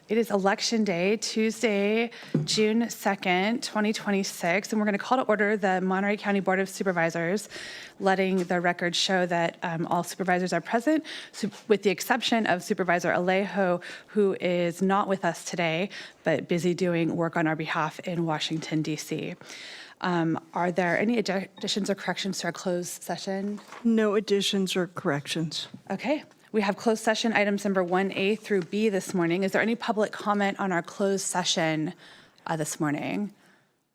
It is Election Day, Tuesday, June 2nd, 2026, and we're going to call to order the Monterey County Board of Supervisors, letting the record show that all supervisors are present, with the exception of Supervisor Alejo, who is not with us today, but busy doing work on our behalf in Washington, D.C. Are there any additions or corrections to our closed session? No additions or corrections. Okay. We have closed session items number 1A through B this morning. Is there any public comment on our closed session this morning?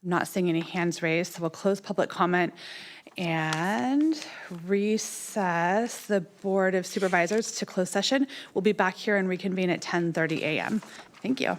I'm not seeing any hands raised, so we'll close public comment and recess the Board of Supervisors to closed session. We'll be back here and reconvene at 10:30 a.m. Thank you.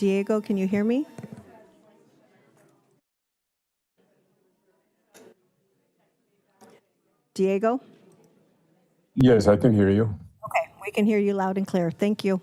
Diego, can you hear me? Diego? Yes, I can hear you. Okay, we can hear you loud and clear. Thank you.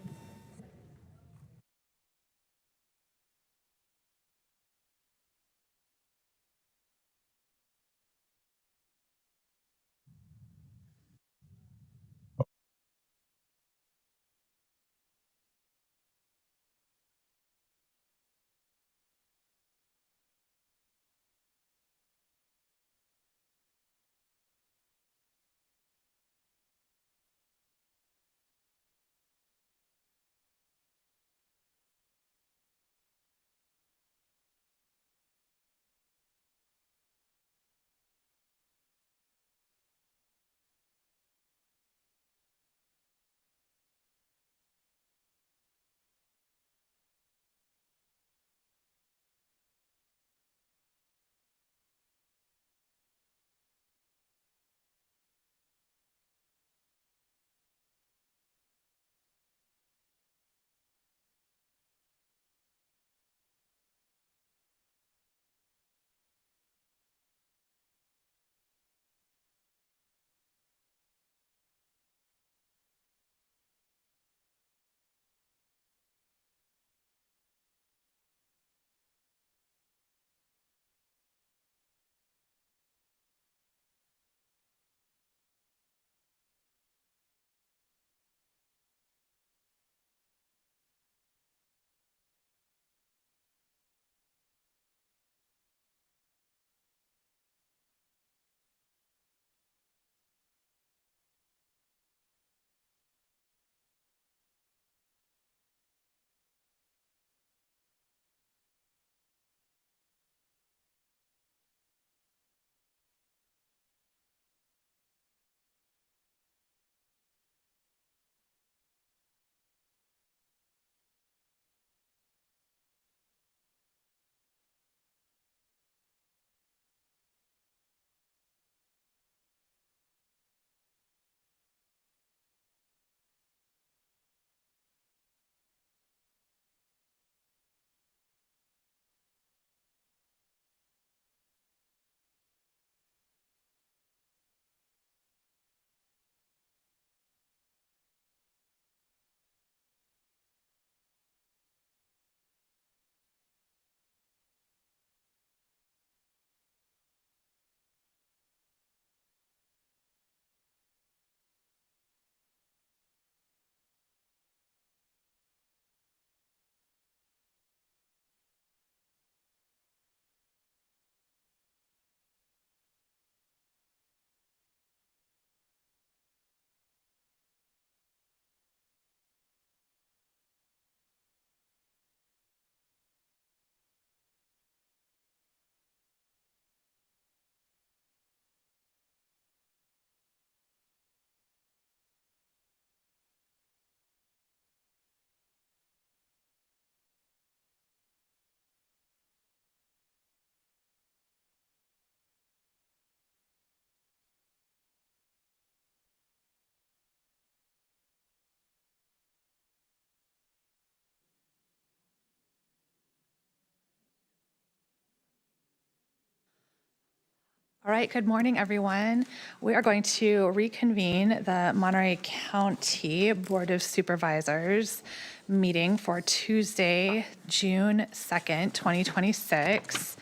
All right, good morning, everyone. We are going to reconvene the Monterey County Board of Supervisors meeting for Tuesday, June 2nd, 2026.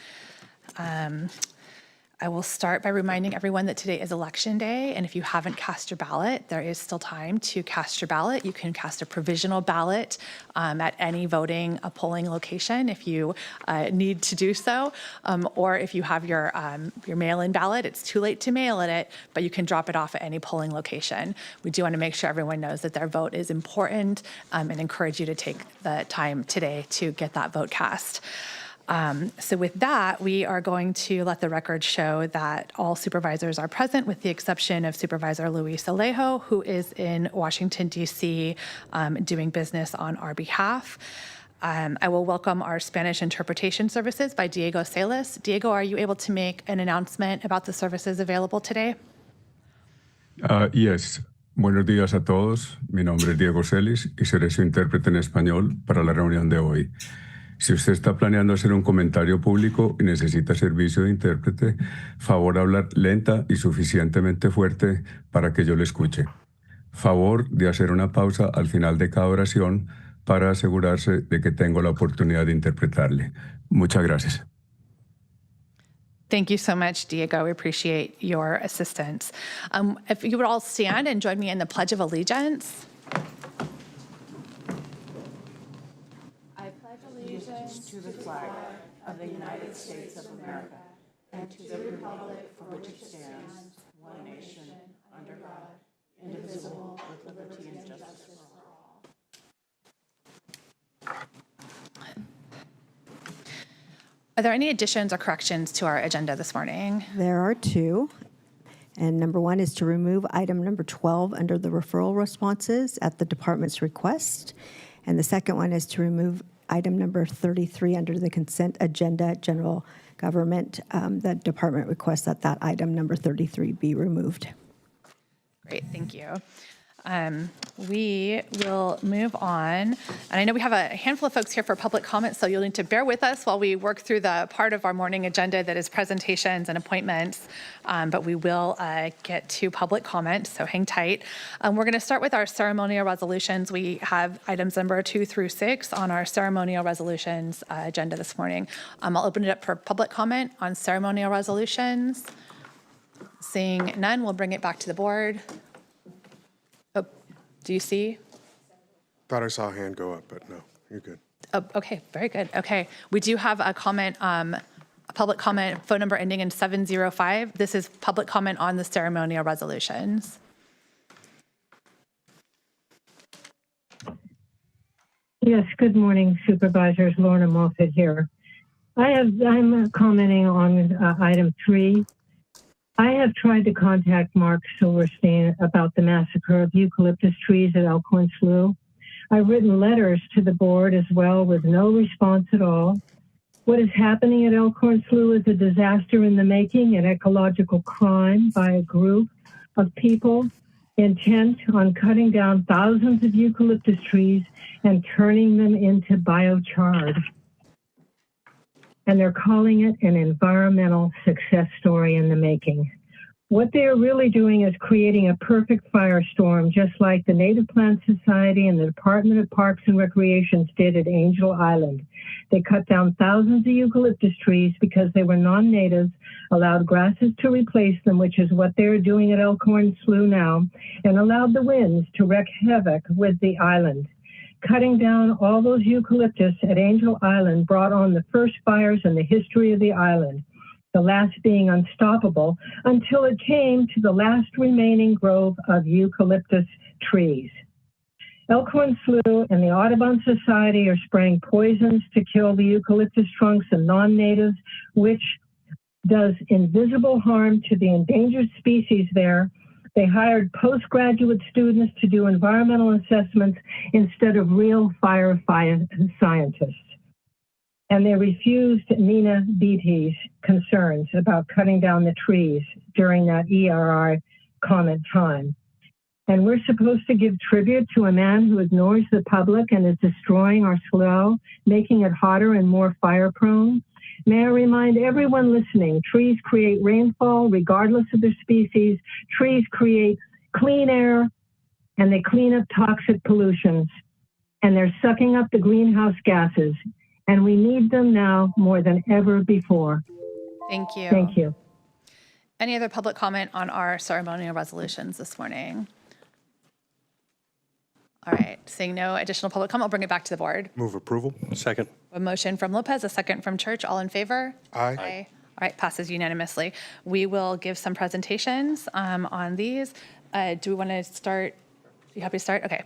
I will start by reminding everyone that today is Election Day, and if you haven't cast your ballot, there is still time to cast your ballot. You can cast a provisional ballot at any a polling location if you need to do so, or if you have your mail-in ballot, it's too late to mail it, but you can drop it off at any polling location. We do want to make sure everyone knows that their vote is important and encourage you to take the time today to get that vote cast. So with that, we are going to let the record show that all supervisors are present with the exception of Supervisor Luis Alejo, who is in Washington, D.C. Doing business on our behalf. I will welcome our Spanish interpretation services by Diego Salas. Diego, are you able to make an announcement about the services available today? Yes. Buenos días a todos. Mi nombre es Diego Celis y seré su intérprete en español para la reunión de hoy. Si usted está planeando hacer un comentario público y necesita servicio de intérprete, favor hablar lenta y suficientemente fuerte para que yo le escuche. Favor de hacer una pausa al final de cada oración para asegurarse de que tengo la oportunidad de interpretarle. Muchas gracias. Thank you so much, Diego. We appreciate your assistance. If you would all stand and join me in the Pledge of Allegiance. I pledge allegiance to the flag of the United States of America and to the republic for which it stands, one nation, under God, indivisible, with liberty and justice for all. Are there any additions or corrections to our agenda this morning? There are two. And number one is to remove item number 12 under the referral responses at the department's request. And the second one is to remove item number 33 under the consent agenda, general government. The department requests that that item number 33 be removed. Great, thank you. We will move on. And I know we have a handful of folks here for public comments, so you'll need to bear with us while we work through the part of our morning agenda that is presentations and appointments. But we will get to public comment, so hang tight. We're going to start with our ceremonial resolutions. We have items number 2 through 6 on our ceremonial resolutions agenda this morning. I'll open it up for public comment on ceremonial resolutions. Seeing none, we'll bring it back to the board. Oh, do you see? Thought I saw a hand go up, but no, you're good. Oh, okay, very good. Okay, we do have a comment, a public comment, phone number ending in 705. This is public comment on the ceremonial resolutions. Yes, good morning, Supervisors. Lorna Moffett here. I'm commenting on item 3. I have tried to contact Mark Silverstein about the massacre of eucalyptus trees at Elkhorn Slough. I've written letters to the board as well with no response at all. What is happening at Elkhorn Slough is a disaster in the making, an ecological crime by a group of people intent on cutting down thousands of eucalyptus trees and turning them into biochar. And they're calling it an environmental success story in the making. What they are really doing is creating a perfect firestorm, just like the Native Plant Society and the Department of Parks and Recreation did at Angel Island. They cut down thousands of eucalyptus trees because they were non-natives, allowed grasses to replace them, which is what they're doing at Elkhorn Slough now, and allowed the winds to wreak havoc with the island. Cutting down all those eucalyptus at Angel Island brought on the first fires in the history of the island, the last being unstoppable until it came to the last remaining grove of eucalyptus trees. Elkhorn Slough and the Audubon Society are spraying poisons to kill the eucalyptus trunks and non-natives, which does invisible harm to the endangered species there. They hired postgraduate students to do environmental assessments instead of real fire scientists. And they refused Nina Beatty's concerns about cutting down the trees during that ERI comment time. And we're supposed to give tribute to a man who ignores the public and is destroying our slough, making it hotter and more fire prone. May I remind everyone listening, trees create rainfall regardless of their species. Trees create clean air and they clean up toxic pollutions. And they're sucking up the greenhouse gases. And we need them now more than ever before. Thank you. Thank you. Any other public comment on our ceremonial resolutions this morning? All right, seeing no additional public comment, I'll bring it back to the board. Move approval. Second. A motion from Lopez, a second from Church. All in favor? Aye. Aye. All right, passes unanimously. We will give some presentations on these. Do we want to start? You happy to start? Okay.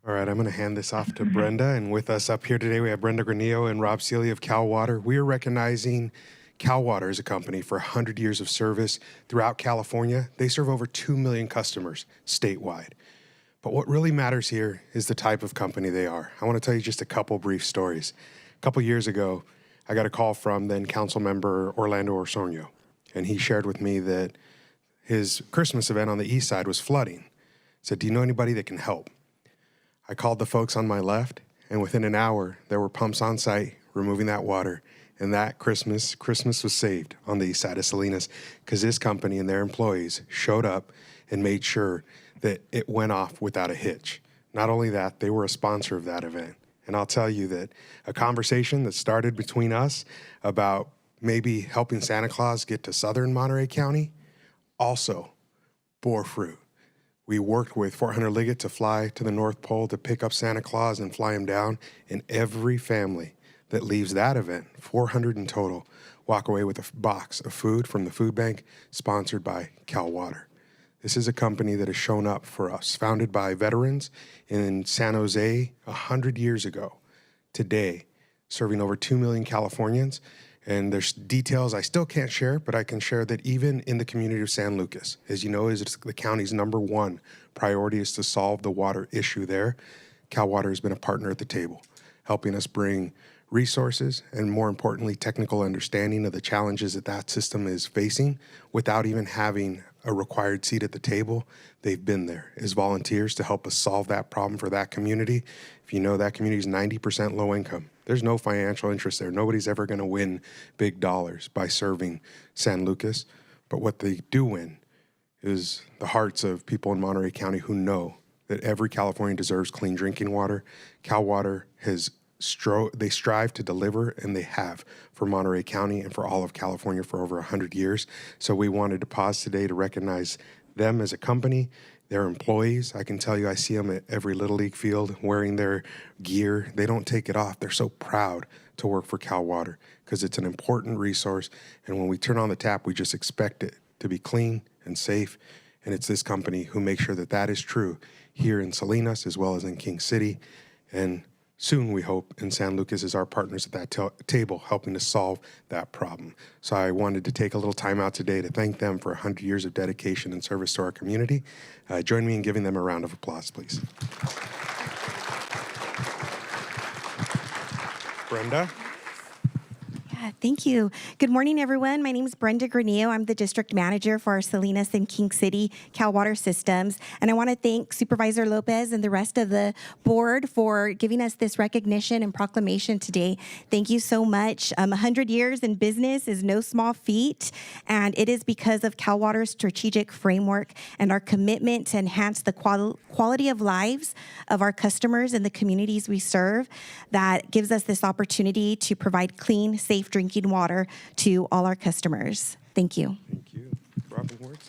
All right, I'm going to hand this off to Brenda. And with us up here today, we have Brenda Granillo and Rob Seeley of Cal Water. We are recognizing Cal Water as a company for 100 years of service throughout California. They serve over 2 million customers statewide. But what really matters here is the type of company they are. I want to tell you just a couple brief stories. A couple years ago, I got a call from then council member Orlando Orsoño, and he shared with me that his Christmas event on the east side was flooding. He said, do you know anybody that can help? I called the folks on my left, and within an hour, there were pumps on site removing that water. And that Christmas was saved on the east side of Salinas because this company and their employees showed up and made sure that it went off without a hitch. Not only that, they were a sponsor of that event. And I'll tell you that a conversation that started between us about maybe helping Santa Claus get to southern Monterey County also bore fruit. We worked with 400 Liggett to fly to the North Pole to pick up Santa Claus and fly him down. And every family that leaves that event, 400 in total, walk away with a box of food from the food bank sponsored by Cal Water. This is a company that has shown up for us, founded by veterans in San Jose 100 years ago. Today, serving over 2 million Californians. And there's details I still can't share, but I can share that even in the community of San Lucas, as you know, is the county's #1 priority is to solve the water issue there. Cal Water has been a partner at the table, helping us bring resources and, more importantly, technical understanding of the challenges that that system is facing without even having a required seat at the table. They've been there as volunteers to help us solve that problem for that community. If you know, that community is 90% low income. There's no financial interest there. Nobody's ever going to win big dollars by serving San Lucas. But what they do win is the hearts of people in Monterey County who know that every Californian deserves clean drinking water. Cal Water has they strive to deliver, and they have, for Monterey County and for all of California for over 100 years. So we wanted to pause today to recognize them as a company, their employees. I can tell you, I see them at every Little League field wearing their gear. They don't take it off. They're so proud to work for Cal Water because it's an important resource. And when we turn on the tap, we just expect it to be clean and safe. And it's this company who makes sure that that is true here in Salinas as well as in King City. And soon, we hope, in San Lucas as our partners at that table, helping to solve that problem. So I wanted to take a little time out today to thank them for 100 years of dedication and service to our community. Join me in giving them a round of applause, please. Brenda? Yeah, thank you. Good morning, everyone. My name is Brenda Granillo. I'm the district manager for our Salinas and King City Cal Water systems. And I want to thank Supervisor Lopez and the rest of the board for giving us this recognition and proclamation today. Thank you so much. 100 years in business is no small feat, and it is because of Cal Water's strategic framework and our commitment to enhance the quality of lives of our customers and the communities we serve that gives us this opportunity to provide clean, safe drinking water to all our customers. Thank you. Thank you. Robin words?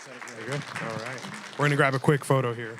There you go. All right. We're going to grab a quick photo here.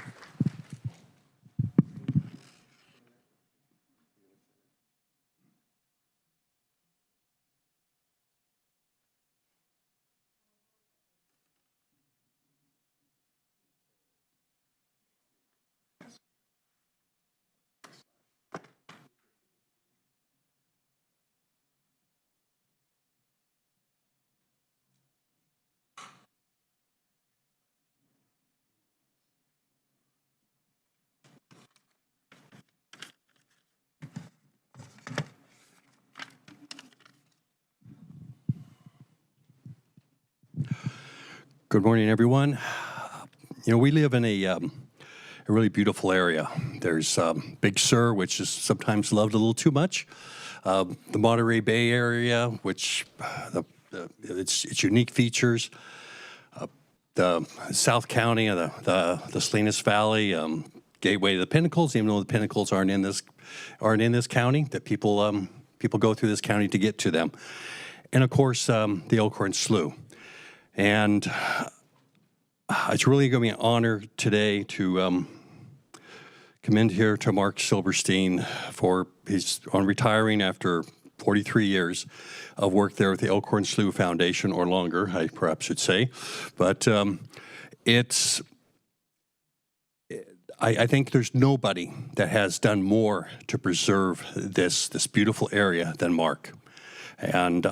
Good morning, everyone. You know, we live in a really beautiful area. There's Big Sur, which is sometimes loved a little too much. The Monterey Bay area, which its unique features. The South County, the Salinas Valley, gateway to the Pinnacles. Even though the Pinnacles aren't in this county, that people go through this county to get to them. And of course, the Elkhorn Slough. And it's really going to be an honor today to commend here to Mark Silverstein for he's on retiring after 43 years of work there with the Elkhorn Slough Foundation, or longer, I perhaps should say. But I think there's nobody that has done more to preserve this beautiful area than Mark. And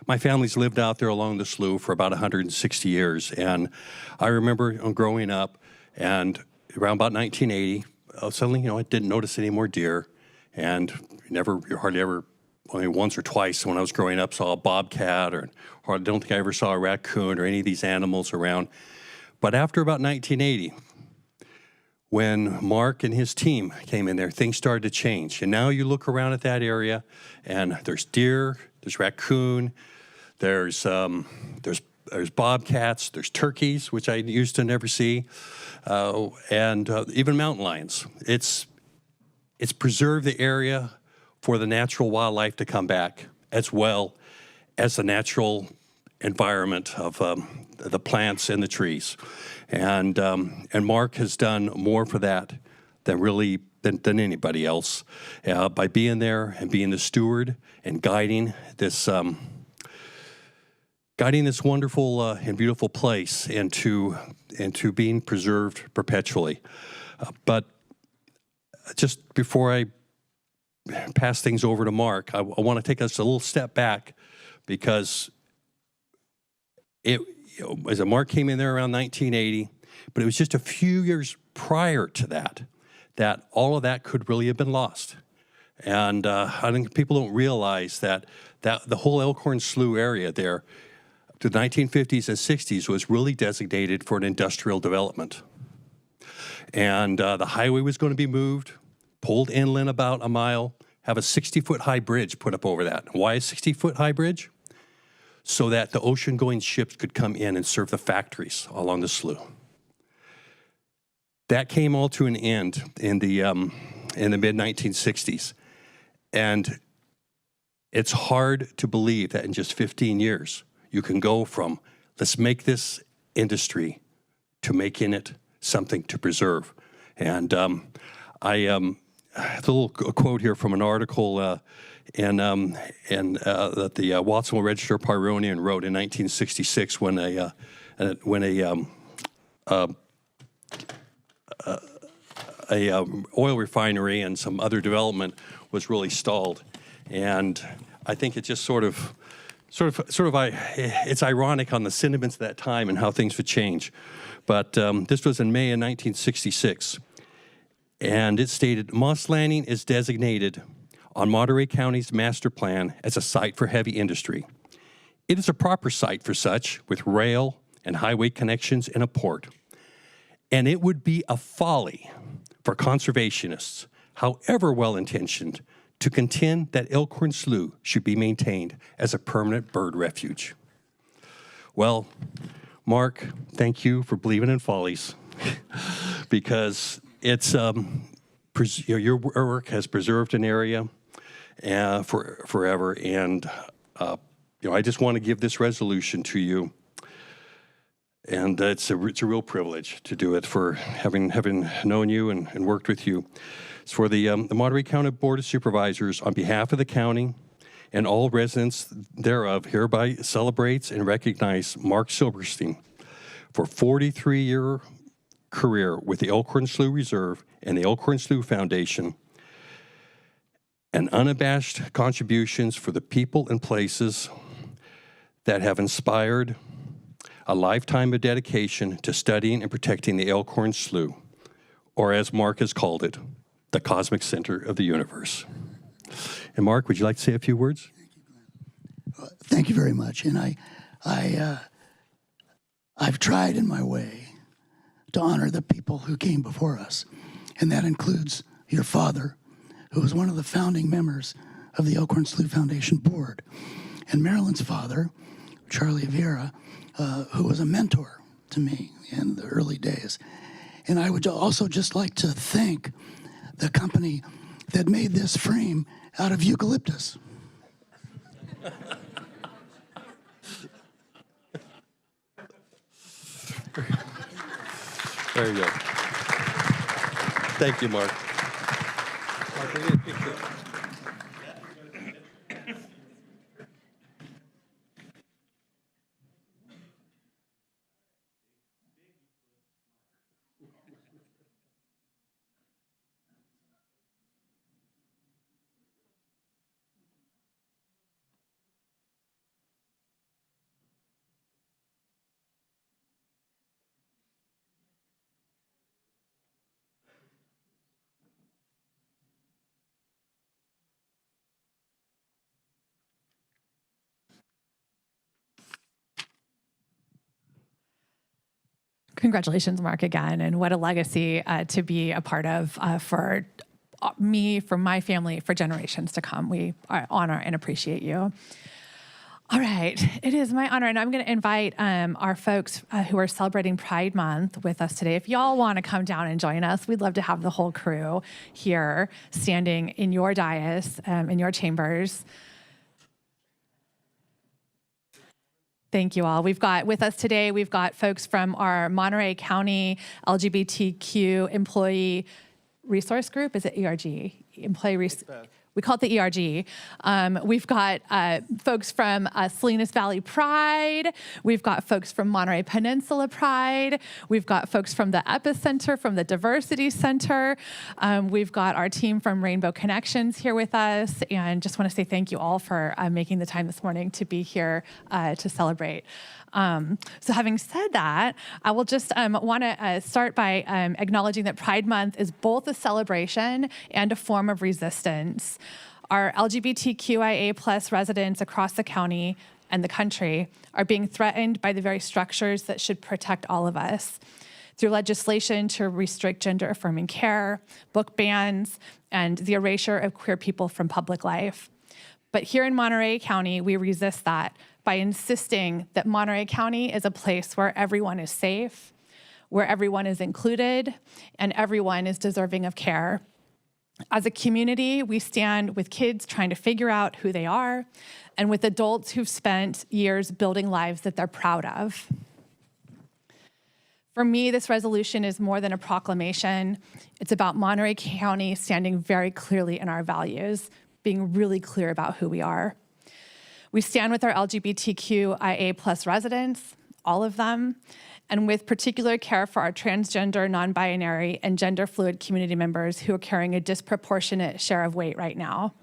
my family's lived out there along the slough for about 160 years. And I remember growing up, and around about 1980, suddenly, I didn't notice any more deer. And you hardly ever, only once or twice when I was growing up, saw a bobcat, or I don't think I ever saw a raccoon or any of these animals around. But after about 1980, when Mark and his team came in there, things started to change. And now you look around at that area, and there's deer, there's raccoon, there's bobcats, there's turkeys, which I used to never see, and even mountain lions. It's preserved the area for the natural wildlife to come back, as well as the natural environment of the plants and the trees. And Mark has done more for that than anybody else by being there and being the steward and guiding this wonderful and beautiful place into being preserved perpetually. But just before I pass things over to Mark, I want to take us a little step back, because as Mark came in there around 1980, but it was just a few years prior to that all of that could really have been lost. And I think people don't realize that the whole Elkhorn Slough area there, the 1950s and 60s, was really designated for an industrial development. And the highway was going to be moved, pulled inland about a mile, have a 60-foot high bridge put up over that. Why a 60-foot high bridge? So that the ocean-going ships could come in and serve the factories along the slough. That came all to an end in the mid-1960s. And it's hard to believe that in just 15 years, you can go from, let's make this industry, to making it something to preserve. And a little quote here from an article that the Watsonville Register Pyronian wrote in 1966 when a oil refinery and some other development was really stalled. And I think it just it's ironic on the sentiments of that time and how things would change. But this was in May of 1966. And it stated, Moss Landing is designated on Monterey County's master plan as a site for heavy industry. It is a proper site for such, with rail and highway connections and a port. And it would be a folly for conservationists, however well-intentioned, to contend that Elkhorn Slough should be maintained as a permanent bird refuge. Well, Mark, thank you for believing in follies, because it's your work has preserved an area forever, and I just want to give this resolution to you, and it's a real privilege to do it, for having known you and worked with you. It's for the Monterey County Board of Supervisors, on behalf of the county and all residents thereof, hereby celebrates and recognizes Mark Silberstein for 43-year career with the Elkhorn Slough Reserve and the Elkhorn Slough Foundation, and unabashed contributions for the people and places that have inspired a lifetime of dedication to studying and protecting the Elkhorn Slough, or as Mark has called it, the cosmic center of the universe. And Mark, would you like to say a few words? Thank you very much. And I've tried in my way to honor the people who came before us, and that includes your father, who was one of the founding members of the Elkhorn Slough Foundation Board, and Marilyn's father, Charlie Vieira, who was a mentor to me in the early days. And I would also just like to thank the company that made this frame out of eucalyptus. Very good. Thank you, Mark. Mark, we need a picture. Congratulations, Mark, again, and what a legacy to be a part of for me, for my family, for generations to come. We honor and appreciate you. All right, it is my honor, and I'm going to invite our folks who are celebrating Pride Month with us today. If y'all want to come down and join us, we'd love to have the whole crew here standing in your dais, in your chambers. Thank you all. We've got with us today, we've got folks from our Monterey County LGBTQ Employee Resource Group. Is it ERG? We call it the ERG. We've got folks from Salinas Valley Pride. We've got folks from Monterey Peninsula Pride. We've got folks from the Epicenter, from the Diversity Center. We've got our team from Rainbow Connections here with us. And just want to say thank you all for making the time this morning to be here to celebrate. So having said that, I will just want to start by acknowledging that Pride Month is both a celebration and a form of resistance. Our LGBTQIA+ residents across the county and the country are being threatened by the very structures that should protect all of us. Through legislation to restrict gender-affirming care, book bans, and the erasure of queer people from public life. But here in Monterey County, we resist that by insisting that Monterey County is a place where everyone is safe, where everyone is included, and everyone is deserving of care. As a community, we stand with kids trying to figure out who they are, and with adults who've spent years building lives that they're proud of. For me, this resolution is more than a proclamation. It's about Monterey County standing very clearly in our values, being really clear about who we are. We stand with our LGBTQIA+ residents, all of them, and with particular care for our transgender, non-binary, and gender fluid community members who are carrying a disproportionate share of weight right now.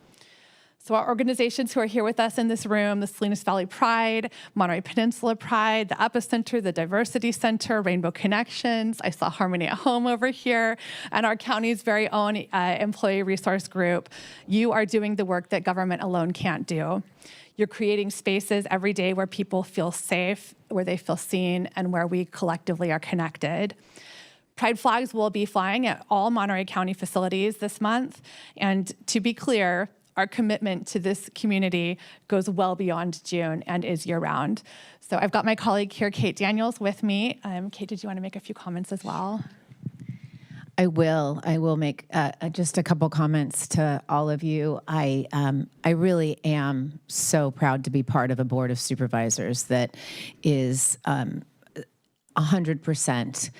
So our organizations who are here with us in this room, the Salinas Valley Pride, Monterey Peninsula Pride, the Epicenter, the Diversity Center, Rainbow Connections, I saw Harmony at Home over here, and our county's very own employee resource group, you are doing the work that government alone can't do. You're creating spaces every day where people feel safe, where they feel seen, and where we collectively are connected. Pride flags will be flying at all Monterey County facilities this month. And to be clear, our commitment to this community goes well beyond June and is year-round. So I've got my colleague here, Kate Daniels, with me. Kate, did you want to make a few comments as well? I will make just a couple comments to all of you. I really am so proud to be part of a board of supervisors that is 100%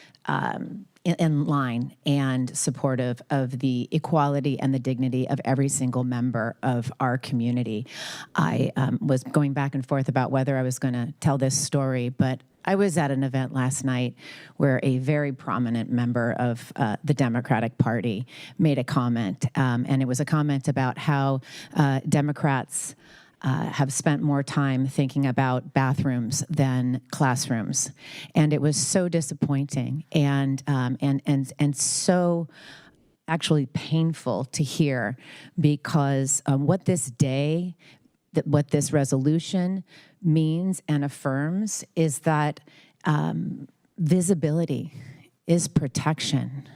in line and supportive of the equality and the dignity of every single member of our community. I was going back and forth about whether I was going to tell this story, but I was at an event last night where a very prominent member of the Democratic Party made a comment, and it was a comment about how Democrats have spent more time thinking about bathrooms than classrooms, and it was so disappointing and so actually painful to hear, because what this day, what this resolution means and affirms is that visibility is protection.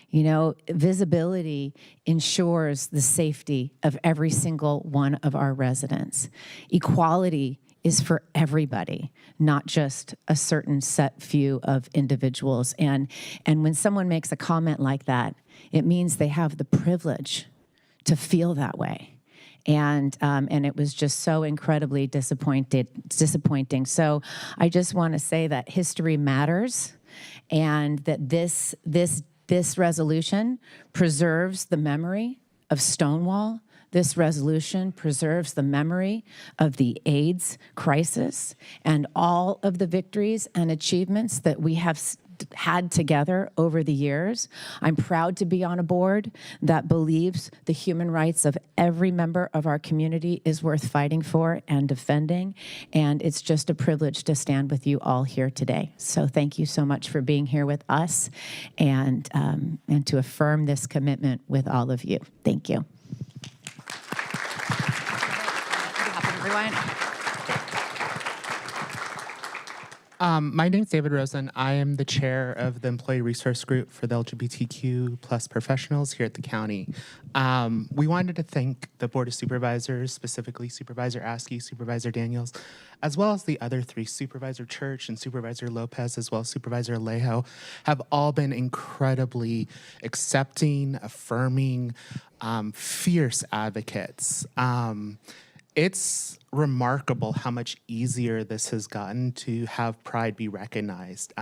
You know, visibility ensures the safety of every single one of our residents. Equality is for everybody, not just a certain set few of individuals. And when someone makes a comment like that, it means they have the privilege to feel that way. And it was just so incredibly disappointing. So I just want to say that history matters, and that this resolution preserves the memory of Stonewall. This resolution preserves the memory of the AIDS crisis and all of the victories and achievements that we have had together over the years. I'm proud to be on a board that believes the human rights of every member of our community is worth fighting for and defending. And it's just a privilege to stand with you all here today. So thank you so much for being here with us and to affirm this commitment with all of you. Thank you. Everyone. My name's David Rosen. I am the chair of the Employee Resource Group for the LGBTQ plus professionals here at the county. We wanted to thank the Board of Supervisors, specifically Supervisor Askey, Supervisor Daniels, as well as the other three, Supervisor Church and Supervisor Lopez, as well as Supervisor Alejo, have all been incredibly accepting, affirming, fierce advocates. It's remarkable how much easier this has gotten to have Pride be recognized.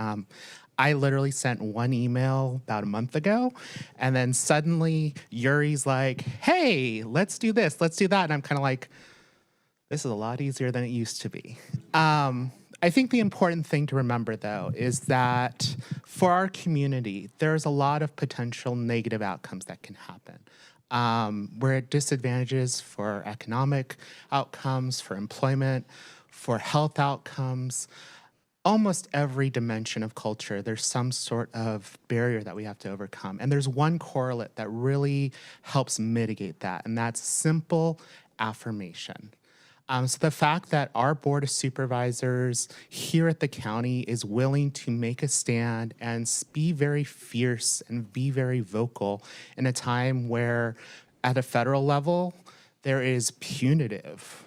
I literally sent one email about a month ago, and then suddenly Yuri's like, hey, let's do this, let's do that. And I'm kind of like, this is a lot easier than it used to be. I think the important thing to remember, though, is that for our community, there's a lot of potential negative outcomes that can happen. We're at disadvantages for economic outcomes, for employment, for health outcomes. Almost every dimension of culture, there's some sort of barrier that we have to overcome. And there's one correlate that really helps mitigate that, and that's simple affirmation. So the fact that our Board of Supervisors here at the county is willing to make a stand and be very fierce and be very vocal in a time where at a federal level, there is punitive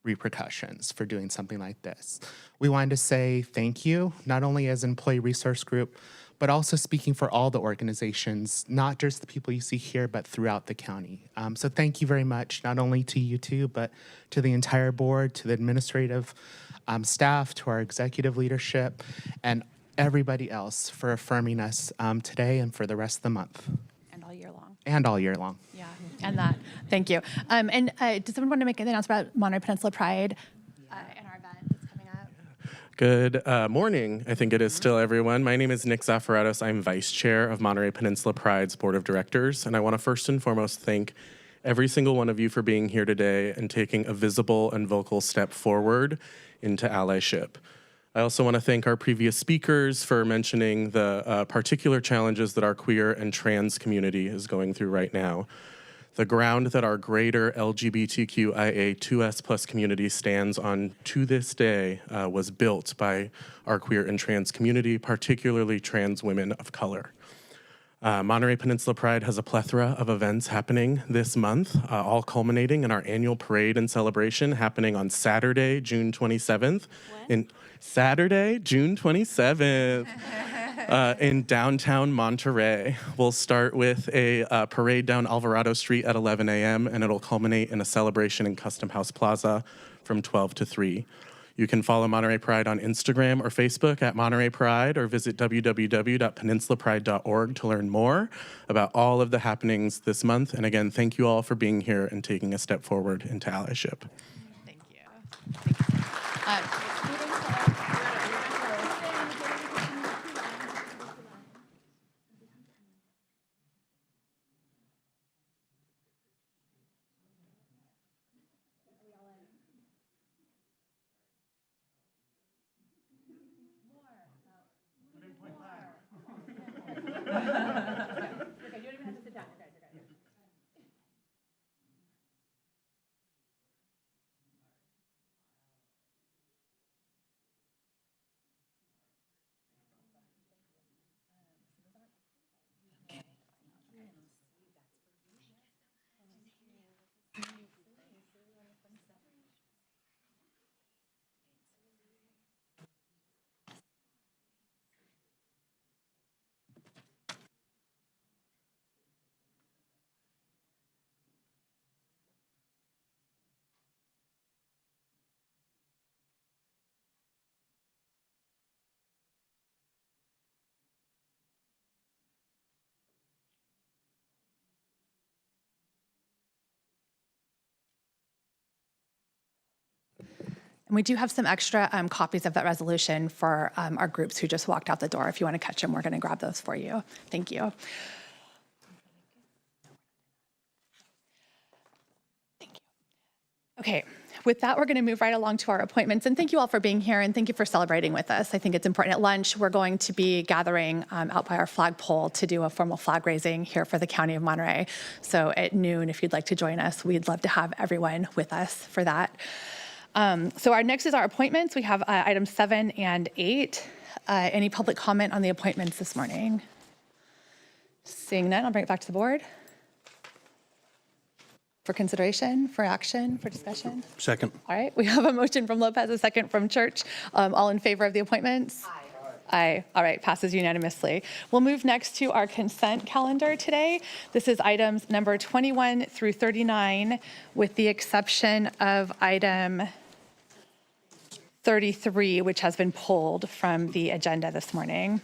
repercussions for doing something like this. We wanted to say thank you, not only as an employee resource group, but also speaking for all the organizations, not just the people you see here, but throughout the county. So thank you very much, not only to you two, but to the entire board, to the administrative staff, to our executive leadership, and everybody else for affirming us today and for the rest of the month. And all year long. And all year long. Yeah, and that. Thank you. And does someone want to make an announcement about Monterey Peninsula Pride and our event that's coming up? Good morning, I think it is still, everyone. My name is Nick Zafaratos. I'm Vice Chair of Monterey Peninsula Pride's Board of Directors, and I want to first and foremost thank every single one of you for being here today and taking a visible and vocal step forward into allyship. I also want to thank our previous speakers for mentioning the particular challenges that our queer and trans community is going through right now. The ground that our greater LGBTQIA2S+ community stands on to this day was built by our queer and trans community, particularly trans women of color. Monterey Peninsula Pride has a plethora of events happening this month, all culminating in our annual parade and celebration happening on Saturday, June 27th. Saturday, June 27th. In downtown Monterey. We'll start with a parade down Alvarado Street at 11 a.m. and it'll culminate in a celebration in Custom House Plaza from 12 to 3. You can follow Monterey Pride on Instagram or Facebook at Monterey Pride or visit www.peninsulapride.org to learn more about all of the happenings this month. And again, thank you all for being here and taking a step forward into allyship. Thank you. And we do have some extra copies of that resolution for our groups who just walked out the door. If you want to catch them, we're going to grab those for you. Thank you. Thank you. Okay, with that, we're going to move right along to our appointments. And thank you all for being here and thank you for celebrating with us. I think it's important. At lunch, we're going to be gathering out by our flagpole to do a formal flag raising here for the County of Monterey. So at noon, if you'd like to join us, we'd love to have everyone with us for that. So our next is our appointments. We have items 7 and 8. Any public comment on the appointments this morning? Seeing none, I'll bring it back to the board. For consideration, for action, for discussion? Second. All right, we have a motion from Lopez, a second from Church. All in favor of the appointments? Aye. Aye. All right, passes unanimously. We'll move next to our consent calendar today. This is items number 21 through 39, with the exception of item 33, which has been pulled from the agenda this morning.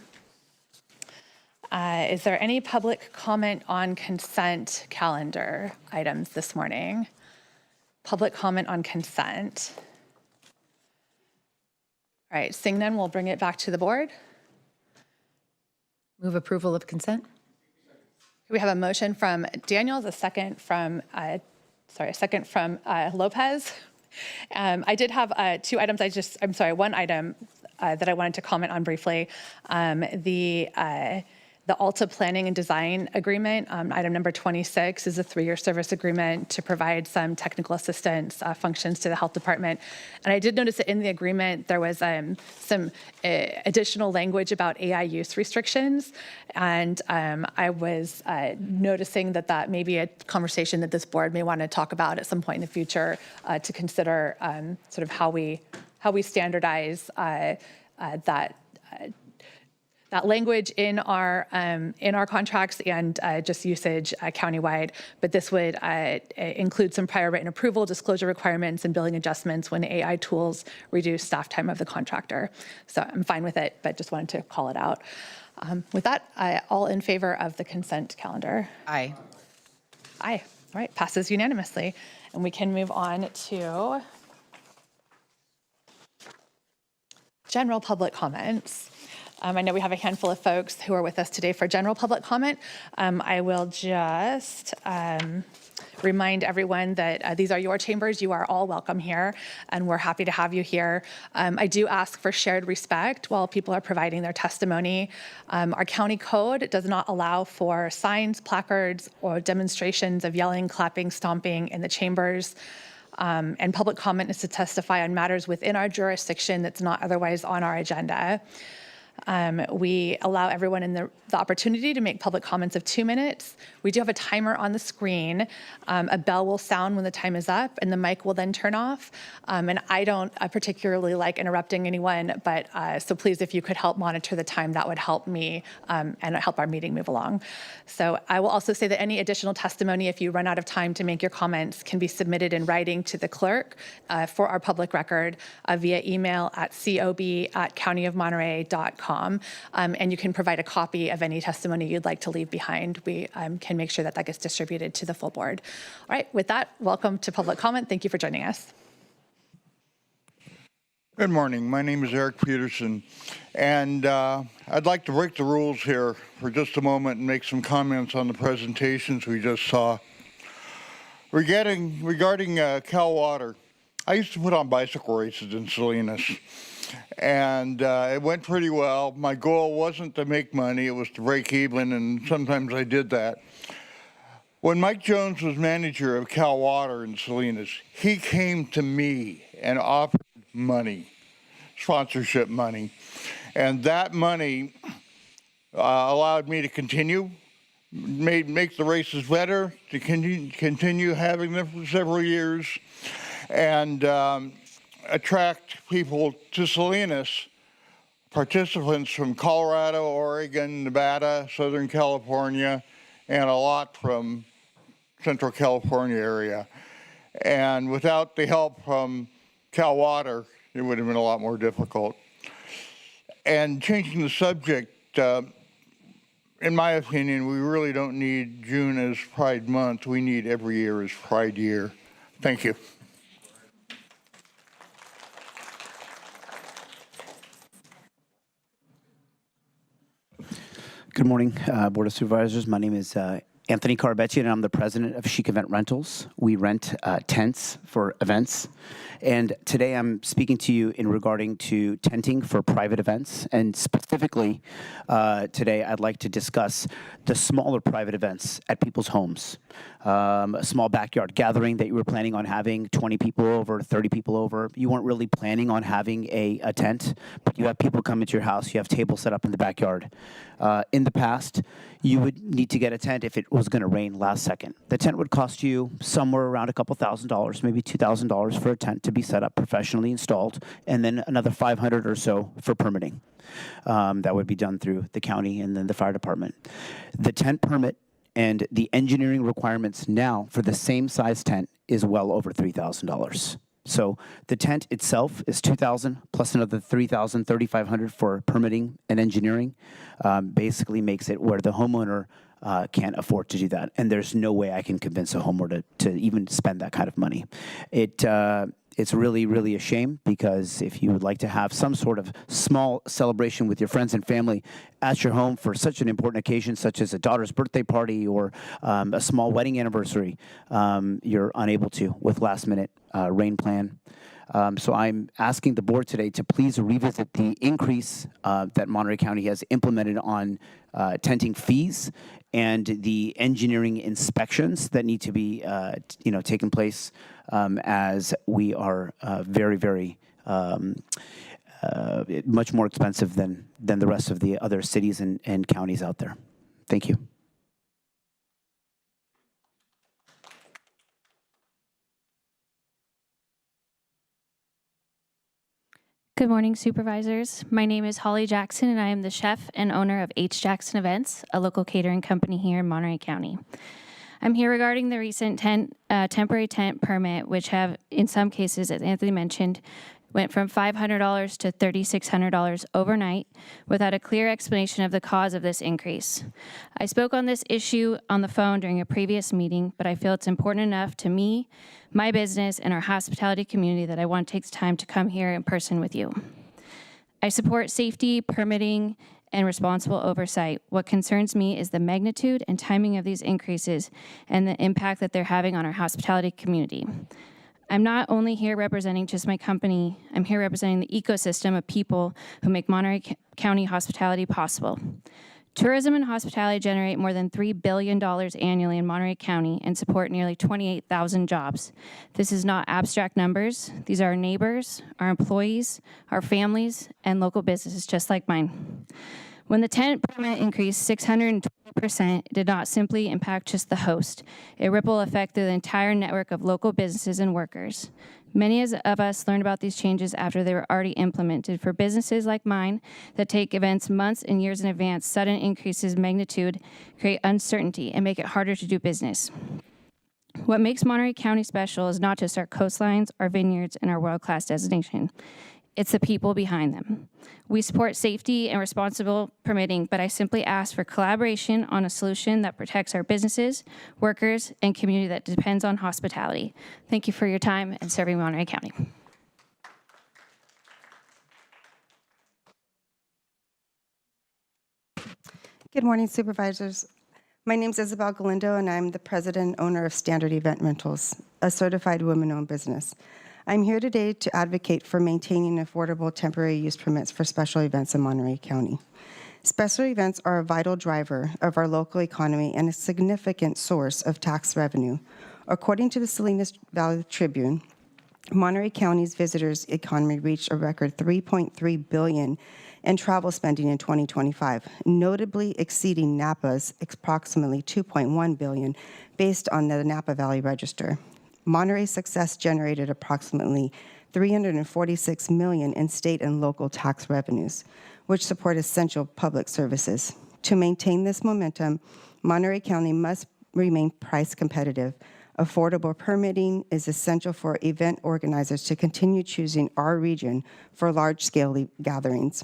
Is there any public comment on consent calendar items this morning? Public comment on consent. All right, seeing none, we'll bring it back to the board. Move approval of consent? We have a motion from Daniels, a second from, Lopez. I did have 2 items. One item that I wanted to comment on briefly. The Alta Planning and Design Agreement, item number 26, is a 3-year service agreement to provide some technical assistance functions to the health department. And I did notice that in the agreement, there was some additional language about AI use restrictions. And I was noticing that may be a conversation that this board may want to talk about at some point in the future to consider sort of how we standardize that language in our contracts and just usage countywide. But this would include some prior written approval, disclosure requirements, and billing adjustments when AI tools reduce staff time of the contractor. So I'm fine with it, but just wanted to call it out. With that, all in favor of the consent calendar? Aye. Aye. All right, passes unanimously. And we can move on to general public comments. I know we have a handful of folks who are with us today for general public comment. I will just remind everyone that these are your chambers. You are all welcome here, and we're happy to have you here. I do ask for shared respect while people are providing their testimony. Our county code does not allow for signs, placards, or demonstrations of yelling, clapping, stomping in the chambers. And public comment is to testify on matters within our jurisdiction that's not otherwise on our agenda. We allow everyone in the opportunity to make public comments of 2 minutes. We do have a timer on the screen. A bell will sound when the time is up, and the mic will then turn off. And I don't particularly like interrupting anyone, but so please, if you could help monitor the time, that would help me and help our meeting move along. So I will also say that any additional testimony, if you run out of time to make your comments, can be submitted in writing to the clerk for our public record via email at cob@countyofmonterey.com. And you can provide a copy of any testimony you'd like to leave behind. We can make sure that gets distributed to the full board. All right, with that, welcome to public comment. Thank you for joining us. Good morning. My name is Eric Peterson, and I'd like to break the rules here for just a moment and make some comments on the presentations we just saw. Regarding Cal Water, I used to put on bicycle races in Salinas, and it went pretty well. My goal wasn't to make money, it was to break even, and sometimes I did that. When Mike Jones was manager of Cal Water in Salinas, he came to me and offered money, sponsorship money, and that money allowed me to continue, make the races better, to continue having them for several years, and attract people to Salinas, participants from Colorado, Oregon, Nevada, Southern California, and a lot from Central California area. And without the help from Cal Water, it would have been a lot more difficult. And changing the subject, in my opinion, we really don't need June as Pride Month. We need every year as Pride Year. Thank you. Good morning, Board of Supervisors. My name is Anthony Carabetti, and I'm the president of Chic Event Rentals. We rent tents for events. And today I'm speaking to you in regarding to tenting for private events. And specifically, today I'd like to discuss the smaller private events at people's homes. A small backyard gathering that you were planning on having 20 people over, 30 people over. You weren't really planning on having a tent, but you have people come into your house, you have tables set up in the backyard. In the past, you would need to get a tent if it was going to rain last second. The tent would cost you somewhere around a couple $1,000s, maybe $2,000 for a tent to be set up, professionally installed, and then another $500 or so for permitting. That would be done through the county and then the fire department. The tent permit and the engineering requirements now for the same size tent is well over $3,000. So the tent itself is $2,000 plus another $3,000, $3,500 for permitting and engineering. Basically makes it where the homeowner can't afford to do that, and there's no way I can convince a homeowner to even spend that kind of money. It's really, really a shame, because if you would like to have some sort of small celebration with your friends and family at your home for such an important occasion, such as a daughter's birthday party or a small wedding anniversary, you're unable to with last-minute rain plan. So I'm asking the board today to please revisit the increase that Monterey County has implemented on tenting fees and the engineering inspections that need to be taken place, as we are very, very much more expensive than the rest of the other cities and counties out there. Thank you. Good morning, supervisors. My name is Holly Jackson, and I am the chef and owner of H. Jackson Events, a local catering company here in Monterey County. I'm here regarding the recent temporary tent permit, which have, in some cases, as Anthony mentioned, went from $500 to $3,600 overnight without a clear explanation of the cause of this increase. I spoke on this issue on the phone during a previous meeting, but I feel it's important enough to me, my business, and our hospitality community that I want to take time to come here in person with you. I support safety, permitting, and responsible oversight. What concerns me is the magnitude and timing of these increases and the impact that they're having on our hospitality community. I'm not only here representing just my company, I'm here representing the ecosystem of people who make Monterey County hospitality possible. Tourism and hospitality generate more than $3 billion annually in Monterey County and support nearly 28,000 jobs. This is not abstract numbers. These are our neighbors, our employees, our families, and local businesses just like mine. When the tent permit increased 620%, it did not simply impact just the host. It ripple effect through the entire network of local businesses and workers. Many of us learned about these changes after they were already implemented. For businesses like mine that take events months and years in advance, sudden increases in magnitude create uncertainty and make it harder to do business. What makes Monterey County special is not just our coastlines, our vineyards, and our world-class destination. It's the people behind them. We support safety and responsible permitting, but I simply ask for collaboration on a solution that protects our businesses, workers, and community that depends on hospitality. Thank you for your time and serving Monterey County. Good morning, supervisors. My name is Isabel Galindo, and I'm the president and owner of Standard Event Rentals, a certified women-owned business. I'm here today to advocate for maintaining affordable temporary use permits for special events in Monterey County. Special events are a vital driver of our local economy and a significant source of tax revenue. According to the Salinas Valley Tribune, Monterey County's visitors economy reached a record $3.3 billion in travel spending in 2025, notably exceeding Napa's approximately $2.1 billion based on the Napa Valley Register. Monterey's success generated approximately $346 million in state and local tax revenues, which support essential public services. To maintain this momentum, Monterey County must remain price competitive. Affordable permitting is essential for event organizers to continue choosing our region for large-scale gatherings.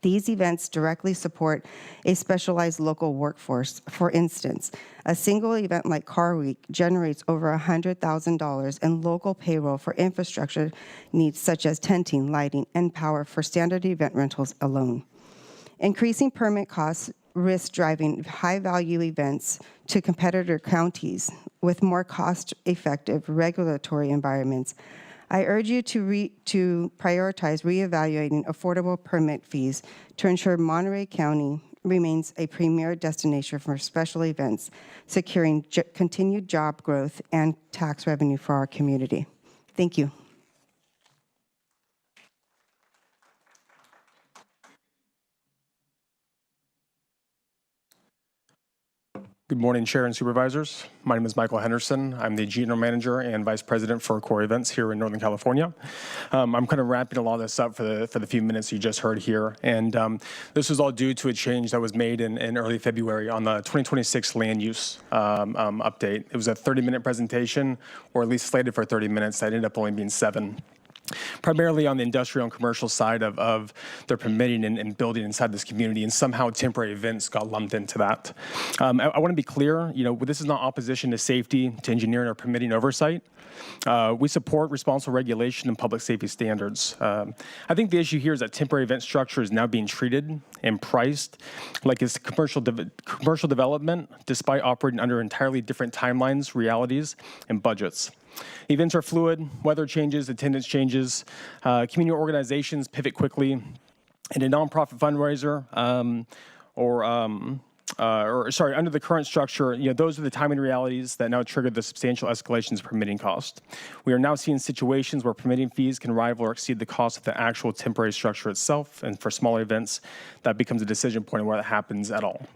These events directly support a specialized local workforce. For instance, a single event like Car Week generates over $100,000 in local payroll for infrastructure needs such as tenting, lighting, and power for Standard Event Rentals alone. Increasing permit costs risk driving high-value events to competitor counties with more cost-effective regulatory environments. I urge you to prioritize reevaluating affordable permit fees to ensure Monterey County remains a premier destination for special events, securing continued job growth and tax revenue for our community. Thank you. Good morning, Chair and Supervisors. My name is Michael Henderson. I'm the General Manager and Vice President for Core Events here in Northern California. I'm kind of wrapping a lot of this up for the few minutes you just heard here. And this was all due to a change that was made in early February on the 2026 land use update. It was a 30-minute presentation, or at least slated for 30 minutes. That ended up only being 7. Primarily on the industrial and commercial side of their permitting and building inside this community, and somehow temporary events got lumped into that. I want to be clear, this is not opposition to safety, to engineering or permitting oversight. We support responsible regulation and public safety standards. I think the issue here is that temporary event structure is now being treated and priced like it's commercial development, despite operating under entirely different timelines, realities, and budgets. Events are fluid, weather changes, attendance changes, community organizations pivot quickly, and a nonprofit fundraiser under the current structure, those are the timing realities that now trigger the substantial escalations of permitting cost. We are now seeing situations where permitting fees can rival or exceed the cost of the actual temporary structure itself, and for smaller events, that becomes a decision point on whether that happens at all.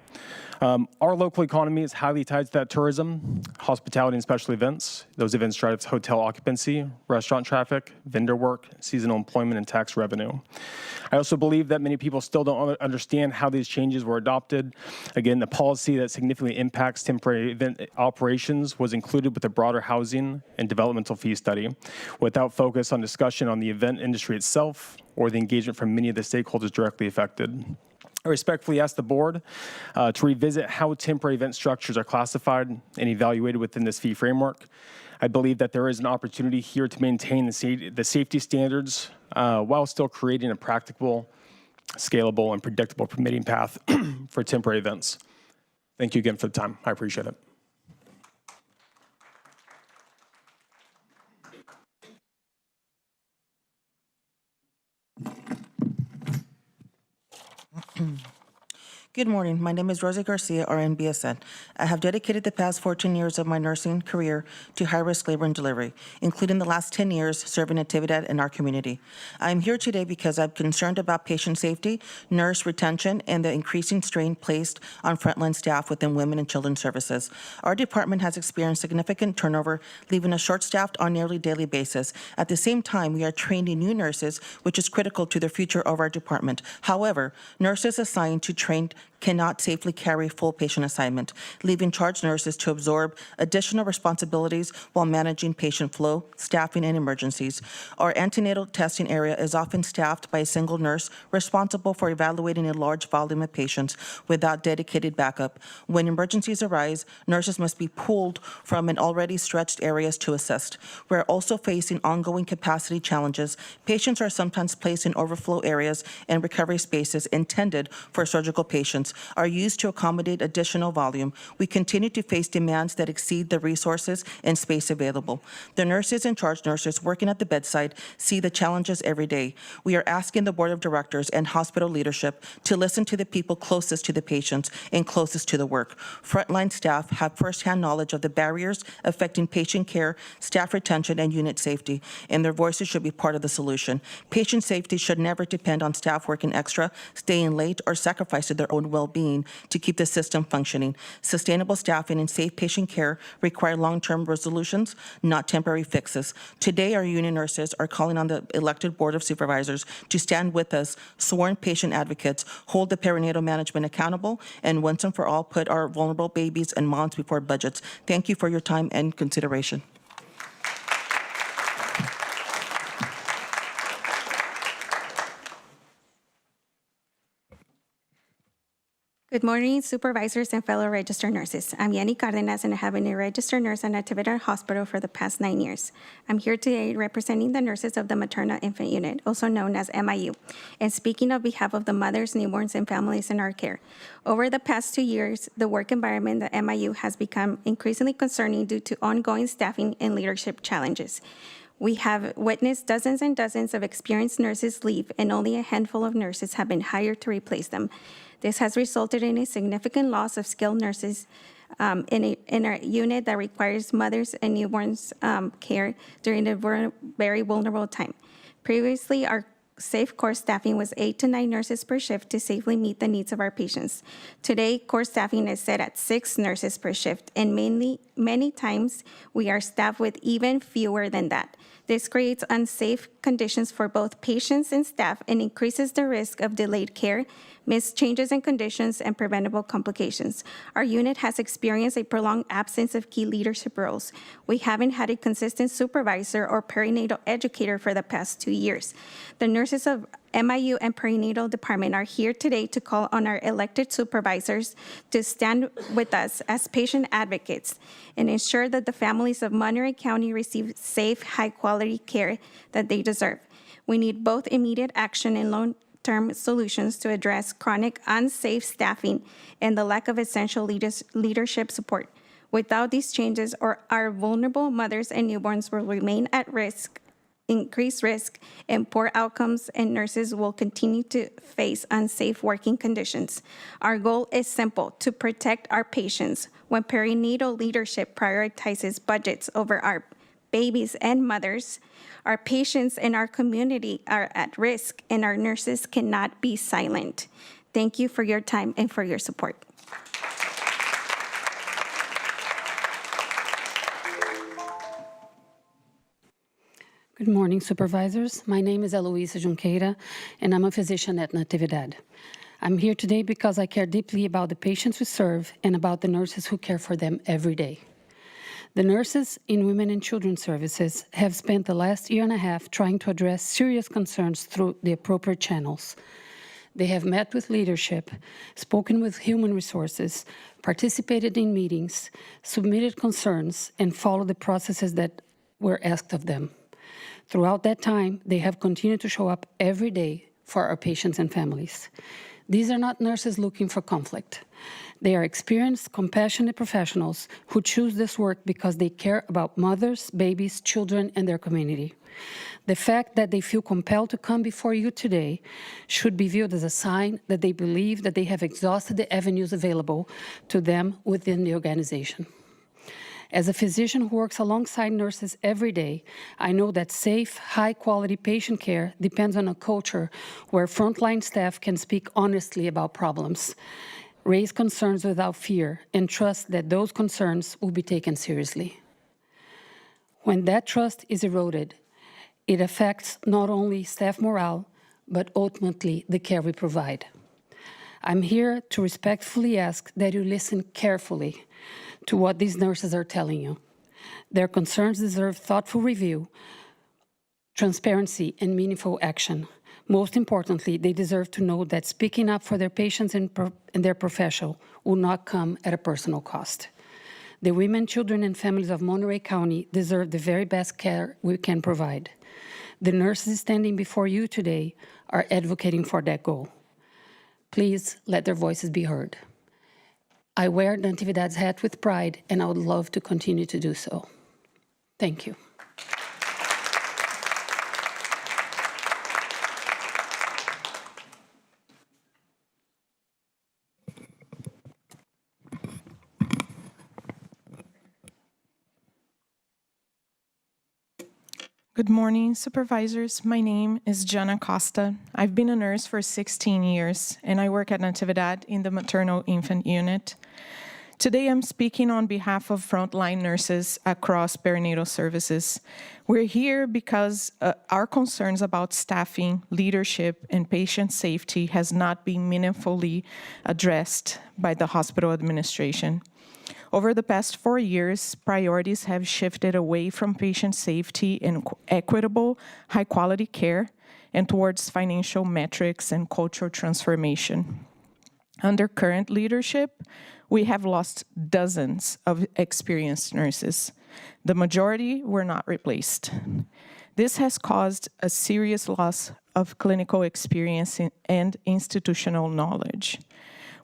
Our local economy is highly tied to that tourism, hospitality, and special events. Those events drive hotel occupancy, restaurant traffic, vendor work, seasonal employment, and tax revenue. I also believe that many people still don't understand how these changes were adopted. Again, the policy that significantly impacts temporary event operations was included with the broader housing and developmental fee study, without focus on discussion on the event industry itself or the engagement from many of the stakeholders directly affected. I respectfully ask the board to revisit how temporary event structures are classified and evaluated within this fee framework. I believe that there is an opportunity here to maintain the safety standards while still creating a practicable, scalable, and predictable permitting path for temporary events. Thank you again for the time. I appreciate it. Good morning. My name is Rosie Garcia, RN BSN. I have dedicated the past 14 years of my nursing career to high-risk labor and delivery, including the last 10 years serving at Natividad in our community. I am here today because I'm concerned about patient safety, nurse retention, and the increasing strain placed on frontline staff within women and children's services. Our department has experienced significant turnover, leaving us short-staffed on nearly daily basis. At the same time, we are training new nurses, which is critical to the future of our department. However, nurses assigned to trained cannot safely carry full patient assignment, leaving charge nurses to absorb additional responsibilities while managing patient flow, staffing, and emergencies. Our antenatal testing area is often staffed by a single nurse responsible for evaluating a large volume of patients without dedicated backup. When emergencies arise, nurses must be pulled from an already stretched areas to assist. We're also facing ongoing capacity challenges. Patients are sometimes placed in overflow areas and recovery spaces intended for surgical patients are used to accommodate additional volume. We continue to face demands that exceed the resources and space available. The nurses and charge nurses working at the bedside see the challenges every day. We are asking the board of directors and hospital leadership to listen to the people closest to the patients and closest to the work. Frontline staff have firsthand knowledge of the barriers affecting patient care, staff retention, and unit safety, and their voices should be part of the solution. Patient safety should never depend on staff working extra, staying late, or sacrificing their own well-being to keep the system functioning. Sustainable staffing and safe patient care require long-term resolutions, not temporary fixes. Today, our union nurses are calling on the elected Board of Supervisors to stand with us, sworn patient advocates, hold the perinatal management accountable, and once and for all, put our vulnerable babies and moms before budgets. Thank you for your time and consideration. Good morning, supervisors and fellow registered nurses. I'm Yanni Cardenas, and I have been a registered nurse at Natividad Hospital for the past 9 years. I'm here today representing the nurses of the Maternal Infant Unit, also known as MIU, and speaking on behalf of the mothers, newborns, and families in our care. Over the past 2 years, the work environment at MIU has become increasingly concerning due to ongoing staffing and leadership challenges. We have witnessed dozens and dozens of experienced nurses leave, and only a handful of nurses have been hired to replace them. This has resulted in a significant loss of skilled nurses in our unit that requires mothers and newborns care during a very vulnerable time. Previously, our safe core staffing was 8 to 9 nurses per shift to safely meet the needs of our patients. Today, core staffing is set at 6 nurses per shift, and many times we are staffed with even fewer than that. This creates unsafe conditions for both patients and staff and increases the risk of delayed care, missed changes in conditions, and preventable complications. Our unit has experienced a prolonged absence of key leadership roles. We haven't had a consistent supervisor or perinatal educator for the past 2 years. The nurses of MIU and perinatal department are here today to call on our elected supervisors to stand with us as patient advocates and ensure that the families of Monterey County receive safe, high-quality care that they deserve. We need both immediate action and long-term solutions to address chronic, unsafe staffing and the lack of essential leadership support. Without these changes, our vulnerable mothers and newborns will remain at risk, increased risk, and poor outcomes, and nurses will continue to face unsafe working conditions. Our goal is simple: to protect our patients. When perinatal leadership prioritizes budgets over our babies and mothers, our patients and our community are at risk, and our nurses cannot be silent. Thank you for your time and for your support. Good morning, supervisors. My name is Eloisa Junqueira, and I'm a physician at Natividad. I'm here today because I care deeply about the patients we serve and about the nurses who care for them every day. The nurses in Women and Children's Services have spent the last year and a half trying to address serious concerns through the appropriate channels. They have met with leadership, spoken with human resources, participated in meetings, submitted concerns, and followed the processes that were asked of them. Throughout that time, they have continued to show up every day for our patients and families. These are not nurses looking for conflict. They are experienced, compassionate professionals who choose this work because they care about mothers, babies, children, and their community. The fact that they feel compelled to come before you today should be viewed as a sign that they believe that they have exhausted the avenues available to them within the organization. As a physician who works alongside nurses every day, I know that safe, high-quality patient care depends on a culture where frontline staff can speak honestly about problems, raise concerns without fear, and trust that those concerns will be taken seriously. When that trust is eroded, it affects not only staff morale, but ultimately the care we provide. I'm here to respectfully ask that you listen carefully to what these nurses are telling you. Their concerns deserve thoughtful review, transparency, and meaningful action. Most importantly, they deserve to know that speaking up for their patients and their profession will not come at a personal cost. The women, children, and families of Monterey County deserve the very best care we can provide. The nurses standing before you today are advocating for that goal. Please let their voices be heard. I wear Natividad's hat with pride, and I would love to continue to do so. Thank you. Good morning, supervisors. My name is Jana Costa. I've been a nurse for 16 years, and I work at Natividad in the maternal infant unit. Today, I'm speaking on behalf of frontline nurses across perinatal services. We're here because our concerns about staffing, leadership, and patient safety has not been meaningfully addressed by the hospital administration. Over the past 4 years, priorities have shifted away from patient safety and equitable, high-quality care and towards financial metrics and cultural transformation. Under current leadership, we have lost dozens of experienced nurses. The majority were not replaced. This has caused a serious loss of clinical experience and institutional knowledge.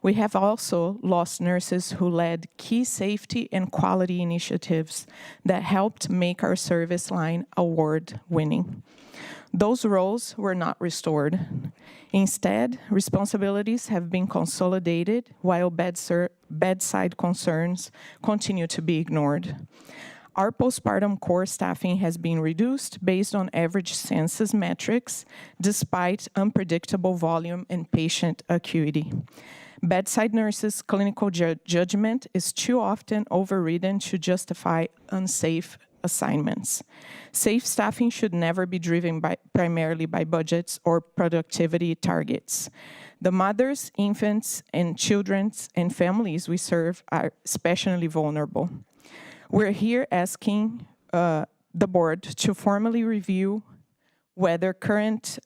We have also lost nurses who led key safety and quality initiatives that helped make our service line award-winning. Those roles were not restored. Instead, responsibilities have been consolidated while bedside concerns continue to be ignored. Our postpartum core staffing has been reduced based on average census metrics, despite unpredictable volume and patient acuity. Bedside nurses' clinical judgment is too often overridden to justify unsafe assignments. Safe staffing should never be driven primarily by budgets or productivity targets. The mothers, infants, and children and families we serve are especially vulnerable. We're here asking the board to formally review whether current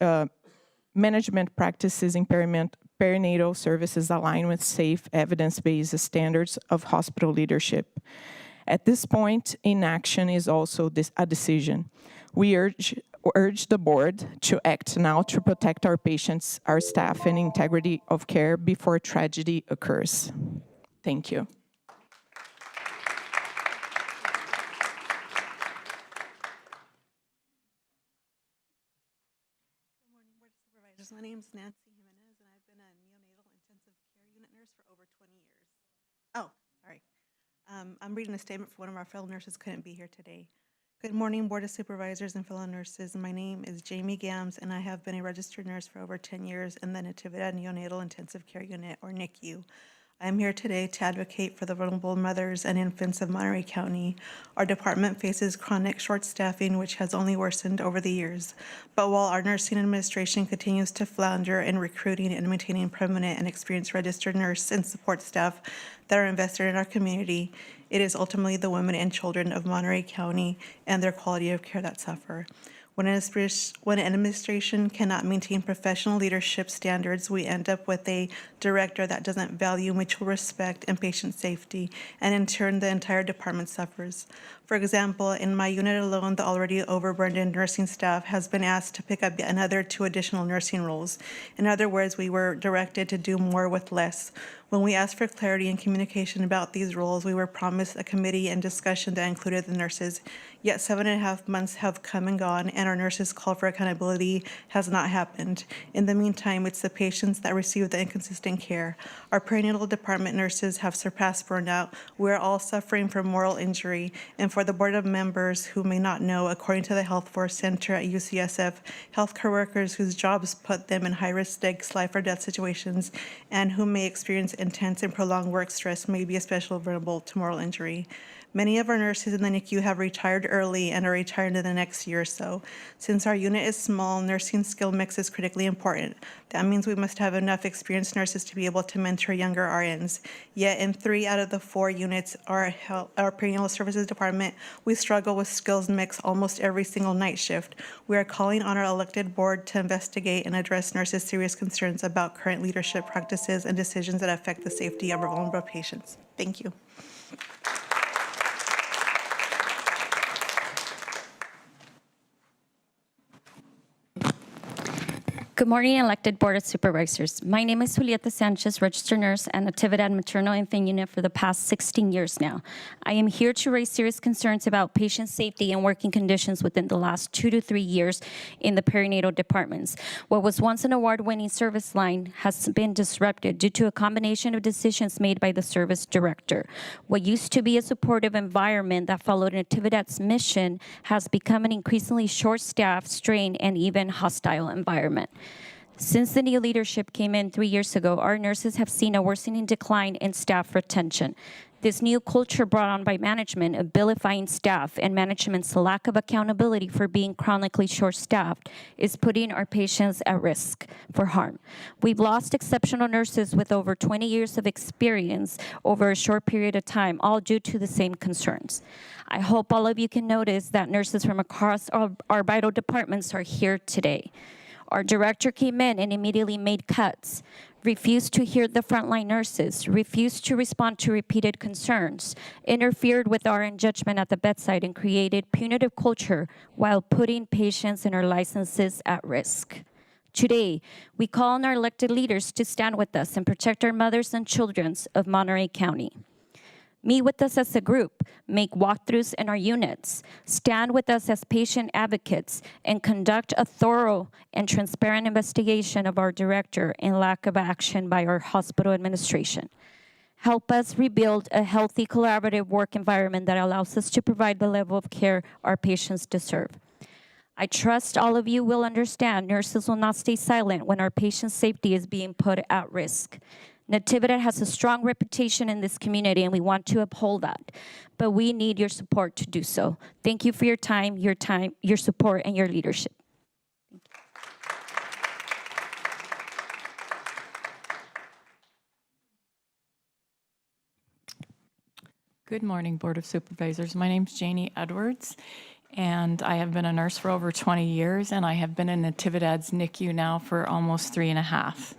management practices in perinatal services align with safe, evidence-based standards of hospital leadership. At this point, inaction is also a decision. We urge the board to act now to protect our patients, our staff, and integrity of care before tragedy occurs. Thank you. My name is Nancy Jimenez, and I've been a neonatal intensive care unit nurse for over 20 years. Oh, sorry. I'm reading a statement for one of our fellow nurses who couldn't be here today. Good morning, Board of Supervisors and fellow nurses. My name is Jamie Gams, and I have been a registered nurse for over 10 years in the Natividad Neonatal Intensive Care Unit, or NICU. I am here today to advocate for the vulnerable mothers and infants of Monterey County. Our department faces chronic short staffing, which has only worsened over the years. But while our nursing administration continues to flounder in recruiting and maintaining permanent and experienced registered nurse and support staff that are invested in our community, it is ultimately the women and children of Monterey County and their quality of care that suffer. When an administration cannot maintain professional leadership standards, we end up with a director that doesn't value mutual respect and patient safety, and in turn, the entire department suffers. For example, in my unit alone, the already overburdened nursing staff has been asked to pick up yet another 2 additional nursing roles. In other words, we were directed to do more with less. When we asked for clarity and communication about these roles, we were promised a committee and discussion that included the nurses. Yet 7.5 months have come and gone, and our nurses' call for accountability has not happened. In the meantime, it's the patients that receive the inconsistent care. Our perinatal department nurses have surpassed burnout. We're all suffering from moral injury. And for the board of members who may not know, according to the Health Force Center at UCSF, healthcare workers whose jobs put them in high-risk stakes, life or death situations, and who may experience intense and prolonged work stress may be especially vulnerable to moral injury. Many of our nurses in the NICU have retired early and are retired in the next year or so. Since our unit is small, nursing skill mix is critically important. That means we must have enough experienced nurses to be able to mentor younger RNs. Yet in 3 out of the 4 units, our perinatal services department, we struggle with skills mix almost every single night shift. We are calling on our elected board to investigate and address nurses' serious concerns about current leadership practices and decisions that affect the safety of our vulnerable patients. Thank you. Good morning, elected Board of Supervisors. My name is Julieta Sanchez, registered nurse at Natividad Maternal Infant Unit for the past 16 years now. I am here to raise serious concerns about patient safety and working conditions within the last 2 to 3 years in the perinatal departments. What was once an award-winning service line has been disrupted due to a combination of decisions made by the service director. What used to be a supportive environment that followed Natividad's mission has become an increasingly short-staffed, strained, and even hostile environment. Since the new leadership came in 3 years ago, our nurses have seen a worsening decline in staff retention. This new culture brought on by management of vilifying staff and management's lack of accountability for being chronically short-staffed is putting our patients at risk for harm. We've lost exceptional nurses with over 20 years of experience over a short period of time, all due to the same concerns. I hope all of you can notice that nurses from across our vital departments are here today. Our director came in and immediately made cuts, refused to hear the frontline nurses, refused to respond to repeated concerns, interfered with our judgment at the bedside, and created punitive culture while putting patients and our licenses at risk. Today, we call on our elected leaders to stand with us and protect our mothers and children of Monterey County. Meet with us as a group, make walkthroughs in our units, stand with us as patient advocates, and conduct a thorough and transparent investigation of our director and lack of action by our hospital administration. Help us rebuild a healthy, collaborative work environment that allows us to provide the level of care our patients deserve. I trust all of you will understand nurses will not stay silent when our patient safety is being put at risk. Natividad has a strong reputation in this community, and we want to uphold that. But we need your support to do so. Thank you for your time, your support, and your leadership. Good morning, Board of Supervisors. My name's Janie Edwards, and I have been a nurse for over 20 years, and I have been in Natividad's NICU now for almost 3.5.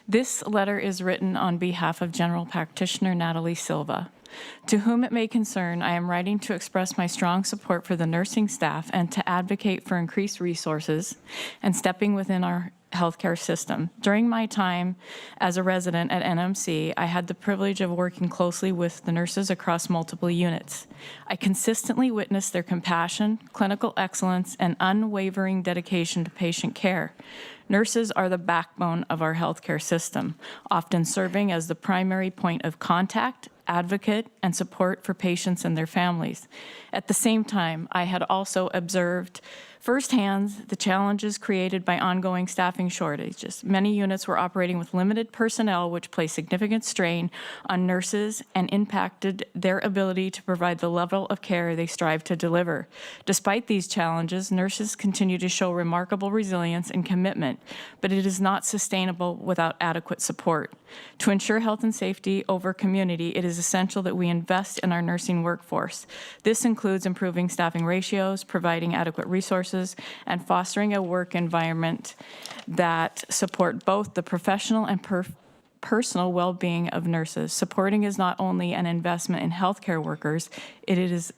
This letter is written on behalf of General Practitioner Natalie Silva. To whom it may concern, I am writing to express my strong support for the nursing staff and to advocate for increased resources and stepping within our healthcare system. During my time as a resident at NMC, I had the privilege of working closely with the nurses across multiple units. I consistently witnessed their compassion, clinical excellence, and unwavering dedication to patient care. Nurses are the backbone of our healthcare system, often serving as the primary point of contact, advocate, and support for patients and their families. At the same time, I had also observed firsthand the challenges created by ongoing staffing shortages. Many units were operating with limited personnel, which placed significant strain on nurses and impacted their ability to provide the level of care they strive to deliver. Despite these challenges, nurses continue to show remarkable resilience and commitment, but it is not sustainable without adequate support. To ensure health and safety over community, it is essential that we invest in our nursing workforce. This includes improving staffing ratios, providing adequate resources, and fostering a work environment that support both the professional and personal well-being of nurses. Supporting is not only an investment in healthcare workers, it is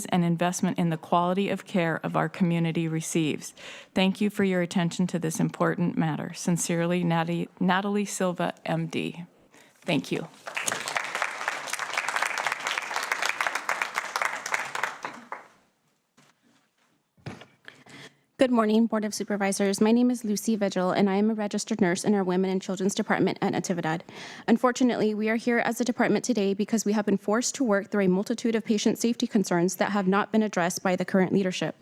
an investment in the quality of care of our community receives. Thank you for your attention to this important matter. Sincerely, Natalie Silva, MD. Thank you. Good morning, Board of Supervisors. My name is Lucy Vigil, and I am a registered nurse in our Women and Children's Department at Natividad. Unfortunately, we are here as a department today because we have been forced to work through a multitude of patient safety concerns that have not been addressed by the current leadership.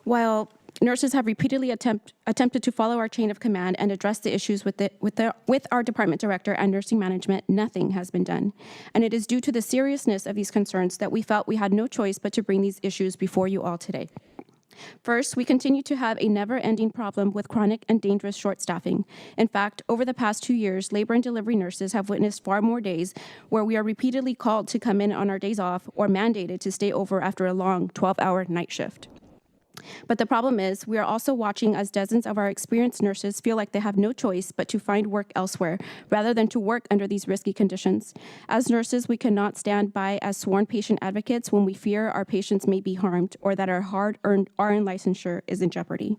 While nurses have repeatedly attempted to follow our chain of command and address the issues with our department director and nursing management, nothing has been done. And it is due to the seriousness of these concerns that we felt we had no choice but to bring these issues before you all today. First, we continue to have a never-ending problem with chronic and dangerous short staffing. In fact, over the past 2 years, labor and delivery nurses have witnessed far more days where we are repeatedly called to come in on our days off or mandated to stay over after a long 12-hour night shift. But the problem is, we are also watching as dozens of our experienced nurses feel like they have no choice but to find work elsewhere, rather than to work under these risky conditions. As nurses, we cannot stand by as sworn patient advocates when we fear our patients may be harmed or that our hard-earned RN licensure is in jeopardy.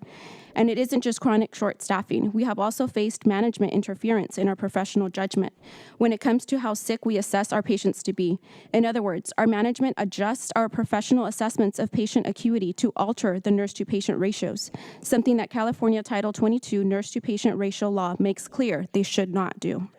And it isn't just chronic short staffing. We have also faced management interference in our professional judgment when it comes to how sick we assess our patients to be. In other words, our management adjusts our professional assessments of patient acuity to alter the nurse-to-patient ratios, something that California Title 22 nurse-to-patient ratio law makes clear they should not do.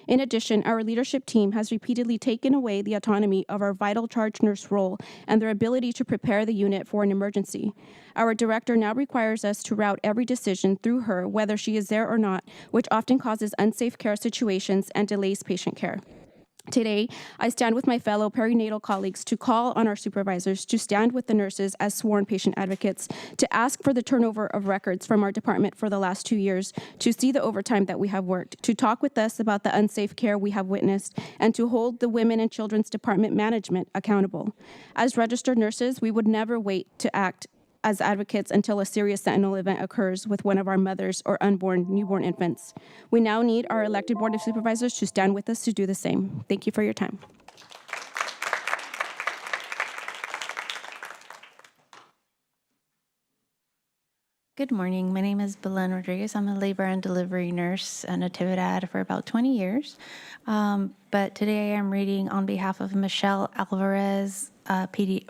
In addition, our leadership team has repeatedly taken away the autonomy of our vital charge nurse role and their ability to prepare the unit for an emergency. Our director now requires us to route every decision through her, whether she is there or not, which often causes unsafe care situations and delays patient care. Today, I stand with my fellow perinatal colleagues to call on our supervisors to stand with the nurses as sworn patient advocates, to ask for the turnover of records from our department for the last 2 years, to see the overtime that we have worked, to talk with us about the unsafe care we have witnessed, and to hold the Women and Children's Department management accountable. As registered nurses, we would never wait to act as advocates until a serious sentinel event occurs with one of our mothers or unborn newborn infants. We now need our elected Board of Supervisors to stand with us to do the same. Thank you for your time. Good morning. My name is Belen Rodriguez. I'm a labor and delivery nurse at Natividad for about 20 years. But today I am reading on behalf of Michelle Alvarez,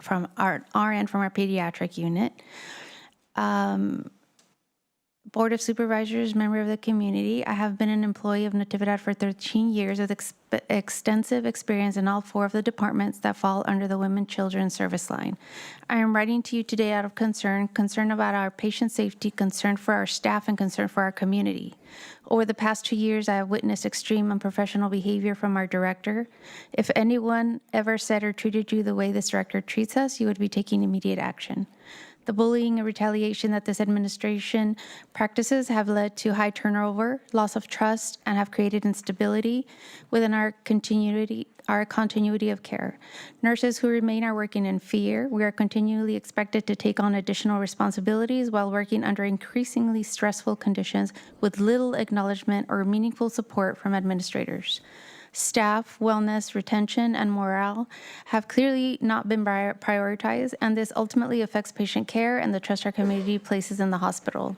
from our RN from our pediatric unit. Board of Supervisors, member of the community. I have been an employee of Natividad for 13 years with extensive experience in all 4 of the departments that fall under the Women Children Service line. I am writing to you today out of concern about our patient safety, concern for our staff, and concern for our community. Over the past 2 years, I have witnessed extreme unprofessional behavior from our director. If anyone ever said or treated you the way this director treats us, you would be taking immediate action. The bullying and retaliation that this administration practices have led to high turnover, loss of trust, and have created instability within our continuity of care. Nurses who remain are working in fear. We are continually expected to take on additional responsibilities while working under increasingly stressful conditions with little acknowledgement or meaningful support from administrators. Staff, wellness, retention, and morale have clearly not been prioritized, and this ultimately affects patient care and the trust our community places in the hospital.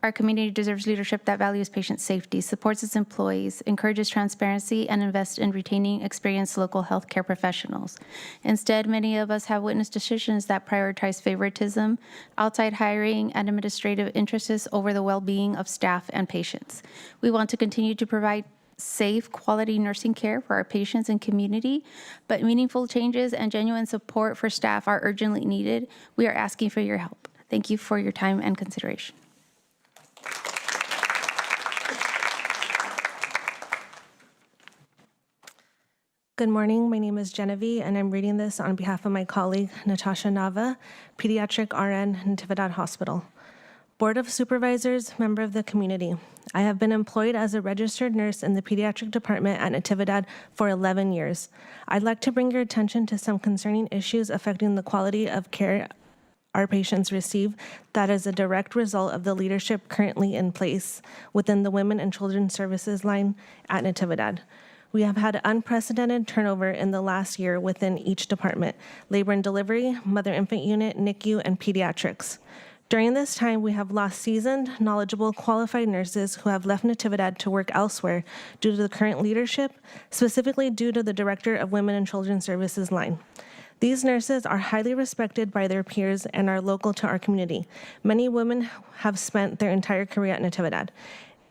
Our community deserves leadership that values patient safety, supports its employees, encourages transparency, and invests in retaining experienced local healthcare professionals. Instead, many of us have witnessed decisions that prioritize favoritism, outside hiring, and administrative interests over the well-being of staff and patients. We want to continue to provide safe, quality nursing care for our patients and community, but meaningful changes and genuine support for staff are urgently needed. We are asking for your help. Thank you for your time and consideration. Good morning. My name is Genevieve, and I'm reading this on behalf of my colleague, Natasha Nava, Pediatric RN, Natividad Hospital. Board of Supervisors, member of the community. I have been employed as a registered nurse in the pediatric department at Natividad for 11 years. I'd like to bring your attention to some concerning issues affecting the quality of care our patients receive that is a direct result of the leadership currently in place within the Women and Children's Services line at Natividad. We have had unprecedented turnover in the last year within each department: labor and delivery, mother-infant unit, NICU, and pediatrics. During this time, we have lost seasoned, knowledgeable, qualified nurses who have left Natividad to work elsewhere due to the current leadership, specifically due to the Director of Women and Children's Services line. These nurses are highly respected by their peers and are local to our community. Many women have spent their entire career at Natividad.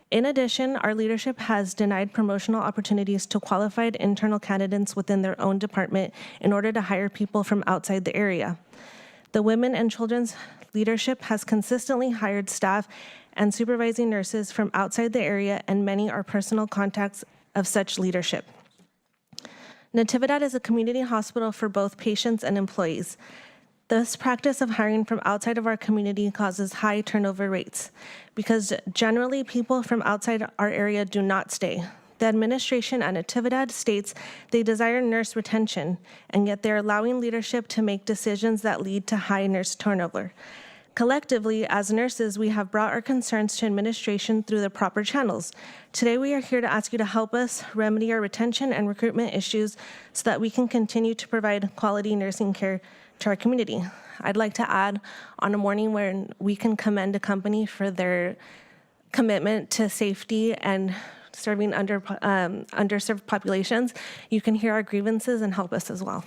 In addition, our leadership has denied promotional opportunities to qualified internal candidates within their own department in order to hire people from outside the area. The Women and Children's leadership has consistently hired staff and supervising nurses from outside the area, and many are personal contacts of such leadership. Natividad is a community hospital for both patients and employees. This practice of hiring from outside of our community causes high turnover rates because generally people from outside our area do not stay. The administration at Natividad states they desire nurse retention, and yet they're allowing leadership to make decisions that lead to high nurse turnover. Collectively, as nurses, we have brought our concerns to administration through the proper channels. Today, we are here to ask you to help us remedy our retention and recruitment issues so that we can continue to provide quality nursing care to our community. I'd like to add, on a morning when we can commend a company for their commitment to safety and serving underserved populations, you can hear our grievances and help us as well.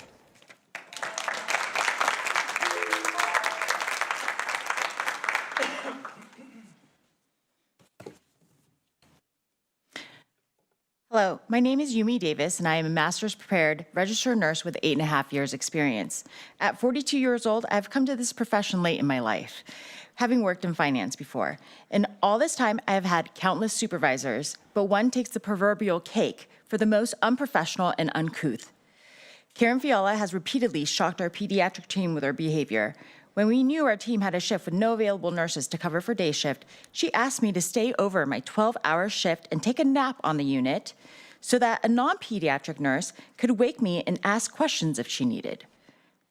Hello, my name is Yumi Davis, and I am a master's prepared registered nurse with 8.5 years experience. At 42 years old, I've come to this profession late in my life, having worked in finance before. In all this time, I have had countless supervisors, but one takes the proverbial cake for the most unprofessional and uncouth. Karen Fiala has repeatedly shocked our pediatric team with her behavior. When we knew our team had a shift with no available nurses to cover for day shift, she asked me to stay over my 12-hour shift and take a nap on the unit so that a non-pediatric nurse could wake me and ask questions if she needed.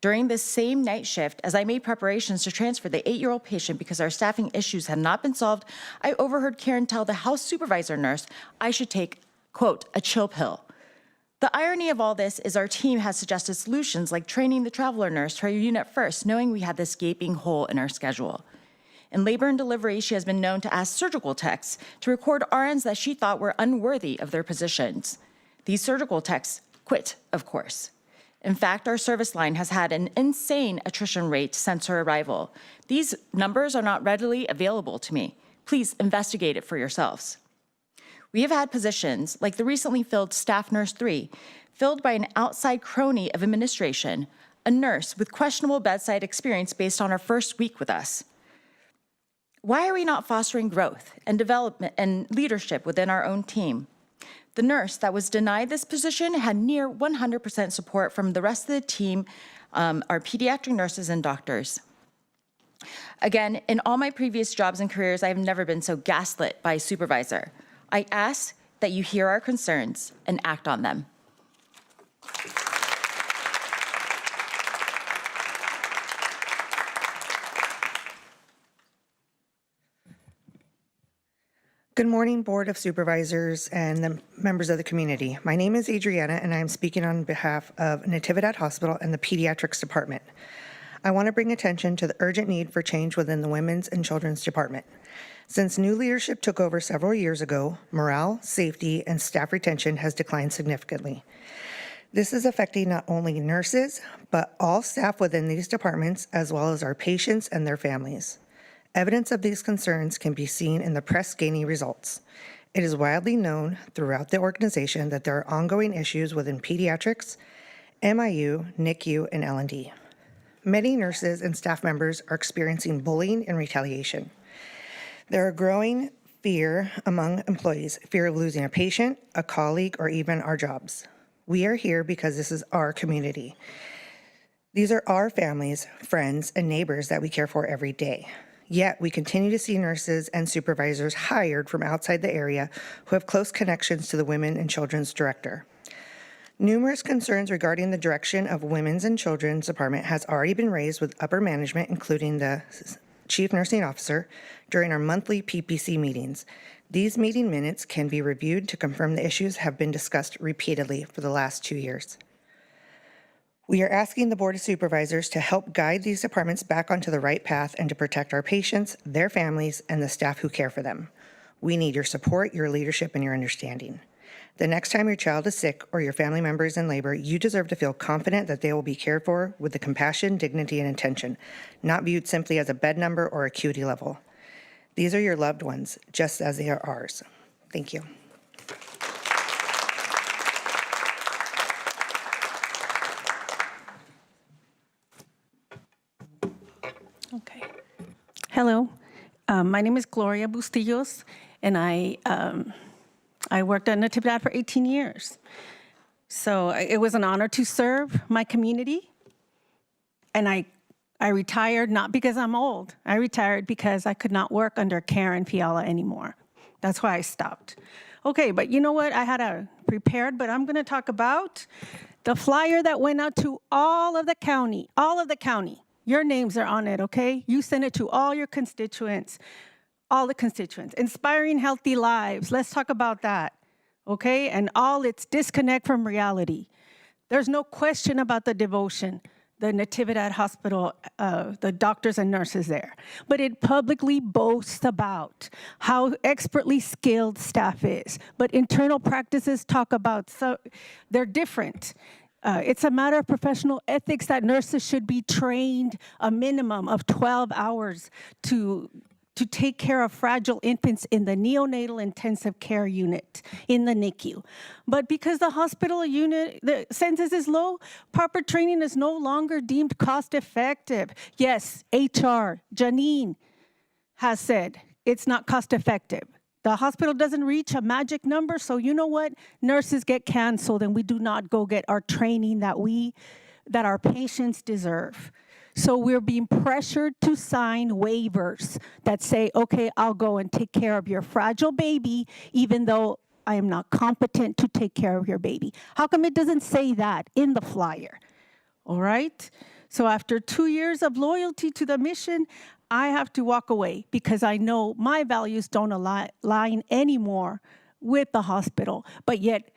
During this same night shift, as I made preparations to transfer the 8-year-old patient because our staffing issues had not been solved, I overheard Karen tell the house supervisor nurse I should take, quote, a chill pill. The irony of all this is our team has suggested solutions like training the traveler nurse to our unit first, knowing we had this gaping hole in our schedule. In labor and delivery, she has been known to ask surgical techs to record RNs that she thought were unworthy of their positions. These surgical techs quit, of course. In fact, our service line has had an insane attrition rate since her arrival. These numbers are not readily available to me. Please investigate it for yourselves. We have had positions, like the recently filled Staff Nurse 3, filled by an outside crony of administration, a nurse with questionable bedside experience based on her first week with us. Why are we not fostering growth and development and leadership within our own team? The nurse that was denied this position had near 100% support from the rest of the team, our pediatric nurses and doctors. Again, in all my previous jobs and careers, I have never been so gaslit by a supervisor. I ask that you hear our concerns and act on them. Good morning, Board of Supervisors and the members of the community. My name is Adriana, and I'm speaking on behalf of Natividad Hospital and the Pediatrics Department. I want to bring attention to the urgent need for change within the Women's and Children's Department. Since new leadership took over several years ago, morale, safety, and staff retention has declined significantly. This is affecting not only nurses, but all staff within these departments, as well as our patients and their families. Evidence of these concerns can be seen in the press gaining results. It is widely known throughout the organization that there are ongoing issues within pediatrics, MIU, NICU, and L&D. Many nurses and staff members are experiencing bullying and retaliation. There are growing fear among employees, fear of losing a patient, a colleague, or even our jobs. We are here because this is our community. These are our families, friends, and neighbors that we care for every day. Yet, we continue to see nurses and supervisors hired from outside the area who have close connections to the Women and Children's Director. Numerous concerns regarding the direction of Women's and Children's Department has already been raised with upper management, including the Chief Nursing Officer, during our monthly PPC meetings. These meeting minutes can be reviewed to confirm the issues have been discussed repeatedly for the last 2 years. We are asking the Board of Supervisors to help guide these departments back onto the right path and to protect our patients, their families, and the staff who care for them. We need your support, your leadership, and your understanding. The next time your child is sick or your family member is in labor, you deserve to feel confident that they will be cared for with the compassion, dignity, and attention, not viewed simply as a bed number or acuity level. These are your loved ones, just as they are ours. Thank you. Okay. Hello, my name is Gloria Bustillos, and I worked at Natividad for 18 years. So it was an honor to serve my community, and I retired not because I'm old. I retired because I could not work under Karen Fiala anymore. That's why I stopped. Okay, but you know what? I had a prepared, but I'm going to talk about the flyer that went out to all of the county. Your names are on it, okay? You send it to all your constituents, all the constituents. Inspiring healthy lives. Let's talk about that, okay? And all its disconnect from reality. There's no question about the devotion, the Natividad Hospital, the doctors and nurses there. But it publicly boasts about how expertly skilled staff is. But internal practices talk about, so they're different. It's a matter of professional ethics that nurses should be trained a minimum of 12 hours to take care of fragile infants in the neonatal intensive care unit in the NICU. But because the hospital unit, the census is low, proper training is no longer deemed cost effective. Yes, HR, Janine has said it's not cost effective. The hospital doesn't reach a magic number, so you know what? Nurses get canceled and we do not go get our training that our patients deserve. So we're being pressured to sign waivers that say, okay, I'll go and take care of your fragile baby, even though I am not competent to take care of your baby. How come it doesn't say that in the flyer? All right? So after 2 years of loyalty to the mission, I have to walk away because I know my values don't align anymore with the hospital, but yet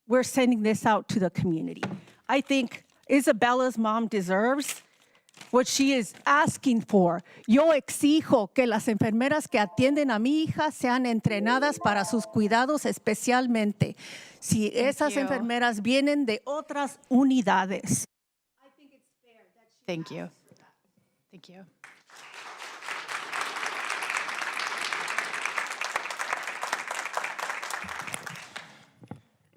we're sending this out to the community. I think Isabella's mom deserves what she is asking for. Yo exijo que las enfermeras que atienden a mi hija sean entrenadas para sus cuidados, especialmente si esas enfermeras vienen de otras unidades. Thank you. Thank you.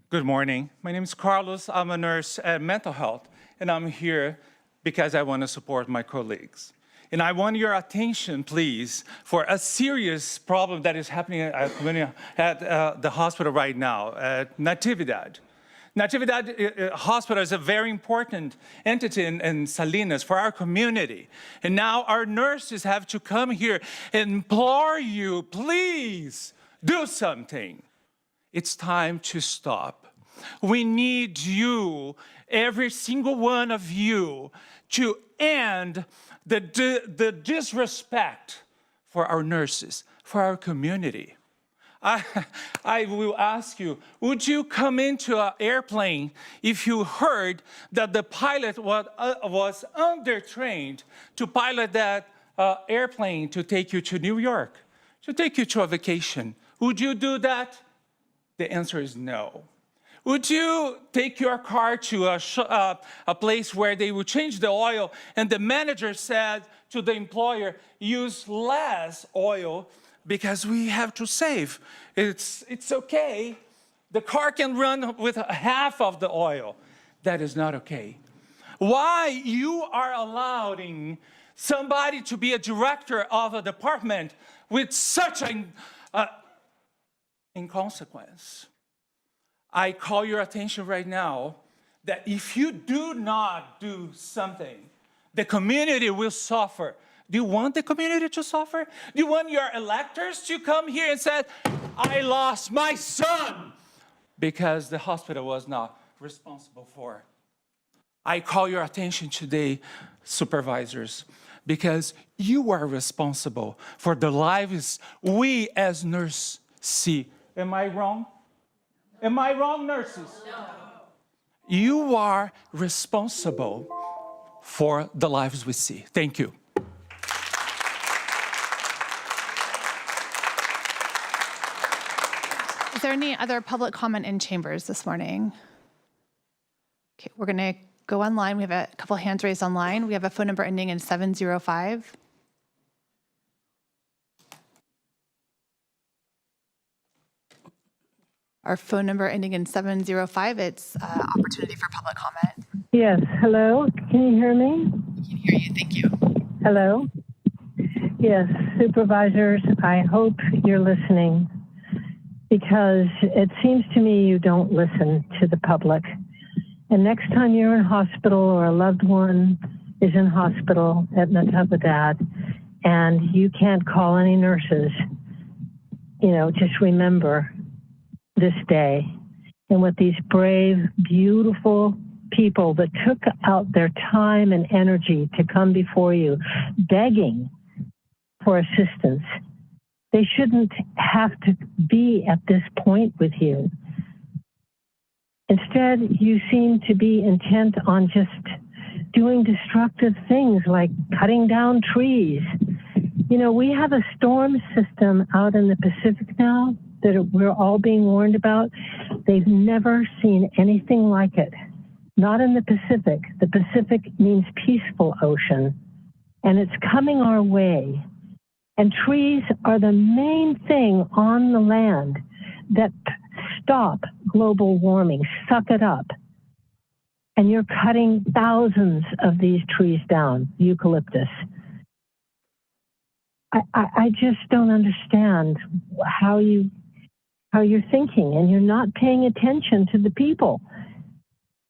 Good morning. My name is Carlos. I'm a nurse at Mental Health, and I'm here because I want to support my colleagues. And I want your attention, please, for a serious problem that is happening at the hospital right now, at Natividad. Natividad Hospital is a very important entity in Salinas for our community. And now our nurses have to come here and implore you, please, do something. It's time to stop. We need you, every single one of you, to end the disrespect for our nurses, for our community. I will ask you, would you come into an airplane if you heard that the pilot was undertrained to pilot that airplane to take you to New York, to take you to a vacation? Would you do that? The answer is no. Would you take your car to a place where they would change the oil and the manager said to the employer, use less oil because we have to save? It's okay. The car can run with half of the oil. That is not okay. Why you are allowing somebody to be a director of a department with such an inconsequence? I call your attention right now that if you do not do something, the community will suffer. Do you want the community to suffer? Do you want your electors to come here and say, I lost my son because the hospital was not responsible for it? I call your attention today, supervisors, because you are responsible for the lives we as nurses see. Am I wrong? Am I wrong, nurses? No. You are responsible for the lives we see. Thank you. Is there any other public comment in chambers this morning? Okay, we're going to go online. We have a couple hands raised online. We have a phone number ending in 705. Our phone number ending in 705, it's opportunity for public comment. Yes, hello, can you hear me? We can hear you, thank you. Hello? Yes, supervisors, I hope you're listening because it seems to me you don't listen to the public. And next time you're in hospital or a loved one is in hospital at Natividad and you can't call any nurses, just remember this day and what these brave, beautiful people that took out their time and energy to come before you, begging for assistance. They shouldn't have to be at this point with you. Instead, you seem to be intent on just doing destructive things like cutting down trees. We have a storm system out in the Pacific now that we're all being warned about. They've never seen anything like it. Not in the Pacific. The Pacific means peaceful ocean, and it's coming our way. And trees are the main thing on the land that stop global warming, suck it up. And you're cutting thousands of these trees down, eucalyptus. I just don't understand how you're thinking, and you're not paying attention to the people.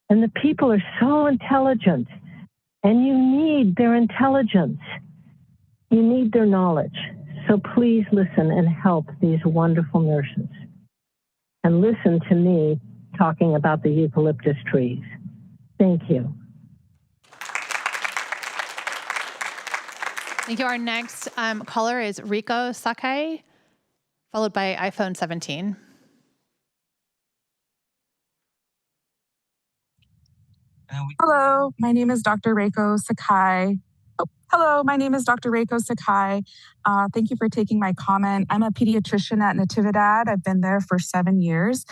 And the people are so intelligent, and you need their intelligence. You need their knowledge. So please listen and help these wonderful nurses. And listen to me talking about the eucalyptus trees. Thank you. Thank you. Our next caller is Rico Sakai, followed by iPhone 17. Hello, my name is Dr. Reiko Sakai. Hello, my name is Dr. Reiko Sakai. Thank you for taking my comment. I'm a pediatrician at Natividad. I've been there for 7 years.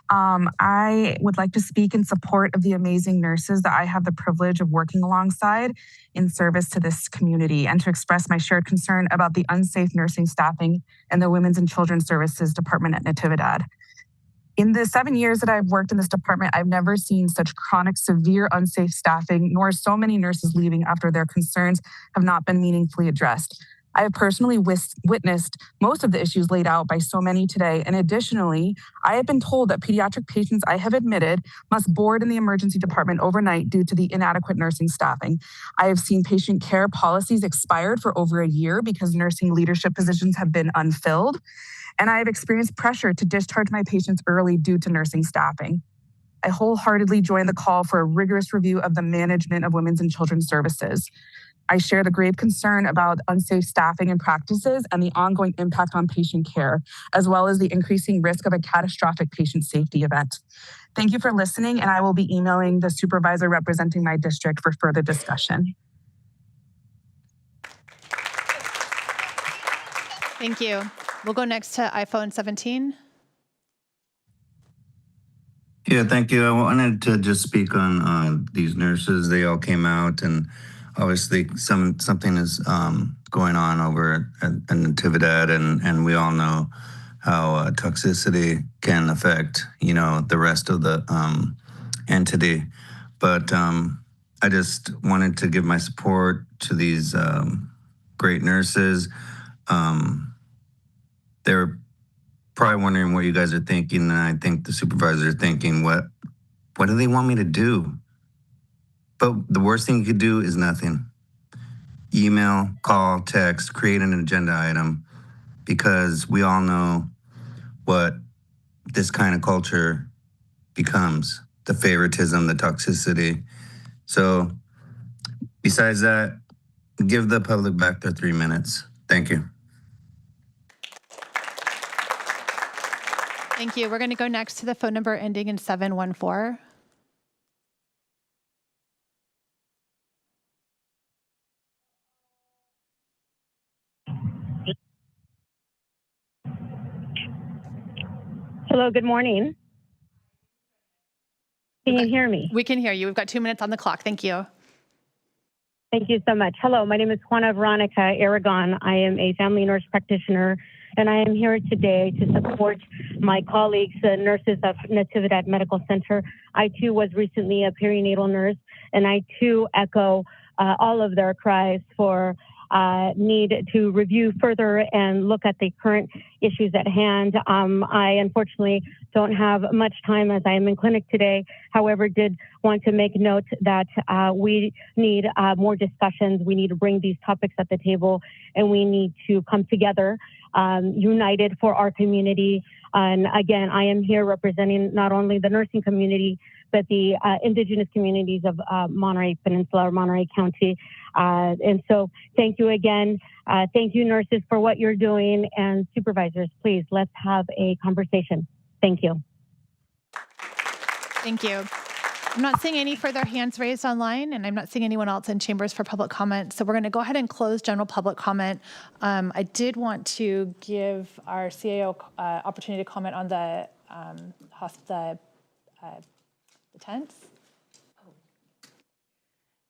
I would like to speak in support of the amazing nurses that I have the privilege of working alongside in service to this community, and to express my shared concern about the unsafe nursing staffing in the Women's and Children's Services Department at Natividad. In the 7 years that I've worked in this department, I've never seen such chronic, severe, unsafe staffing, nor so many nurses leaving after their concerns have not been meaningfully addressed. I have personally witnessed most of the issues laid out by so many today. And additionally, I have been told that pediatric patients I have admitted must board in the emergency department overnight due to the inadequate nursing staffing. I have seen patient care policies expired for over a year because nursing leadership positions have been unfilled. And I have experienced pressure to discharge my patients early due to nursing staffing. I wholeheartedly join the call for a rigorous review of the management of women's and children's services. I share the grave concern about unsafe staffing and practices and the ongoing impact on patient care, as well as the increasing risk of a catastrophic patient safety event. Thank you for listening, and I will be emailing the supervisor representing my district for further discussion. Thank you. We'll go next to iPhone 17. Yeah, thank you. I wanted to just speak on these nurses. They all came out, and obviously something is going on over at Natividad, and we all know how toxicity can affect, the rest of the entity. But I just wanted to give my support to these great nurses. They're probably wondering what you guys are thinking, and I think the supervisors are thinking, what do they want me to do? But the worst thing you could do is nothing. Email, call, text, create an agenda item, because we all know what this kind of culture becomes, the favoritism, the toxicity. So besides that, give the public back their 3 minutes. Thank you. Thank you. We're going to go next to the phone number ending in 714. Hello, good morning. Can you hear me? We can hear you. We've got 2 minutes on the clock. Thank you. Thank you so much. Hello, my name is Juana Veronica Aragon. I am a family nurse practitioner, and I am here today to support my colleagues, the nurses of Natividad Medical Center. I too was recently a perinatal nurse, and I too echo all of their cries for need to review further and look at the current issues at hand. I unfortunately don't have much time as I am in clinic today. However, did want to make note that we need more discussions. We need to bring these topics at the table, and we need to come together, united for our community. And again, I am here representing not only the nursing community, but the indigenous communities of Monterey Peninsula or Monterey County. And so thank you again. Thank you, nurses, for what you're doing. And supervisors, please, let's have a conversation. Thank you. Thank you. I'm not seeing any further hands raised online, and I'm not seeing anyone else in chambers for public comment. So we're going to go ahead and close general public comment. I did want to give our CAO opportunity to comment on the tents.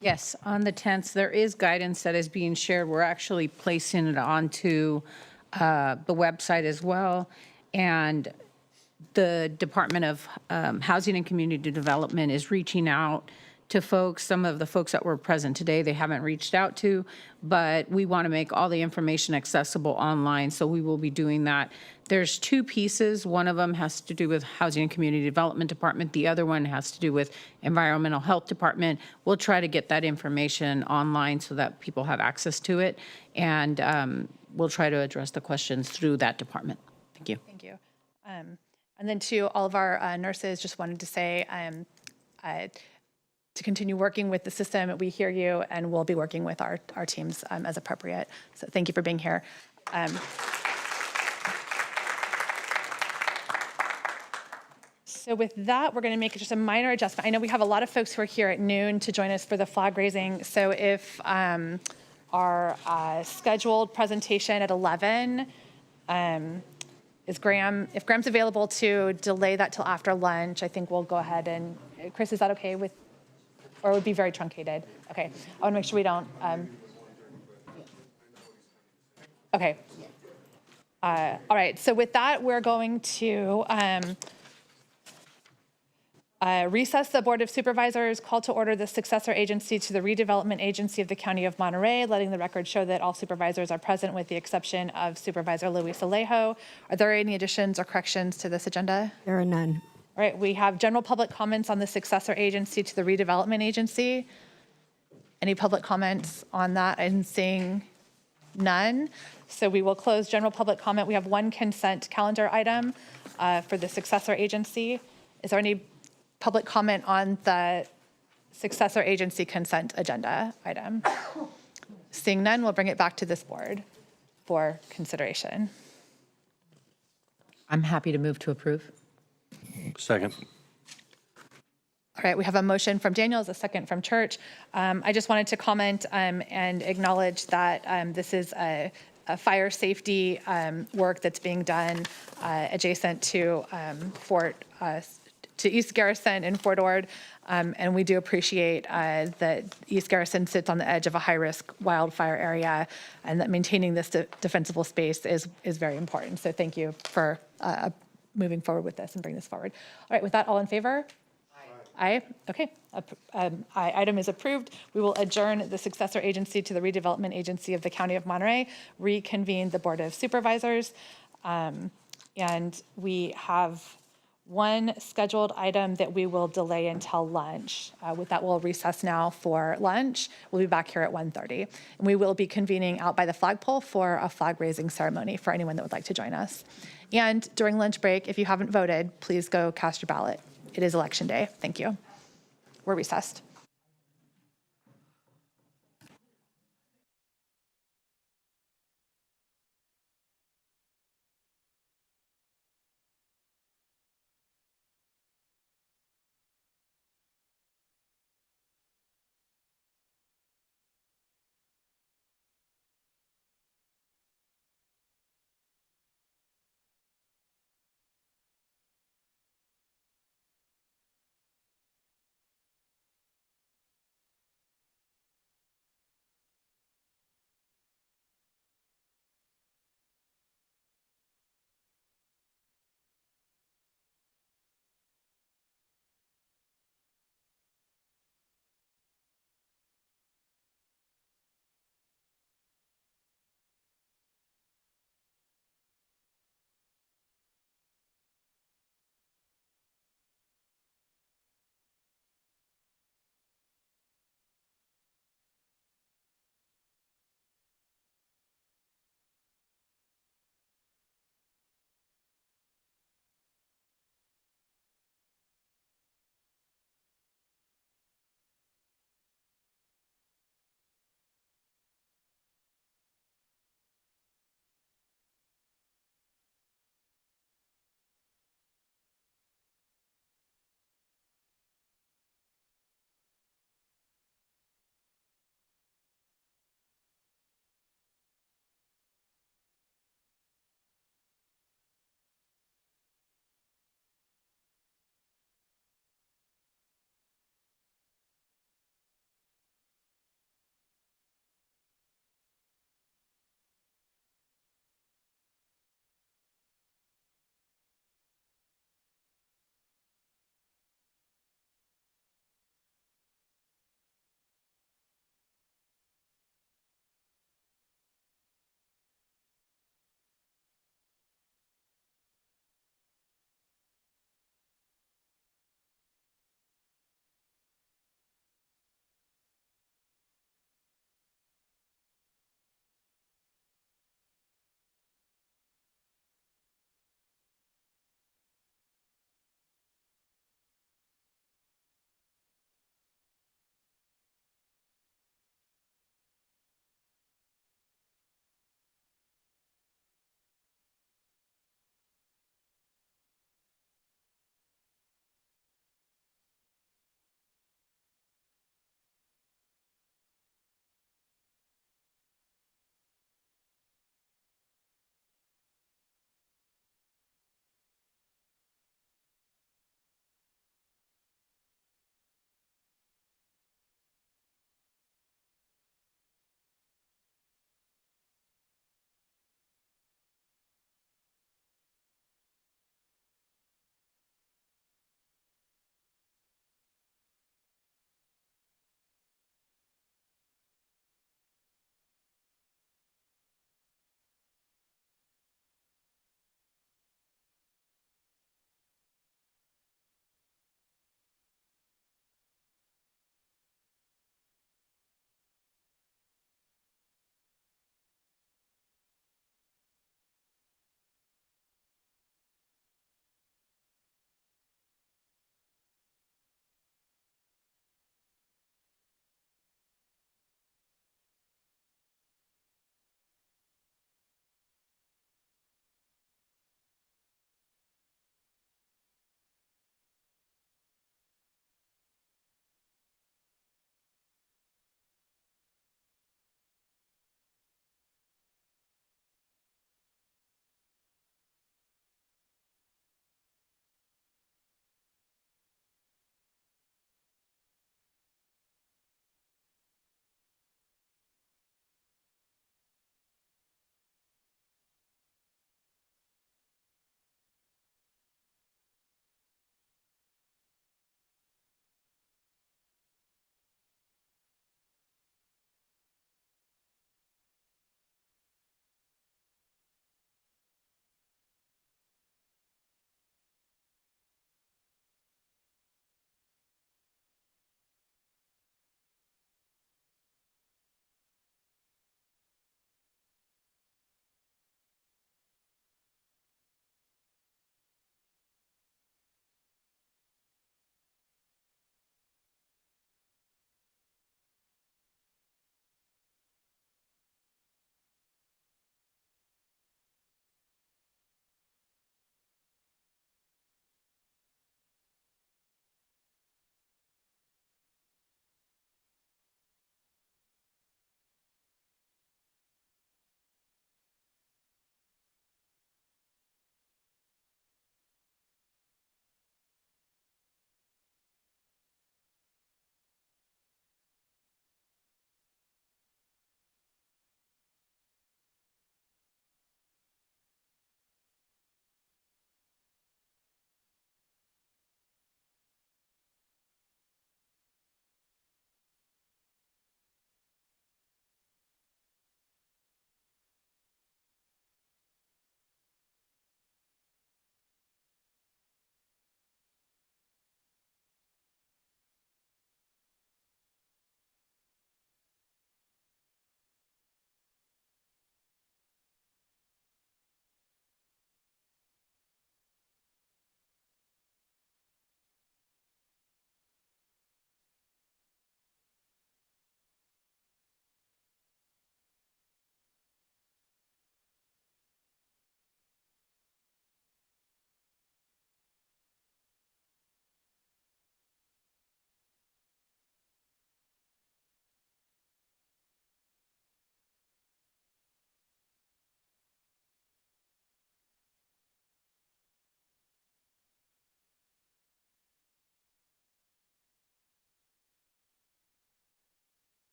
Yes, on the tents, there is guidance that is being shared. We're actually placing it onto the website as well. And the Department of Housing and Community Development is reaching out to folks. Some of the folks that were present today, they haven't reached out to, but we want to make all the information accessible online, so we will be doing that. There's two pieces. One of them has to do with Housing and Community Development Department. The other one has to do with Environmental Health Department. We'll try to get that information online so that people have access to it, and we'll try to address the questions through that department. Thank you. Thank you. And then to all of our nurses, just wanted to say, to continue working with the system. We hear you, and we'll be working with our teams as appropriate. So thank you for being here. So with that, we're going to make just a minor adjustment. I know we have a lot of folks who are here at noon to join us for the flag raising. So if our scheduled presentation at 11, if Graham's available to delay that till after lunch, I think we'll go ahead and, Chris, is that okay with, or it would be very truncated? Okay, I want to make sure we don't. Okay. All right, so with that, we're going to recess the Board of Supervisors, call to order the successor agency to the redevelopment agency of the County of Monterey, letting the record show that all supervisors are present with the exception of Supervisor Luis Alejo. Are there any additions or corrections to this agenda? There are none. All right, we have general public comments on the successor agency to the redevelopment agency. Any public comments on that? I'm seeing none. So we will close general public comment. We have one consent calendar item for the successor agency. Is there any public comment on the successor agency consent agenda item? Seeing none, we'll bring it back to this board for consideration. I'm happy to move to approve. Second. All right, we have a motion from Daniels, a second from Church. I just wanted to comment and acknowledge that this is a fire safety work that's being done adjacent to to East Garrison and Fort Ord. And we do appreciate that East Garrison sits on the edge of a high-risk wildfire area, and that maintaining this defensible space is very important. So thank you for moving forward with this and bring this forward. All right, with that, all in favor? Aye. Okay. Item is approved. We will adjourn the successor agency to the redevelopment agency of the County of Monterey, reconvene the Board of Supervisors, and we have one scheduled item that we will delay until lunch. With that, we'll recess now for lunch. We'll be back here at 1:30. And we will be convening out by the flagpole for a flag raising ceremony for anyone that would like to join us. And during lunch break, if you haven't voted, please go cast your ballot. It is Election Day. Thank you. We're recessed.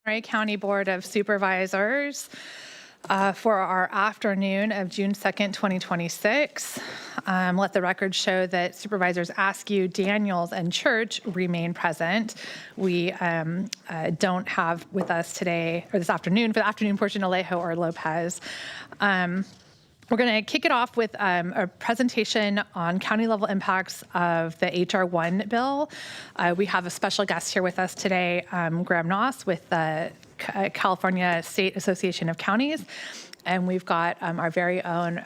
Monterey County Board of Supervisors for our afternoon of June 2nd, 2026. Let the record show that Supervisors Askew, Daniels, and Church remain present. We don't have with us today, or this afternoon, for the afternoon portion, Alejo or Lopez. We're going to kick it off with a presentation on county-level impacts of the HR 1 bill. We have a special guest here with us today, Graham Noss with the California State Association of Counties. And we've got our very own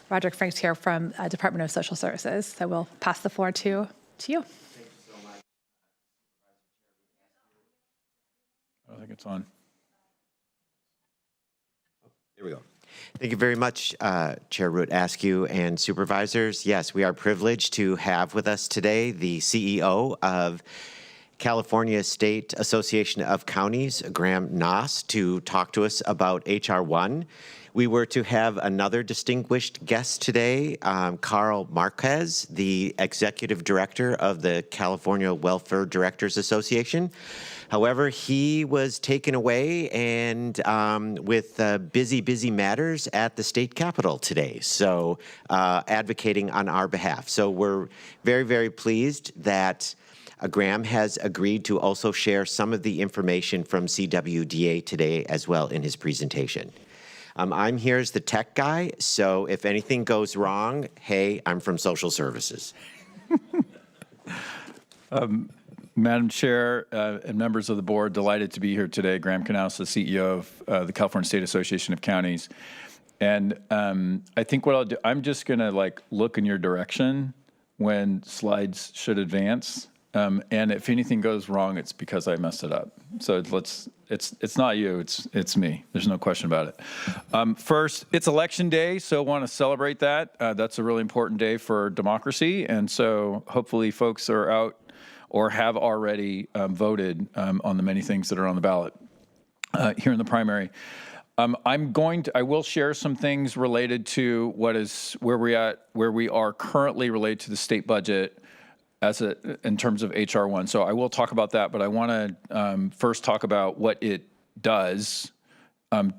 Roderick Franks here from Department of Social Services. So we'll pass the floor to you. Thank you so much. I think it's on. Here we go. Thank you very much, Chair Root Askew and Supervisors. Yes, we are privileged to have with us today the CEO of California State Association of Counties, Graham Noss, to talk to us about HR 1. We were to have another distinguished guest today, Carl Marquez, the Executive Director of the California Welfare Directors Association. However, he was taken away and with busy matters at the state capitol today, so advocating on our behalf. So we're very pleased that Graham has agreed to also share some of the information from CWDA today as well in his presentation. I'm here as the tech guy, so if anything goes wrong, hey, I'm from Social Services. Madam Chair and members of the board, delighted to be here today. Graham Noss, the CEO of the California State Association of Counties. And I think what I'll do, I'm just going to look in your direction when slides should advance. And if anything goes wrong, it's because I messed it up. So it's not you, it's me. There's no question about it. First, it's election day, so I want to celebrate that. That's a really important day for democracy. And so hopefully folks are out or have already voted on the many things that are on the ballot here in the primary. I will share some things related to where we are currently related to the state budget in terms of HR 1. So I will talk about that, but I want to first talk about what it does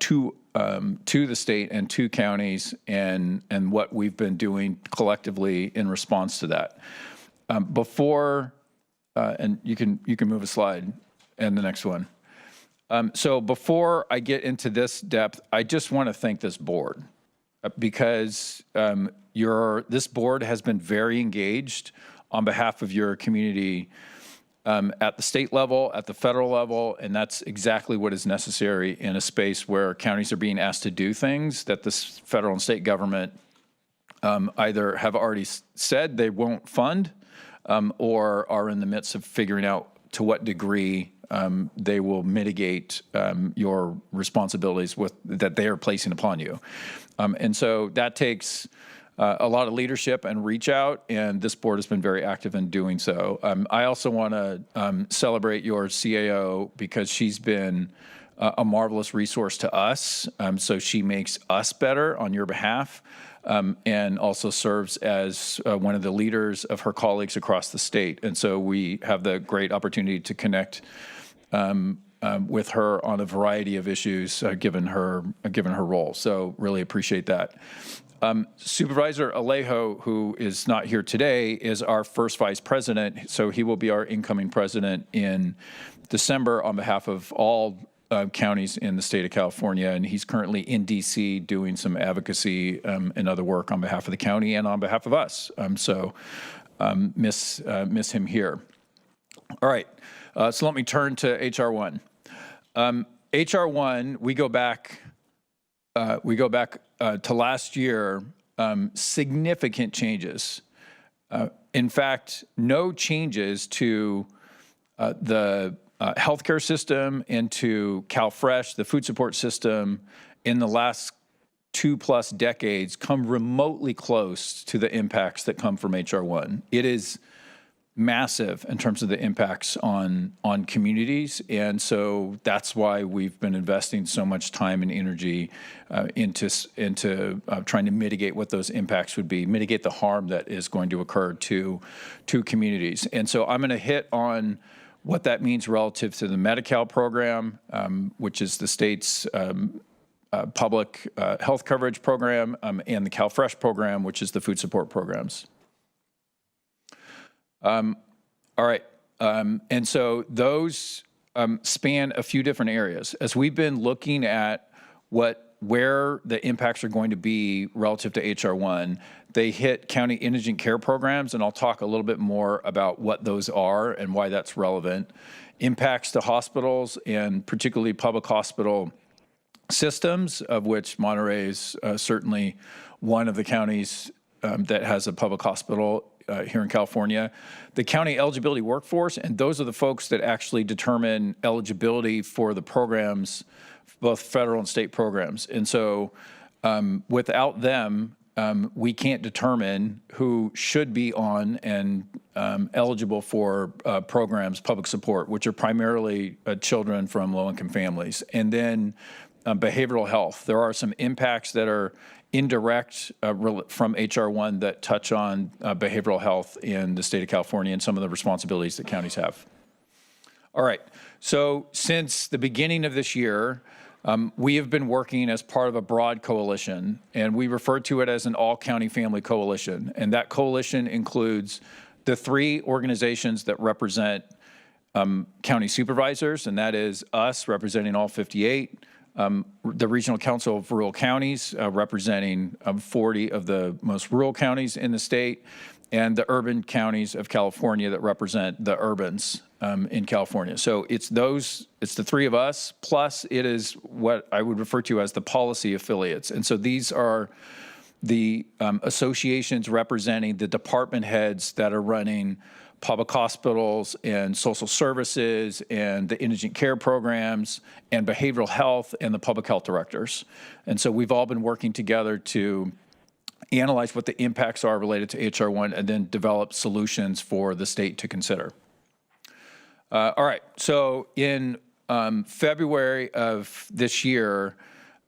to the state and to counties and what we've been doing collectively in response to that. And you can move a slide and the next one. So before I get into this depth, I just want to thank this board because this board has been very engaged on behalf of your community at the state level, at the federal level, and that's exactly what is necessary in a space where counties are being asked to do things that the federal and state government either have already said they won't fund or are in the midst of figuring out to what degree they will mitigate your responsibilities that they are placing upon you. And so that takes a lot of leadership and reach out, and this board has been very active in doing so. I also want to celebrate your CAO because she's been a marvelous resource to us. So she makes us better on your behalf and also serves as one of the leaders of her colleagues across the state. And so we have the great opportunity to connect with her on a variety of issues given her role. So really appreciate that. Supervisor Alejo, who is not here today, is our first vice president. So he will be our incoming president in December on behalf of all counties in the state of California. And he's currently in D.C. doing some advocacy and other work on behalf of the county and on behalf of us. So miss him here. All right. So let me turn to HR 1. HR 1, we go back to last year, significant changes. In fact, no changes to the healthcare system and to CalFresh, the food support system, in the last 2+ decades come remotely close to the impacts that come from HR 1. It is massive in terms of the impacts on communities, and so that's why we've been investing so much time and energy into trying to mitigate what those impacts would be, mitigate the harm that is going to occur to communities. And so I'm going to hit on what that means relative to the Medi-Cal program, which is the state's public health coverage program, and the CalFresh program, which is the food support programs. All right, and so those span a few different areas. As we've been looking at where the impacts are going to be relative to HR1, they hit county indigent care programs, and I'll talk a little bit more about what those are and why that's relevant. Impacts to hospitals, and particularly public hospital systems, of which Monterey is certainly one of the counties that has a public hospital here in California. The county eligibility workforce, and those are the folks that actually determine eligibility for the programs, both federal and state programs. And so without them, we can't determine who should be on and eligible for programs, public support, which are primarily children from low-income families. And then behavioral health. There are some impacts that are indirect from HR1 that touch on behavioral health in the state of California and some of the responsibilities that counties have. All right, so since the beginning of this year, we have been working as part of a broad coalition, and we refer to it as an all-county family coalition. And that coalition includes the 3 organizations that represent county supervisors, and that is us representing all 58, the Regional Council of Rural Counties representing 40 of the most rural counties in the state, and the urban counties of California that represent the urbans in California. So it's the 3 of us, plus it is what I would refer to as the policy affiliates. And so these are the associations representing the department heads that are running public hospitals and social services and the indigent care programs and behavioral health and the public health directors. And so we've all been working together to analyze what the impacts are related to HR1 and then develop solutions for the state to consider. All right, so in February of this year,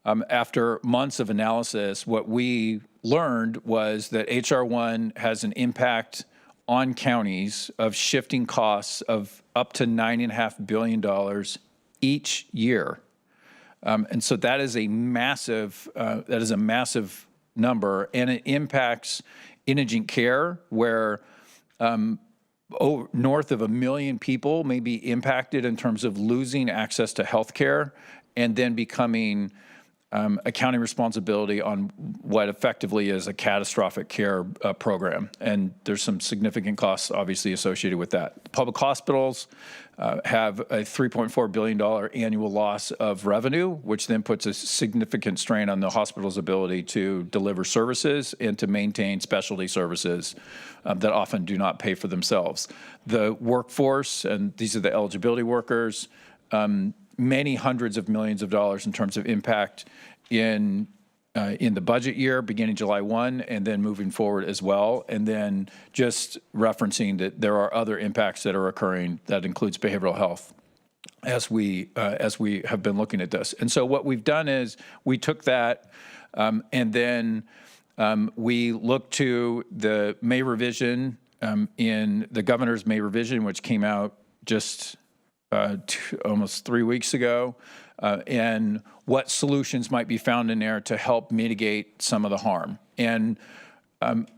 after months of analysis, what we learned was that HR1 has an impact on counties of shifting costs of up to $9.5 billion each year. And so that is a massive number, and it impacts indigent care, where north of 1 million people may be impacted in terms of losing access to health care and then becoming a county responsibility on what effectively is a catastrophic care program. And there's some significant costs obviously associated with that. Public hospitals have a $3.4 billion annual loss of revenue, which then puts a significant strain on the hospital's ability to deliver services and to maintain specialty services that often do not pay for themselves. The workforce, and these are the eligibility workers, many hundreds of millions of dollars in terms of impact in the budget year beginning July 1 and then moving forward as well. And then just referencing that there are other impacts that are occurring that includes behavioral health as we have been looking at this. And so what we've done is we took that and then we looked to the May revision in the governor's May revision, which came out just almost 3 weeks ago, and what solutions might be found in there to help mitigate some of the harm. And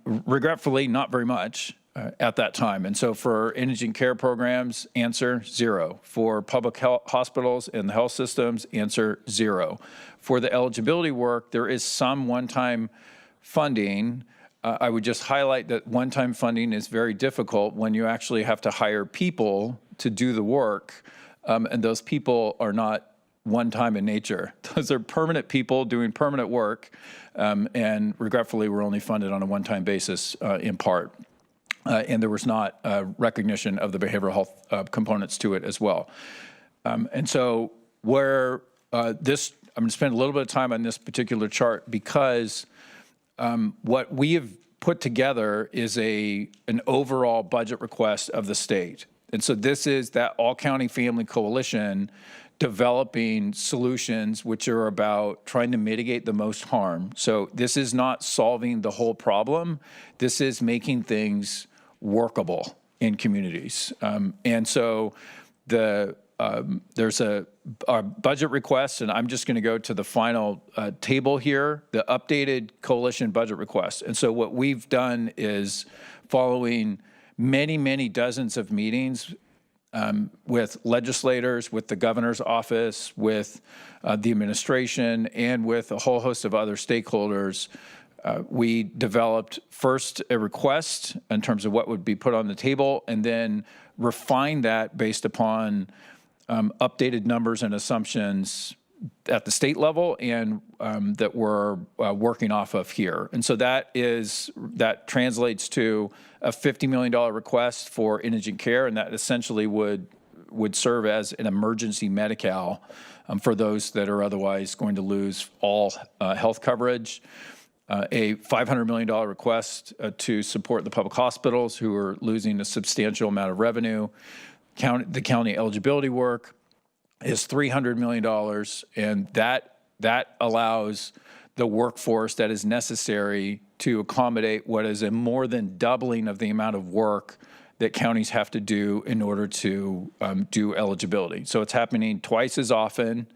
regretfully, not very much at that time. And so for indigent care programs, answer 0. For public health hospitals and the health systems, answer 0. For the eligibility work, there is some one-time funding. I would just highlight that one-time funding is very difficult when you actually have to hire people to do the work, and those people are not one-time in nature. Those are permanent people doing permanent work, and regretfully, we're only funded on a one-time basis in part. And there was not recognition of the behavioral health components to it as well. And so where I'm going to spend a little bit of time on this particular chart because what we have put together is an overall budget request of the state. And so this is that all-county family coalition developing solutions which are about trying to mitigate the most harm. So this is not solving the whole problem. This is making things workable in communities. And so there's a budget request, and I'm just going to go to the final table here, the updated coalition budget request. And so what we've done is, following many, many dozens of meetings with legislators, with the governor's office, with the administration, and with a whole host of other stakeholders, we developed first a request in terms of what would be put on the table, and then refined that based upon updated numbers and assumptions at the state level, and that we're working off of here. And so that translates to a $50 million request for indigent care, and that essentially would serve as an emergency Medi-Cal for those that are otherwise going to lose all health coverage. A $500 million request to support the public hospitals who are losing a substantial amount of revenue. The county eligibility work is $300 million, and that allows the workforce that is necessary to accommodate what is a more than doubling of the amount of work that counties have to do in order to do eligibility. So it's happening twice as often,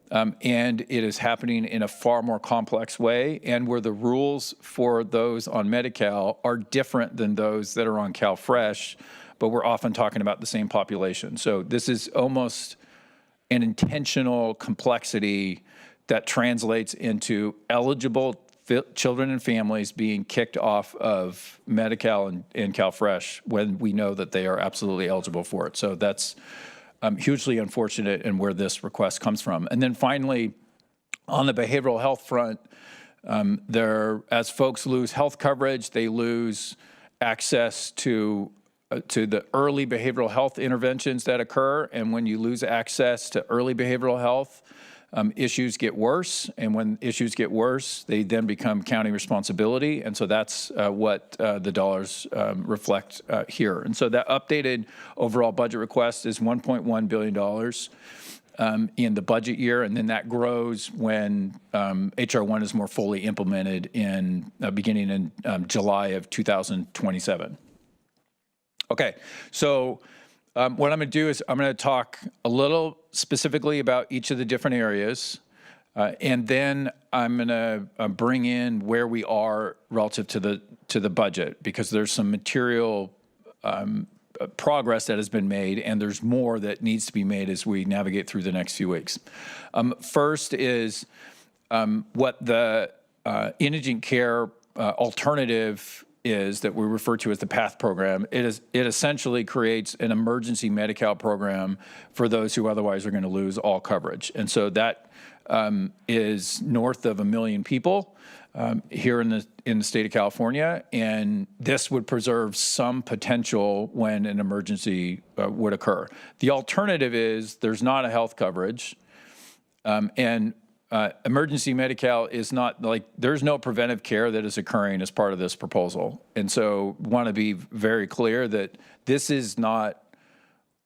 and it is happening in a far more complex way, and where the rules for those on Medi-Cal are different than those that are on CalFresh, but we're often talking about the same population. So this is almost an intentional complexity that translates into eligible children and families being kicked off of Medi-Cal and CalFresh when we know that they are absolutely eligible for it. So that's hugely unfortunate, and where this request comes from. And then finally, on the behavioral health front, as folks lose health coverage, they lose access to the early behavioral health interventions that occur. And when you lose access to early behavioral health, issues get worse. And when issues get worse, they then become county responsibility. And so that's what the dollars reflect here. And so that updated overall budget request is $1.1 billion in the budget year. And then that grows when HR 1 is more fully implemented beginning in July of 2027. Okay, so what I'm going to do is I'm going to talk a little specifically about each of the different areas, and then I'm going to bring in where we are relative to the budget, because there's some material progress that has been made, and there's more that needs to be made as we navigate through the next few weeks. First is what the indigent care alternative is that we refer to as the PATH program. It essentially creates an emergency Medi-Cal program for those who otherwise are going to lose all coverage. And so that is north of 1 million people here in the state of California, and this would preserve some potential when an emergency would occur. The alternative is there's not a health coverage, and emergency Medi-Cal is not there's no preventive care that is occurring as part of this proposal. And so want to be very clear that this is not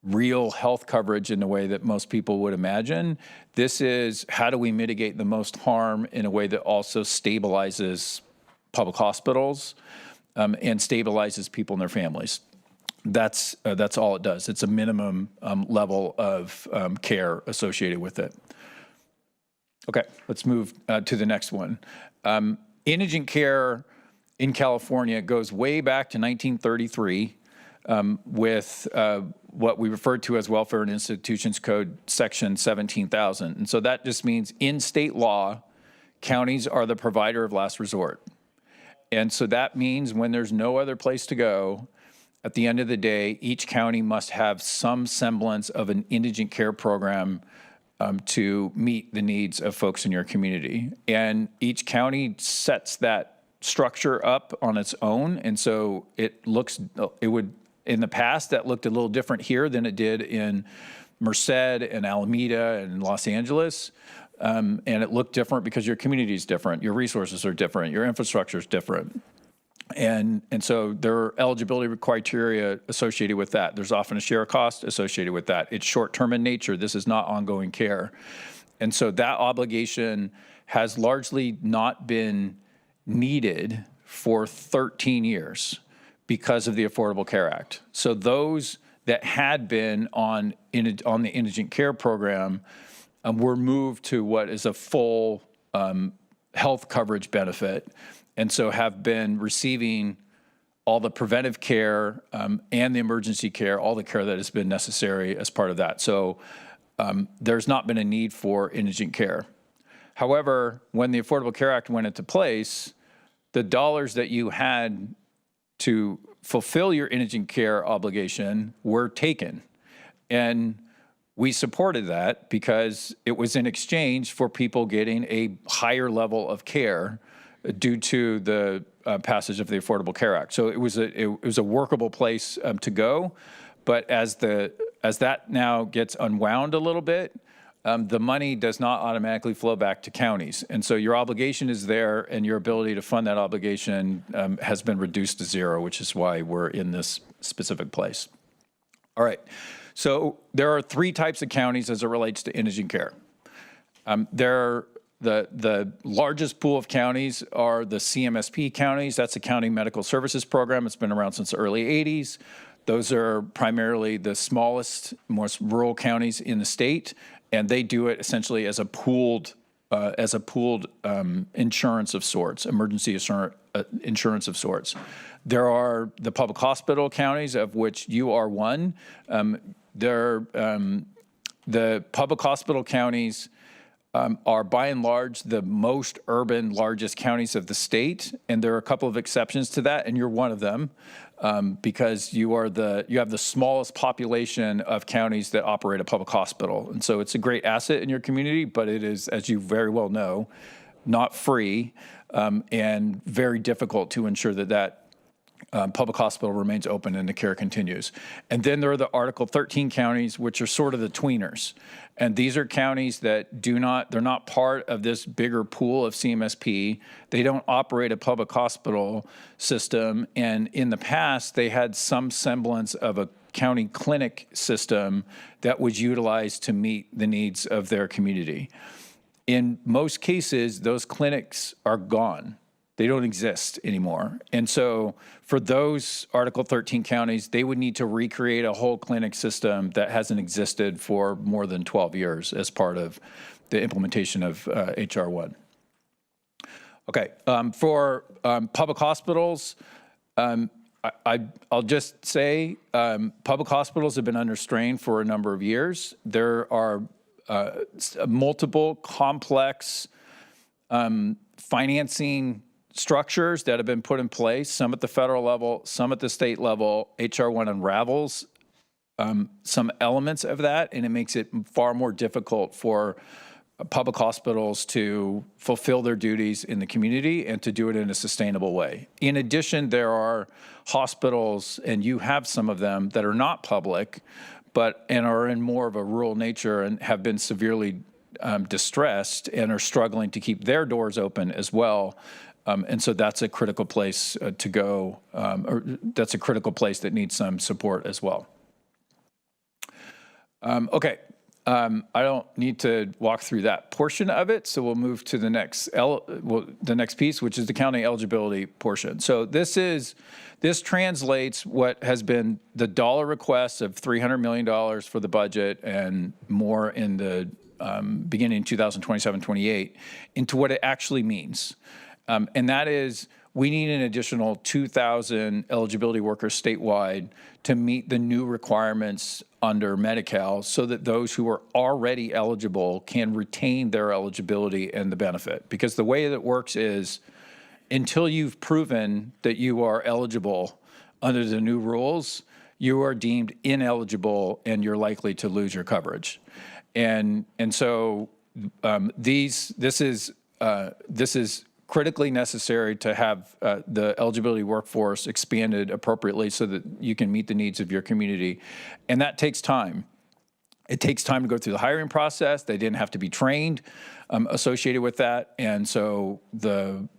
real health coverage in the way that most people would imagine. This is how do we mitigate the most harm in a way that also stabilizes public hospitals and stabilizes people and their families. That's all it does. It's a minimum level of care associated with it. Okay, let's move to the next one. Indigent care in California goes way back to 1933 with what we refer to as Welfare and Institutions Code Section 17,000. And so that just means in state law, counties are the provider of last resort. And so that means when there's no other place to go, at the end of the day, each county must have some semblance of an indigent care program to meet the needs of folks in your community. And each county sets that structure up on its own. And so in the past, that looked a little different here than it did in Merced and Alameda and Los Angeles. And it looked different because your community is different, your resources are different, your infrastructure is different. And so there are eligibility criteria associated with that. There's often a share cost associated with that. It's short-term in nature. This is not ongoing care. And so that obligation has largely not been needed for 13 years because of the Affordable Care Act. So those that had been on the indigent care program were moved to what is a full health coverage benefit, and so have been receiving all the preventive care and the emergency care, all the care that has been necessary as part of that. So there's not been a need for indigent care. However, when the Affordable Care Act went into place, the dollars that you had to fulfill your indigent care obligation were taken. And we supported that because it was in exchange for people getting a higher level of care due to the passage of the Affordable Care Act. So it was a workable place to go. But as that now gets unwound a little bit, the money does not automatically flow back to counties. And so your obligation is there, and your ability to fund that obligation has been reduced to zero, which is why we're in this specific place. All right. So there are three types of counties as it relates to indigent care. The largest pool of counties are the CMSP counties. That's the County Medical Services Program. It's been around since the early 80s. Those are primarily the smallest, most rural counties in the state, and they do it essentially as a pooled insurance of sorts, emergency insurance of sorts. There are the public hospital counties, of which you are one. The public hospital counties are by and large the most urban, largest counties of the state, and there are a couple of exceptions to that, and you're one of them because you have the smallest population of counties that operate a public hospital, and so it's a great asset in your community, but it is, as you very well know, not free and very difficult to ensure that public hospital remains open and the care continues. And then there are the Article 13 counties, which are sort of the tweeners. And these are counties that they're not part of this bigger pool of CMSP. They don't operate a public hospital system. And in the past, they had some semblance of a county clinic system that was utilized to meet the needs of their community. In most cases, those clinics are gone. They don't exist anymore. And so for those Article 13 counties, they would need to recreate a whole clinic system that hasn't existed for more than 12 years as part of the implementation of HR 1. Okay, for public hospitals, I'll just say public hospitals have been under strain for a number of years. There are multiple complex financing structures that have been put in place, some at the federal level, some at the state level. HR 1 unravels some elements of that, and it makes it far more difficult for public hospitals to fulfill their duties in the community and to do it in a sustainable way. In addition, there are hospitals, and you have some of them, that are not public, and are in more of a rural nature and have been severely distressed and are struggling to keep their doors open as well. And so that's a critical place to go, or that's a critical place that needs some support as well. Okay, I don't need to walk through that portion of it, so we'll move to the next piece, which is the county eligibility portion. So this translates what has been the dollar request of $300 million for the budget and more in the beginning 2027-28 into what it actually means. And that is, we need an additional 2,000 eligibility workers statewide to meet the new requirements under Medi-Cal so that those who are already eligible can retain their eligibility and the benefit. Because the way that it works is, until you've proven that you are eligible under the new rules, you are deemed ineligible and you're likely to lose your coverage. And so this is critically necessary to have the eligibility workforce expanded appropriately so that you can meet the needs of your community. And that takes time. It takes time to go through the hiring process. They didn't have to be trained associated with that. And so the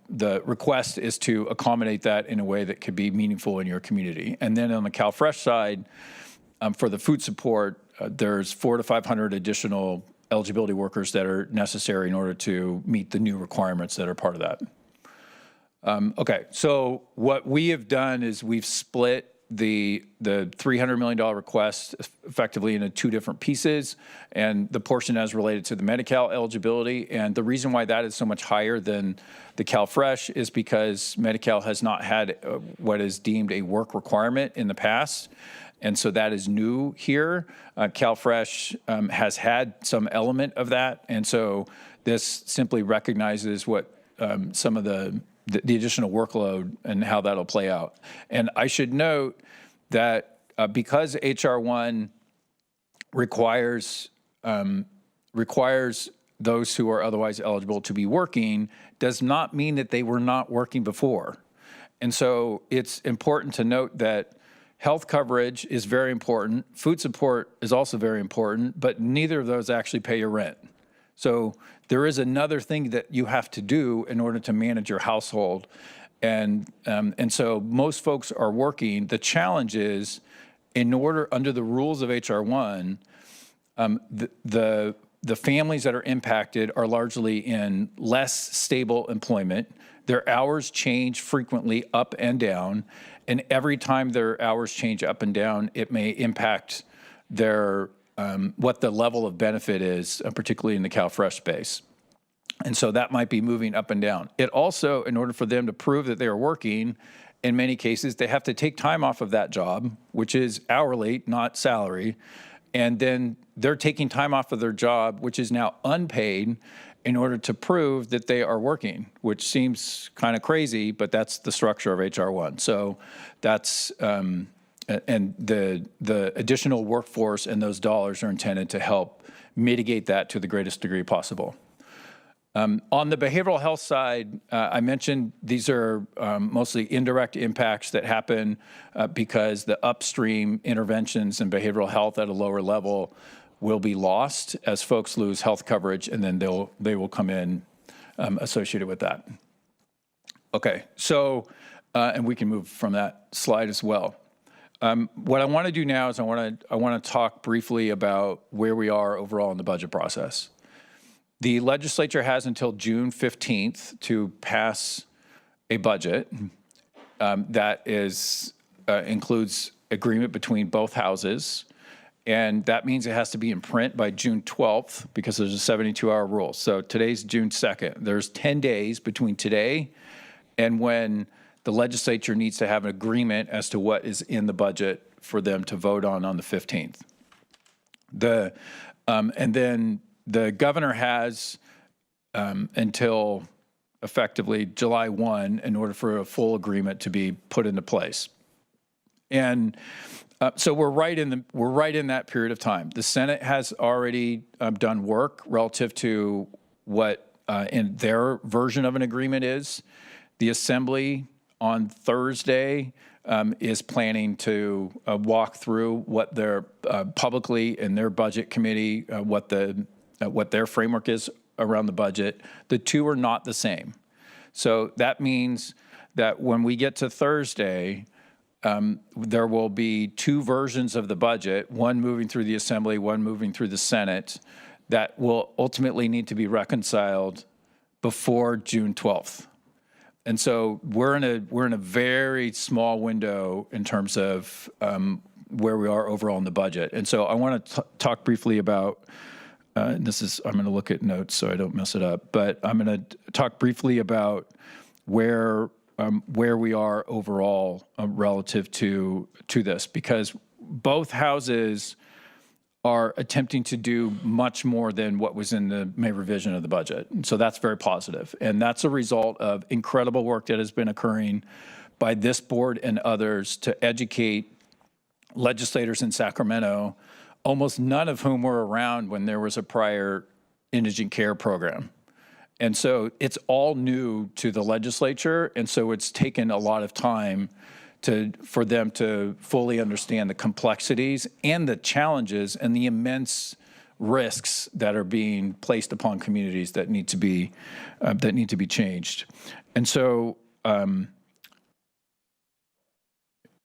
request is to accommodate that in a way that could be meaningful in your community. And then on the CalFresh side, for the food support, there's 400 to 500 additional eligibility workers that are necessary in order to meet the new requirements that are part of that. Okay, so what we have done is we've split the $300 million request effectively into two different pieces, and the portion as related to the Medi-Cal eligibility. And the reason why that is so much higher than the CalFresh is because Medi-Cal has not had what is deemed a work requirement in the past. And so that is new here. CalFresh has had some element of that. And so this simply recognizes what some of the additional workload and how that'll play out. And I should note that because HR 1 requires those who are otherwise eligible to be working, does not mean that they were not working before. And so it's important to note that health coverage is very important. Food support is also very important, but neither of those actually pay your rent. So there is another thing that you have to do in order to manage your household. And so most folks are working. The challenge is, under the rules of HR 1, the families that are impacted are largely in less stable employment. Their hours change frequently up and down. And every time their hours change up and down, it may impact their what the level of benefit is, particularly in the CalFresh space. And so that might be moving up and down. It also, in order for them to prove that they are working, in many cases, they have to take time off of that job, which is hourly, not salary. And then they're taking time off of their job, which is now unpaid, in order to prove that they are working, which seems kind of crazy, but that's the structure of HR 1. So that's, and the additional workforce and those dollars are intended to help mitigate that to the greatest degree possible. On the behavioral health side, I mentioned these are mostly indirect impacts that happen because the upstream interventions in behavioral health at a lower level will be lost as folks lose health coverage, and then they will come in associated with that. Okay, so, and we can move from that slide as well. What I want to do now is I want to talk briefly about where we are overall in the budget process. The legislature has until June 15th to pass a budget that includes agreement between both houses, and that means it has to be in print by June 12th because there's a 72-hour rule. So today's June 2nd. There's 10 days between today and when the legislature needs to have an agreement as to what is in the budget for them to vote on the 15th. And then the governor has until effectively July 1 in order for a full agreement to be put into place. And so we're right in that period of time. The Senate has already done work relative to what in their version of an agreement is. The Assembly on Thursday is planning to walk through what their publicly in their budget committee what their framework is around the budget. The two are not the same. So that means that when we get to Thursday, there will be two versions of the budget, one moving through the Assembly, one moving through the Senate, that will ultimately need to be reconciled before June 12th. And so we're in a very small window in terms of where we are overall in the budget. And so I want to talk briefly about, I'm going to look at notes so I don't mess it up, but I'm going to talk briefly about where we are overall relative to this, because both houses are attempting to do much more than what was in the May revision of the budget. And so that's very positive. And that's a result of incredible work that has been occurring by this board and others to educate legislators in Sacramento, almost none of whom were around when there was a prior indigent care program. And so it's all new to the legislature, and so it's taken a lot of time for them to fully understand the complexities and the challenges and the immense risks that are being placed upon communities that need to be changed. And so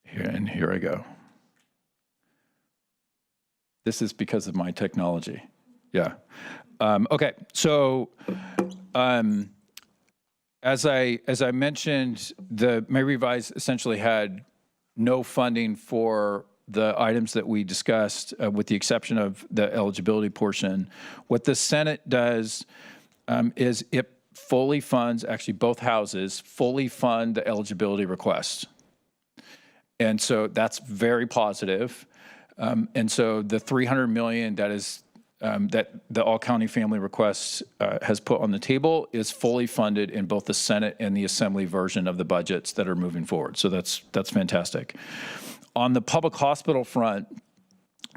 here I go. This is because of my technology. Yeah. Okay. So as I mentioned, the May Revise essentially had no funding for the items that we discussed, with the exception of the eligibility portion. What the Senate does is it fully funds, actually both houses fully fund the eligibility requests. And so that's very positive. And so the $300 million that is that the All County Family Request has put on the table is fully funded in both the Senate and the Assembly version of the budgets that are moving forward. So that's fantastic. On the public hospital front,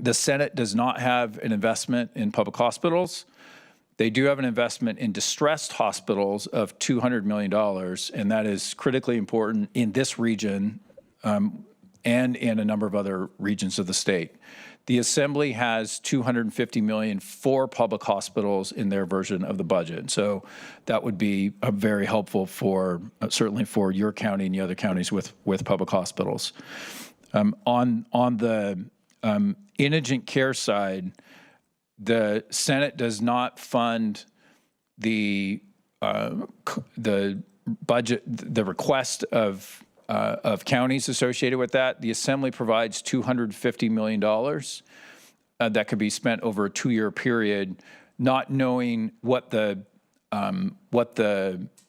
the Senate does not have an investment in public hospitals. They do have an investment in distressed hospitals of $200 million, and that is critically important in this region and in a number of other regions of the state. The Assembly has $250 million for public hospitals in their version of the budget. So that would be very helpful for, certainly for your county and the other counties with public hospitals. On the indigent care side, the Senate does not fund the budget, the request of counties associated with that. The Assembly provides $250 million that could be spent over a 2-year period, not knowing what the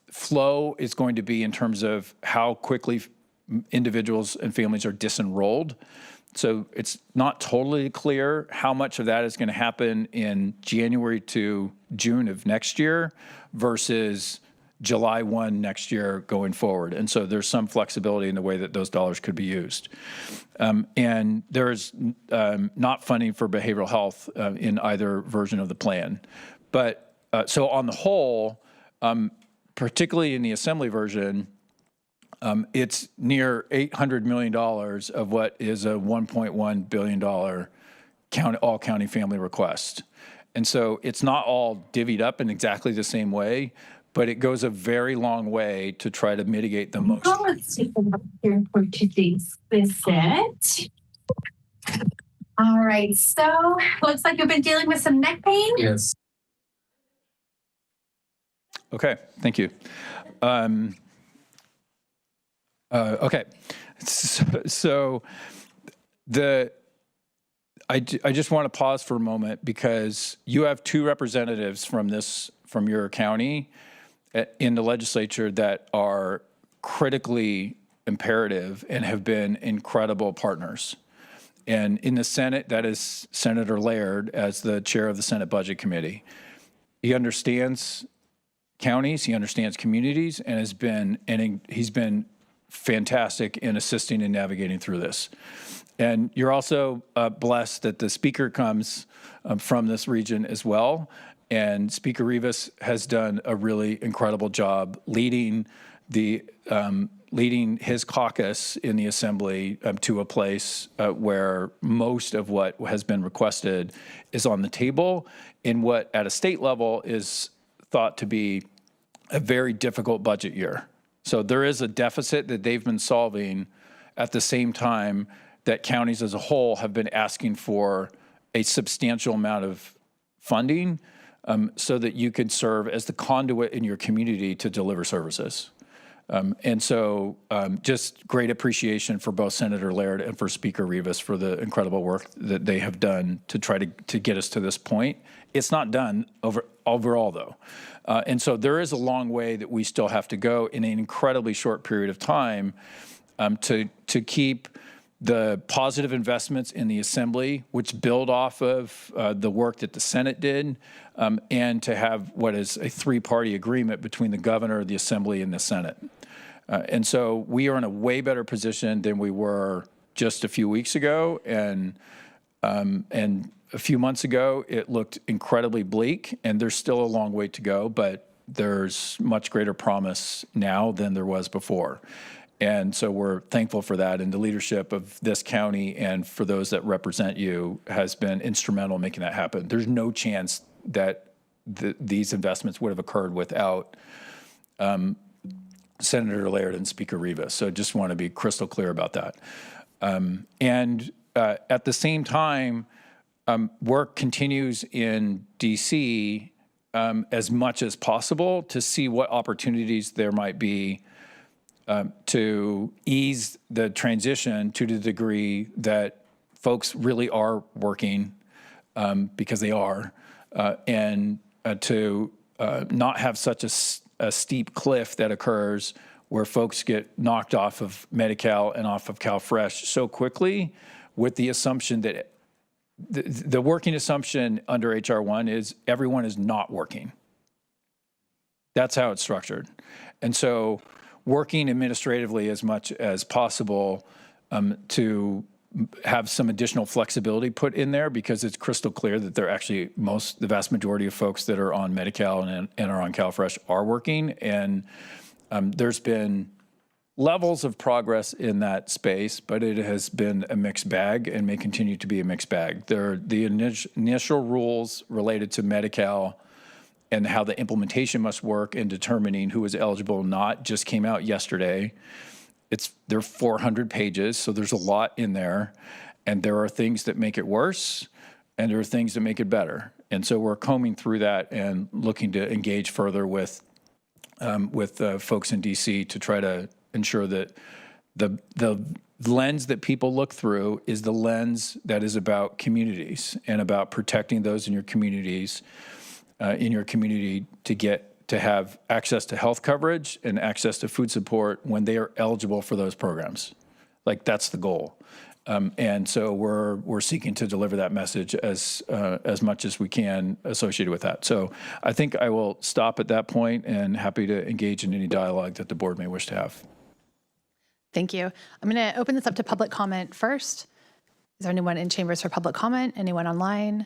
flow is going to be in terms of how quickly individuals and families are disenrolled. So it's not totally clear how much of that is going to happen in January to June of next year versus July 1 next year going forward. And so there's some flexibility in the way that those dollars could be used. And there is not funding for behavioral health in either version of the plan. But so on the whole, particularly in the Assembly version, it's near $800 million of what is a $1.1 billion all county family request. And so it's not all divvied up in exactly the same way, but it goes a very long way to try to mitigate the most. Let's take a look here for today's visit. All right, so looks like you've been dealing with some neck pain. Yes. Okay, thank you. Okay, so I just want to pause for a moment because you have 2 representatives from your county in the legislature that are critically imperative and have been incredible partners. And in the Senate, that is Senator Laird as the chair of the Senate Budget Committee. He understands counties, he understands communities, and he's been fantastic in assisting and navigating through this. And you're also blessed that the speaker comes from this region as well. And Speaker Rivas has done a really incredible job leading his caucus in the Assembly to a place where most of what has been requested is on the table in what at a state level is thought to be a very difficult budget year. So there is a deficit that they've been solving at the same time that counties as a whole have been asking for a substantial amount of funding so that you could serve as the conduit in your community to deliver services. And so just great appreciation for both Senator Laird and for Speaker Rivas for the incredible work that they have done to try to get us to this point. It's not done overall, though. And so there is a long way that we still have to go in an incredibly short period of time to keep the positive investments in the Assembly, which build off of the work that the Senate did, and to have what is a 3-party agreement between the governor, the Assembly, and the Senate. And so we are in a way better position than we were just a few weeks ago, and a few months ago, it looked incredibly bleak, and there's still a long way to go, but there's much greater promise now than there was before. And so we're thankful for that, and the leadership of this county and for those that represent you has been instrumental in making that happen. There's no chance that these investments would have occurred without Senator Laird and Speaker Rivas. So just want to be crystal clear about that. And at the same time, work continues in DC as much as possible to see what opportunities there might be to ease the transition to the degree that folks really are working, because they are, and to not have such a steep cliff that occurs where folks get knocked off of Medi-Cal and off of CalFresh so quickly, with the assumption that the working assumption under HR1 is everyone is not working. That's how it's structured. And so working administratively as much as possible to have some additional flexibility put in there, because it's crystal clear that they're actually the vast majority of folks that are on Medi-Cal and are on CalFresh are working. And there's been levels of progress in that space, but it has been a mixed bag and may continue to be a mixed bag. The initial rules related to Medi-Cal and how the implementation must work in determining who is eligible or not just came out yesterday. They're 400 pages, so there's a lot in there, and there are things that make it worse, and there are things that make it better. And so we're combing through that and looking to engage further with folks in DC to try to ensure that the lens that people look through is the lens that is about communities and about protecting those in your communities, to have access to health coverage and access to food support when they are eligible for those programs. Like, that's the goal. And so we're seeking to deliver that message as much as we can associated with that. So I think I will stop at that point and happy to engage in any dialogue that the board may wish to have. Thank you. I'm going to open this up to public comment first. Is there anyone in chambers for public comment? Anyone online?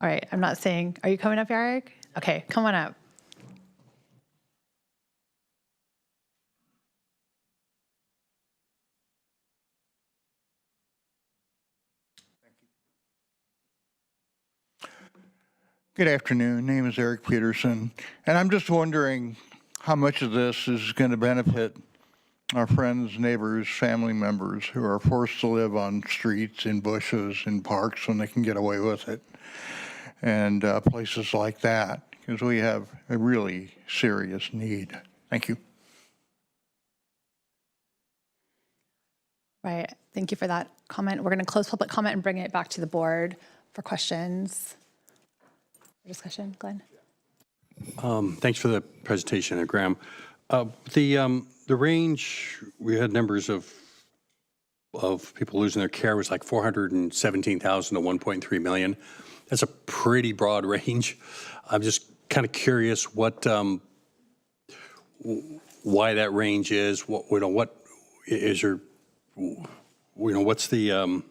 All right, I'm not saying, are you coming up, Eric? Okay, come on up. Good afternoon. Name is Eric Peterson, and I'm just wondering how much of this is going to benefit our friends, neighbors, family members who are forced to live on streets, in bushes, in parks when they can get away with it, and places like that, because we have a really serious need. Thank you. Right, thank you for that comment. We're going to close public comment and bring it back to the board for questions. Discussion, Glenn. Thanks for the presentation, Graham. The range, we had numbers of people losing their care was like 417,000 to 1.3 million. That's a pretty broad range. I'm just kind of curious what why that range is. What is your what's the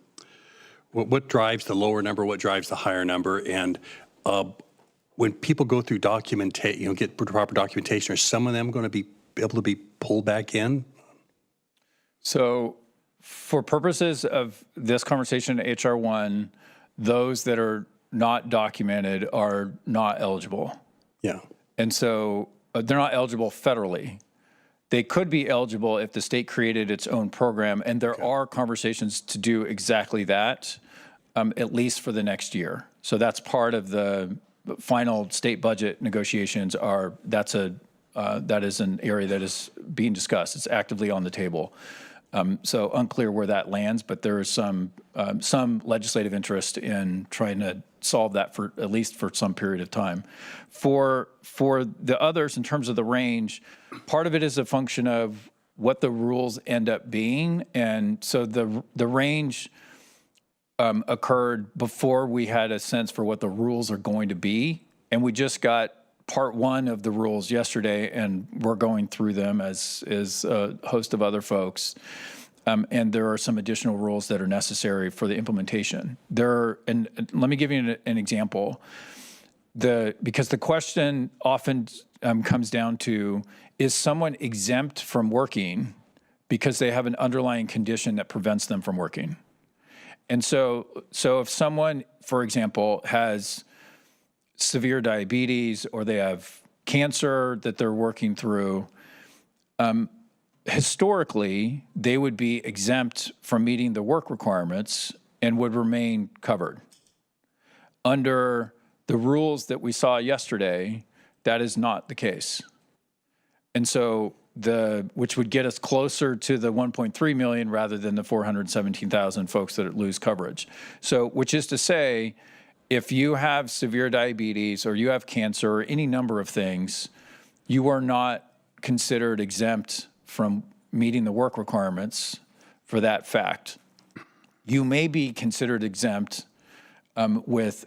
what drives the lower number? What drives the higher number? And when people go through documentation, get proper documentation, are some of them going to be able to be pulled back in? So for purposes of this conversation, HR1, those that are not documented are not eligible. Yeah. And so they're not eligible federally. They could be eligible if the state created its own program, and there are conversations to do exactly that, at least for the next year. So that's part of the final state budget negotiations. That is an area that is being discussed. It's actively on the table. So unclear where that lands, but there is some legislative interest in trying to solve that for at least for some period of time. For the others, in terms of the range, part of it is a function of what the rules end up being, and so the range occurred before we had a sense for what the rules are going to be, and we just got part one of the rules yesterday, and we're going through them as a host of other folks. And there are some additional rules that are necessary for the implementation. And let me give you an example. Because the question often comes down to, is someone exempt from working because they have an underlying condition that prevents them from working? And so if someone, for example, has severe diabetes or they have cancer that they're working through, historically, they would be exempt from meeting the work requirements and would remain covered. Under the rules that we saw yesterday, that is not the case. And so which would get us closer to the 1.3 million rather than the 417,000 folks that lose coverage. So, which is to say, if you have severe diabetes or you have cancer or any number of things, you are not considered exempt from meeting the work requirements for that fact. You may be considered exempt with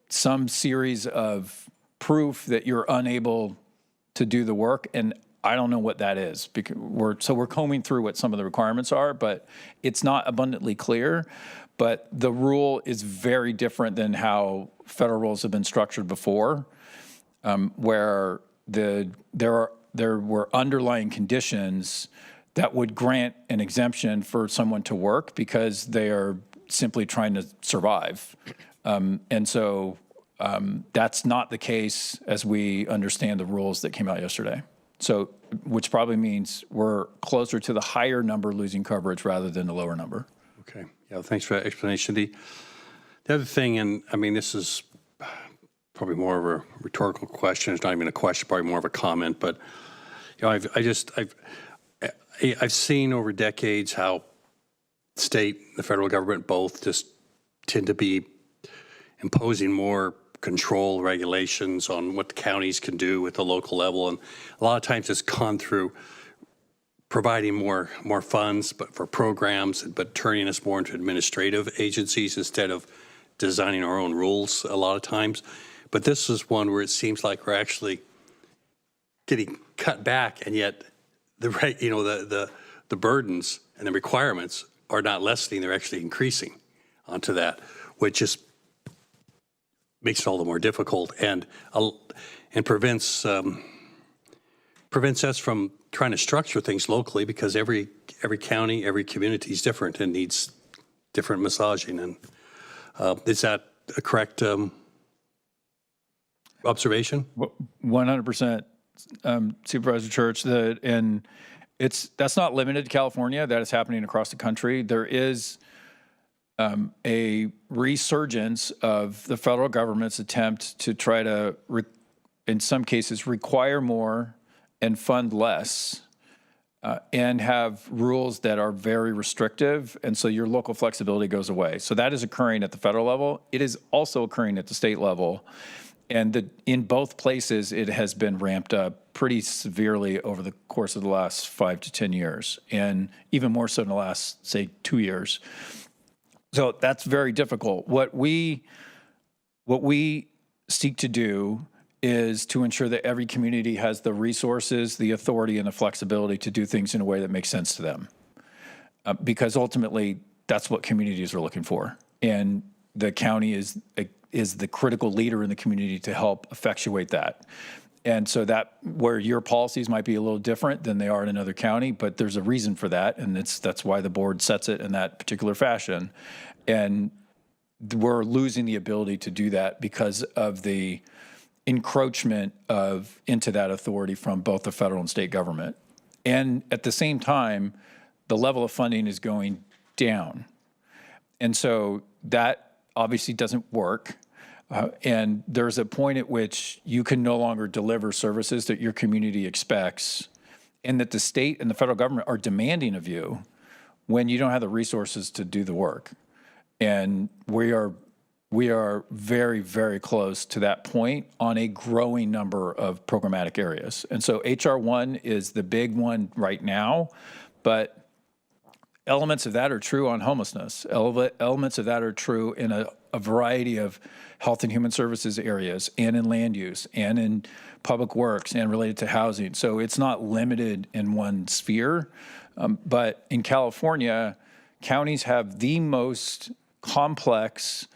some series of proof that you're unable to do the work, and I don't know what that is, because we're combing through what some of the requirements are, but it's not abundantly clear. But the rule is very different than how federal rules have been structured before, where there were underlying conditions that would grant an exemption for someone to work because they are simply trying to survive. And so that's not the case as we understand the rules that came out yesterday. So, which probably means we're closer to the higher number losing coverage rather than the lower number. Okay. Yeah, thanks for that explanation. The other thing, and I mean, this is probably more of a rhetorical question. It's not even a question, probably more of a comment. But you know, I've seen over decades how state, the federal government, both just tend to be imposing more control regulations on what the counties can do at the local level, and a lot of times it's gone through providing more funds, but for programs, but turning us more into administrative agencies instead of designing our own rules a lot of times. But this is one where it seems like we're actually getting cut back, and yet the burdens and the requirements are not lessening; they're actually increasing onto that, which just makes it all the more difficult and prevents us from trying to structure things locally, because every county, every community is different and needs different massaging. And is that a correct observation? 100%, Supervisor Church. That's not limited to California. That is happening across the country. There is a resurgence of the federal government's attempt to try to, in some cases, require more and fund less, and have rules that are very restrictive, and so your local flexibility goes away. So that is occurring at the federal level. It is also occurring at the state level, and in both places, it has been ramped up pretty severely over the course of the last 5 to 10 years, and even more so in the last, say, 2 years. So that's very difficult. What we seek to do is to ensure that every community has the resources, the authority, and the flexibility to do things in a way that makes sense to them. Because ultimately, that's what communities are looking for. And the county is the critical leader in the community to help effectuate that. And so that where your policies might be a little different than they are in another county, but there's a reason for that, and that's why the board sets it in that particular fashion. And we're losing the ability to do that because of the encroachment into that authority from both the federal and state government. And at the same time, the level of funding is going down. And so that obviously doesn't work. And there's a point at which you can no longer deliver services that your community expects and that the state and the federal government are demanding of you when you don't have the resources to do the work. And we are very, very close to that point on a growing number of programmatic areas. And so HR 1 is the big one right now, but elements of that are true on homelessness. Elements of that are true in a variety of health and human services areas, and in land use, and in public works, and related to housing. So it's not limited in one sphere. But in California, counties have the most complex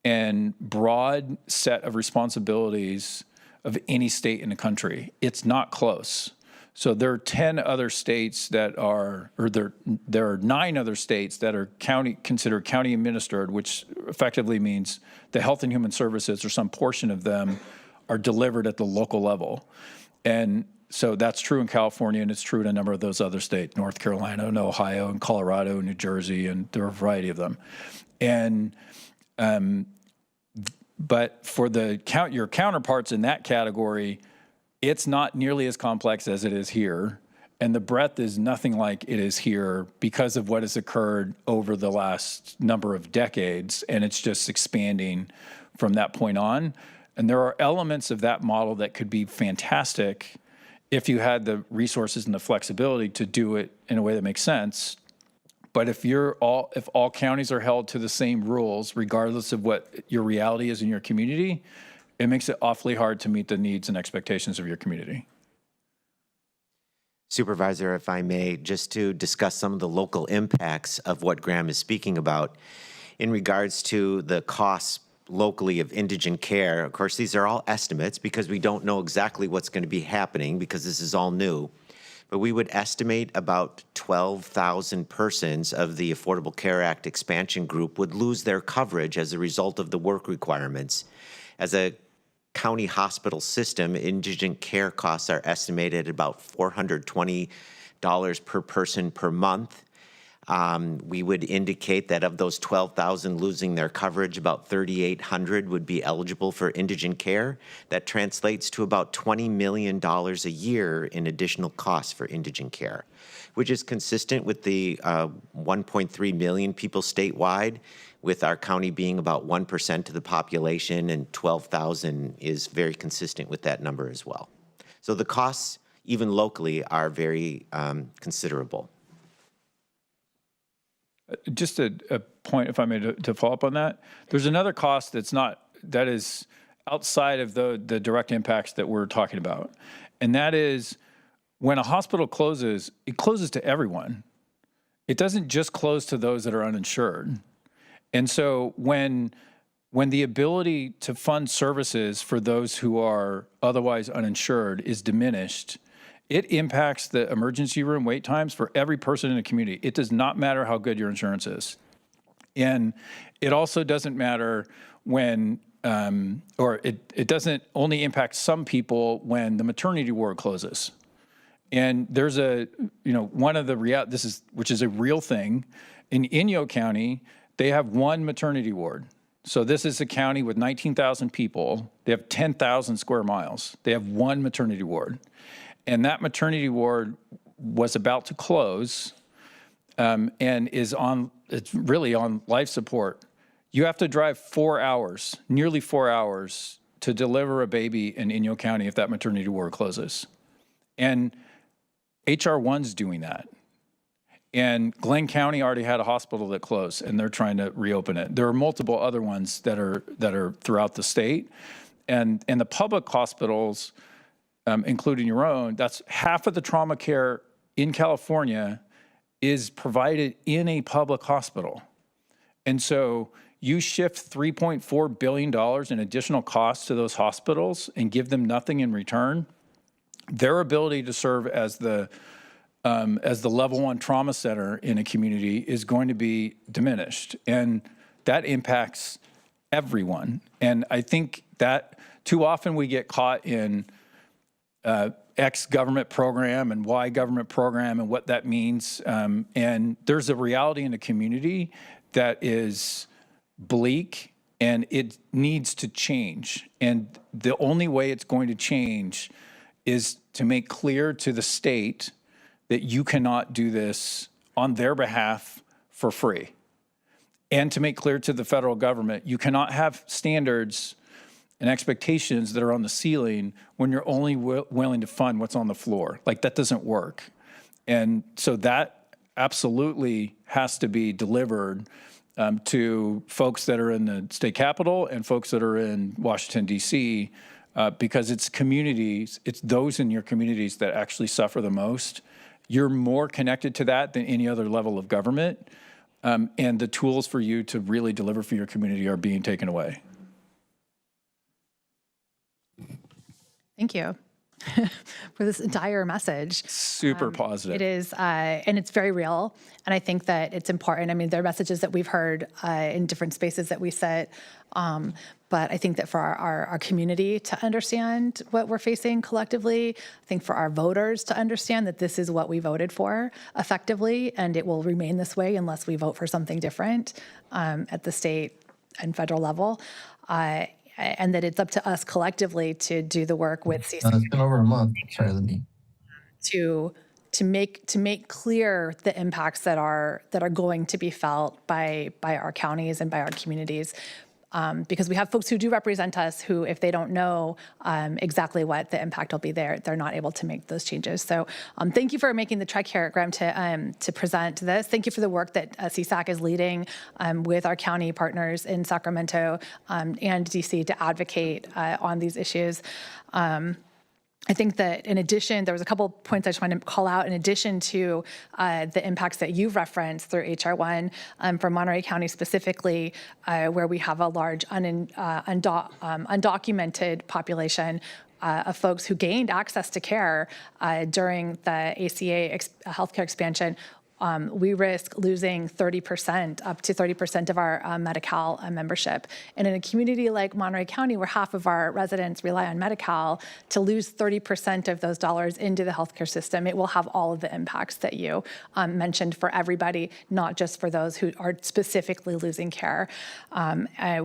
and broad set of responsibilities of any state in the country. It's not close. So there are 10 other states that are, or there are 9 other states that are considered county administered, which effectively means the health and human services, or some portion of them, are delivered at the local level. And so that's true in California, and it's true in a number of those other states, North Carolina and Ohio and Colorado and New Jersey, and there are a variety of them. And But for your counterparts in that category, it's not nearly as complex as it is here. And the breadth is nothing like it is here because of what has occurred over the last number of decades. And it's just expanding from that point on. And there are elements of that model that could be fantastic if you had the resources and the flexibility to do it in a way that makes sense. But if all counties are held to the same rules, regardless of what your reality is in your community, it makes it awfully hard to meet the needs and expectations of your community. Supervisor, if I may, just to discuss some of the local impacts of what Graham is speaking about in regards to the costs locally of indigent care. Of course, these are all estimates because we don't know exactly what's going to be happening because this is all new. But we would estimate about 12,000 persons of the Affordable Care Act expansion group would lose their coverage as a result of the work requirements. As a county hospital system, indigent care costs are estimated at about $420 per person per month. We would indicate that of those 12,000 losing their coverage, about 3,800 would be eligible for indigent care. That translates to about $20 million a year in additional costs for indigent care, which is consistent with the 1.3 million people statewide, with our county being about 1% of the population, and 12,000 is very consistent with that number as well. So the costs, even locally, are very considerable. Just a point, if I may, to follow up on that. There's another cost that is outside of the direct impacts that we're talking about. And that is when a hospital closes, it closes to everyone. It doesn't just close to those that are uninsured. And so when the ability to fund services for those who are otherwise uninsured is diminished, it impacts the emergency room wait times for every person in the community. It does not matter how good your insurance is. And it also doesn't matter when, it doesn't only impact some people when the maternity ward closes. And there's one of the, which is a real thing, in Inyo County, they have one maternity ward. So this is a county with 19,000 people. They have 10,000 square miles. They have one maternity ward. And that maternity ward was about to close and it's really on life support. You have to drive 4 hours, nearly 4 hours, to deliver a baby in Inyo County if that maternity ward closes. And HR 1's doing that. And Glenn County already had a hospital that closed, and they're trying to reopen it. There are multiple other ones that are throughout the state. And the public hospitals, including your own, that's half of the trauma care in California is provided in a public hospital. And so you shift $3.4 billion in additional costs to those hospitals and give them nothing in return. Their ability to serve as the level 1 trauma center in a community is going to be diminished. And that impacts everyone. And I think that too often we get caught in X government program and Y government program and what that means. And there's a reality in a community that is bleak and it needs to change. And the only way it's going to change is to make clear to the state that you cannot do this on their behalf for free. And to make clear to the federal government, you cannot have standards and expectations that are on the ceiling when you're only willing to fund what's on the floor. Like, that doesn't work. And so that absolutely has to be delivered to folks that are in the state capitol and folks that are in Washington, D.C., because it's communities, it's those in your communities that actually suffer the most. You're more connected to that than any other level of government, and the tools for you to really deliver for your community are being taken away. Thank you for this entire message. Super positive. It is, and it's very real. And I think that it's important. I mean, there are messages that we've heard in different spaces that we sit. But I think that for our community to understand what we're facing collectively, I think for our voters to understand that this is what we voted for effectively, and it will remain this way unless we vote for something different at the state and federal level. and that it's up to us collectively to do the work with CSAC It's been over a month. Sorry, let me. to make clear the impacts that are going to be felt by our counties and by our communities. Because we have folks who do represent us who, if they don't know exactly what the impact will be there, they're not able to make those changes. So thank you for making the trek here, Graham, to present this. Thank you for the work that CSAC is leading with our county partners in Sacramento and DC to advocate on these issues. I think that in addition, there was a couple of points I just wanted to call out in addition to the impacts that you've referenced through HR1 for Monterey County specifically, where we have a large undocumented population of folks who gained access to care during the ACA healthcare expansion. We risk losing 30%, up to 30% of our Medi-Cal membership. And in a community like Monterey County, where half of our residents rely on Medi-Cal, to lose 30% of those dollars into the healthcare system, it will have all of the impacts that you mentioned for everybody, not just for those who are specifically losing care.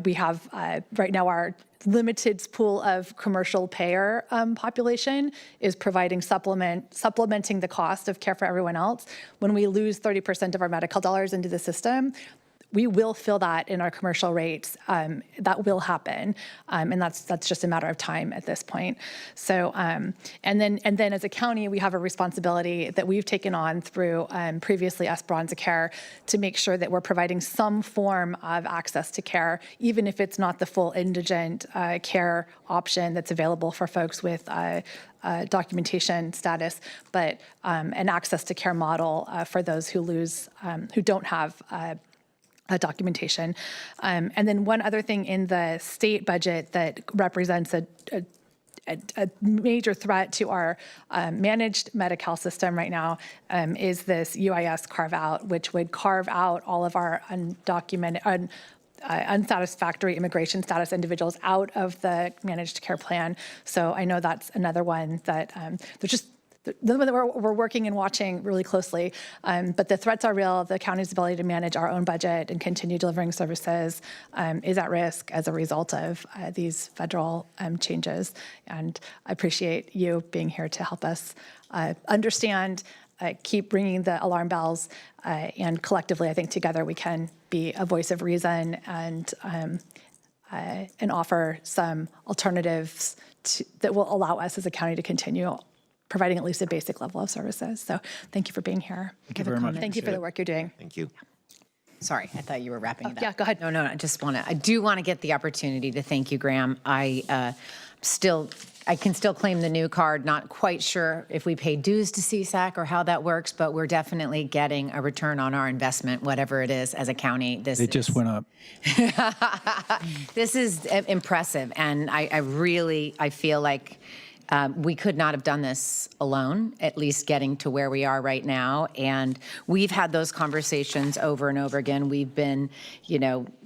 We have right now our limited pool of commercial payer population is providing supplementing the cost of care for everyone else. When we lose 30% of our medical dollars into the system, we will fill that in our commercial rates. That will happen, and that's just a matter of time at this point. So, and then as a county, we have a responsibility that we've taken on through previously Esperanza to make sure that we're providing some form of access to care, even if it's not the full indigent care option that's available for folks with documentation status, but an access to care model for those who don't have documentation. And then one other thing in the state budget that represents a major threat to our managed Medi-Cal system right now is this UIS carve-out, which would carve out all of our undocumented, unsatisfactory immigration status individuals out of the managed care plan. So I know that's another one that there's just the one that we're working and watching really closely, but the threats are real. The county's ability to manage our own budget and continue delivering services is at risk as a result of these federal changes. And I appreciate you being here to help us understand, keep ringing the alarm bells, and collectively, I think together we can be a voice of reason and offer some alternatives that will allow us as a county to continue providing at least a basic level of services. So thank you for being here. Thank you very much. Thank you for the work you're doing. Thank you. Sorry, I thought you were wrapping it up. Yeah, go ahead. No, I do want to get the opportunity to thank you, Graham. I can still claim the new card, not quite sure if we pay dues to CSAC or how that works, but we're definitely getting a return on our investment, whatever it is as a county. It just went up. This is impressive, and I feel like we could not have done this alone, at least getting to where we are right now. And we've had those conversations over and over again. We've been,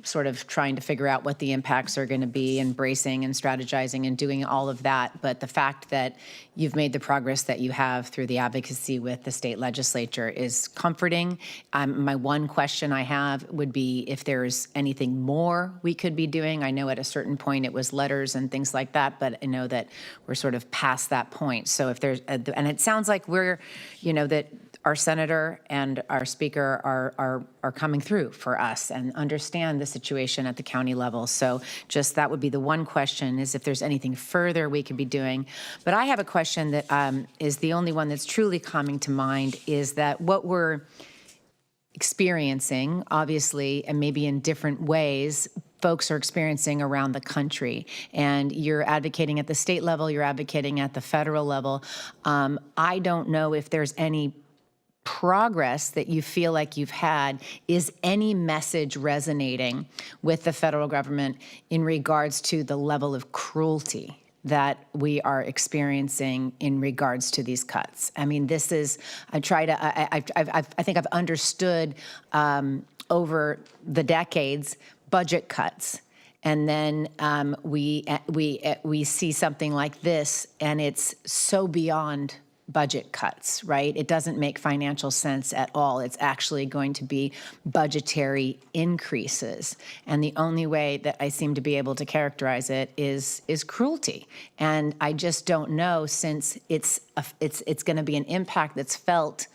sort of trying to figure out what the impacts are going to be and bracing and strategizing and doing all of that. But the fact that you've made the progress that you have through the advocacy with the state legislature is comforting. My one question I have would be if there's anything more we could be doing. I know at a certain point it was letters and things like that, but I know that we're sort of past that point. So if there's, and it sounds like we're, that our senator and our speaker are coming through for us and understand the situation at the county level. So just that would be the one question, is if there's anything further we could be doing. But I have a question that is the only one that's truly coming to mind, is that what we're experiencing, obviously, and maybe in different ways, folks are experiencing around the country, and you're advocating at the state level, you're advocating at the federal level. I don't know if there's any progress that you feel like you've had. Is any message resonating with the federal government in regards to the level of cruelty that we are experiencing in regards to these cuts? I mean, this is, I think I've understood over the decades budget cuts, and then we see something like this, and it's so beyond budget cuts, right? It doesn't make financial sense at all. It's actually going to be budgetary increases. And the only way that I seem to be able to characterize it is cruelty. And I just don't know, since it's going to be an impact that's felt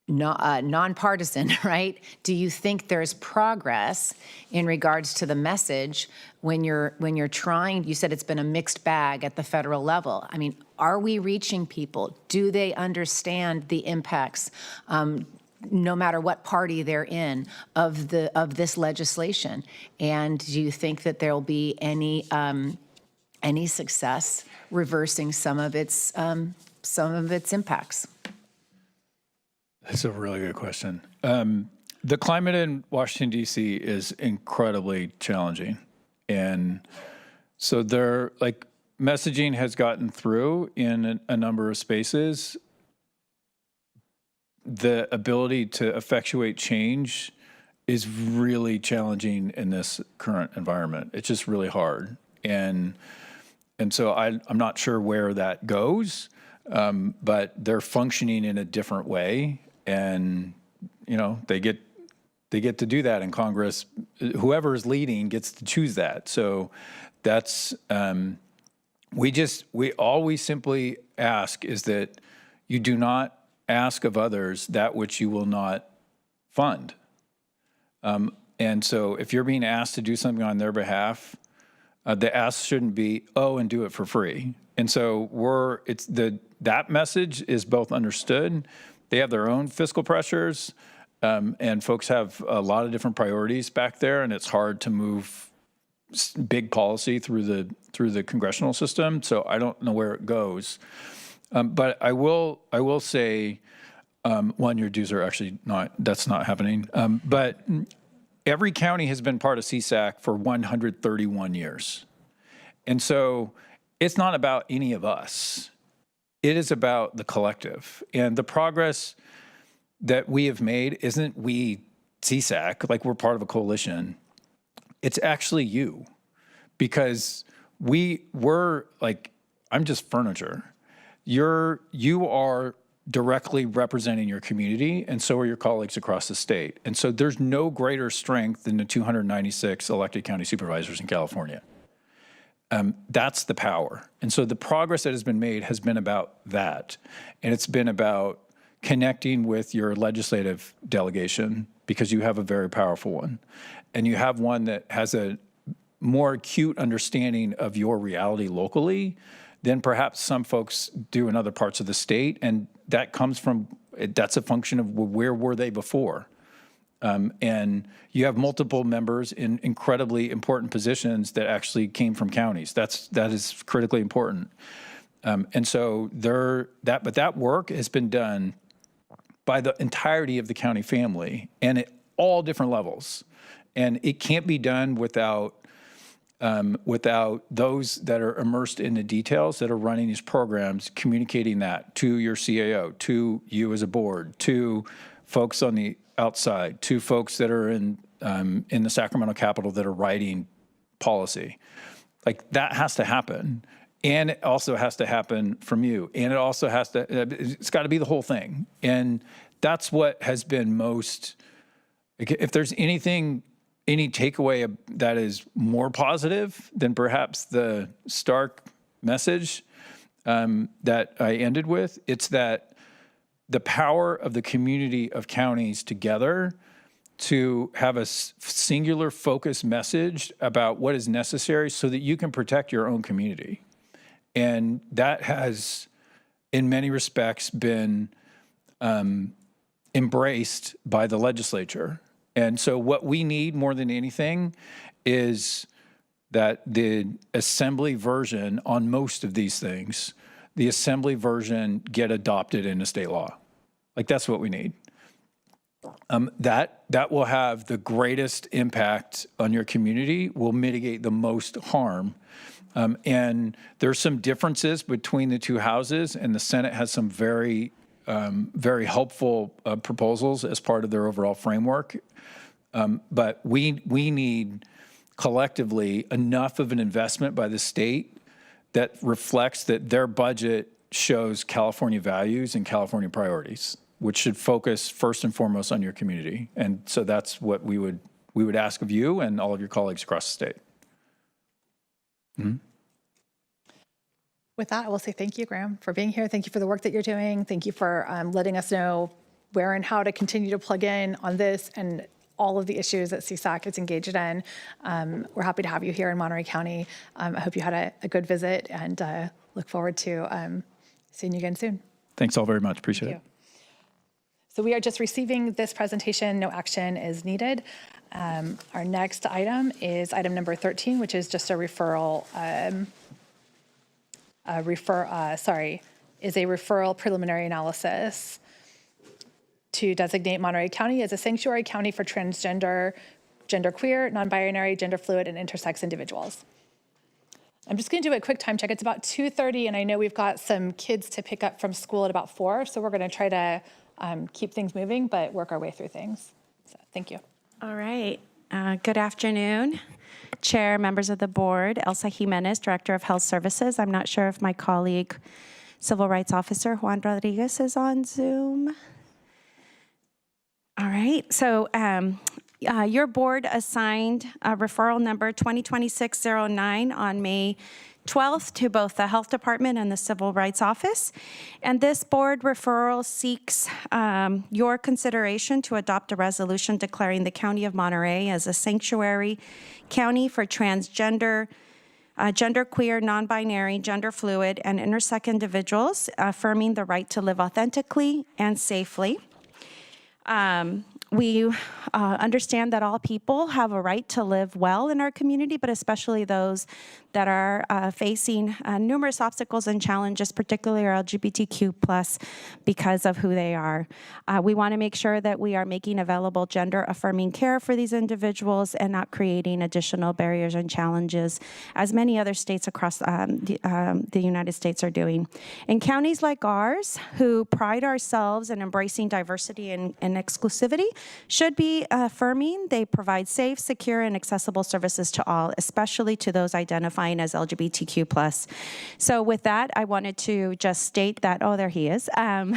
nonpartisan, right? Do you think there's progress in regards to the message when you're trying? You said it's been a mixed bag at the federal level. I mean, are we reaching people? Do they understand the impacts, no matter what party they're in, of this legislation? And do you think that there will be any success reversing some of its impacts? That's a really good question. The climate in Washington, D.C. is incredibly challenging. And so messaging has gotten through in a number of spaces. The ability to effectuate change is really challenging in this current environment. It's just really hard. And so I'm not sure where that goes, but they're functioning in a different way. And, they get to do that in Congress. Whoever is leading gets to choose that. So that's, all we simply ask is that you do not ask of others that which you will not fund. And so if you're being asked to do something on their behalf, the ask shouldn't be, and do it for free. And so that message is both understood. They have their own fiscal pressures, and folks have a lot of different priorities back there, and it's hard to move big policy through the congressional system. So I don't know where it goes, but I will say, one, your dues are actually that's not happening. But every county has been part of CSAC for 131 years, and so it's not about any of us. It is about the collective. And the progress that we have made isn't we CSAC, like we're part of a coalition. It's actually you. Because we're like, I'm just furniture. You are directly representing your community, and so are your colleagues across the state. And so there's no greater strength than the 296 elected county supervisors in California. That's the power. And so the progress that has been made has been about that. And it's been about connecting with your legislative delegation, because you have a very powerful one. And you have one that has a more acute understanding of your reality locally than perhaps some folks do in other parts of the state. And that comes from, that's a function of where were they before? And you have multiple members in incredibly important positions that actually came from counties. That is critically important. And so but that work has been done by the entirety of the county family and at all different levels. And it can't be done without those that are immersed in the details that are running these programs, communicating that to your CAO, to you as a board, to folks on the outside, to folks that are in the Sacramento Capitol that are writing policy. Like, that has to happen. And it also has to happen from you. And it also has to, it's got to be the whole thing. And that's what has been most, if there's any takeaway that is more positive than perhaps the stark message that I ended with, it's that the power of the community of counties together to have a singular focused message about what is necessary so that you can protect your own community. And that has, in many respects, been embraced by the legislature. And so what we need more than anything is that the assembly version on most of these things, the assembly version get adopted into state law. Like, that's what we need. That will have the greatest impact on your community, will mitigate the most harm. And there's some differences between the two houses, and the Senate has some very helpful proposals as part of their overall framework. But we need collectively enough of an investment by the state that reflects that their budget shows California values and California priorities, which should focus first and foremost on your community. And so that's what we would ask of you and all of your colleagues across the state. Mm-hmm. With that, I will say thank you, Graham, for being here. Thank you for the work that you're doing. Thank you for letting us know where and how to continue to plug in on this and all of the issues that CSAC is engaged in. We're happy to have you here in Monterey County. I hope you had a good visit and look forward to seeing you again soon. Thanks all very much. Appreciate it. So we are just receiving this presentation. No action is needed. Our next item is item number 13, which is just a referral. Is a referral preliminary analysis to designate Monterey County as a sanctuary county for transgender, genderqueer, non-binary, gender fluid, and intersex individuals. I'm just going to do a quick time check. It's about 2:30, and I know we've got some kids to pick up from school at about 4, so we're going to try to keep things moving, but work our way through things. So, thank you. All right. Good afternoon, Chair, members of the board. Elsa Jimenez, Director of Health Services. I'm not sure if my colleague, Civil Rights Officer Juan Rodriguez, is on Zoom. All right. So your board assigned referral number 2026-09 on May 12th to both the Health Department and the Civil Rights Office. And this board referral seeks your consideration to adopt a resolution declaring the County of Monterey as a sanctuary county for transgender, genderqueer, non-binary, gender fluid, and intersex individuals, affirming the right to live authentically and safely. We understand that all people have a right to live well in our community, but especially those that are facing numerous obstacles and challenges, particularly our LGBTQ+ because of who they are. We want to make sure that we are making available gender-affirming care for these individuals and not creating additional barriers and challenges, as many other states across the United States are doing. In counties like ours, who pride ourselves in embracing diversity and exclusivity, should be affirming. They provide safe, secure, and accessible services to all, especially to those identifying as LGBTQ+. So with that, I wanted to just state that, oh, there he is. I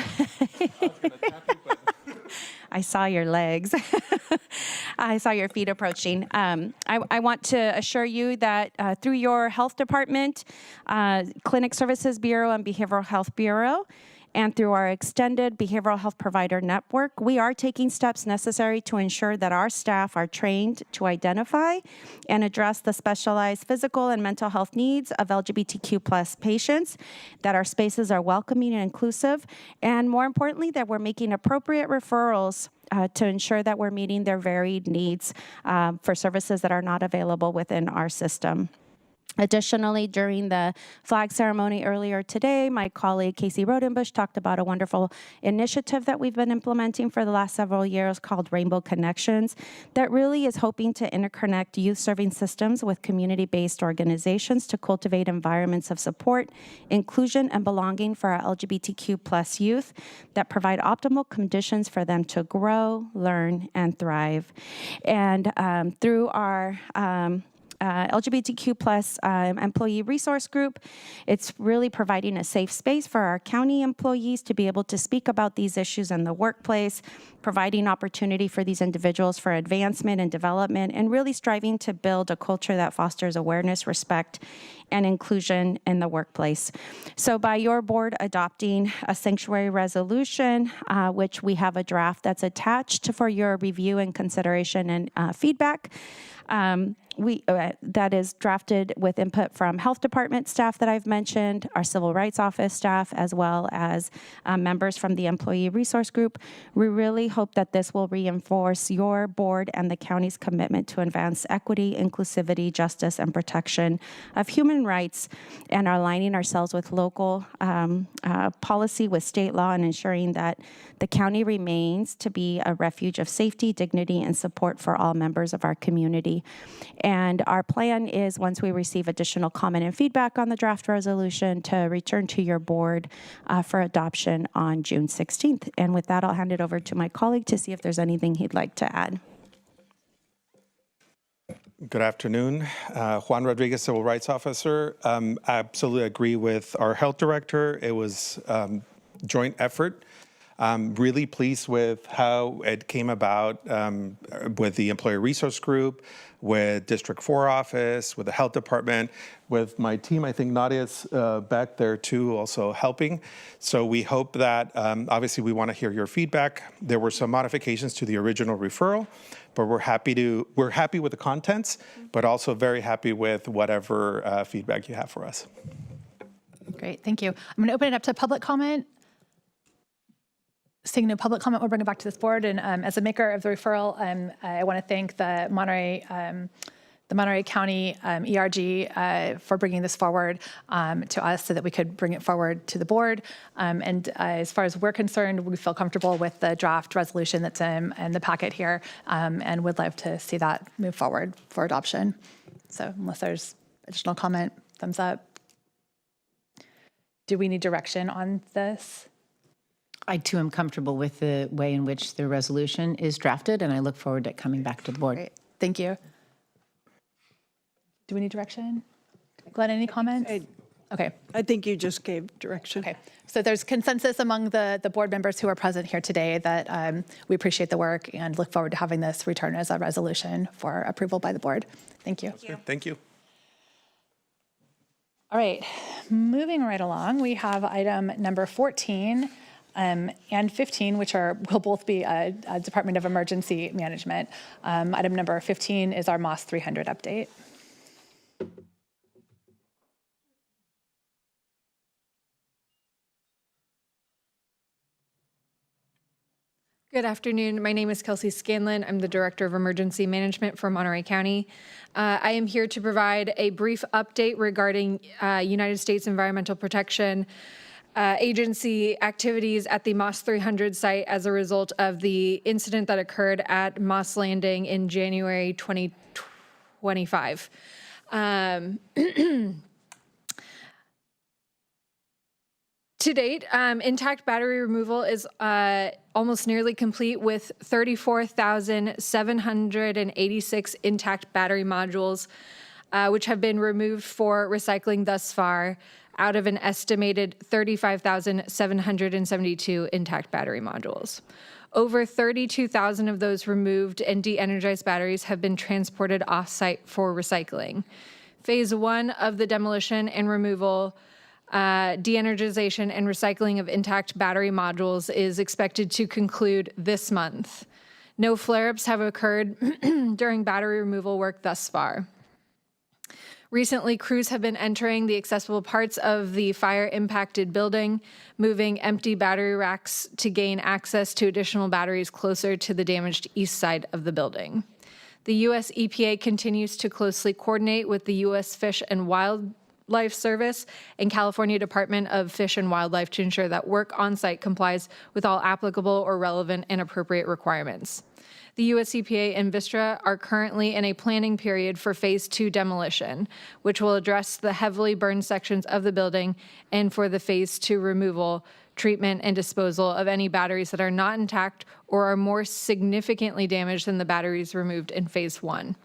saw your legs. I saw your feet approaching. I want to assure you that through your health department, Clinic Services Bureau, and Behavioral Health Bureau, and through our extended behavioral health provider network, we are taking steps necessary to ensure that our staff are trained to identify and address the specialized physical and mental health needs of LGBTQ+ patients, that our spaces are welcoming and inclusive, and more importantly, that we're making appropriate referrals to ensure that we're meeting their varied needs for services that are not available within our system. Additionally, during the flag ceremony earlier today, my colleague Casey Rodenbush talked about a wonderful initiative that we've been implementing for the last several years called Rainbow Connections that really is hoping to interconnect youth-serving systems with community-based organizations to cultivate environments of support, inclusion, and belonging for our LGBTQ+ youth that provide optimal conditions for them to grow, learn, and thrive. And through our LGBTQ+ employee resource group. It's really providing a safe space for our county employees to be able to speak about these issues in the workplace, providing opportunity for these individuals for advancement and development, and really striving to build a culture that fosters awareness, respect, and inclusion in the workplace. So by your board adopting a sanctuary resolution, which we have a draft that's attached for your review and consideration and feedback, that is drafted with input from health department staff that I've mentioned, our civil rights office staff, as well as members from the employee resource group. We really hope that this will reinforce your board and the county's commitment to advance equity, inclusivity, justice, and protection of human rights, and are aligning ourselves with local policy, with state law, and ensuring that the county remains to be a refuge of safety, dignity, and support for all members of our community. And our plan is, once we receive additional comment and feedback on the draft resolution, to return to your board for adoption on June 16th. And with that, I'll hand it over to my colleague to see if there's anything he'd like to add. Good afternoon. Juan Rodriguez, Civil Rights Officer. I absolutely agree with our health director. It was joint effort. I'm really pleased with how it came about with the Employee Resource Group, with District 4 office, with the health department, with my team. I think Nadia's back there too, also helping. So we hope that, obviously we want to hear your feedback. There were some modifications to the original referral, but we're happy with the contents, but also very happy with whatever feedback you have for us. Great, thank you. I'm going to open it up to public comment. Seeing no public comment, we'll bring it back to this board. And as a maker of the referral, I want to thank the Monterey County ERG for bringing this forward to us so that we could bring it forward to the board. And as far as we're concerned, we feel comfortable with the draft resolution that's in the packet here and would love to see that move forward for adoption. So unless there's additional comment, thumbs up. Do we need direction on this? I too am comfortable with the way in which the resolution is drafted, and I look forward to it coming back to the board. Great. Thank you. Do we need direction? Glenn, any comments? Okay. I think you just gave direction. Okay. So there's consensus among the board members who are present here today that we appreciate the work and look forward to having this return as a resolution for approval by the board. Thank you. Thank you. All right. Moving right along, we have item number 14. And 15, which will both be a Department of Emergency Management. Item number 15 is our MOS 300 update. Good afternoon. My name is Kelsey Scanlon. I'm the Director of Emergency Management for Monterey County. I am here to provide a brief update regarding United States Environmental Protection Agency activities at the MOS 300 site as a result of the incident that occurred at Moss Landing in January 2025. To date, intact battery removal is almost nearly complete with 34,786 intact battery modules, which have been removed for recycling thus far, out of an estimated 35,772 intact battery modules. Over 32,000 of those removed and de-energized batteries have been transported off-site for recycling. Phase 1 of the demolition and removal, de-energization and recycling of intact battery modules is expected to conclude this month. No flare-ups have occurred during battery removal work thus far. Recently, crews have been entering the accessible parts of the fire-impacted building, moving empty battery racks to gain access to additional batteries closer to the damaged east side of the building. The U.S. EPA continues to closely coordinate with the U.S. Fish and Wildlife Service and California Department of Fish and Wildlife to ensure that work on-site complies with all applicable or relevant and appropriate requirements. The US EPA and Vistra are currently in a planning period for Phase 2 demolition, which will address the heavily burned sections of the building, and for the Phase 2 removal, treatment, and disposal of any batteries that are not intact or are more significantly damaged than the batteries removed in Phase 1.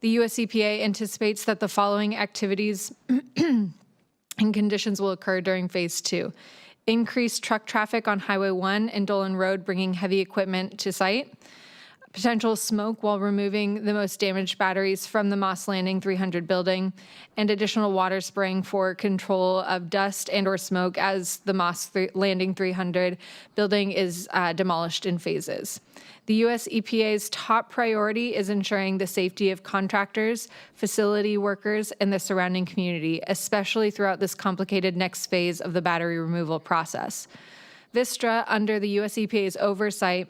The US EPA anticipates that the following activities and conditions will occur during Phase 2. Increased truck traffic on Highway 1 and Dolan Road, bringing heavy equipment to site. Potential smoke while removing the most damaged batteries from the Moss Landing 300 building, and additional water spraying for control of dust and or smoke as the Moss Landing 300 building is demolished in phases. The US EPA's top priority is ensuring the safety of contractors, facility workers, and the surrounding community, especially throughout this complicated next phase of the battery removal process. Vistra, under the US EPA's oversight,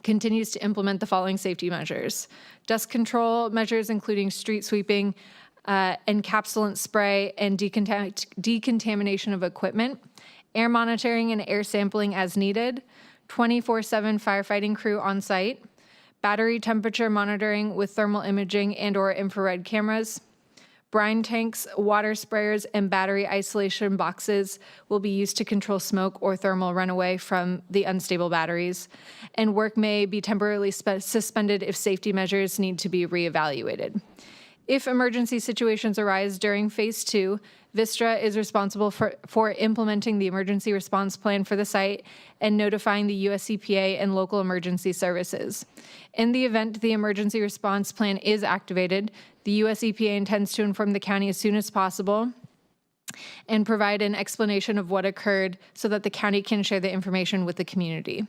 continues to implement the following safety measures: dust control measures, including street sweeping, encapsulant spray, and decontamination of equipment, air monitoring and air sampling as needed, 24/7 firefighting crew on site, battery temperature monitoring with thermal imaging and or infrared cameras, Brine tanks, water sprayers, and battery isolation boxes will be used to control smoke or thermal runaway from the unstable batteries. And work may be temporarily suspended if safety measures need to be reevaluated. If emergency situations arise during Phase 2, Vistra is responsible for implementing the emergency response plan for the site and notifying the US EPA and local emergency services. In the event the emergency response plan is activated, the US EPA intends to inform the county as soon as possible and provide an explanation of what occurred so that the county can share the information with the community.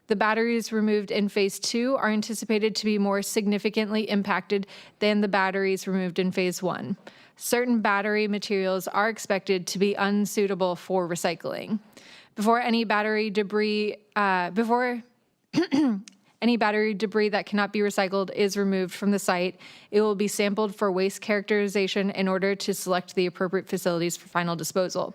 The batteries removed in Phase 2 are anticipated to be more significantly impacted than the batteries removed in Phase 1. Certain battery materials are expected to be unsuitable for recycling. Before any battery debris that cannot be recycled is removed from the site, it will be sampled for waste characterization in order to select the appropriate facilities for final disposal.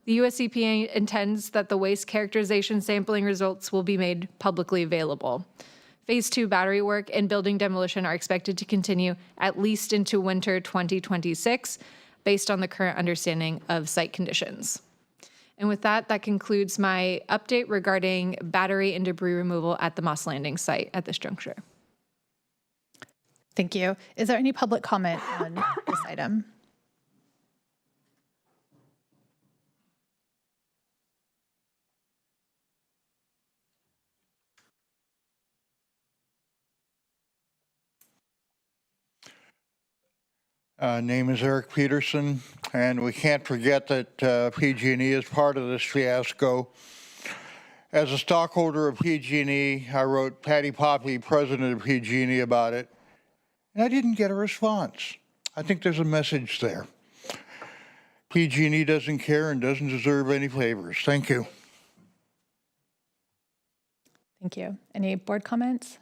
The US EPA intends that the waste characterization sampling results will be made publicly available. Phase 2 battery work and building demolition are expected to continue at least into winter 2026, based on the current understanding of site conditions. And with that, that concludes my update regarding battery and debris removal at the Moss Landing site at this juncture. Thank you. Is there any public comment on this item? Name is Eric Peterson, and we can't forget that PG&E is part of this fiasco. As a stockholder of PG&E, I wrote Patty Poppy, president of PG&E, about it, and I didn't get a response. I think there's a message there. PG&E doesn't care and doesn't deserve any favors. Thank you. Thank you. Any board comments?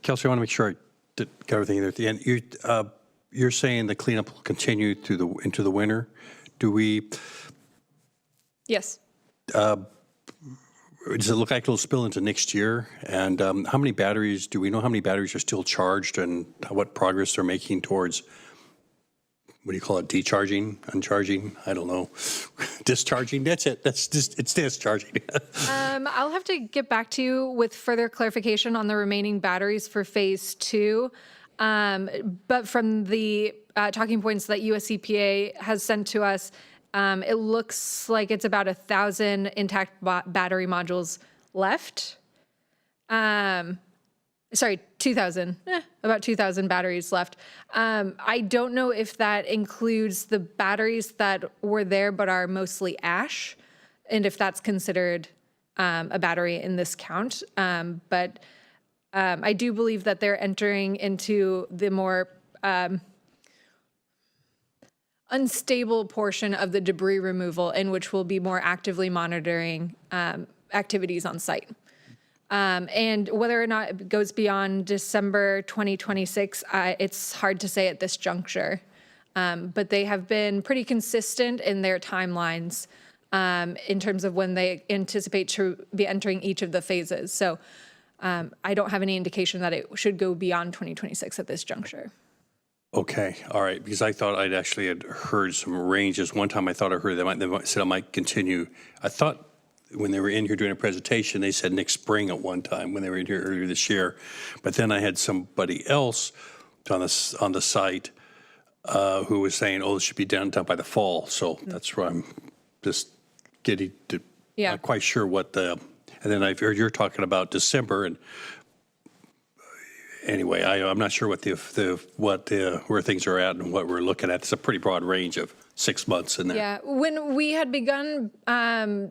Kelsey, I want to make sure I got everything there at the end. You're saying the cleanup will continue into the winter. Do we? Yes. Does it look like it'll spill into next year? And how many batteries, do we know how many batteries are still charged and what progress they're making towards, what do you call it, decharging, uncharging? I don't know. Discharging, that's it. It's discharging. I'll have to get back to you with further clarification on the remaining batteries for Phase 2. But from the talking points that US EPA has sent to us, it looks like it's about 1,000 intact battery modules left. Sorry, 2,000, about 2,000 batteries left. I don't know if that includes the batteries that were there but are mostly ash, and if that's considered a battery in this count. But I do believe that they're entering into the more unstable portion of the debris removal, in which we'll be more actively monitoring activities on site. And whether or not it goes beyond December 2026, it's hard to say at this juncture. But they have been pretty consistent in their timelines in terms of when they anticipate to be entering each of the phases. So I don't have any indication that it should go beyond 2026 at this juncture. Okay, all right, because I thought I'd actually had heard some ranges. One time I thought I heard they said it might continue. I thought when they were in here doing a presentation, they said next spring at one time when they were in here earlier this year. But then I had somebody else on the site who was saying, oh, it should be done by the fall. So that's where I'm just getting to, not quite sure what and then I've heard you're talking about December, and anyway, I'm not sure what where things are at and what we're looking at. It's a pretty broad range of 6 months in there. Yeah, when we had begun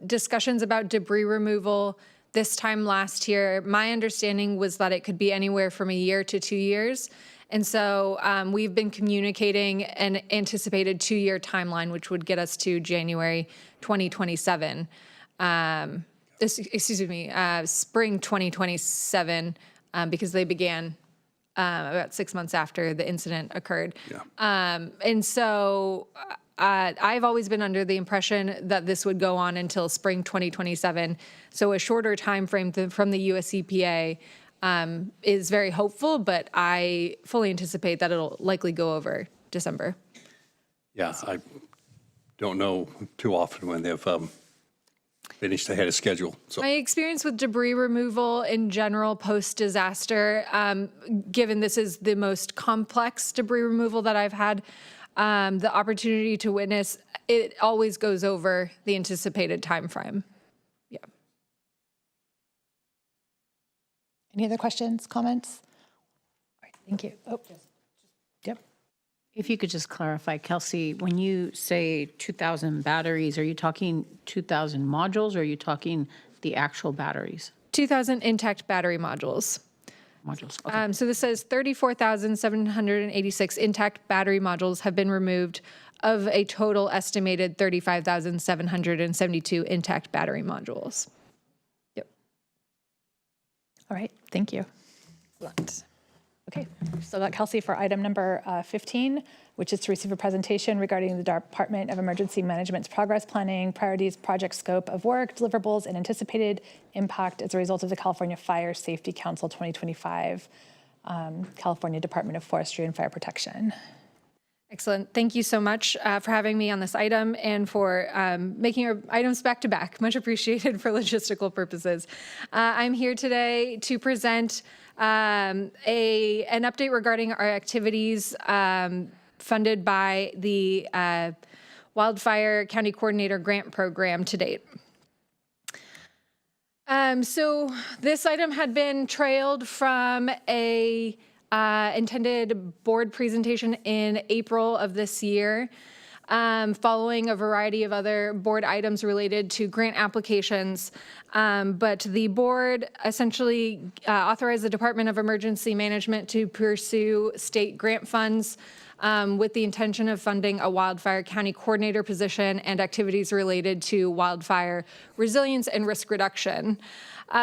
discussions about debris removal this time last year, my understanding was that it could be anywhere from a year to 2 years. And so we've been communicating an anticipated 2-year timeline, which would get us to January 2027. Spring 2027, because they began about 6 months after the incident occurred. Yeah. And so I've always been under the impression that this would go on until spring 2027. So a shorter time frame from the US EPA is very hopeful, but I fully anticipate that it'll likely go over December. Yeah, I don't know too often when they've finished ahead of schedule. So My experience with debris removal in general post-disaster, given this is the most complex debris removal that I've had the opportunity to witness, it always goes over the anticipated time frame. Yeah. Any other questions, comments? All right, thank you. Oh, yep. If you could just clarify, Kelsey, when you say 2,000 batteries, are you talking 2,000 modules or are you talking the actual batteries? 2,000 intact battery modules. Okay. So this says 34,786 intact battery modules have been removed of a total estimated 35,772 intact battery modules. Yep. All right, thank you. Excellent. Okay, still got Kelsey for item number 15, which is to receive a presentation regarding the Department of Emergency Management's progress planning, priorities, project scope of work, deliverables, and anticipated impact as a result of the California Fire Safety Council 2025, California Department of Forestry and Fire Protection. Excellent. Thank you so much for having me on this item and for making our items back to back. Much appreciated for logistical purposes. I'm here today to present an update regarding our activities funded by the Wildfire County Coordinator Grant Program to date. So this item had been trailed from a intended board presentation in April of this year, following a variety of other board items related to grant applications. But the board essentially authorized the Department of Emergency Management to pursue state grant funds with the intention of funding a wildfire county coordinator position and activities related to wildfire resilience and risk reduction.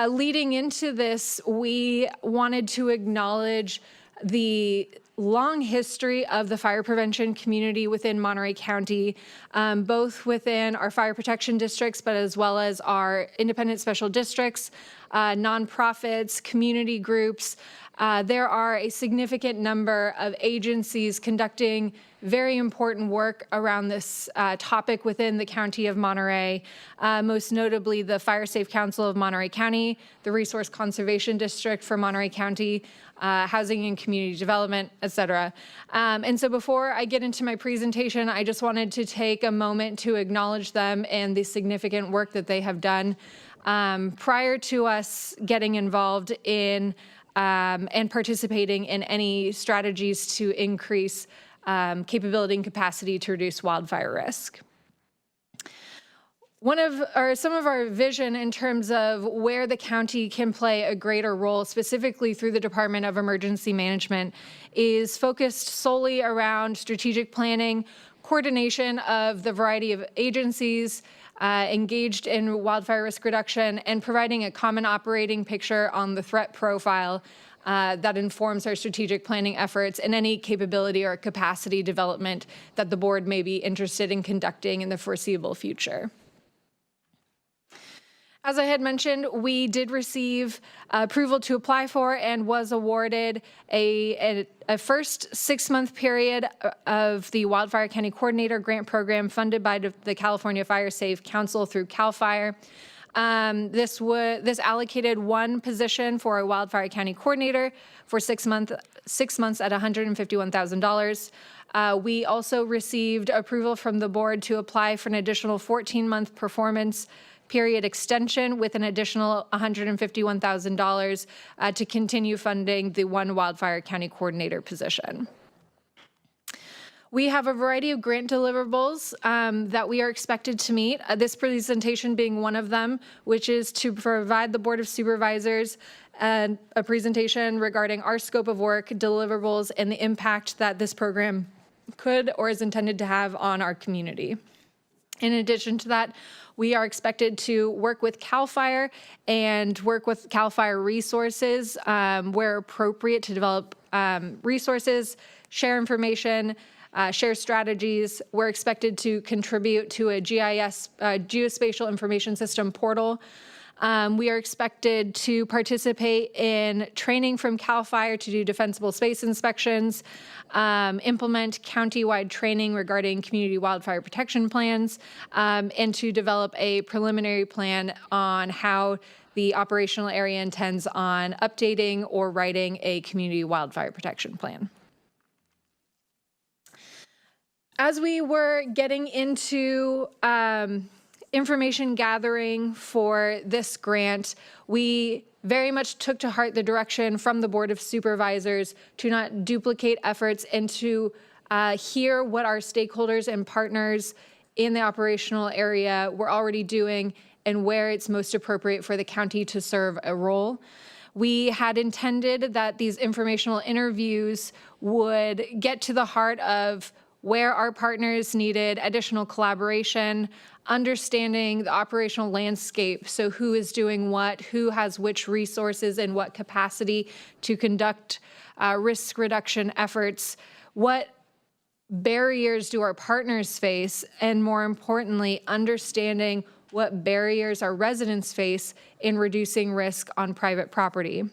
Leading into this, we wanted to acknowledge the long history of the fire prevention community within Monterey County, both within our fire protection districts, but as well as our independent special districts, nonprofits, community groups. There are a significant number of agencies conducting very important work around this topic within the County of Monterey, most notably the Fire Safe Council of Monterey County, the Resource Conservation District for Monterey County, Housing and Community Development, et cetera. And so before I get into my presentation, I just wanted to take a moment to acknowledge them and the significant work that they have done prior to us getting involved in and participating in any strategies to increase capability and capacity to reduce wildfire risk. Some of our vision in terms of where the county can play a greater role, specifically through the Department of Emergency Management, is focused solely around strategic planning, coordination of the variety of agencies engaged in wildfire risk reduction, and providing a common operating picture on the threat profile that informs our strategic planning efforts and any capability or capacity development that the board may be interested in conducting in the foreseeable future. As I had mentioned, we did receive approval to apply for and was awarded a first 6-month period of the Wildfire County Coordinator Grant Program funded by the California Fire Safe Council through CAL FIRE. This allocated one position for a Wildfire County Coordinator for 6 months at $151,000. We also received approval from the board to apply for an additional 14-month performance period extension with an additional $151,000 to continue funding the one Wildfire County Coordinator position. We have a variety of grant deliverables that we are expected to meet, this presentation being one of them, which is to provide the Board of Supervisors a presentation regarding our scope of work, deliverables, and the impact that this program could or is intended to have on our community. In addition to that, we are expected to work with CAL FIRE and work with CAL FIRE resources where appropriate to develop resources, share information, share strategies. We're expected to contribute to a GIS, Geospatial Information System portal. We are expected to participate in training from CAL FIRE to do defensible space inspections, implement county-wide training regarding community wildfire protection plans, and to develop a preliminary plan on how the operational area intends on updating or writing a community wildfire protection plan. As we were getting into information gathering for this grant, we very much took to heart the direction from the Board of Supervisors to not duplicate efforts and to hear what our stakeholders and partners in the operational area were already doing and where it's most appropriate for the county to serve a role. We had intended that these informational interviews would get to the heart of where our partners needed additional collaboration, understanding the operational landscape, so who is doing what, who has which resources and what capacity to conduct risk reduction efforts, what barriers do our partners face, and more importantly, understanding what barriers our residents face in reducing risk on private property.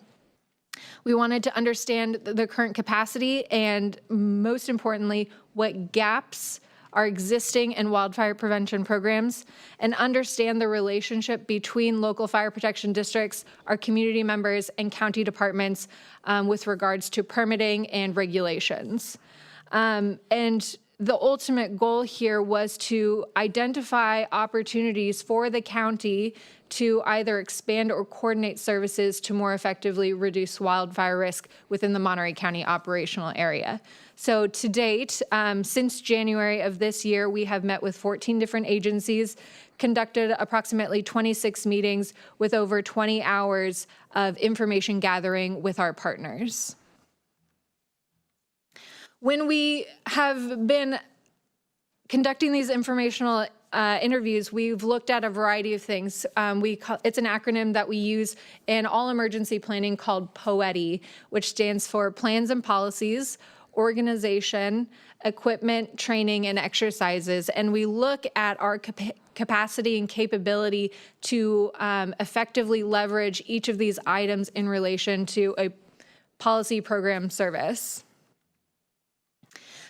We wanted to understand the current capacity and, most importantly, what gaps are existing in wildfire prevention programs, and understand the relationship between local fire protection districts, our community members, and county departments with regards to permitting and regulations. And the ultimate goal here was to identify opportunities for the county to either expand or coordinate services to more effectively reduce wildfire risk within the Monterey County operational area. So to date, since January of this year, we have met with 14 different agencies, conducted approximately 26 meetings with over 20 hours of information gathering with our partners. When we have been conducting these informational interviews, we've looked at a variety of things. It's an acronym that we use in all emergency planning called POETI, which stands for Plans and Policies, Organization, Equipment, Training, and Exercises. And we look at our capacity and capability to effectively leverage each of these items in relation to a policy program service.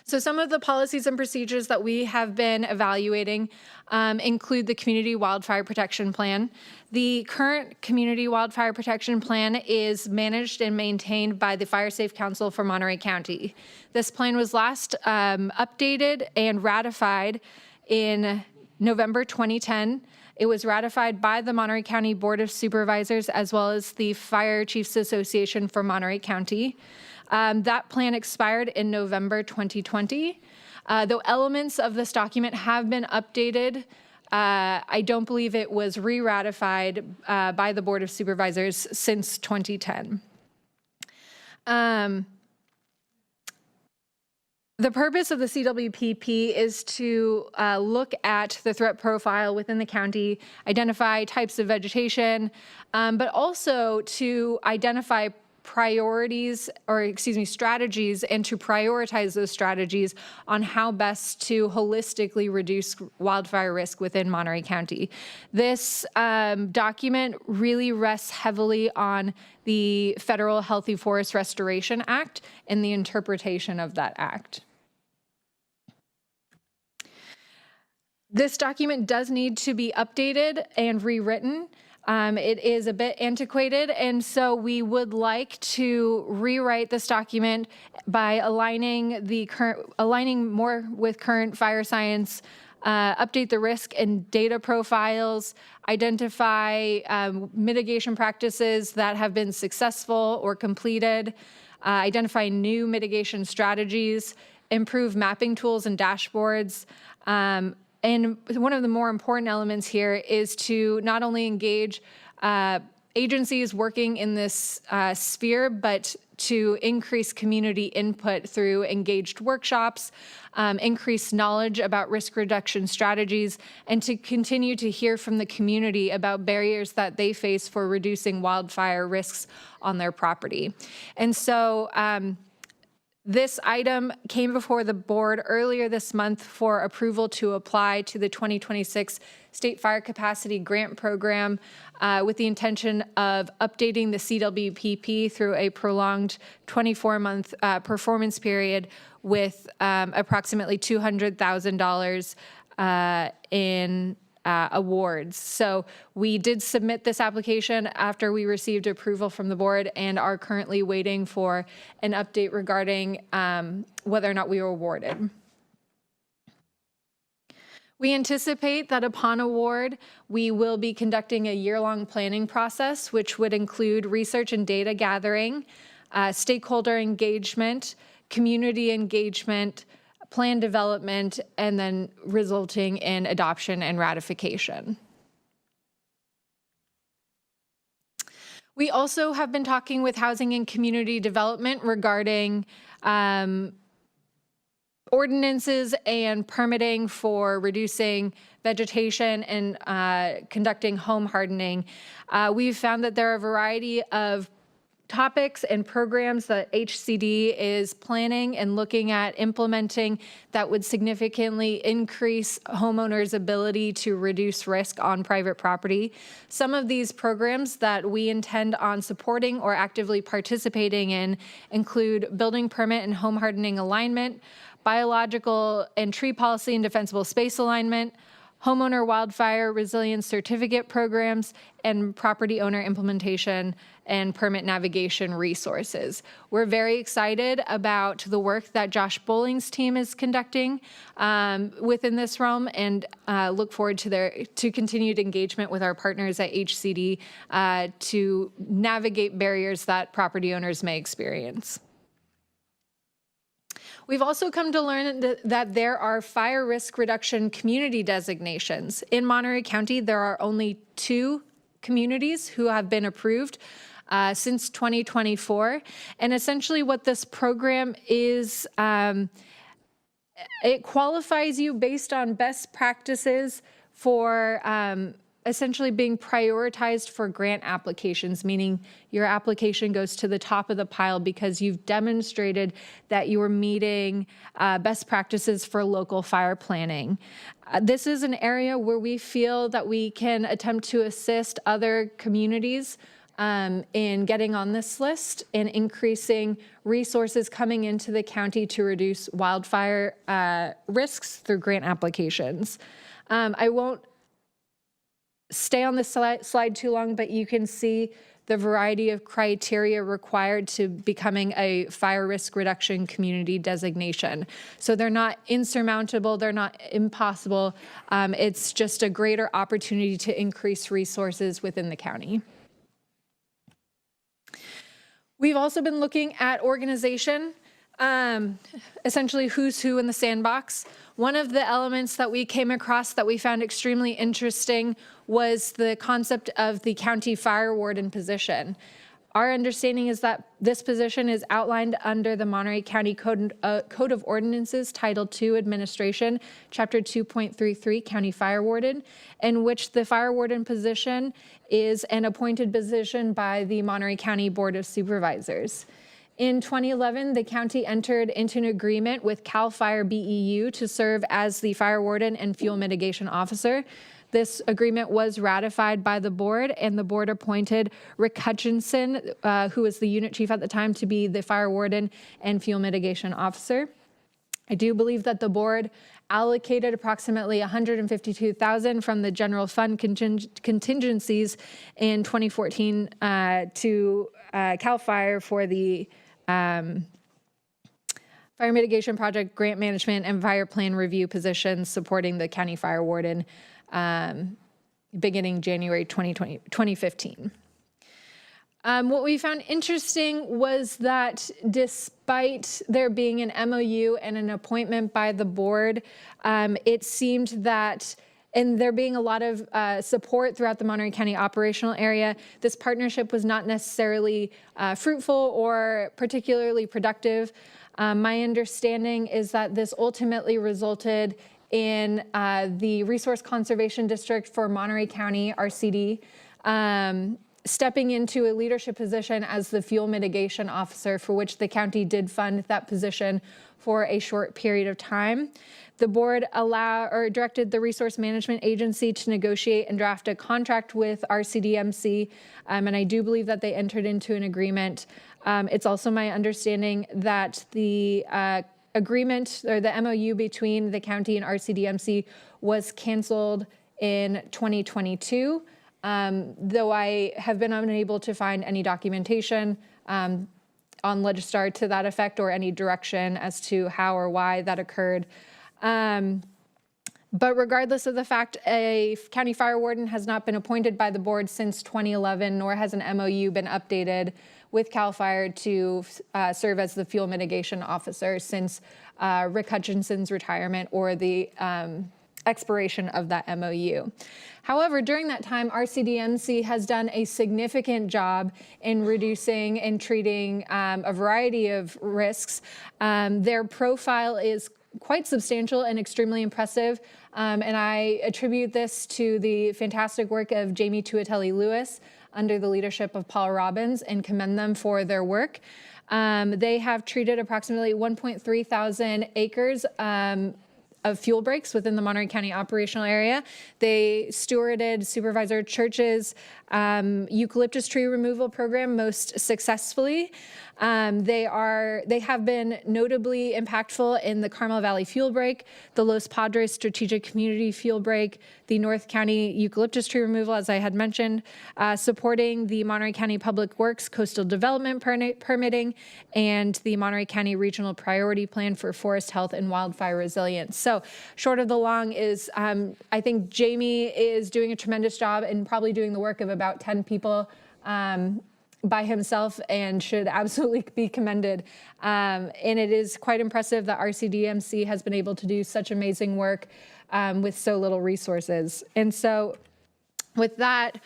So some of the policies and procedures that we have been evaluating include the Community Wildfire Protection Plan. The current Community Wildfire Protection Plan is managed and maintained by the Fire Safe Council for Monterey County. This plan was last updated and ratified in November 2010. It was ratified by the Monterey County Board of Supervisors as well as the Fire Chiefs Association for Monterey County. That plan expired in November 2020. Though elements of this document have been updated, I don't believe it was re-ratified by the Board of Supervisors since 2010. The purpose of the CWPP is to look at the threat profile within the county, identify types of vegetation, but also to identify strategies, and to prioritize those strategies on how best to holistically reduce wildfire risk within Monterey County. This document really rests heavily on the Federal Healthy Forest Restoration Act and the interpretation of that act. This document does need to be updated and rewritten. It is a bit antiquated, and so we would like to rewrite this document by aligning more with current fire science, update the risk and data profiles, identify mitigation practices that have been successful or completed, identify new mitigation strategies, improve mapping tools and dashboards. And one of the more important elements here is to not only engage agencies working in this sphere, but to increase community input through engaged workshops, increase knowledge about risk reduction strategies, and to continue to hear from the community about barriers that they face for reducing wildfire risks on their property. And so This item came before the board earlier this month for approval to apply to the 2026 State Fire Capacity Grant Program with the intention of updating the CWPP through a prolonged 24-month performance period with approximately $200,000 in awards. So we did submit this application after we received approval from the board and are currently waiting for an update regarding whether or not we were awarded. We anticipate that upon award, we will be conducting a year-long planning process, which would include research and data gathering, stakeholder engagement, community engagement, plan development, and then resulting in adoption and ratification. We also have been talking with Housing and Community Development regarding ordinances and permitting for reducing vegetation and conducting home hardening. We've found that there are a variety of topics and programs that HCD is planning and looking at implementing that would significantly increase homeowners' ability to reduce risk on private property. Some of these programs that we intend on supporting or actively participating in include building permit and home hardening alignment, biological and tree policy and defensible space alignment, homeowner wildfire resilience certificate programs, and property owner implementation and permit navigation resources. We're very excited about the work that Josh Bowling's team is conducting within this realm, and look forward to continued engagement with our partners at HCD to navigate barriers that property owners may experience. We've also come to learn that there are fire risk reduction community designations. In Monterey County, there are only 2 communities who have been approved since 2024. And essentially what this program is, it qualifies you based on best practices for essentially being prioritized for grant applications, meaning your application goes to the top of the pile because you've demonstrated that you are meeting best practices for local fire planning. This is an area where we feel that we can attempt to assist other communities in getting on this list and increasing resources coming into the county to reduce wildfire risks through grant applications. I won't stay on this slide too long, but you can see the variety of criteria required to becoming a fire risk reduction community designation. So they're not insurmountable, they're not impossible. It's just a greater opportunity to increase resources within the county. We've also been looking at organization, essentially who's who in the sandbox. One of the elements that we came across that we found extremely interesting was the concept of the county fire warden position. Our understanding is that this position is outlined under the Monterey County Code of Ordinances, Title II, Administration, Chapter 2.33, County Fire Warden, in which the fire warden position is an appointed position by the Monterey County Board of Supervisors. In 2011, the county entered into an agreement with CAL FIRE BEU to serve as the fire warden and fuel mitigation officer. This agreement was ratified by the board, and the board appointed Rick Hutchinson, who was the unit chief at the time, to be the fire warden and fuel mitigation officer. I do believe that the board allocated approximately $152,000 from the general fund contingencies in 2014 to CAL FIRE for the fire mitigation project, grant management, and fire plan review positions supporting the county fire warden beginning January 2015. What we found interesting was that despite there being an MOU and an appointment by the board, it seemed that, and there being a lot of support throughout the Monterey County operational area, this partnership was not necessarily fruitful or particularly productive. My understanding is that this ultimately resulted in the Resource Conservation District for Monterey County, RCD, stepping into a leadership position as the fuel mitigation officer, for which the county did fund that position for a short period of time. The board directed the Resource Management Agency to negotiate and draft a contract with RCDMC, and I do believe that they entered into an agreement. It's also my understanding that the agreement or the MOU between the county and RCDMC was canceled in 2022, though I have been unable to find any documentation on Legistar to that effect or any direction as to how or why that occurred. But regardless of the fact, a county fire warden has not been appointed by the board since 2011, nor has an MOU been updated with CAL FIRE to serve as the fuel mitigation officer since Rick Hutchinson's retirement or the expiration of that MOU. However, during that time, RCDMC has done a significant job in reducing and treating a variety of risks. Their profile is quite substantial and extremely impressive, and I attribute this to the fantastic work of Jamie Tuatelli-Lewis under the leadership of Paul Robbins, and commend them for their work. They have treated approximately 1.3 thousand acres of fuel breaks within the Monterey County operational area. They stewarded Supervisor Church's eucalyptus tree removal program most successfully. They have been notably impactful in the Carmel Valley Fuel Break, the Los Padres Strategic Community Fuel Break, the North County eucalyptus tree removal, as I had mentioned, supporting the Monterey County Public Works Coastal Development Permitting, and the Monterey County Regional Priority Plan for Forest Health and Wildfire Resilience. So short of the long is, I think Jamie is doing a tremendous job and probably doing the work of about 10 people by himself, and should absolutely be commended. And it is quite impressive that RCDMC has been able to do such amazing work with so little resources. And so with that,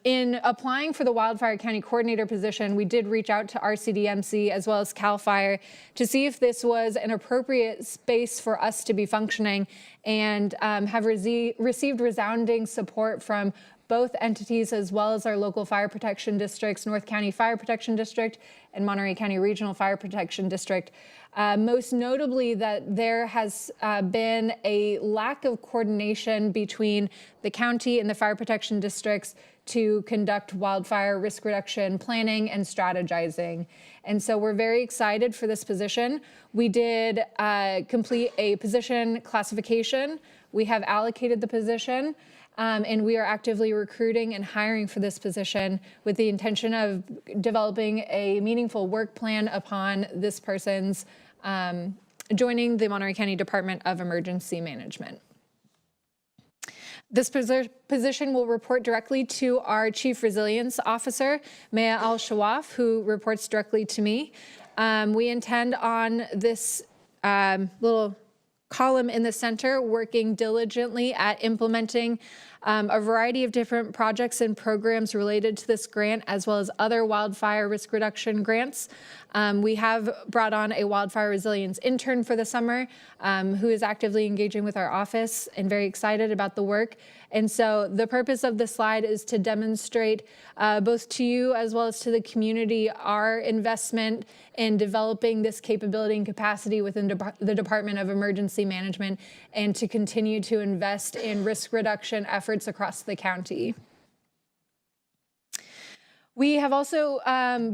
in applying for the Wildfire County Coordinator position, we did reach out to RCDMC as well as CAL FIRE to see if this was an appropriate space for us to be functioning, and have received resounding support from both entities, as well as our local fire protection districts, North County Fire Protection District and Monterey County Regional Fire Protection District. Most notably, that there has been a lack of coordination between the county and the fire protection districts to conduct wildfire risk reduction planning and strategizing. And so we're very excited for this position. We did complete a position classification. We have allocated the position. And we are actively recruiting and hiring for this position with the intention of developing a meaningful work plan upon this person's joining the Monterey County Department of Emergency Management. This position will report directly to our Chief Resilience Officer, Maya Al-Shawaf, who reports directly to me. We intend on this little column in the center working diligently at implementing a variety of different projects and programs related to this grant, as well as other wildfire risk reduction grants. We have brought on a wildfire resilience intern for the summer who is actively engaging with our office and very excited about the work. And so the purpose of this slide is to demonstrate both to you as well as to the community our investment in developing this capability and capacity within the Department of Emergency Management, and to continue to invest in risk reduction efforts across the county. We have also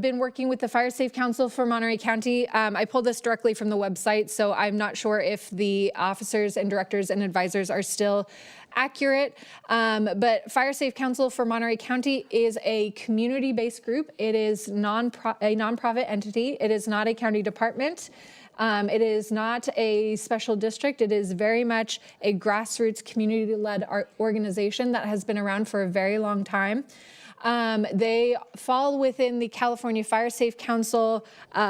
been working with the Fire Safe Council for Monterey County. I pulled this directly from the website, so I'm not sure if the officers and directors and advisors are still accurate, but Fire Safe Council for Monterey County is a community-based group. It is a nonprofit entity. It is not a county department. It is not a special district. It is very much a grassroots community-led organization that has been around for a very long time. They fall within the California Fire Safe Council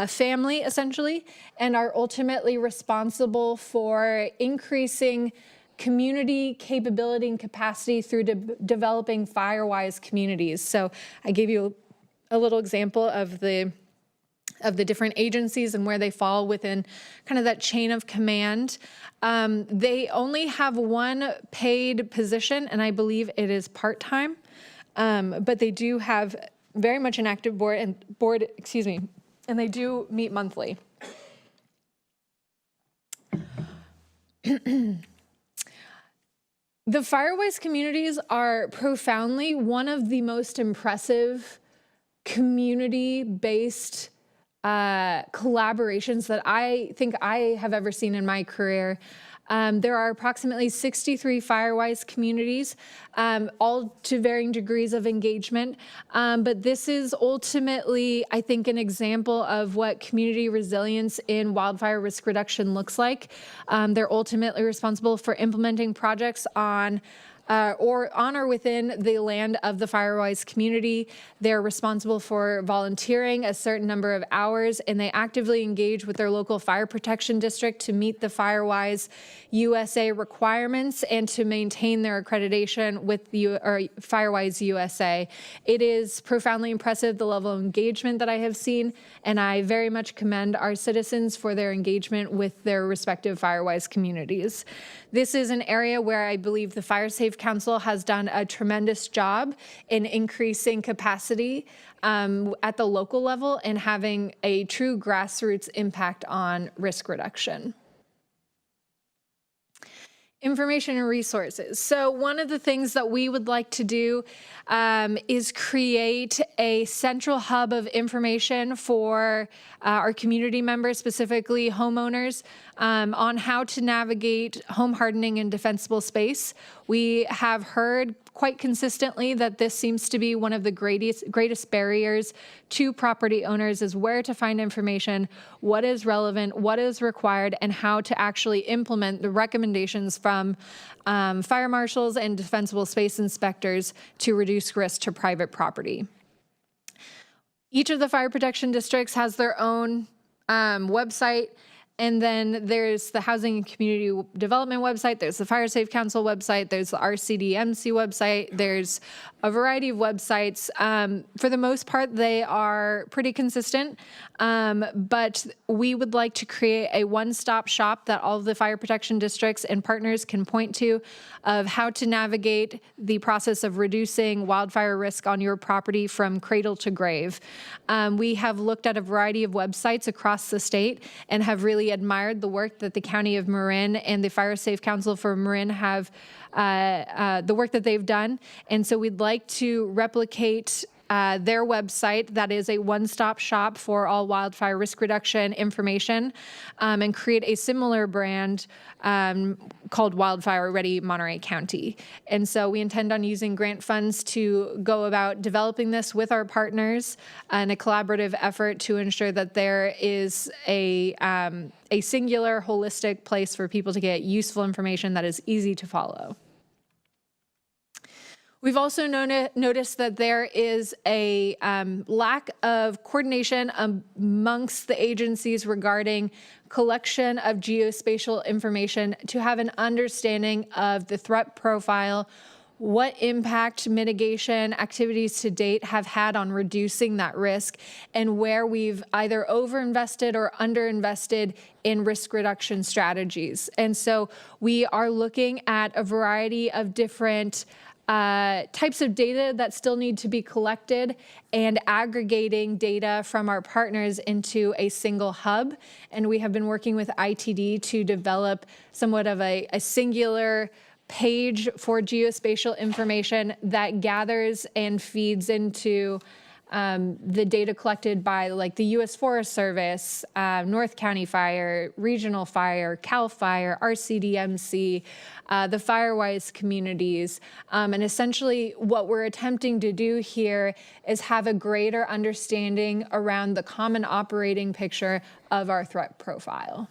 family, essentially, and are ultimately responsible for increasing community capability and capacity through developing fire-wise communities. So I gave you a little example of the different agencies and where they fall within kind of that chain of command. They only have one paid position, and I believe it is part-time. but they do have very much an active board, and they do meet monthly. The Firewise communities are profoundly one of the most impressive community-based collaborations that I think I have ever seen in my career. There are approximately 63 Firewise communities, all to varying degrees of engagement. But this is ultimately, I think, an example of what community resilience in wildfire risk reduction looks like. They're ultimately responsible for implementing projects on or within the land of the Firewise community. They're responsible for volunteering a certain number of hours, and they actively engage with their local fire protection district to meet the Firewise USA requirements and to maintain their accreditation with the Firewise USA. It is profoundly impressive, the level of engagement that I have seen, and I very much commend our citizens for their engagement with their respective Firewise communities. This is an area where I believe the Fire Safe Council has done a tremendous job in increasing capacity at the local level and having a true grassroots impact on risk reduction. Information and resources. So one of the things that we would like to do is create a central hub of information for our community members, specifically homeowners, on how to navigate home hardening in defensible space. We have heard quite consistently that this seems to be one of the greatest barriers to property owners, is where to find information, what is relevant, what is required, and how to actually implement the recommendations from fire marshals and defensible space inspectors to reduce risk to private property. Each of the fire protection districts has their own website. And then there's the Housing and Community Development website, there's the Fire Safe Council website, there's the RCDMC website, there's a variety of websites. For the most part, they are pretty consistent, but we would like to create a one-stop shop that all of the fire protection districts and partners can point to of how to navigate the process of reducing wildfire risk on your property from cradle to grave. We have looked at a variety of websites across the state and have really admired the work that the County of Marin and the Fire Safe Council for Marin have, the work that they've done. And so we'd like to replicate their website that is a one-stop shop for all wildfire risk reduction information, and create a similar brand called Wildfire Ready Monterey County. And so we intend on using grant funds to go about developing this with our partners in a collaborative effort to ensure that there is a singular, holistic place for people to get useful information that is easy to follow. We've also noticed that there is a lack of coordination amongst the agencies regarding collection of geospatial information to have an understanding of the threat profile, what impact mitigation activities to date have had on reducing that risk, and where we've either overinvested or underinvested in risk reduction strategies. And so we are looking at a variety of different types of data that still need to be collected and aggregating data from our partners into a single hub. And we have been working with ITD to develop somewhat of a singular page for geospatial information that gathers and feeds into the data collected by like the U.S. Forest Service, North County Fire, Regional Fire, CAL FIRE, RCDMC, the Firewise communities. And essentially what we're attempting to do here is have a greater understanding around the common operating picture of our threat profile.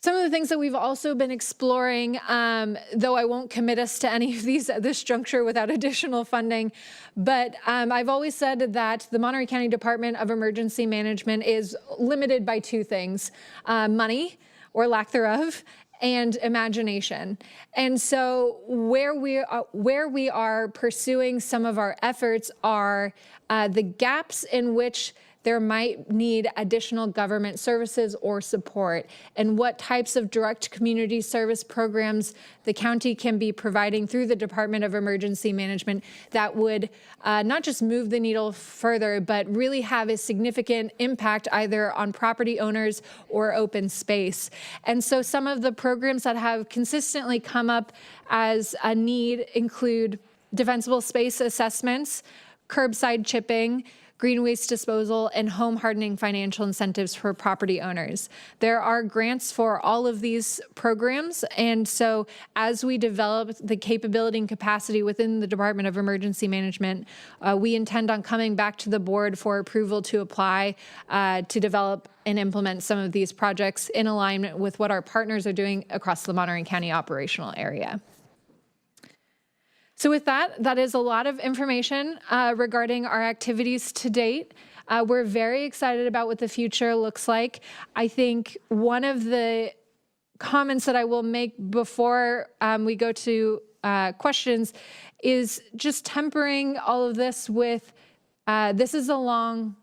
Some of the things that we've also been exploring, though I won't commit us to any of these at this juncture without additional funding, but I've always said that the Monterey County Department of Emergency Management is limited by two things, money or lack thereof, and imagination. And so where we are pursuing some of our efforts are the gaps in which there might need additional government services or support, and what types of direct community service programs the county can be providing through the Department of Emergency Management that would not just move the needle further, but really have a significant impact either on property owners or open space. And so some of the programs that have consistently come up as a need include defensible space assessments, curbside chipping, green waste disposal, and home hardening financial incentives for property owners. There are grants for all of these programs, and so as we develop the capability and capacity within the Department of Emergency Management, we intend on coming back to the board for approval to apply to develop and implement some of these projects in alignment with what our partners are doing across the Monterey County operational area. So with that, that is a lot of information regarding our activities to date. We're very excited about what the future looks like. I think one of the comments that I will make before we go to questions is just tempering all of this with this is a long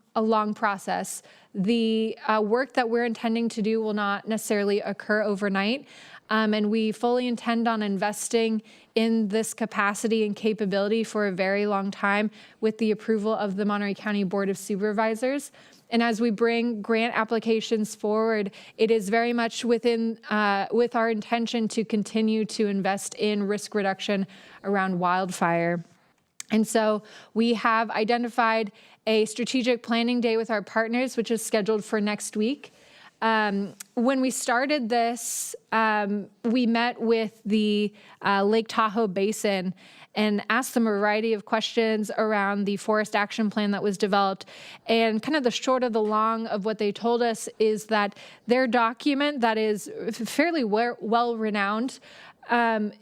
process. The work that we're intending to do will not necessarily occur overnight. And we fully intend on investing in this capacity and capability for a very long time with the approval of the Monterey County Board of Supervisors. And as we bring grant applications forward, it is very much within with our intention to continue to invest in risk reduction around wildfire. And so we have identified a strategic planning day with our partners, which is scheduled for next week. When we started this, we met with the Lake Tahoe Basin and asked them a variety of questions around the forest action plan that was developed. And kind of the short of the long of what they told us is that their document that is fairly well-renowned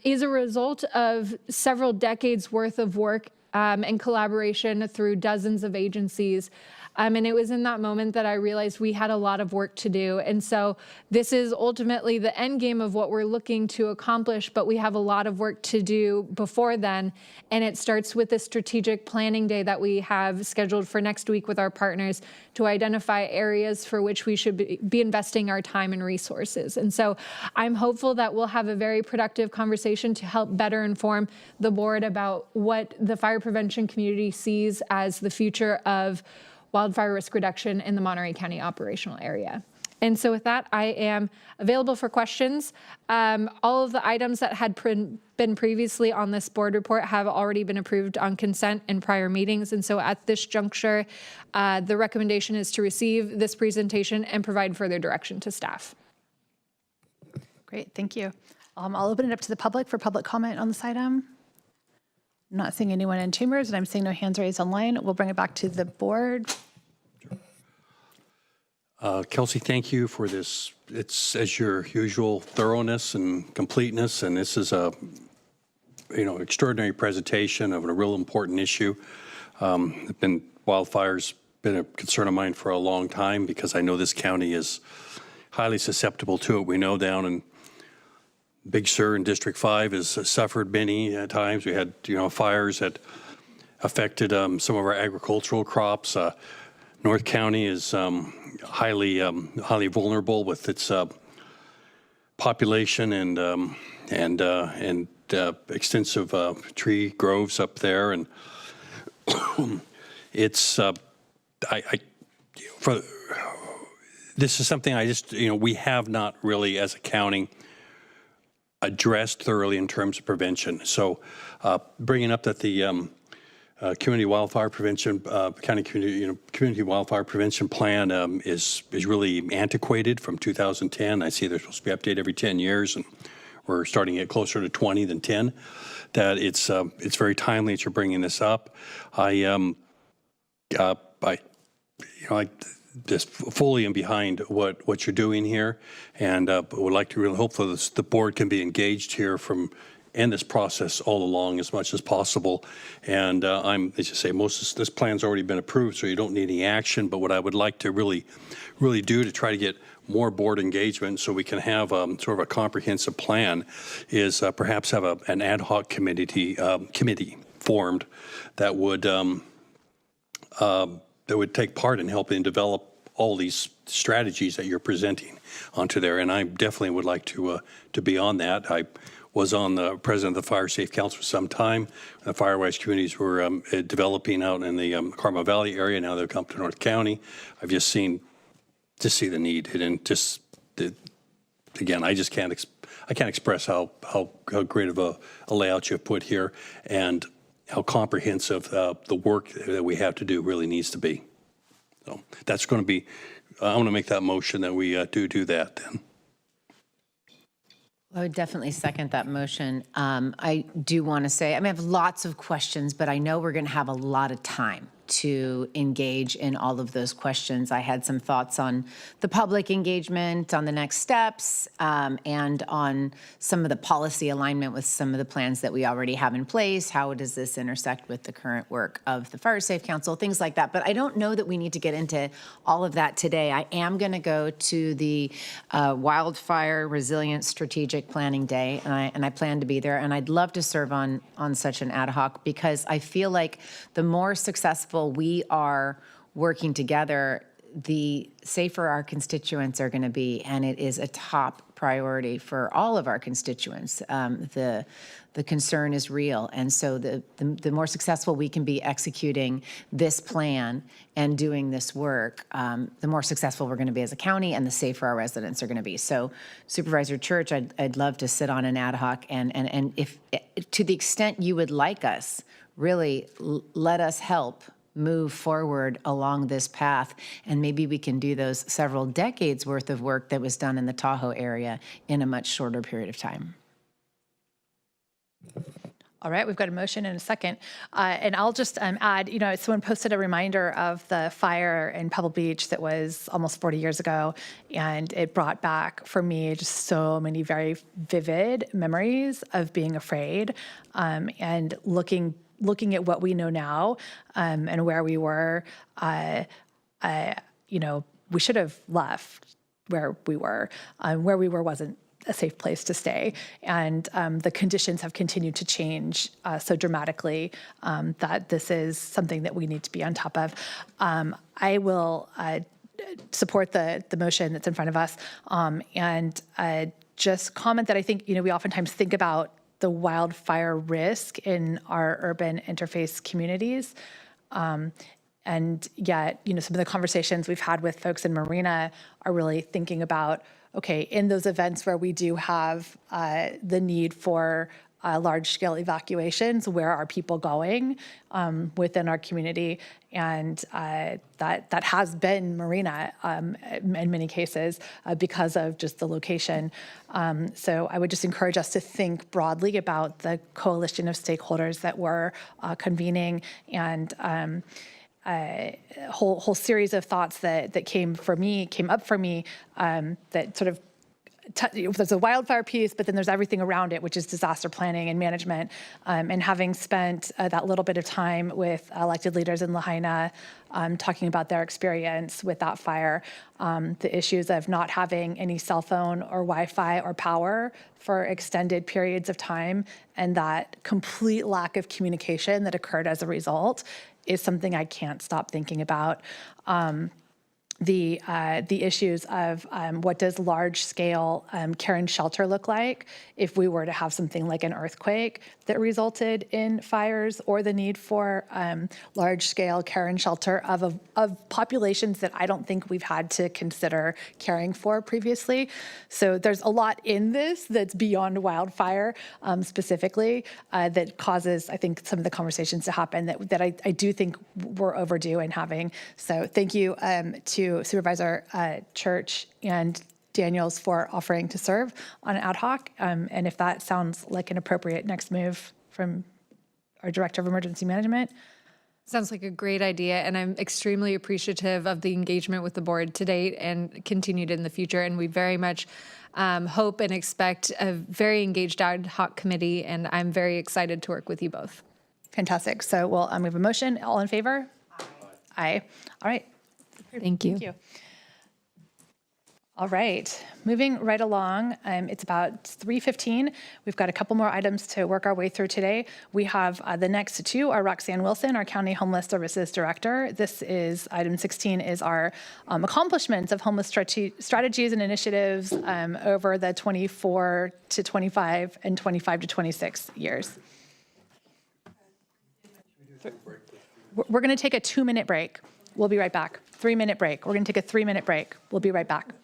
is a result of several decades worth of work and collaboration through dozens of agencies. And it was in that moment that I realized we had a lot of work to do. And so this is ultimately the end game of what we're looking to accomplish, but we have a lot of work to do before then. And it starts with the strategic planning day that we have scheduled for next week with our partners to identify areas for which we should be investing our time and resources. And so I'm hopeful that we'll have a very productive conversation to help better inform the board about what the fire prevention community sees as the future of wildfire risk reduction in the Monterey County operational area. And so with that, I am available for questions. All of the items that had been previously on this board report have already been approved on consent in prior meetings. And so at this juncture, the recommendation is to receive this presentation and provide further direction to staff. Great, thank you. I'll open it up to the public for public comment on this item. I'm not seeing anyone in chambers, and I'm seeing no hands raised online. We'll bring it back to the board. Kelsey, thank you for this. It's as your usual thoroughness and completeness, and this is a extraordinary presentation of a real important issue. Wildfires been a concern of mine for a long time because I know this county is highly susceptible to it. We know down in Big Sur in District 5 has suffered many times. We had fires that affected some of our agricultural crops. North County is highly vulnerable with its population and extensive tree groves up there, and it's this is something we have not really as a county addressed thoroughly in terms of prevention. So bringing up that the community wildfire prevention, county community wildfire prevention plan is really antiquated from 2010. I see they're supposed to be updated every 10 years, and we're starting at closer to 20 than 10. That it's very timely that you're bringing this up. I just fully am behind what you're doing here, and would like to really hope that the board can be engaged here in this process all along as much as possible. And as you say, most of this plan's already been approved, so you don't need any action. But what I would like to really do to try to get more board engagement so we can have sort of a comprehensive plan is perhaps have an ad hoc committee formed that would take part in helping develop all these strategies that you're presenting onto there. And I definitely would like to be on that. I was on the president of the Fire Safe Council for some time. The Firewise communities were developing out in the Carmel Valley area. Now they've come to North County. I've just see the need, and just again, I can't express how great of a layout you've put here, and how comprehensive the work that we have to do really needs to be. So that's going to be. I want to make that motion that we do that then. I would definitely second that motion. I do want to say, I have lots of questions, but I know we're going to have a lot of time to engage in all of those questions. I had some thoughts on the public engagement, on the next steps, and on some of the policy alignment with some of the plans that we already have in place. How does this intersect with the current work of the Fire Safe Council, things like that. But I don't know that we need to get into all of that today. I am going to go to the Wildfire Resilience Strategic Planning Day, and I plan to be there. And I'd love to serve on such an ad hoc, because I feel like the more successful we are working together, the safer our constituents are going to be, and it is a top priority for all of our constituents. The concern is real, and so the more successful we can be executing this plan and doing this work, the more successful we're going to be as a county, and the safer our residents are going to be. So, Supervisor Church, I'd love to sit on an ad hoc, and if to the extent you would like us, really let us help move forward along this path, and maybe we can do those several decades worth of work that was done in the Tahoe area in a much shorter period of time. All right, we've got a motion and a second. And I'll just add, someone posted a reminder of the fire in Pebble Beach that was almost 40 years ago, and it brought back for me just so many very vivid memories of being afraid, and looking at what we know now, and where we were. We should have left where we were. Where we were wasn't a safe place to stay, and the conditions have continued to change so dramatically that this is something that we need to be on top of. I will support the motion that's in front of us, and just comment that I think we oftentimes think about the wildfire risk in our urban interface communities. And yet, some of the conversations we've had with folks in Marina are really thinking about, okay, in those events where we do have the need for large-scale evacuations, where are people going within our community? And that has been Marina in many cases because of just the location. So I would just encourage us to think broadly about the coalition of stakeholders that we're convening, and a whole series of thoughts that came up for me that sort of there's a wildfire piece, but then there's everything around it, which is disaster planning and management. And having spent that little bit of time with elected leaders in Lahaina, talking about their experience with that fire, the issues of not having any cell phone or Wi-Fi or power for extended periods of time, and that complete lack of communication that occurred as a result, is something I can't stop thinking about. The issues of what does large-scale care and shelter look like if we were to have something like an earthquake that resulted in fires, or the need for large-scale care and shelter of populations that I don't think we've had to consider caring for previously. So there's a lot in this that's beyond wildfire specifically that causes, I think, some of the conversations to happen that I do think we're overdue in having. So thank you to Supervisor Church and Daniels for offering to serve on ad hoc. And if that sounds like an appropriate next move from our Director of Emergency Management. Sounds like a great idea, and I'm extremely appreciative of the engagement with the board to date and continued in the future. And we very much hope and expect a very engaged ad hoc committee, and I'm very excited to work with you both. Fantastic. So we'll we have a motion. All in favor? Aye. All right. Thank you. Thank you. All right, moving right along. It's about 3:15. We've got a couple more items to work our way through today. We have the next two are Roxanne Wilson, our County Homeless Services Director. This is item 16 is our accomplishments of homeless strategies and initiatives over the 24 to 25 and 25 to 26 years. We're going to take a 2-minute break. We'll be right back. 3-minute break. We're going to take a 3-minute break. We'll be right back.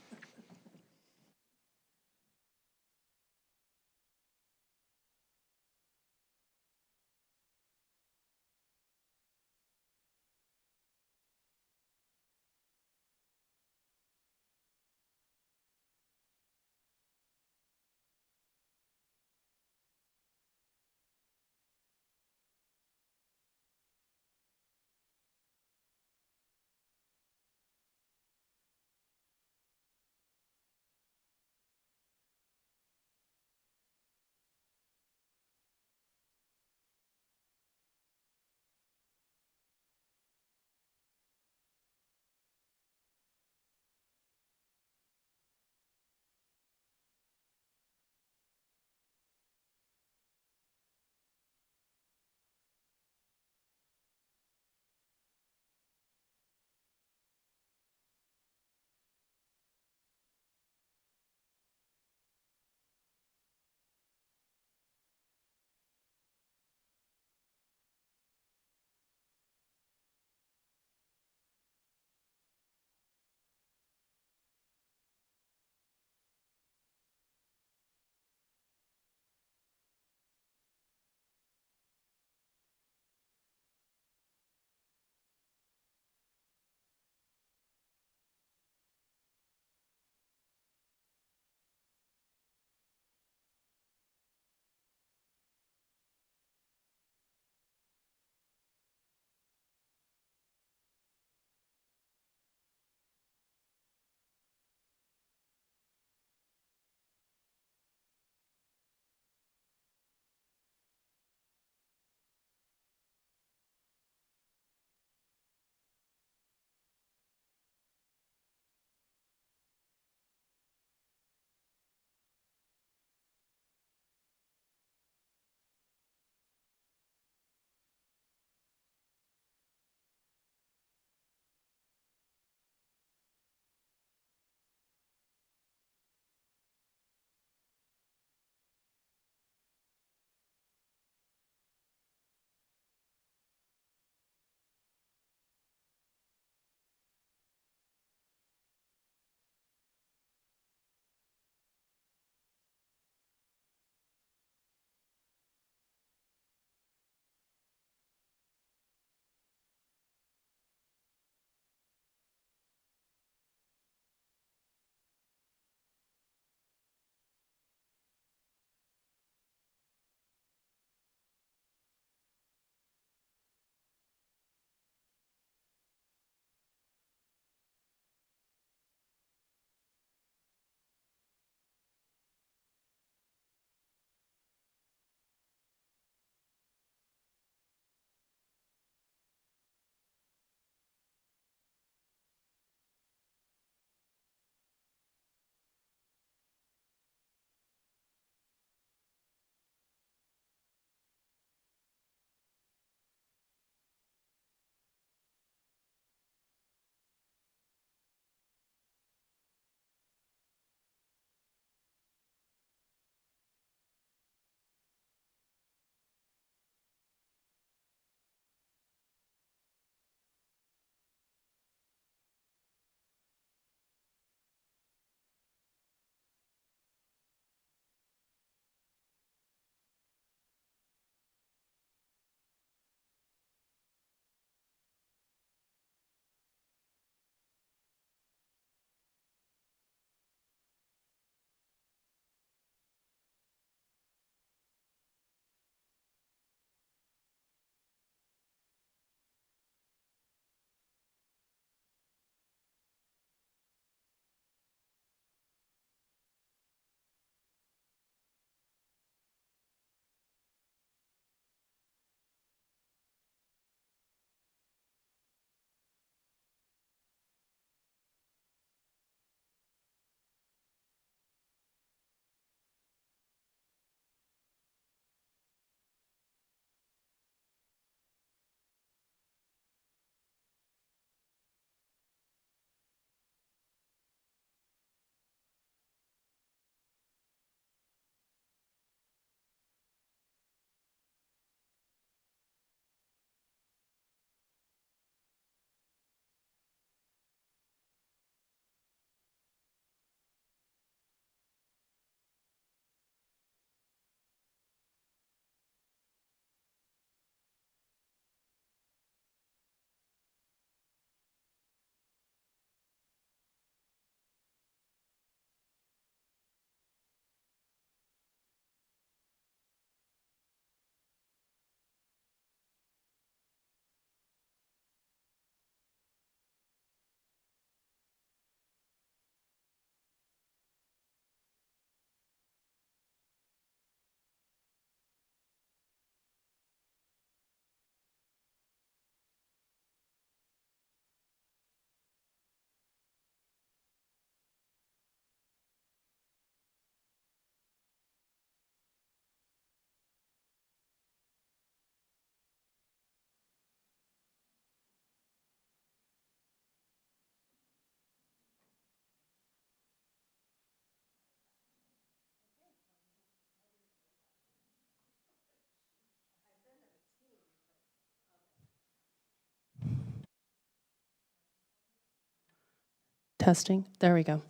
Testing. There we go.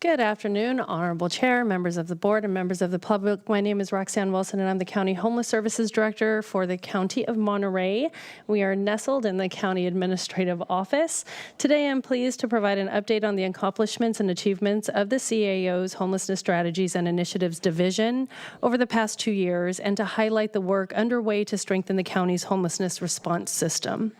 Good afternoon, Honorable Chair, members of the board, and members of the public. My name is Roxanne Wilson, and I'm the County Homeless Services Director for the County of Monterey. We are nestled in the County Administrative Office. Today, I'm pleased to provide an update on the accomplishments and achievements of the CAO's Homelessness Strategies and Initiatives Division over the past 2 years, and to highlight the work underway to strengthen the county's homelessness response system.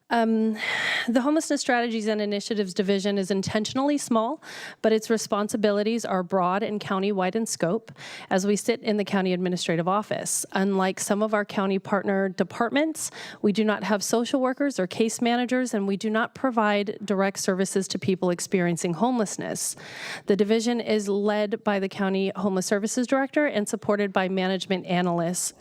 The Homelessness Strategies and Initiatives Division is intentionally small, but its responsibilities are broad and county-wide in scope as we sit in the County Administrative Office. Unlike some of our county partner departments, we do not have social workers or case managers, and we do not provide direct services to people experiencing homelessness. The division is led by the County Homeless Services Director and supported by management analysts.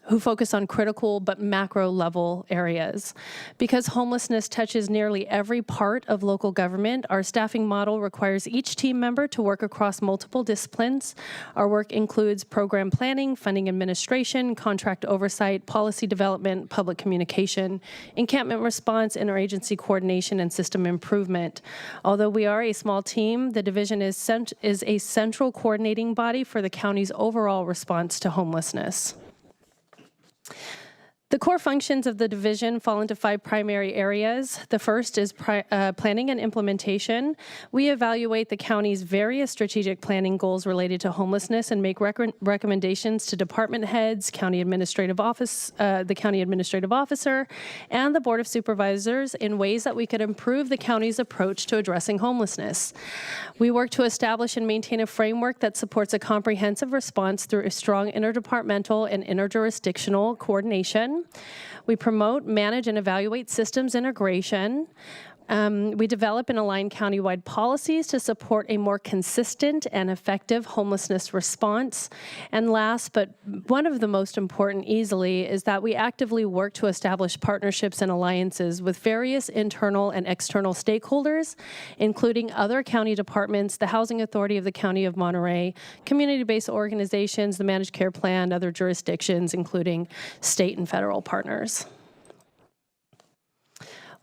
Who focus on critical but macro level areas. Because homelessness touches nearly every part of local government, our staffing model requires each team member to work across multiple disciplines. Our work includes program planning, funding administration, contract oversight, policy development, public communication, encampment response, interagency coordination, and system improvement. Although we are a small team, the division is a central coordinating body for the county's overall response to homelessness. The core functions of the division fall into 5 primary areas. The first is planning and implementation. We evaluate the county's various strategic planning goals related to homelessness and make recommendations to department heads, county administrative office, the county administrative officer, and the Board of Supervisors in ways that we could improve the county's approach to addressing homelessness. We work to establish and maintain a framework that supports a comprehensive response through a strong interdepartmental and interjurisdictional coordination. We promote, manage, and evaluate systems integration. We develop and align countywide policies to support a more consistent and effective homelessness response. And last, but one of the most important easily, is that we actively work to establish partnerships and alliances with various internal and external stakeholders, including other county departments, the Housing Authority of the County of Monterey, community-based organizations, the Managed Care Plan, other jurisdictions, including state and federal partners.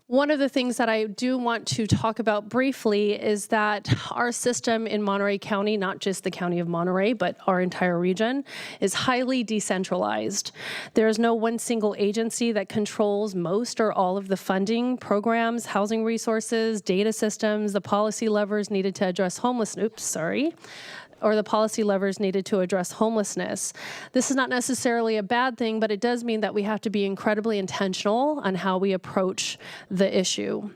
One of the things that I do want to talk about briefly is that our system in Monterey County, not just the County of Monterey, but our entire region, is highly decentralized. There is no one single agency that controls most or all of the funding, programs, housing resources, data systems, the policy levers needed to address the policy levers needed to address homelessness. This is not necessarily a bad thing, but it does mean that we have to be incredibly intentional on how we approach the issue.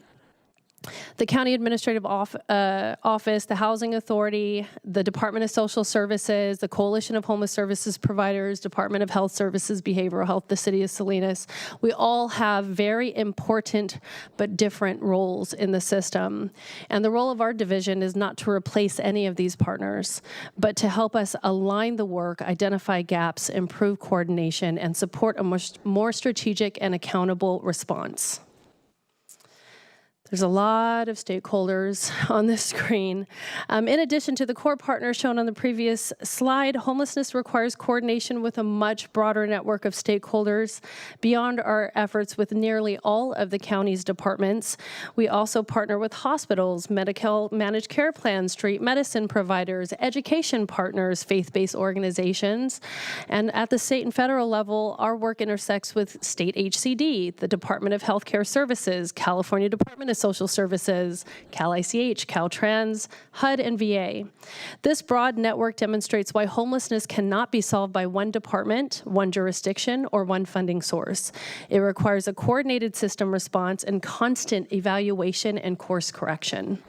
The County Administrative Office, the Housing Authority, the Department of Social Services, the Coalition of Homeless Services Providers, Department of Health Services, Behavioral Health, the City of Salinas, we all have very important but different roles in the system. And the role of our division is not to replace any of these partners, but to help us align the work, identify gaps, improve coordination, and support a more strategic and accountable response. There's a lot of stakeholders on this screen. In addition to the core partners shown on the previous slide, homelessness requires coordination with a much broader network of stakeholders beyond our efforts with nearly all of the county's departments. We also partner with hospitals, medical managed care plans, street medicine providers, education partners, faith-based organizations. And at the state and federal level, our work intersects with state HCD, the Department of Healthcare Services, California Department of Social Services, Cal-ICH, Caltrans, HUD, and VA. This broad network demonstrates why homelessness cannot be solved by one department, one jurisdiction, or one funding source. It requires a coordinated system response and constant evaluation and course correction.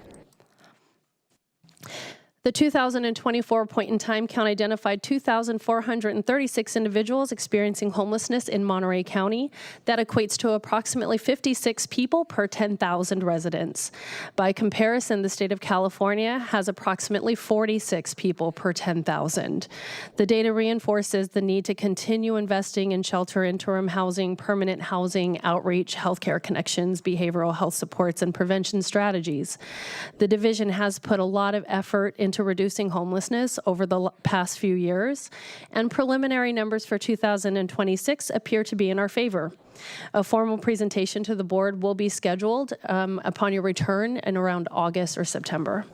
The 2024 point in time count identified 2,436 individuals experiencing homelessness in Monterey County. That equates to approximately 56 people per 10,000 residents. By comparison, the state of California has approximately 46 people per 10,000. The data reinforces the need to continue investing in shelter, interim housing, permanent housing, outreach, healthcare connections, behavioral health supports, and prevention strategies. The division has put a lot of effort into into reducing homelessness over the past few years, and preliminary numbers for 2026 appear to be in our favor. A formal presentation to the board will be scheduled upon your return in around August or September.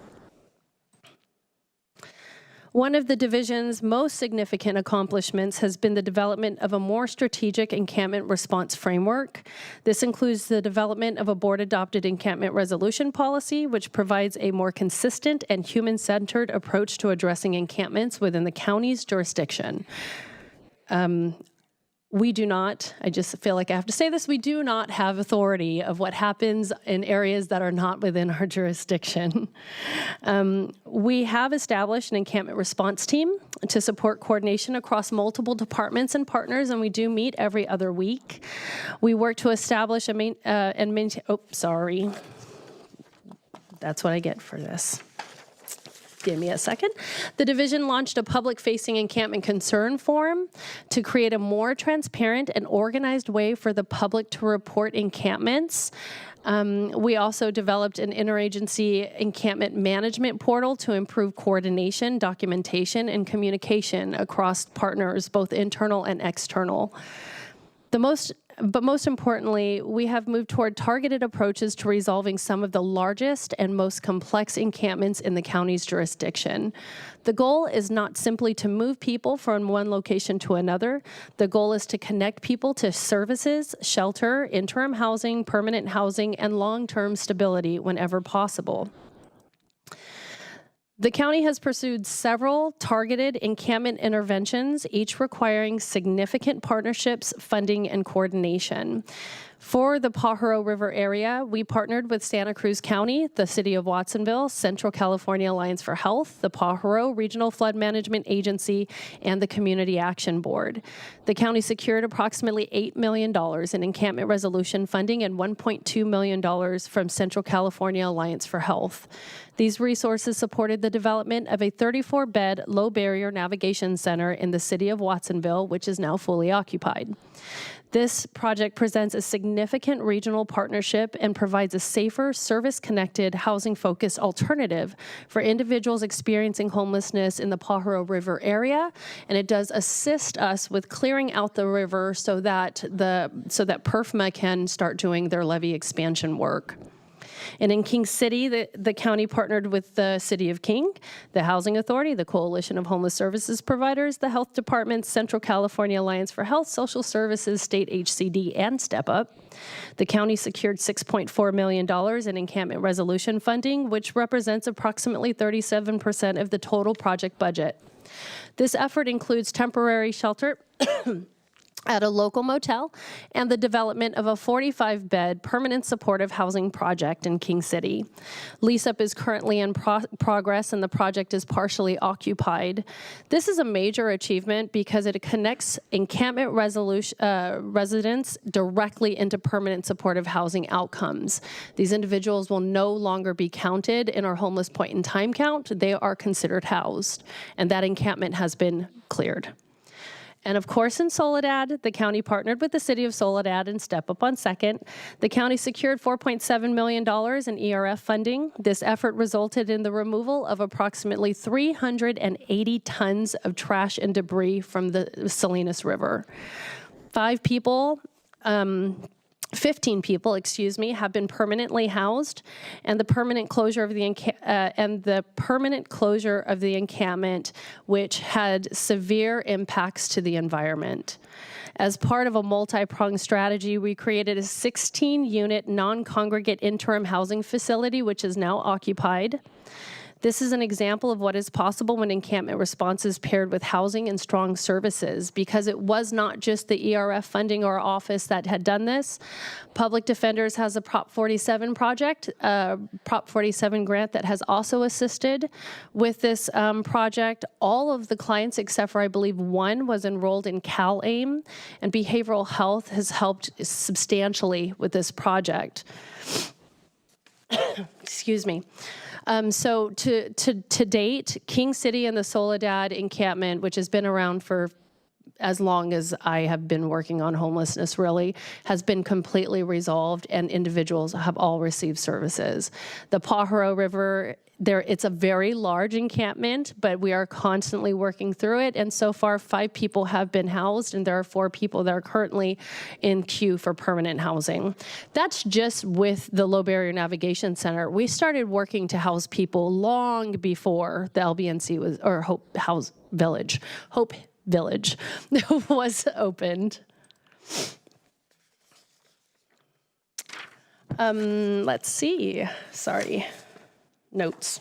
One of the division's most significant accomplishments has been the development of a more strategic encampment response framework. This includes the development of a board-adopted encampment resolution policy, which provides a more consistent and human-centered approach to addressing encampments within the county's jurisdiction. We do not, I just feel like I have to say this, we do not have authority of what happens in areas that are not within our jurisdiction. We have established an encampment response team to support coordination across multiple departments and partners, and we do meet every other week. We work to establish and maintain, that's what I get for this. Give me a second. The division launched a public-facing encampment concern forum to create a more transparent and organized way for the public to report encampments. We also developed an interagency encampment management portal to improve coordination, documentation, and communication across partners, both internal and external. But most importantly, we have moved toward targeted approaches to resolving some of the largest and most complex encampments in the county's jurisdiction. The goal is not simply to move people from one location to another. The goal is to connect people to services, shelter, interim housing, permanent housing, and long-term stability whenever possible. The county has pursued several targeted encampment interventions, each requiring significant partnerships, funding, and coordination. For the Pajaro River area, we partnered with Santa Cruz County, the City of Watsonville, Central California Alliance for Health, the Pajaro Regional Flood Management Agency, and the Community Action Board. The county secured approximately $8 million in encampment resolution funding and $1.2 million from Central California Alliance for Health. These resources supported the development of a 34-bed low-barrier navigation center in the City of Watsonville, which is now fully occupied. This project presents a significant regional partnership and provides a safer, service-connected, housing-focused alternative for individuals experiencing homelessness in the Pajaro River area, and it does assist us with clearing out the river so that PERFMA can start doing their levee expansion work. And in King City, the county partnered with the City of King, the Housing Authority, the Coalition of Homeless Services Providers, the Health Department, Central California Alliance for Health, Social Services, State HCD, and Step Up. The county secured $6.4 million in encampment resolution funding, which represents approximately 37% of the total project budget. This effort includes temporary shelter at a local motel and the development of a 45-bed permanent supportive housing project in King City. Lease-up is currently in progress and the project is partially occupied. This is a major achievement because it connects encampment residents directly into permanent supportive housing outcomes. These individuals will no longer be counted in our homeless point in time count. They are considered housed, and that encampment has been cleared. And of course, in Soledad, the county partnered with the City of Soledad and Step Up on Second. The county secured $4.7 million in ERF funding. This effort resulted in the removal of approximately 380 tons of trash and debris from the Salinas River. 15 people, have been permanently housed, and the permanent closure of the encampment, which had severe impacts to the environment. As part of a multi-pronged strategy, we created a 16-unit non-congregate interim housing facility, which is now occupied. This is an example of what is possible when encampment response is paired with housing and strong services, because it was not just the ERF funding or office that had done this. Public Defenders has a Prop 47 project, Prop 47 grant that has also assisted with this project. All of the clients, except for I believe one, was enrolled in CalAIM, and behavioral health has helped substantially with this project. Excuse me. So to date, King City and the Soledad encampment, which has been around for as long as I have been working on homelessness, really, has been completely resolved, and individuals have all received services. The Pajaro River, it's a very large encampment, but we are constantly working through it. And so far, 5 people have been housed, and there are 4 people that are currently in queue for permanent housing. That's just with the Low Barrier Navigation Center. We started working to house people long before the LBNC was, or Hope Village was opened. Let's see, sorry. Notes.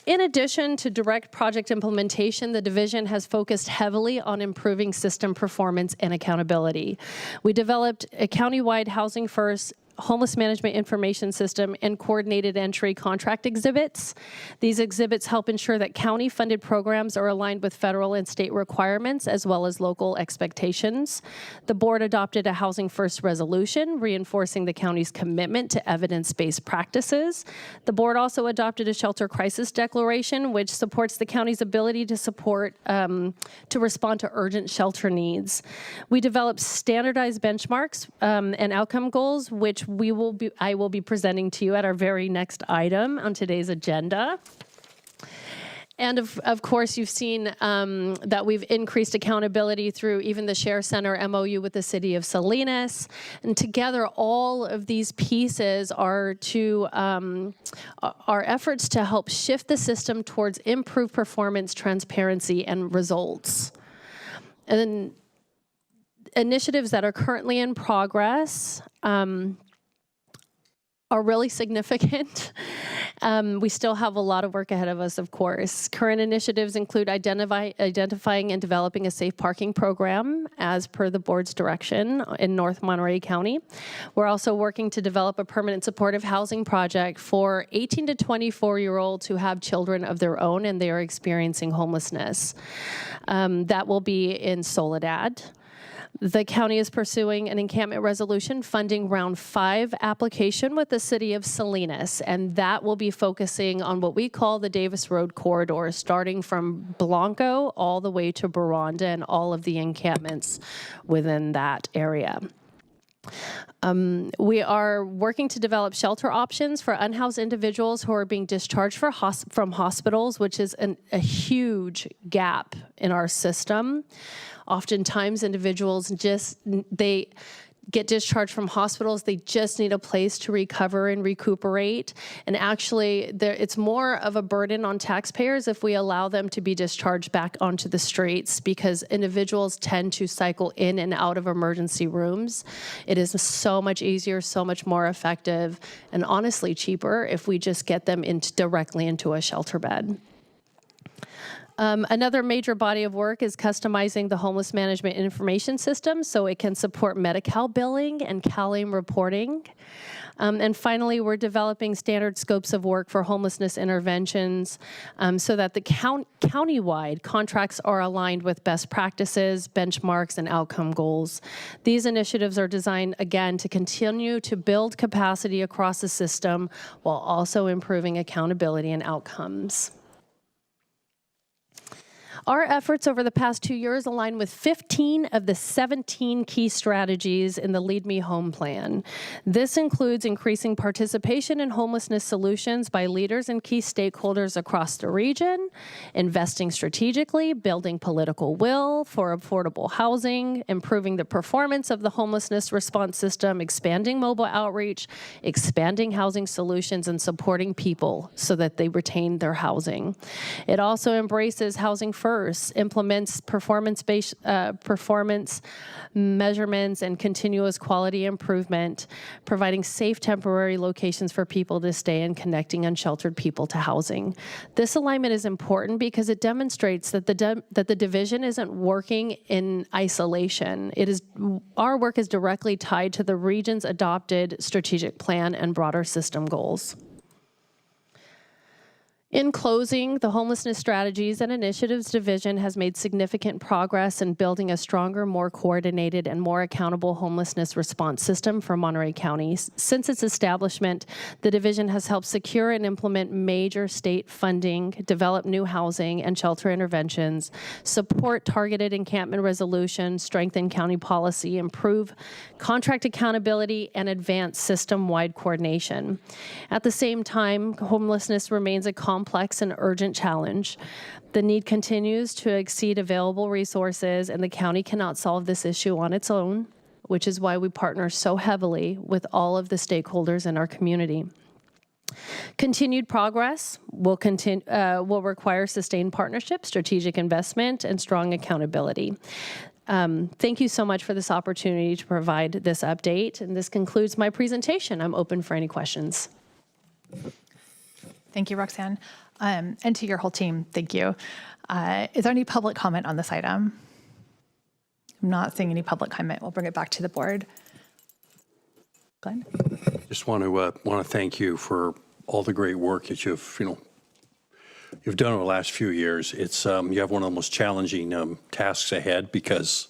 In addition to direct project implementation, the division has focused heavily on improving system performance and accountability. We developed a countywide Housing First homeless management information system and coordinated entry contract exhibits. These exhibits help ensure that county-funded programs are aligned with federal and state requirements as well as local expectations. The board adopted a Housing First resolution reinforcing the county's commitment to evidence-based practices. The board also adopted a shelter crisis declaration, which supports the county's ability to respond to urgent shelter needs. We developed standardized benchmarks and outcome goals, which I will be presenting to you at our very next item on today's agenda. And of course, you've seen that we've increased accountability through even the Share Center MOU with the City of Salinas. And together, all of these pieces are efforts to help shift the system towards improved performance, transparency, and results. And then initiatives that are currently in progress are really significant. We still have a lot of work ahead of us, of course. Current initiatives include identifying and developing a safe parking program as per the board's direction in North Monterey County. We're also working to develop a permanent supportive housing project for 18 to 24-year-olds who have children of their own and they are experiencing homelessness. That will be in Soledad. The county is pursuing an encampment resolution funding round 5 application with the City of Salinas, and that will be focusing on what we call the Davis Road corridor, starting from Blanco all the way to Baranda and all of the encampments within that area. We are working to develop shelter options for unhoused individuals who are being discharged from hospitals, which is a huge gap in our system. Oftentimes, individuals they get discharged from hospitals, they just need a place to recover and recuperate. And actually, it's more of a burden on taxpayers if we allow them to be discharged back onto the streets, because individuals tend to cycle in and out of emergency rooms. It is so much easier, so much more effective, and honestly cheaper if we just get them directly into a shelter bed. Another major body of work is customizing the homeless management information system so it can support Medi-Cal billing and CalAIM reporting. And finally, we're developing standard scopes of work for homelessness interventions so that the countywide contracts are aligned with best practices, benchmarks, and outcome goals. These initiatives are designed, again, to continue to build capacity across the system while also improving accountability and outcomes. Our efforts over the past 2 years align with 15 of the 17 key strategies in the Lead Me Home plan. This includes increasing participation in homelessness solutions by leaders and key stakeholders across the region, investing strategically, building political will for affordable housing, improving the performance of the homelessness response system, expanding mobile outreach, expanding housing solutions, and supporting people so that they retain their housing. It also embraces Housing First, implements performance-based performance measurements and continuous quality improvement, providing safe temporary locations for people to stay and connecting unsheltered people to housing. This alignment is important because it demonstrates that the division isn't working in isolation. Our work is directly tied to the region's adopted strategic plan and broader system goals. In closing, the Homelessness Strategies and Initiatives Division has made significant progress in building a stronger, more coordinated, and more accountable homelessness response system for Monterey County. Since its establishment, the division has helped secure and implement major state funding, develop new housing and shelter interventions, support targeted encampment resolution, strengthen county policy, improve contract accountability, and advance system-wide coordination. At the same time, homelessness remains a complex and urgent challenge. The need continues to exceed available resources, and the county cannot solve this issue on its own, which is why we partner so heavily with all of the stakeholders in our community. Continued progress will require sustained partnership, strategic investment, and strong accountability. Thank you so much for this opportunity to provide this update, and this concludes my presentation. I'm open for any questions. Thank you, Roxanne. And to your whole team, thank you. Is there any public comment on this item? I'm not seeing any public comment. We'll bring it back to the board. Glenn? Just want to thank you for all the great work that you've done over the last few years. It's you have one of the most challenging tasks ahead because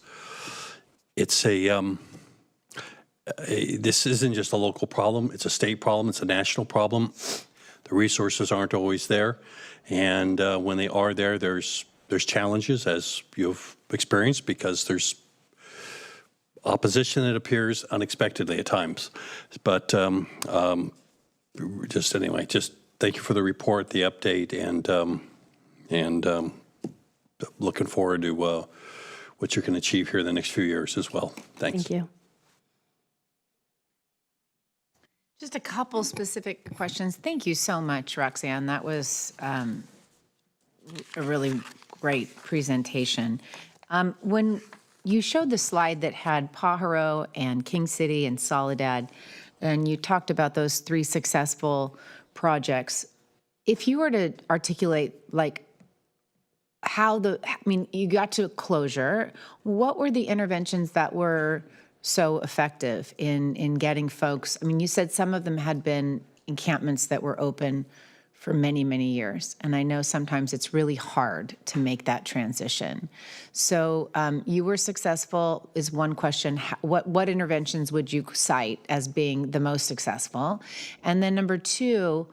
it's this isn't just a local problem. It's a state problem. It's a national problem. The resources aren't always there, and when they are there, there's challenges, as you've experienced, because there's opposition that appears unexpectedly at times. But just thank you for the report, the update, and looking forward to what you can achieve here in the next few years as well. Thanks. Thank you. Just a couple specific questions. Thank you so much, Roxanne. That was a really great presentation. When you showed the slide that had Pajaro and King City and Soledad, and you talked about those 3 successful projects, if you were to articulate like you got to closure, what were the interventions that were so effective in getting folks? I mean, you said some of them had been encampments that were open for many, many years. And I know sometimes it's really hard to make that transition. So you were successful is one question. What interventions would you cite as being the most successful? And then number 2,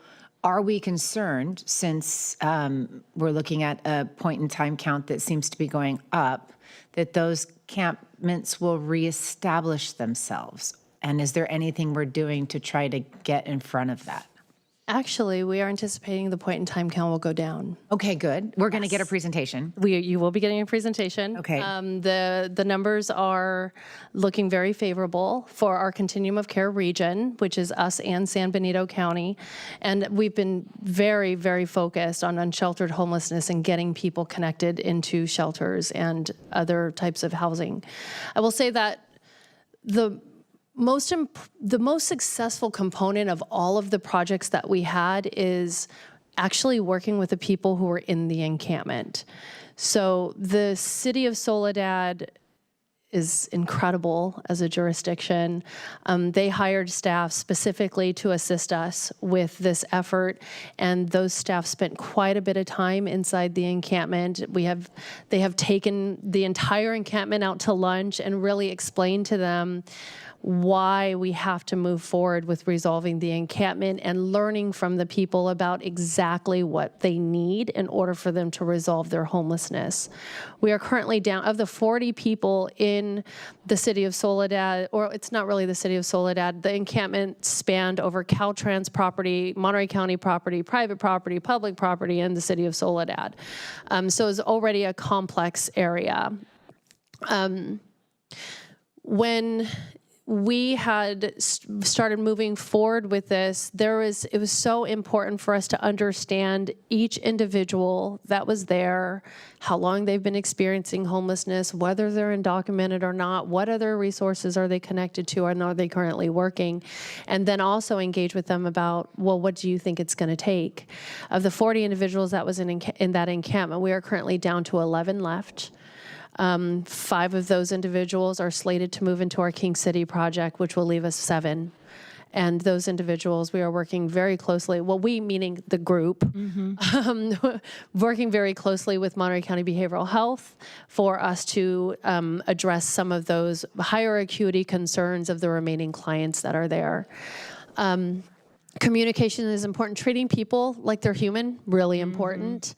are we concerned, since we're looking at a point in time count that seems to be going up, that those encampments will reestablish themselves? And is there anything we're doing to try to get in front of that? Actually, we are anticipating the point in time count will go down. Okay, good. We're going to get a presentation. You will be getting a presentation. Okay. The numbers are looking very favorable for our continuum of care region, which is us and San Benito County. And we've been very, very focused on unsheltered homelessness and getting people connected into shelters and other types of housing. I will say that the most successful component of all of the projects that we had is actually working with the people who were in the encampment. So the city of Soledad is incredible as a jurisdiction. They hired staff specifically to assist us with this effort, and those staff spent quite a bit of time inside the encampment. They have taken the entire encampment out to lunch and really explained to them why we have to move forward with resolving the encampment and learning from the people about exactly what they need in order for them to resolve their homelessness. We are currently down, of the 40 people in the city of Soledad, or it's not really the city of Soledad, the encampment spanned over Caltrans property, Monterey County property, private property, public property, and the city of Soledad. So it's already a complex area. When we had started moving forward with this, it was so important for us to understand each individual that was there, how long they've been experiencing homelessness, whether they're undocumented or not, what other resources are they connected to, and are they currently working, and then also engage with them about, well, what do you think it's going to take? Of the 40 individuals that was in that encampment, we are currently down to 11 left. 5 of those individuals are slated to move into our King City project, which will leave us 7. And those individuals, we are working very closely, well, we meaning the group, working very closely with Monterey County Behavioral Health for us to address some of those higher acuity concerns of the remaining clients that are there. Communication is important. Treating people like they're human, really important.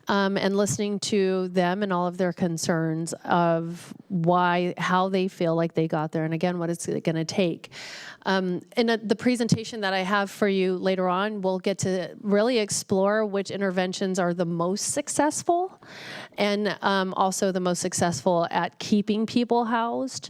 And listening to them and all of their concerns of how they feel like they got there, and again, what it's going to take. In the presentation that I have for you later on, we'll get to really explore which interventions are the most successful and also the most successful at keeping people housed.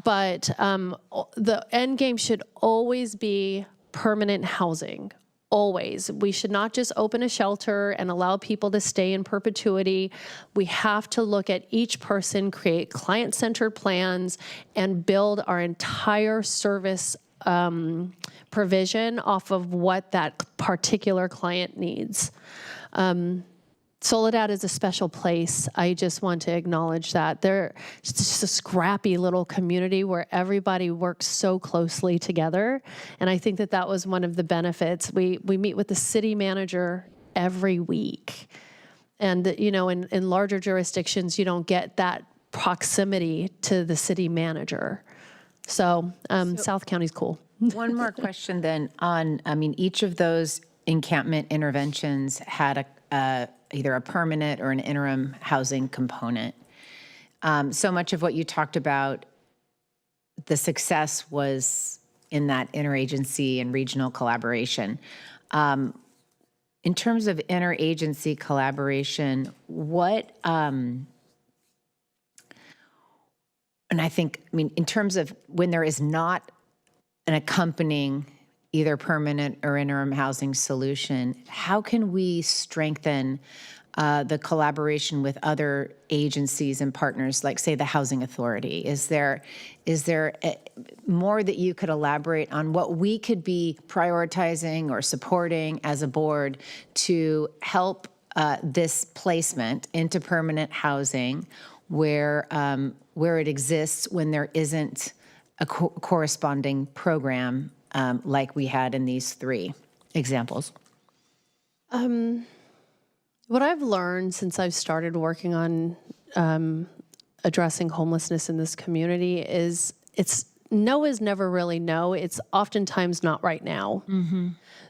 But the end game should always be permanent housing, always. We should not just open a shelter and allow people to stay in perpetuity. We have to look at each person, create client-centered plans, and build our entire service provision off of what that particular client needs. Soledad is a special place. I just want to acknowledge that. It's just a scrappy little community where everybody works so closely together. And I think that was one of the benefits. We meet with the city manager every week. And, in larger jurisdictions, you don't get that proximity to the city manager. So South County's cool. One more question then on, each of those encampment interventions had either a permanent or an interim housing component. So much of what you talked about, the success was in that interagency and regional collaboration. In terms of interagency collaboration, and I think, in terms of when there is not an accompanying either permanent or interim housing solution, how can we strengthen the collaboration with other agencies and partners, like, say, the Housing Authority? Is there more that you could elaborate on what we could be prioritizing or supporting as a board to help this placement into permanent housing where it exists when there isn't a corresponding program like we had in these three examples? What I've learned since I've started working on addressing homelessness in this community is no is never really no. It's oftentimes not right now.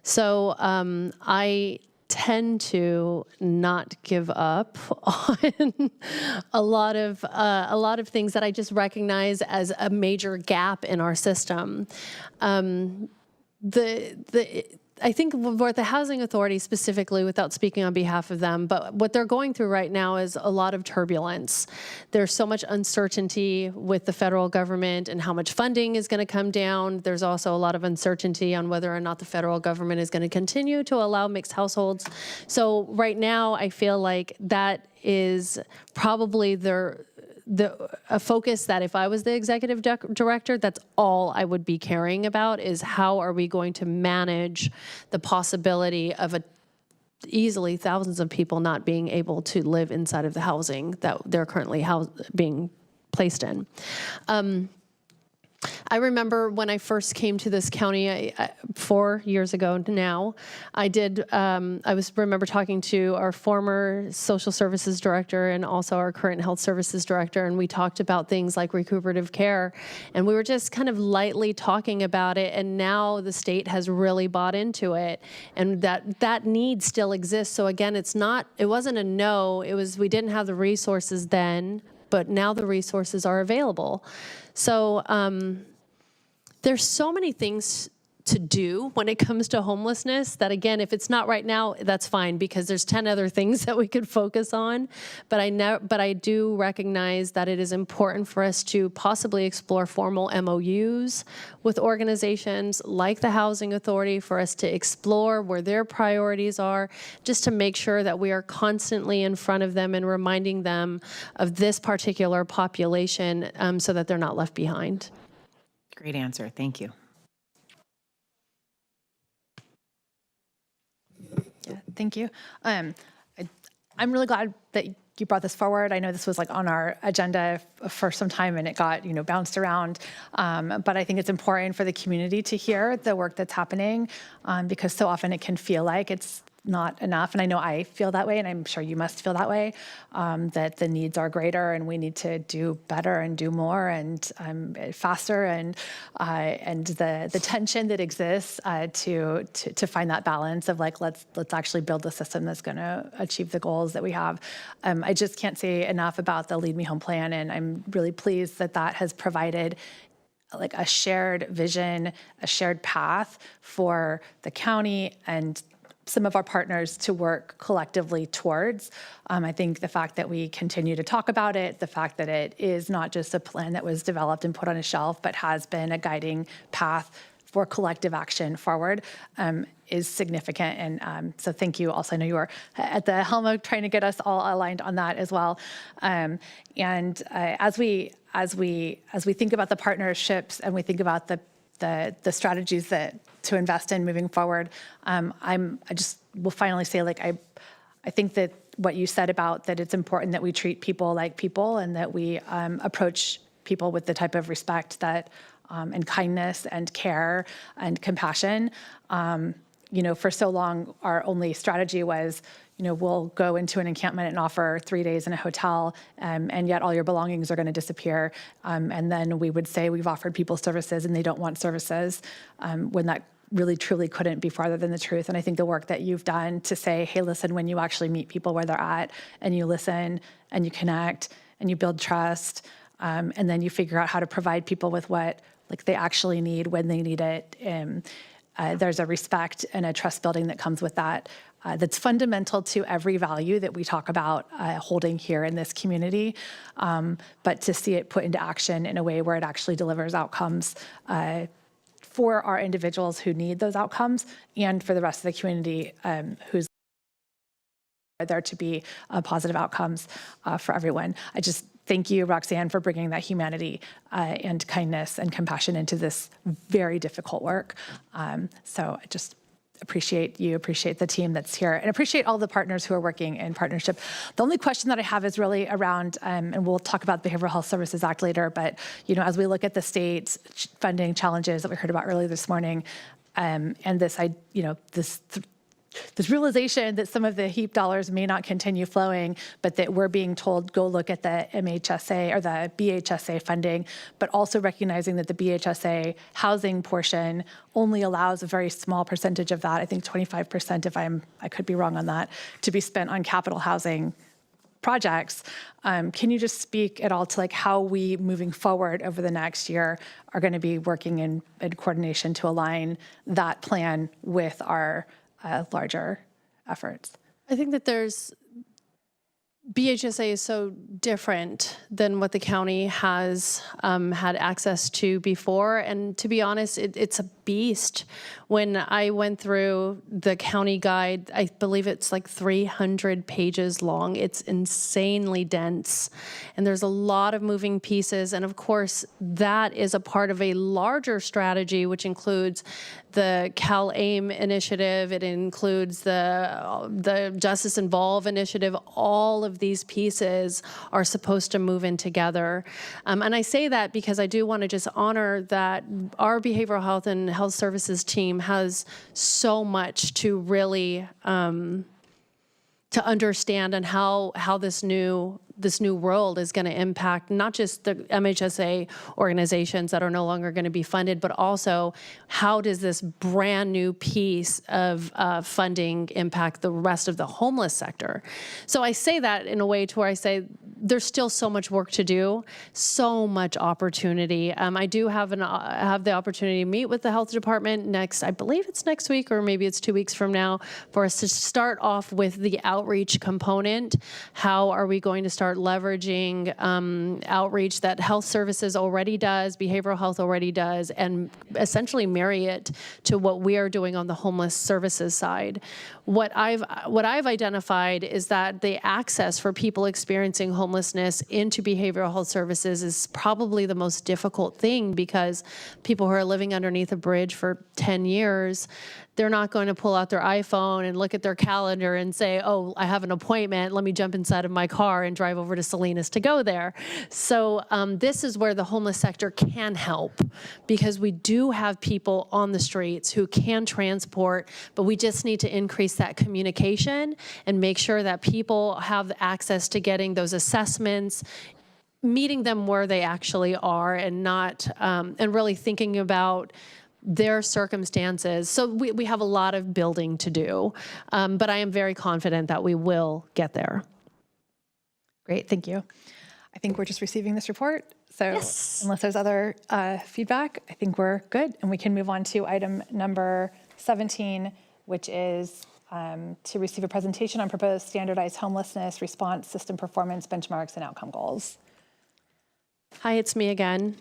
So I tend to not give up on a lot of things that I just recognize as a major gap in our system. I think what the Housing Authority specifically, without speaking on behalf of them, but what they're going through right now is a lot of turbulence. There's so much uncertainty with the federal government and how much funding is going to come down. There's also a lot of uncertainty on whether or not the federal government is going to continue to allow mixed households. So right now, I feel like that is probably a focus that if I was the executive director, that's all I would be caring about, is how are we going to manage the possibility of easily thousands of people not being able to live inside of the housing that they're currently being placed in. I remember when I first came to this county 4 years ago now, I remember talking to our former social services director and also our current health services director, and we talked about things like recuperative care, and we were just kind of lightly talking about it, and now the state has really bought into it, and that need still exists. So again, it wasn't a no, we didn't have the resources then, but now the resources are available. So there's so many things to do when it comes to homelessness that, again, if it's not right now, that's fine, because there's 10 other things that we could focus on. But I do recognize that it is important for us to possibly explore formal MOUs with organizations like the Housing Authority, for us to explore where their priorities are, just to make sure that we are constantly in front of them and reminding them of this particular population so that they're not left behind. Great answer. Thank you. Yeah, thank you. I'm really glad that you brought this forward. I know this was like on our agenda for some time and it got, bounced around. But I think it's important for the community to hear the work that's happening because so often it can feel like it's not enough. And I know I feel that way, and I'm sure you must feel that way, that the needs are greater and we need to do better and do more and faster, and the tension that exists to find that balance of like, let's actually build a system that's going to achieve the goals that we have. I just can't say enough about the Lead Me Home plan, and I'm really pleased that that has provided like a shared vision, a shared path for the county and some of our partners to work collectively towards. I think the fact that we continue to talk about it, the fact that it is not just a plan that was developed and put on a shelf, but has been a guiding path for collective action forward is significant. And so thank you. Also, I know you were at the helm of trying to get us all aligned on that as well. As we think about the partnerships and we think about the strategies that to invest in moving forward, I just will finally say, like, I think that what you said about that it's important that we treat people like people and that we approach people with the type of respect that and kindness and care and compassion. For so long, our only strategy was, we'll go into an encampment and offer 3 days in a hotel, and yet all your belongings are going to disappear. And then we would say we've offered people services and they don't want services, when that really truly couldn't be farther than the truth. And I think the work that you've done to say, hey, listen, when you actually meet people where they're at and you listen and you connect and you build trust, and then you figure out how to provide people with what like they actually need when they need it. There's a respect and a trust building that comes with that. That's fundamental to every value that we talk about holding here in this community, but to see it put into action in a way where it actually delivers outcomes for our individuals who need those outcomes and for the rest of the community who's there to be positive outcomes for everyone. I just thank you, Roxanne, for bringing that humanity and kindness and compassion into this very difficult work. So I just appreciate you, appreciate the team that's here, and appreciate all the partners who are working in partnership. The only question that I have is really around, and we'll talk about the Behavioral Health Services Act later, but as we look at the state's funding challenges that we heard about earlier this morning, and this realization that some of the HEAP dollars may not continue flowing, but that we're being told, go look at the MHSA or the BHSA funding, but also recognizing that the BHSA housing portion only allows a very small percentage of that, I think 25% I could be wrong on that, to be spent on capital housing projects. Can you just speak at all to like how we moving forward over the next year are going to be working in coordination to align that plan with our larger efforts? I think that BHSA is so different than what the county has had access to before. And to be honest, it's a beast. When I went through the county guide, I believe it's like 300 pages long. It's insanely dense. And there's a lot of moving pieces. And of course, that is a part of a larger strategy, which includes the CalAIM initiative. It includes the Justice Involve initiative. All of these pieces are supposed to move in together. And I say that because I do want to just honor that our behavioral health and health services team has so much to really to understand and how this new world is going to impact not just the MHSA organizations that are no longer going to be funded, but also how does this brand new piece of funding impact the rest of the homeless sector? So I say that in a way to where I say there's still so much work to do, so much opportunity. I do have the opportunity to meet with the health department next, I believe it's next week or maybe it's 2 weeks from now, for us to start off with the outreach component. How are we going to start leveraging outreach that health services already does, behavioral health already does, and essentially marry it to what we are doing on the homeless services side. What I've identified is that the access for people experiencing homelessness homelessness into behavioral health services is probably the most difficult thing, because people who are living underneath a bridge for 10 years, they're not going to pull out their iPhone and look at their calendar and say, oh, I have an appointment, let me jump inside of my car and drive over to Salinas to go there. So this is where the homeless sector can help, because we do have people on the streets who can transport, but we just need to increase that communication and make sure that people have access to getting those assessments, meeting them where they actually are, and not, and really thinking about their circumstances. So we have a lot of building to do, but I am very confident that we will get there. Great, thank you. I think we're just receiving this report. So unless there's other feedback, I think we're good. And we can move on to item number 17, which is to receive a presentation on proposed standardized homelessness response system performance benchmarks and outcome goals. Hi, it's me again.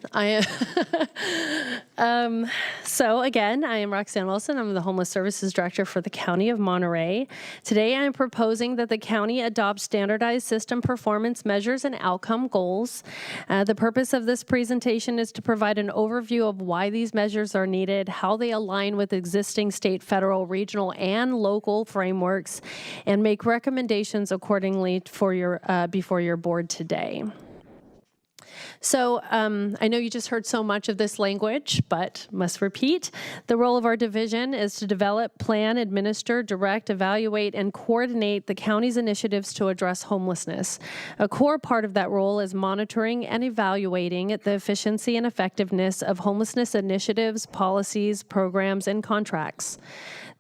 So again, I am Roxanne Wilson. I'm the Homeless Services Director for the County of Monterey. Today, I'm proposing that the county adopt standardized system performance measures and outcome goals. The purpose of this presentation is to provide an overview of why these measures are needed, how they align with existing state, federal, regional, and local frameworks, and make recommendations accordingly for your before your board today. So I know you just heard so much of this language, but must repeat. The role of our division is to develop, plan, administer, direct, evaluate, and coordinate the county's initiatives to address homelessness. A core part of that role is monitoring and evaluating the efficiency and effectiveness of homelessness initiatives, policies, programs, and contracts.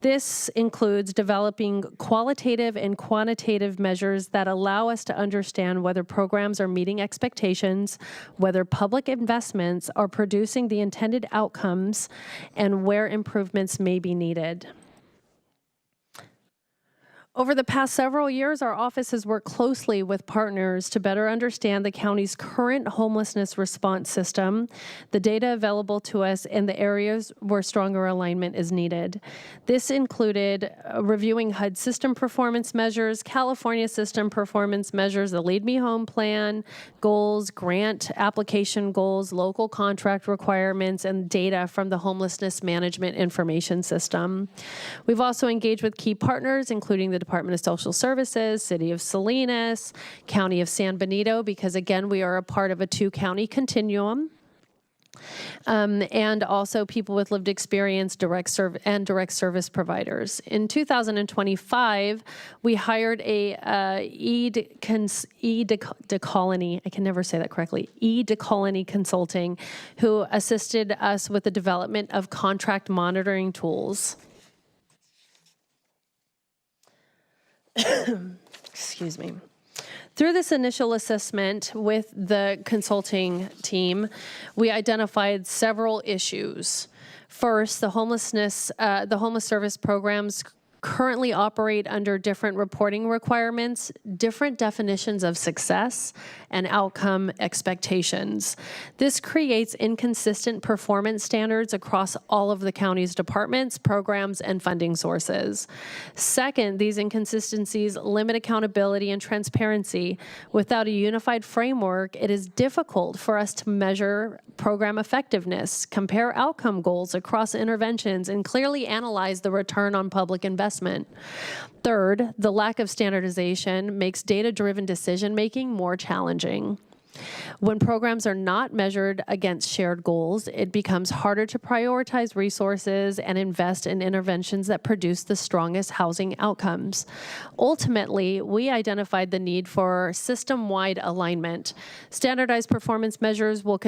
This includes developing qualitative and quantitative measures that allow us to understand whether programs are meeting expectations, whether public investments are producing the intended outcomes, and where improvements may be needed. Over the past several years, our office has worked closely with partners to better understand the county's current homelessness response system, the data available to us, and the areas where stronger alignment is needed. This included reviewing HUD system performance measures, California system performance measures, the Lead Me Home plan, goals, grant application goals, local contract requirements, and data from the Homelessness Management Information System. We've also engaged with key partners, including the Department of Social Services, City of Salinas, County of San Benito, because again, we are a part of a two-county continuum. And also people with lived experience, direct service providers. In 2025, we hired a E-Decolony, I can never say that correctly, E-Decolony Consulting, who assisted us with the development of contract monitoring tools. Excuse me. Through this initial assessment with the consulting team, we identified several issues. First, the homeless service programs currently operate under different reporting requirements, different definitions of success, and outcome expectations. This creates inconsistent performance standards across all of the county's departments, programs, and funding sources. Second, these inconsistencies limit accountability and transparency. Without a unified framework, it is difficult for us to measure program effectiveness, compare outcome goals across interventions, and clearly analyze the return on public investment. Third, the lack of standardization makes data-driven decision-making more challenging. When programs are not measured against shared goals, it becomes harder to prioritize resources and invest in interventions that produce the strongest housing outcomes. Ultimately, we identified the need for system-wide alignment. Standardized performance measures will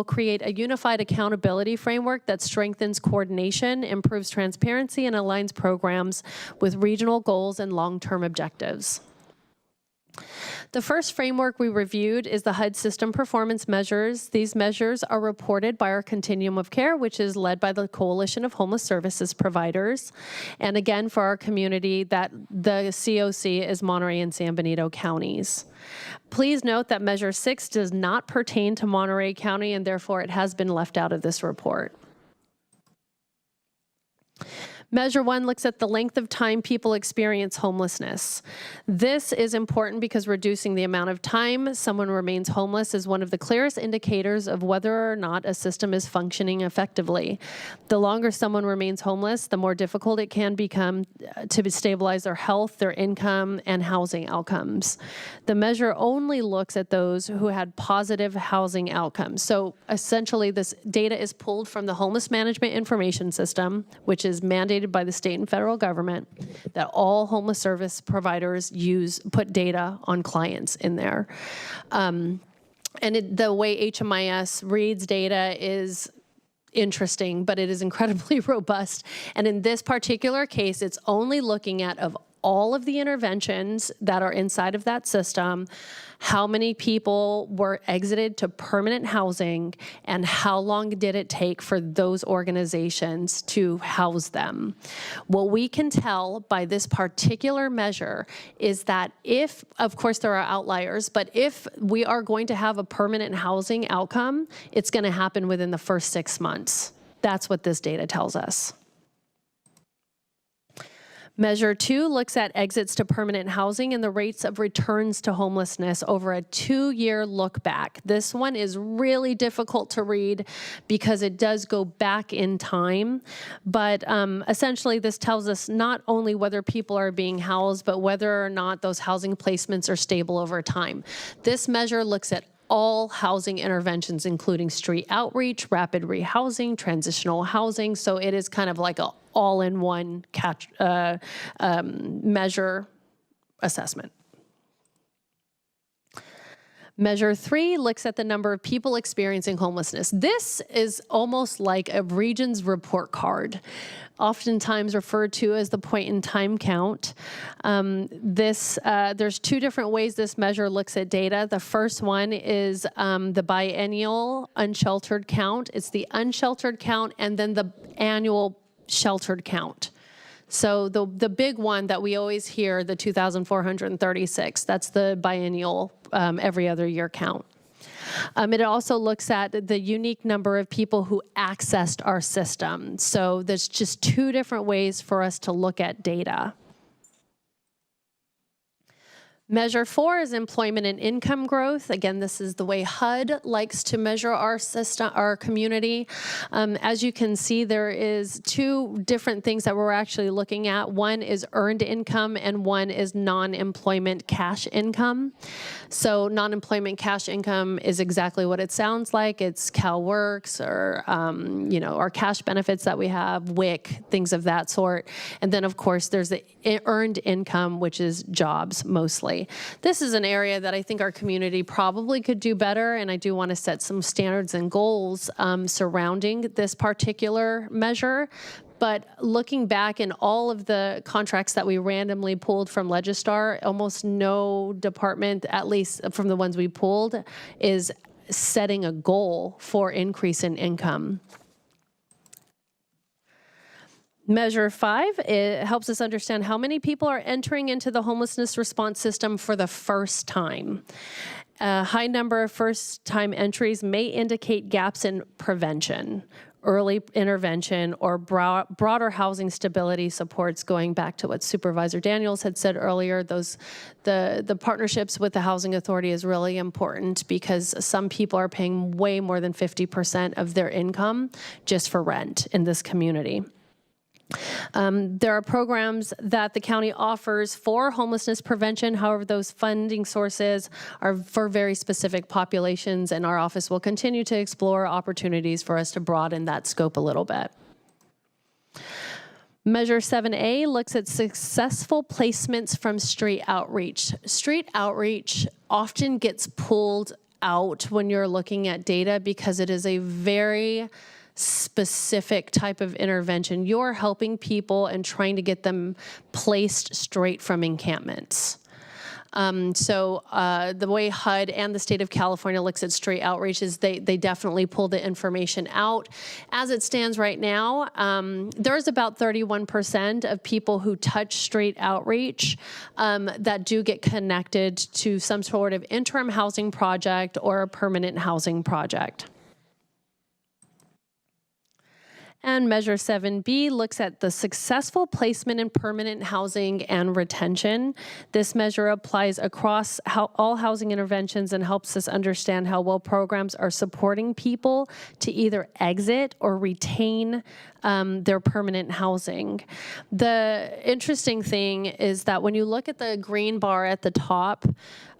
create a unified accountability framework that strengthens coordination, improves transparency, and aligns programs with regional goals and long-term objectives. The first framework we reviewed is the HUD system performance measures. These measures are reported by our Continuum of Care, which is led by the Coalition of Homeless Services Providers. And again, for our community, that the COC is Monterey and San Benito counties. Please note that Measure 6 does not pertain to Monterey County, and therefore it has been left out of this report. Measure 1 looks at the length of time people experience homelessness. This is important because reducing the amount of time someone remains homeless is one of the clearest indicators of whether or not a system is functioning effectively. The longer someone remains homeless, the more difficult it can become to stabilize their health, their income, and housing outcomes. The measure only looks at those who had positive housing outcomes. So essentially, this data is pulled from the Homeless Management Information System, which is mandated by the state and federal government, that all homeless service providers put data on clients in there. And the way HMIS reads data is interesting, but it is incredibly robust. And in this particular case, it's only looking at of all of the interventions that are inside of that system, how many people were exited to permanent housing, and how long did it take for those organizations to house them. What we can tell by this particular measure is that if, of course there are outliers, but if we are going to have a permanent housing outcome, it's going to happen within the first 6 months. That's what this data tells us. Measure 2 looks at exits to permanent housing and the rates of returns to homelessness over a 2-year look back. This one is really difficult to read because it does go back in time, but essentially this tells us not only whether people are being housed, but whether or not those housing placements are stable over time. This measure looks at all housing interventions, including street outreach, rapid rehousing, transitional housing. So it is kind of like a all-in-one measure assessment. Measure 3 looks at the number of people experiencing homelessness. This is almost like a region's report card, oftentimes referred to as the point-in-time count. There's 2 different ways this measure looks at data. The first one is the biennial unsheltered count. It's the unsheltered count and then the annual sheltered count. So the big one that we always hear, the 2,436, that's the biennial every other year count. It also looks at the unique number of people who accessed our system. So there's just 2 different ways for us to look at data. Measure 4 is employment and income growth. Again, this is the way HUD likes to measure our system, our community. As you can see, there is 2 different things that we're actually looking at. One is earned income and one is non-employment cash income. So non-employment cash income is exactly what it sounds like. It's CalWorks or our cash benefits that we have, WIC, things of that sort. And then of course there's the earned income, which is jobs mostly. This is an area that I think our community probably could do better, and I do want to set some standards and goals surrounding this particular measure. But looking back in all of the contracts that we randomly pulled from Legistar, almost no department, at least from the ones we pulled, is setting a goal for increase in income. Measure 5, it helps us understand how many people are entering into the homelessness response system for the first time. A high number of first-time entries may indicate gaps in prevention, early intervention, or broader housing stability supports. Going back to what Supervisor Daniels had said earlier, the partnerships with the Housing Authority is really important because some people are paying way more than 50% of their income just for rent in this community. There are programs that the county offers for homelessness prevention. However, those funding sources are for very specific populations, and our office will continue to explore opportunities for us to broaden that scope a little bit. Measure 7A looks at successful placements from street outreach. Street outreach often gets pulled out when you're looking at data because it is a very specific type of intervention. You're helping people and trying to get them placed straight from encampments. The way HUD and the state of California looks at street outreach is they definitely pull the information out. As it stands right now, there's about 31% of people who touch street outreach that do get connected to some sort of interim housing project or a permanent housing project. And Measure 7B looks at the successful placement in permanent housing and retention. This measure applies across all housing interventions and helps us understand how well programs are supporting people to either exit or retain their permanent housing. The interesting thing is that when you look at the green bar at the top,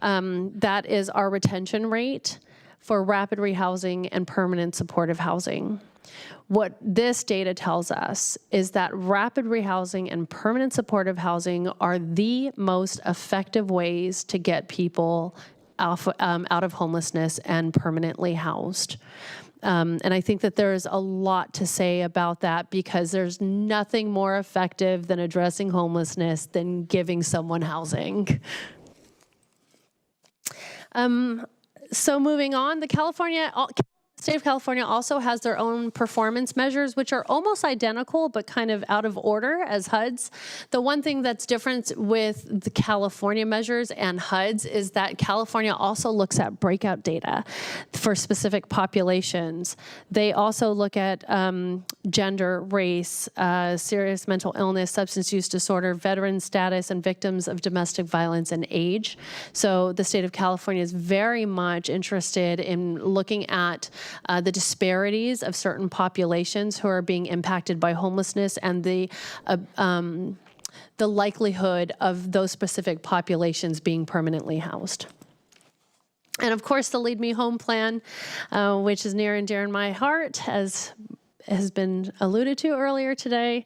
that is our retention rate for rapid rehousing and permanent supportive housing. What this data tells us is that rapid rehousing and permanent supportive housing are the most effective ways to get people out of homelessness and permanently housed. And I think that there's a lot to say about that, because there's nothing more effective than addressing homelessness than giving someone housing. So moving on, the State of California also has their own performance measures, which are almost identical, but kind of out of order as HUDs. The one thing that's different with the California measures and HUDs is that California also looks at breakout data for specific populations. They also look at gender, race, serious mental illness, substance use disorder, veteran status, and victims of domestic violence and age. So the state of California is very much interested in looking at the disparities of certain populations who are being impacted by homelessness and the likelihood of those specific populations being permanently housed. And of course, the Lead Me Home plan, which is near and dear in my heart, as has been alluded to earlier today.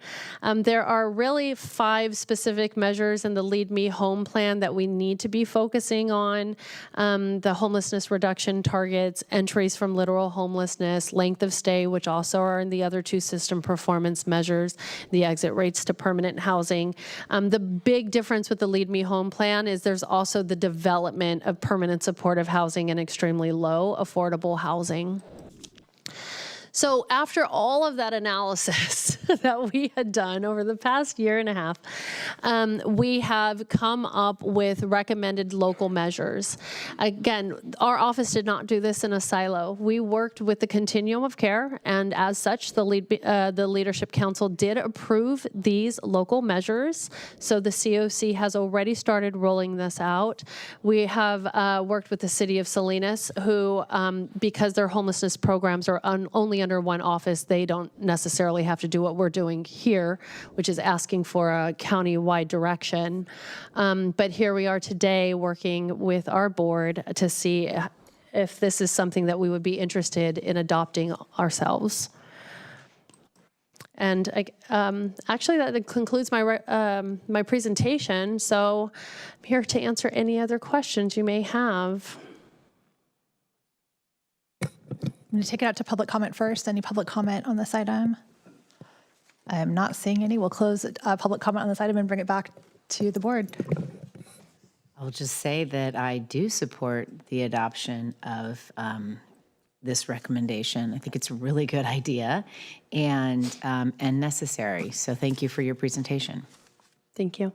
There are really 5 specific measures in the Lead Me Home plan that we need to be focusing on. The homelessness reduction targets, entries from literal homelessness, length of stay, which also are in the other 2 system performance measures, the exit rates to permanent housing. The big difference with the Lead Me Home plan is there's also the development of permanent supportive housing and extremely low affordable housing. So after all of that analysis that we had done over the past year and a half, we have come up with recommended local measures. Again, our office did not do this in a silo. We worked with the continuum of care, and as such, the Leadership Council did approve these local measures. So the COC has already started rolling this out. We have worked with the City of Salinas, who, because their homelessness programs are only under one office, they don't necessarily have to do what we're doing here, which is asking for a county-wide direction. But here we are today working with our board to see if this is something that we would be interested in adopting ourselves. And actually, that concludes my presentation. So I'm here to answer any other questions you may have. I'm going to take it out to public comment first. Any public comment on this item? I am not seeing any. We'll close public comment on this item and bring it back to the board. I'll just say that I do support the adoption of this recommendation. I think it's a really good idea and necessary. So thank you for your presentation. Thank you.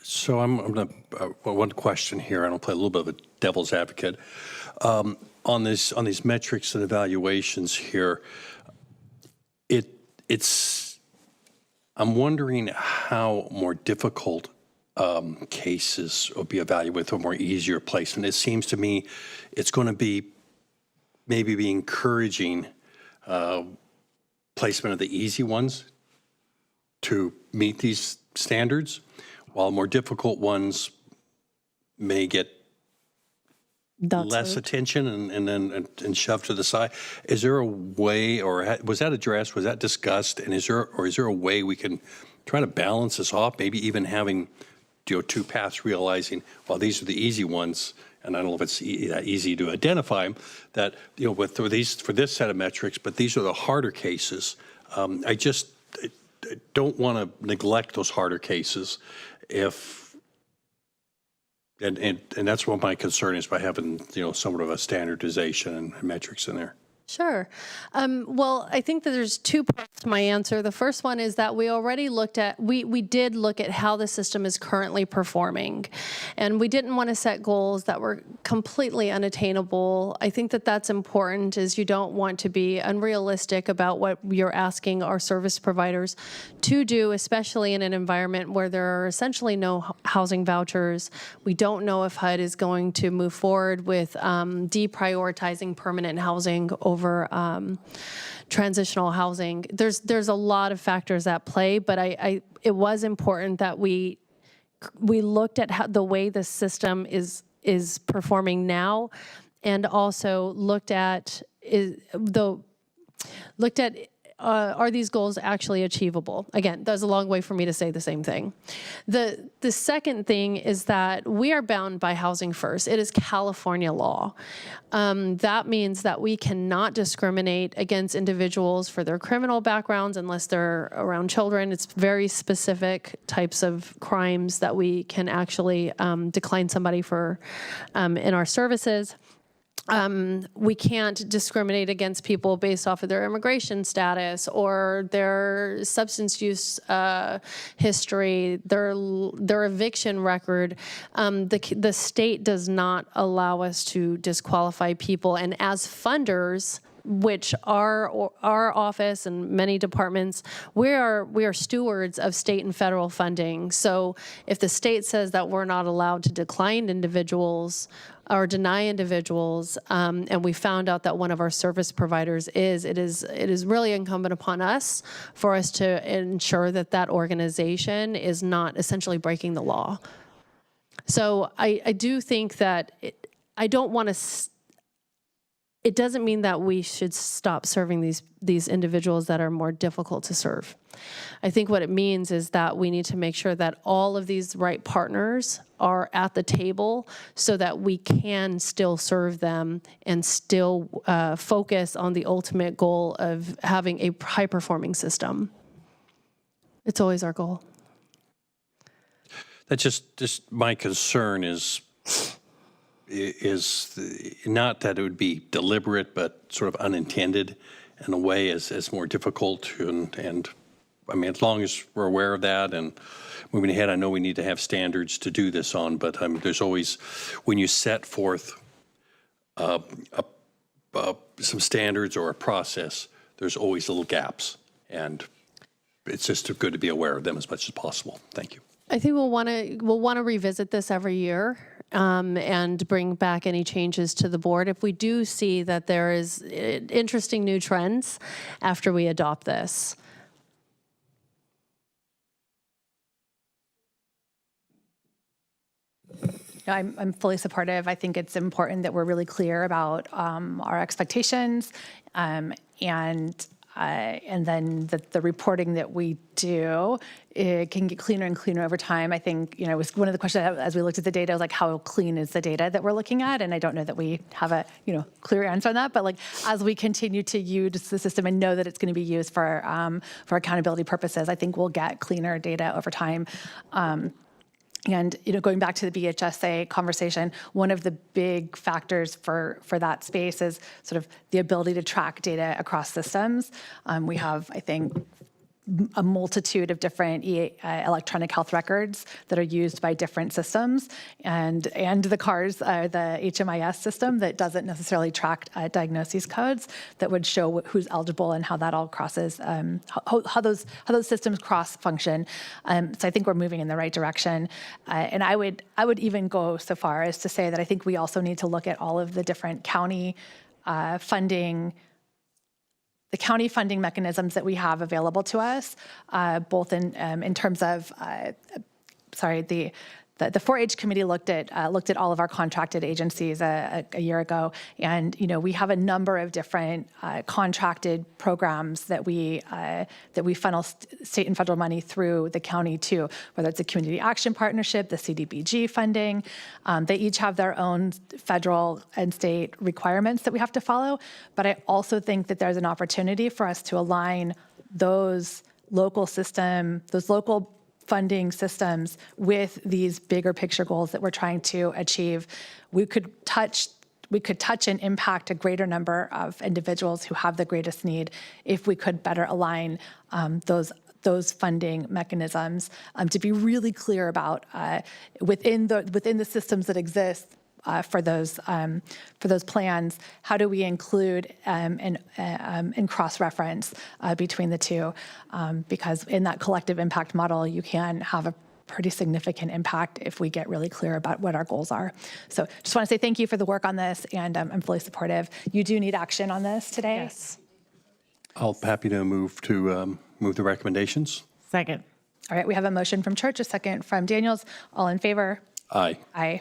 So I'm going to one question here, and I'll play a little bit of a devil's advocate. On these metrics and evaluations here, I'm wondering how more difficult cases will be evaluated or more easier placement. It seems to me it's going to be maybe encouraging placement of the easy ones to meet these standards, while more difficult ones may get less attention and shoved to the side. Is there a way, or was that addressed, was that discussed, and is there a way we can try to balance this off, maybe even having 2 paths, realizing, well, these are the easy ones, and I don't know if it's that easy to identify them, that, for this set of metrics, but these are the harder cases. I don't want to neglect those harder cases and that's what my concern is by having, somewhat of a standardization and metrics in there. Sure. Well, I think that there's two parts to my answer. The first one is that we already we did look at how the system is currently performing, and we didn't want to set goals that were completely unattainable. I think that that's important, is you don't want to be unrealistic about what you're asking our service providers to do, especially in an environment where there are essentially no housing vouchers. We don't know if HUD is going to move forward with deprioritizing permanent housing over transitional housing. There's a lot of factors at play, but it was important that we looked at how the way the system is performing now, and also looked at are these goals actually achievable? Again, that's a long way for me to say the same thing. The second thing is that we are bound by Housing First. It is California law. That means that we cannot discriminate against individuals for their criminal backgrounds unless they're around children. It's very specific types of crimes that we can actually decline somebody for in our services. We can't discriminate against people based off of their immigration status or their substance use history, their eviction record. The state does not allow us to disqualify people, and as funders, which our office and many departments, we are stewards of state and federal funding. So if the state says that we're not allowed to decline individuals or deny individuals, and we found out that one of our service providers is, it is really incumbent upon us for us to ensure that that organization is not essentially breaking the law. So I do think that I don't want to. It doesn't mean that we should stop serving these individuals that are more difficult to serve. I think what it means is that we need to make sure that all of these right partners are at the table so that we can still serve them and still focus on the ultimate goal of having a high-performing system. It's always our goal. That's just my concern is not that it would be deliberate, but sort of unintended in a way is more difficult. And I mean, as long as we're aware of that and moving ahead, I know we need to have standards to do this on, but there's always, when you set forth some standards or a process, there's always little gaps. And it's just good to be aware of them as much as possible. Thank you. I think we'll want to revisit this every year. And bring back any changes to the board if we do see that there is interesting new trends after we adopt this. I'm fully supportive. I think it's important that we're really clear about our expectations and then the reporting that we do, it can get cleaner and cleaner over time. I think, it was one of the questions as we looked at the data, was like, how clean is the data that we're looking at? And I don't know that we have a, clear answer on that, but like, as we continue to use the system and know that it's going to be used for accountability purposes, I think we'll get cleaner data over time. And going back to the BHSA conversation, one of the big factors for that space is sort of the ability to track data across systems. We have, I think, a multitude of different electronic health records that are used by different systems, and the CARS, the HMIS system that doesn't necessarily track diagnoses codes that would show who's eligible and how that all crosses, how those systems cross function. So I think we're moving in the right direction, and I would even go so far as to say that I think we also need to look at all of the different county funding. The county funding mechanisms that we have available to us, both in terms of, the 4-H committee looked at all of our contracted agencies a year ago, and we have a number of different contracted programs that we funnel state and federal money through the county to, whether it's a community action partnership, the CDBG funding. They each have their own federal and state requirements that we have to follow, but I also think that there's an opportunity for us to align those local funding systems with these bigger picture goals that we're trying to achieve. We could touch we could touch and impact a greater number of individuals who have the greatest need if we could better align those funding mechanisms to be really clear about within the systems that exist for those plans, how do we include and cross-reference between the two? Because in that collective impact model, you can have a pretty significant impact if we get really clear about what our goals are. So just want to say thank you for the work on this, and I'm fully supportive. You do need action on this today? Yes. I'll happy to move the recommendations. Second. All right, we have a motion from Church, a second from Daniels. All in favor? Aye. Aye.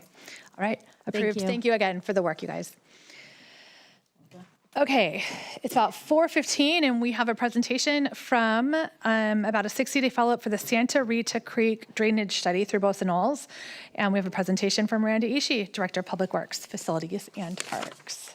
All right, approved. you. Thank you again for the work, you guys. Okay, it's about 4:15, and we have a presentation from about a 60-day follow-up for the Santa Rita Creek drainage study through Bosa Knolls. And we have a presentation from Miranda Ishii, Director of Public Works, Facilities, and Parks.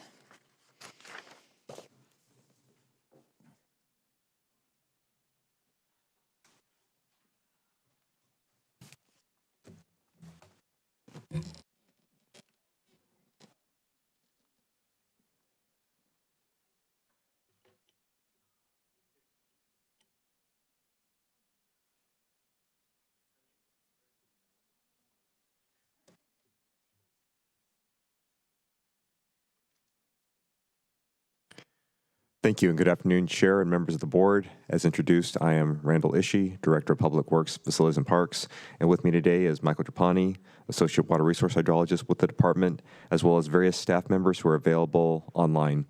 Thank you and good afternoon, Chair and members of the board. As introduced, I am Randall Ishii, Director of Public Works, Facilities and Parks, and with me today is Michael Trapani, Associate Water Resource Hydrologist with the department, as well as various staff members who are available online.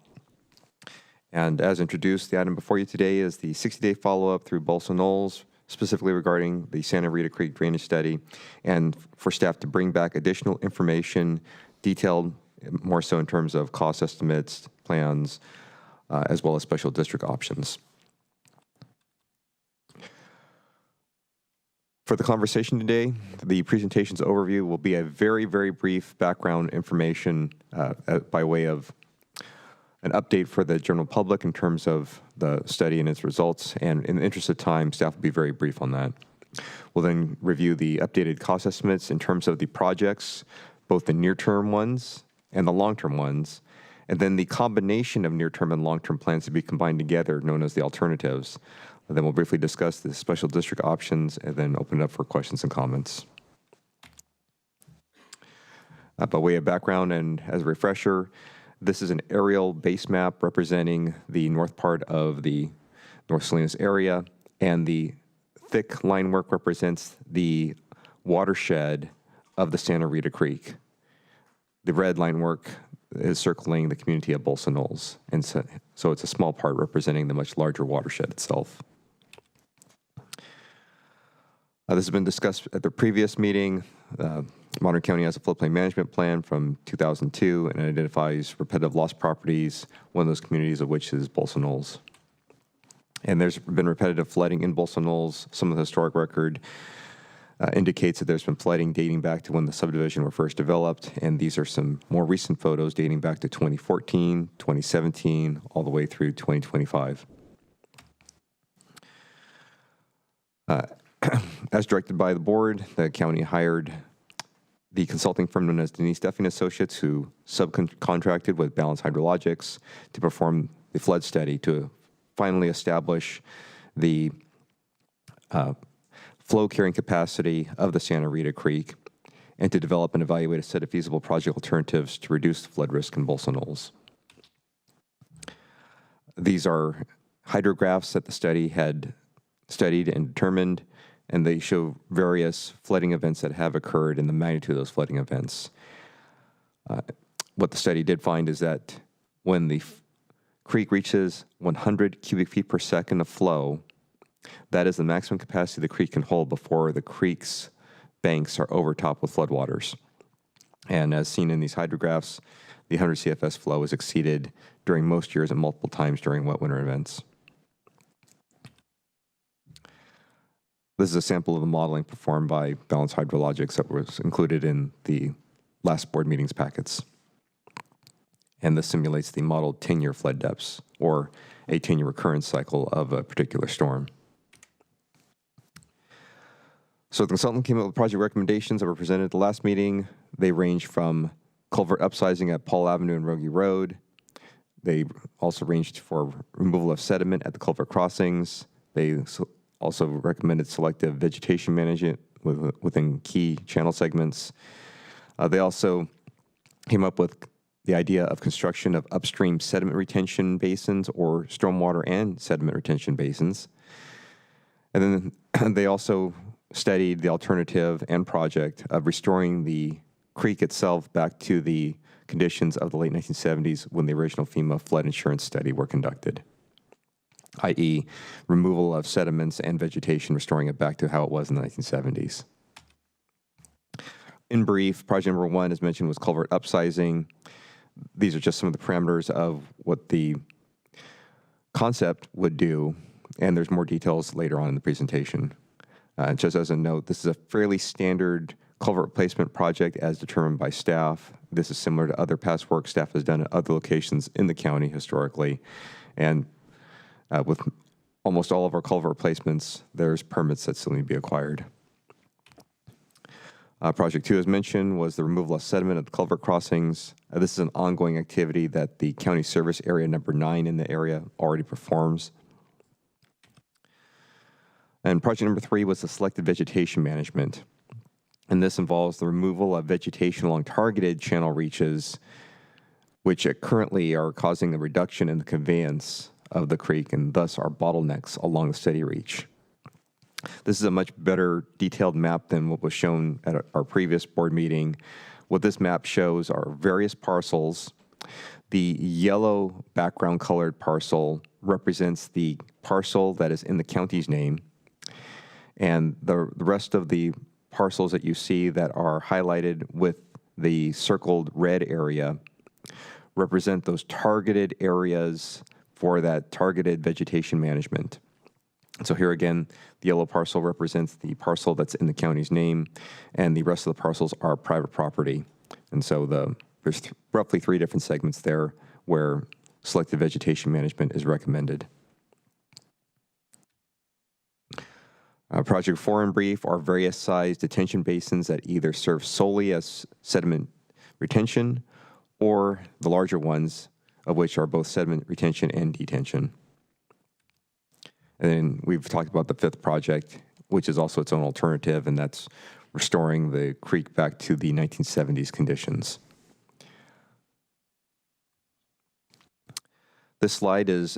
And as introduced, the item before you today is the 60-day follow-up through Bosa Knolls, specifically regarding the Santa Rita Creek drainage study, and for staff to bring back additional information, detailed more so in terms of cost estimates, plans, as well as special district options. For the conversation today, the presentation's overview will be a very, very brief background information by way of an update for the general public in terms of the study and its results. And in the interest of time, staff will be very brief on that. We'll then review the updated cost estimates in terms of the projects, both the near-term ones and the long-term ones, and then the combination of near-term and long-term plans to be combined together, known as the alternatives. And then we'll briefly discuss the special district options and then open it up for questions and comments. By way of background and as a refresher, this is an aerial base map representing the north part of the North Salinas area, and the thick line work represents the watershed of the Santa Rita Creek. The red line work is circling the community of Bosa Knolls, and so it's a small part representing the much larger watershed itself. This has been discussed at the previous meeting. Monterey County has a floodplain management plan from 2002 and identifies repetitive lost properties, one of those communities of which is Bosa Knolls. And there's been repetitive flooding in Bosa Knolls. Some of the historic record indicates that there's been flooding dating back to when the subdivision were first developed, and these are some more recent photos dating back to 2014, 2017, all the way through 2025. As directed by the board, the county hired the consulting firm known as Denise Duffy & Associates, who subcontracted with Balance Hydrologics to perform the flood study to finally establish the flow carrying capacity of the Santa Rita Creek, and to develop and evaluate a set of feasible project alternatives to reduce the flood risk in Bosa Knolls. These are hydrographs that the study had studied and determined, and they show various flooding events that have occurred and the magnitude of those flooding events. What the study did find is that when the creek reaches 100 cubic feet per second of flow, that is the maximum capacity the creek can hold before the creek's banks are overtopped with floodwaters. And as seen in these hydrographs, the 100 CFS flow is exceeded during most years and multiple times during wet winter events. This is a sample of the modeling performed by Balance Hydrologics that was included in the last board meeting's packets. And this simulates the modeled 10-year flood depths, or a 10-year recurrence cycle of a particular storm. So the consultant came up with project recommendations that were presented at the last meeting. They range from culvert upsizing at Paul Avenue and Rogie Road. They also arranged for removal of sediment at the culvert crossings. They also recommended selective vegetation management within key channel segments. They also came up with the idea of construction of upstream sediment retention basins or stormwater and sediment retention basins. And then they also studied the alternative and project of restoring the creek itself back to the conditions of the late 1970s when the original FEMA flood insurance study were conducted, i.e. removal of sediments and vegetation, restoring it back to how it was in the 1970s. In brief, project number 1, as mentioned, was culvert upsizing. These are just some of the parameters of what the concept would do, and there's more details later on in the presentation. Just as a note, this is a fairly standard culvert replacement project as determined by staff. This is similar to other past work staff has done at other locations in the county historically. And with almost all of our culvert replacements, there's permits that still need to be acquired. Project 2, as mentioned, was the removal of sediment at the culvert crossings. This is an ongoing activity that the county service area number 9 in the area already performs. And project number 3 was the selected vegetation management. And this involves the removal of vegetation along targeted channel reaches, which currently are causing a reduction in the conveyance of the creek and thus are bottlenecks along the steady reach. This is a much better detailed map than what was shown at our previous board meeting. What this map shows are various parcels. The yellow background colored parcel represents the parcel that is in the county's name. And the rest of the parcels that you see that are highlighted with the circled red area represent those targeted areas for that targeted vegetation management. So here again, the yellow parcel represents the parcel that's in the county's name, and the rest of the parcels are private property. And so there's roughly 3 different segments there where selective vegetation management is recommended. Project 4 in brief are various sized detention basins that either serve solely as sediment retention or the larger ones of which are both sediment retention and detention. And then we've talked about the 5th project, which is also its own alternative, and that's restoring the creek back to the 1970s conditions. This slide is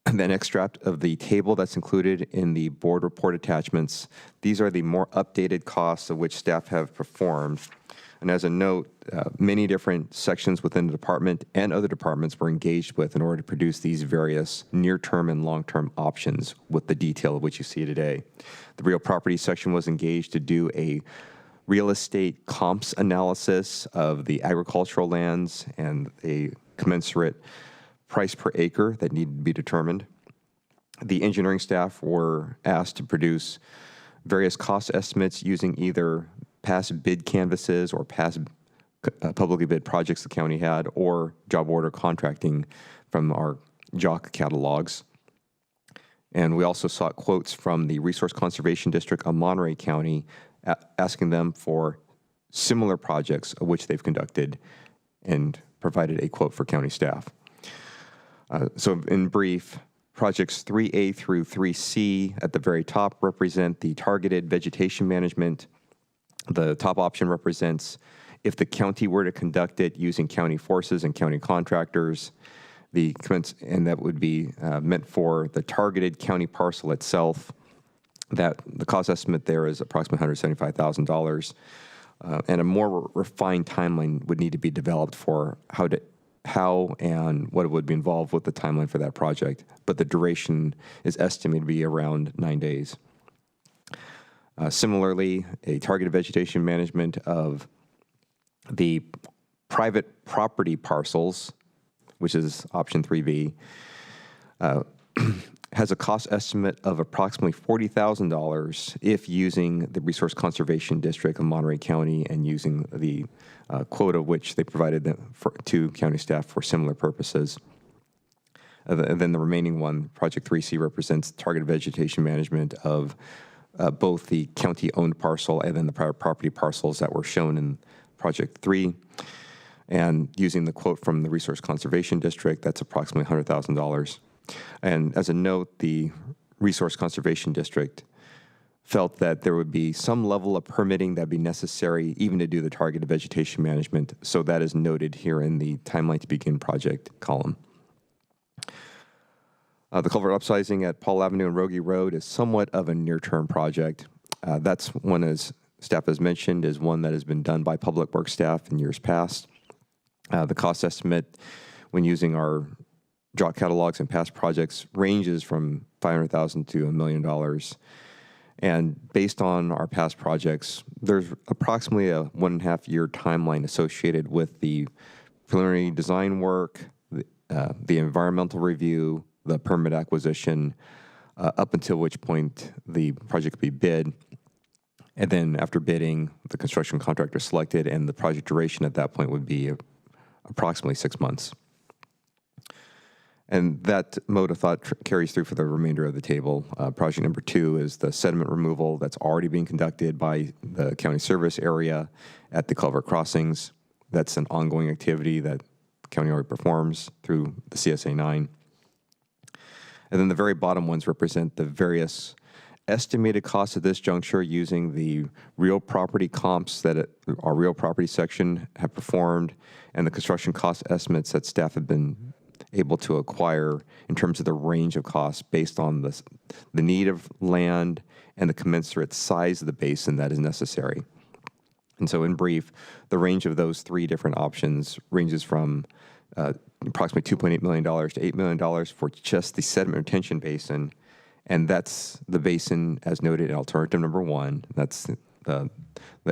an extract of the table that's included in the board report attachments. These are the more updated costs of which staff have performed. And as a note, many different sections within the department and other departments were engaged with in order to produce these various near-term and long-term options with the detail of which you see today. The real property section was engaged to do a real estate comps analysis of the agricultural lands and a commensurate price per acre that needed to be determined. The engineering staff were asked to produce various cost estimates using either past bid canvases or past publicly bid projects the county had, or job order contracting from our JOC catalogs. And we also sought quotes from the Resource Conservation District of Monterey County, asking them for similar projects of which they've conducted, and provided a quote for county staff. So in brief, projects 3A through 3C at the very top represent the targeted vegetation management. The top option represents if the county were to conduct it using county forces and county contractors, and that would be meant for the targeted county parcel itself. That the cost estimate there is approximately $175,000, and a more refined timeline would need to be developed for how and what would be involved with the timeline for that project. But the duration is estimated to be around 9 days. Similarly, a targeted vegetation management of the private property parcels, which is option 3B, has a cost estimate of approximately $40,000 if using the Resource Conservation District of Monterey County and using the quota which they provided to county staff for similar purposes. And then the remaining one, Project 3C, represents targeted vegetation management of both the county-owned parcel and then the private property parcels that were shown in Project 3. And using the quote from the Resource Conservation District, that's approximately $100,000. And as a note, the Resource Conservation District felt that there would be some level of permitting that would be necessary even to do the targeted vegetation management. So that is noted here in the timeline to begin project column. The culvert upsizing at Paul Avenue and Rogie Road is somewhat of a near-term project. That's one, as staff has mentioned, is one that has been done by Public Works staff in years past. The cost estimate when using our drought catalogs and past projects ranges from $500,000 to $1 million. And based on our past projects, there's approximately a 1.5 year timeline associated with the preliminary design work, the environmental review, the permit acquisition, up until which point the project could be bid. And then after bidding, the construction contractor selected, and the project duration at that point would be approximately 6 months. And that mode of thought carries through for the remainder of the table. Project number 2 is the sediment removal that's already being conducted by the county service area at the culvert crossings. That's an ongoing activity that the county already performs through the CSA 9. And then the very bottom ones represent the various estimated costs at this juncture using the real property comps that our real property section have performed and the construction cost estimates that staff have been able to acquire in terms of the range of costs based on the need of land and the commensurate size of the basin that is necessary. And so in brief, the range of those 3 different options ranges from approximately $2.8 million to $8 million for just the sediment retention basin. And that's the basin as noted in alternative number 1. That's the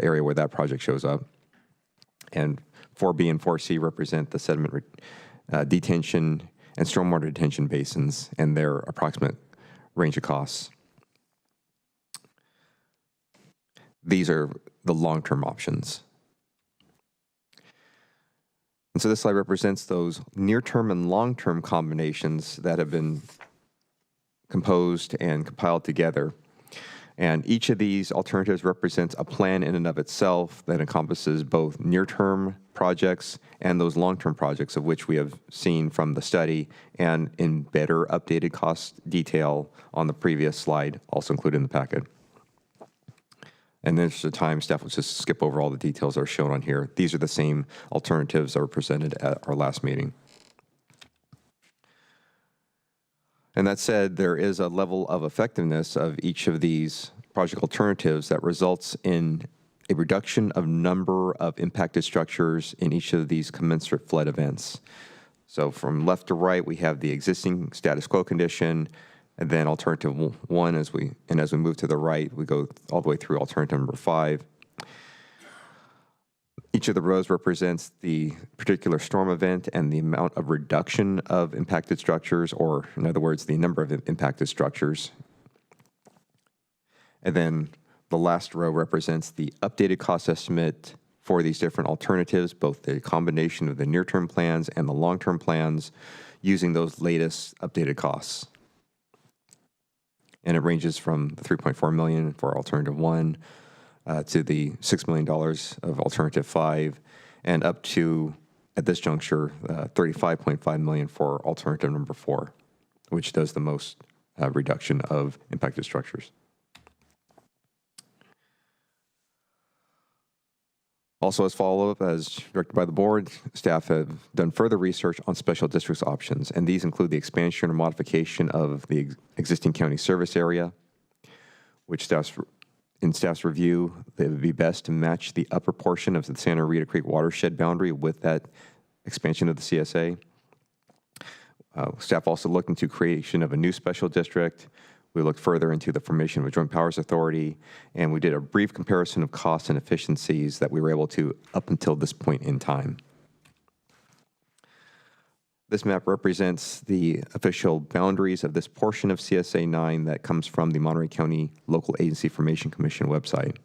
area where that project shows up. And 4B and 4C represent the sediment detention and stormwater detention basins and their approximate range of costs. These are the long-term options. And so this slide represents those near-term and long-term combinations that have been composed and compiled together. And each of these alternatives represents a plan in and of itself that encompasses both near-term projects and those long-term projects of which we have seen from the study and in better updated cost detail on the previous slide, also included in the packet. And in the interest of time, staff will just skip over all the details that are shown on here. These are the same alternatives that were presented at our last meeting. And that said, there is a level of effectiveness of each of these project alternatives that results in a reduction of number of impacted structures in each of these commensurate flood events. So from left to right, we have the existing status quo condition, and then alternative 1 as we move to the right, we go all the way through alternative number 5. Each of the rows represents the particular storm event and the amount of reduction of impacted structures, or in other words, the number of impacted structures. And then the last row represents the updated cost estimate for these different alternatives, both the combination of the near-term plans and the long-term plans using those latest updated costs. And it ranges from the $3.4 million for alternative 1 to the $6 million of alternative 5, and up to, at this juncture, $35.5 million for alternative number 4, which does the most reduction of impacted structures. Also, as follow-up, as directed by the board, staff have done further research on special districts options, and these include the expansion or modification of the existing county service area, which in staff's review, it would be best to match the upper portion of the Santa Rita Creek watershed boundary with that expansion of the CSA. Staff also looked into creation of a new special district. We looked further into the formation of a joint powers authority, and we did a brief comparison of costs and efficiencies that we were able to up until this point in time. This map represents the official boundaries of this portion of CSA 9 that comes from the Monterey County Local Agency Formation Commission website.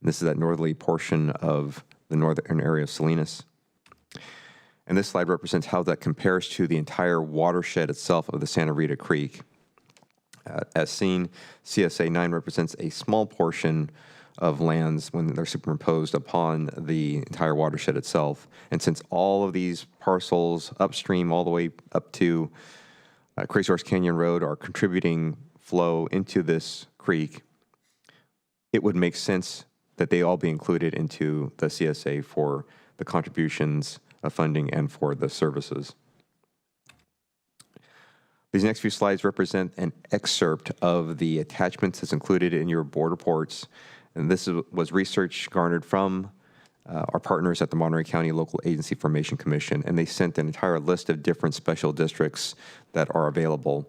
This is that northerly portion of the northern area of Salinas. And this slide represents how that compares to the entire watershed itself of the Santa Rita Creek. As seen, CSA 9 represents a small portion of lands when they're superimposed upon the entire watershed itself. And since all of these parcels upstream all the way up to Crazy Horse Canyon Road are contributing flow into this creek, it would make sense that they all be included into the CSA for the contributions of funding and for the services. These next few slides represent an excerpt of the attachments that's included in your board reports. And this was research garnered from our partners at the Monterey County Local Agency Formation Commission, and they sent an entire list of different special districts that are available.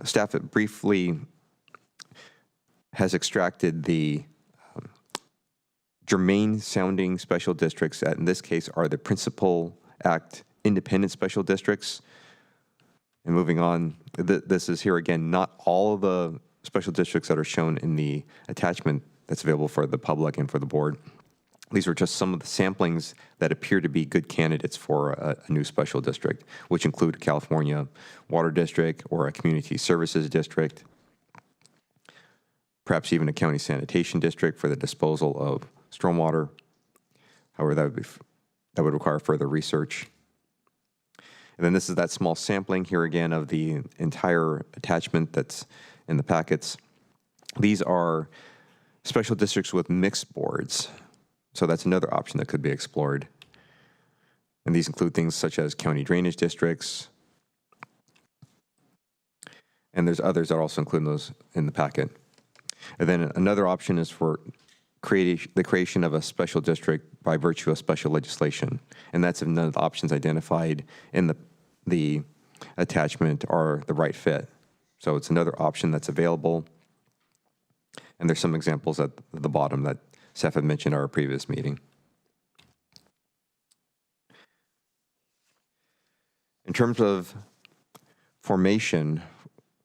Staff briefly has extracted the germane sounding special districts that in this case are the Principal Act independent special districts. And moving on, this is here again, not all of the special districts that are shown in the attachment that's available for the public and for the board. These are just some of the samplings that appear to be good candidates for a new special district, which include California Water District or a Community Services District, perhaps even a County Sanitation District for the disposal of stormwater. However, that would require further research. And then this is that small sampling here again of the entire attachment that's in the packets. These are special districts with mixed boards. So that's another option that could be explored. And these include things such as county drainage districts. And there's others that are also include those in the packet. And then another option is for the creation of a special district by virtue of special legislation. And that's if none of the options identified in the attachment are the right fit. So it's another option that's available. And there's some examples at the bottom that Seth had mentioned at our previous meeting. In terms of formation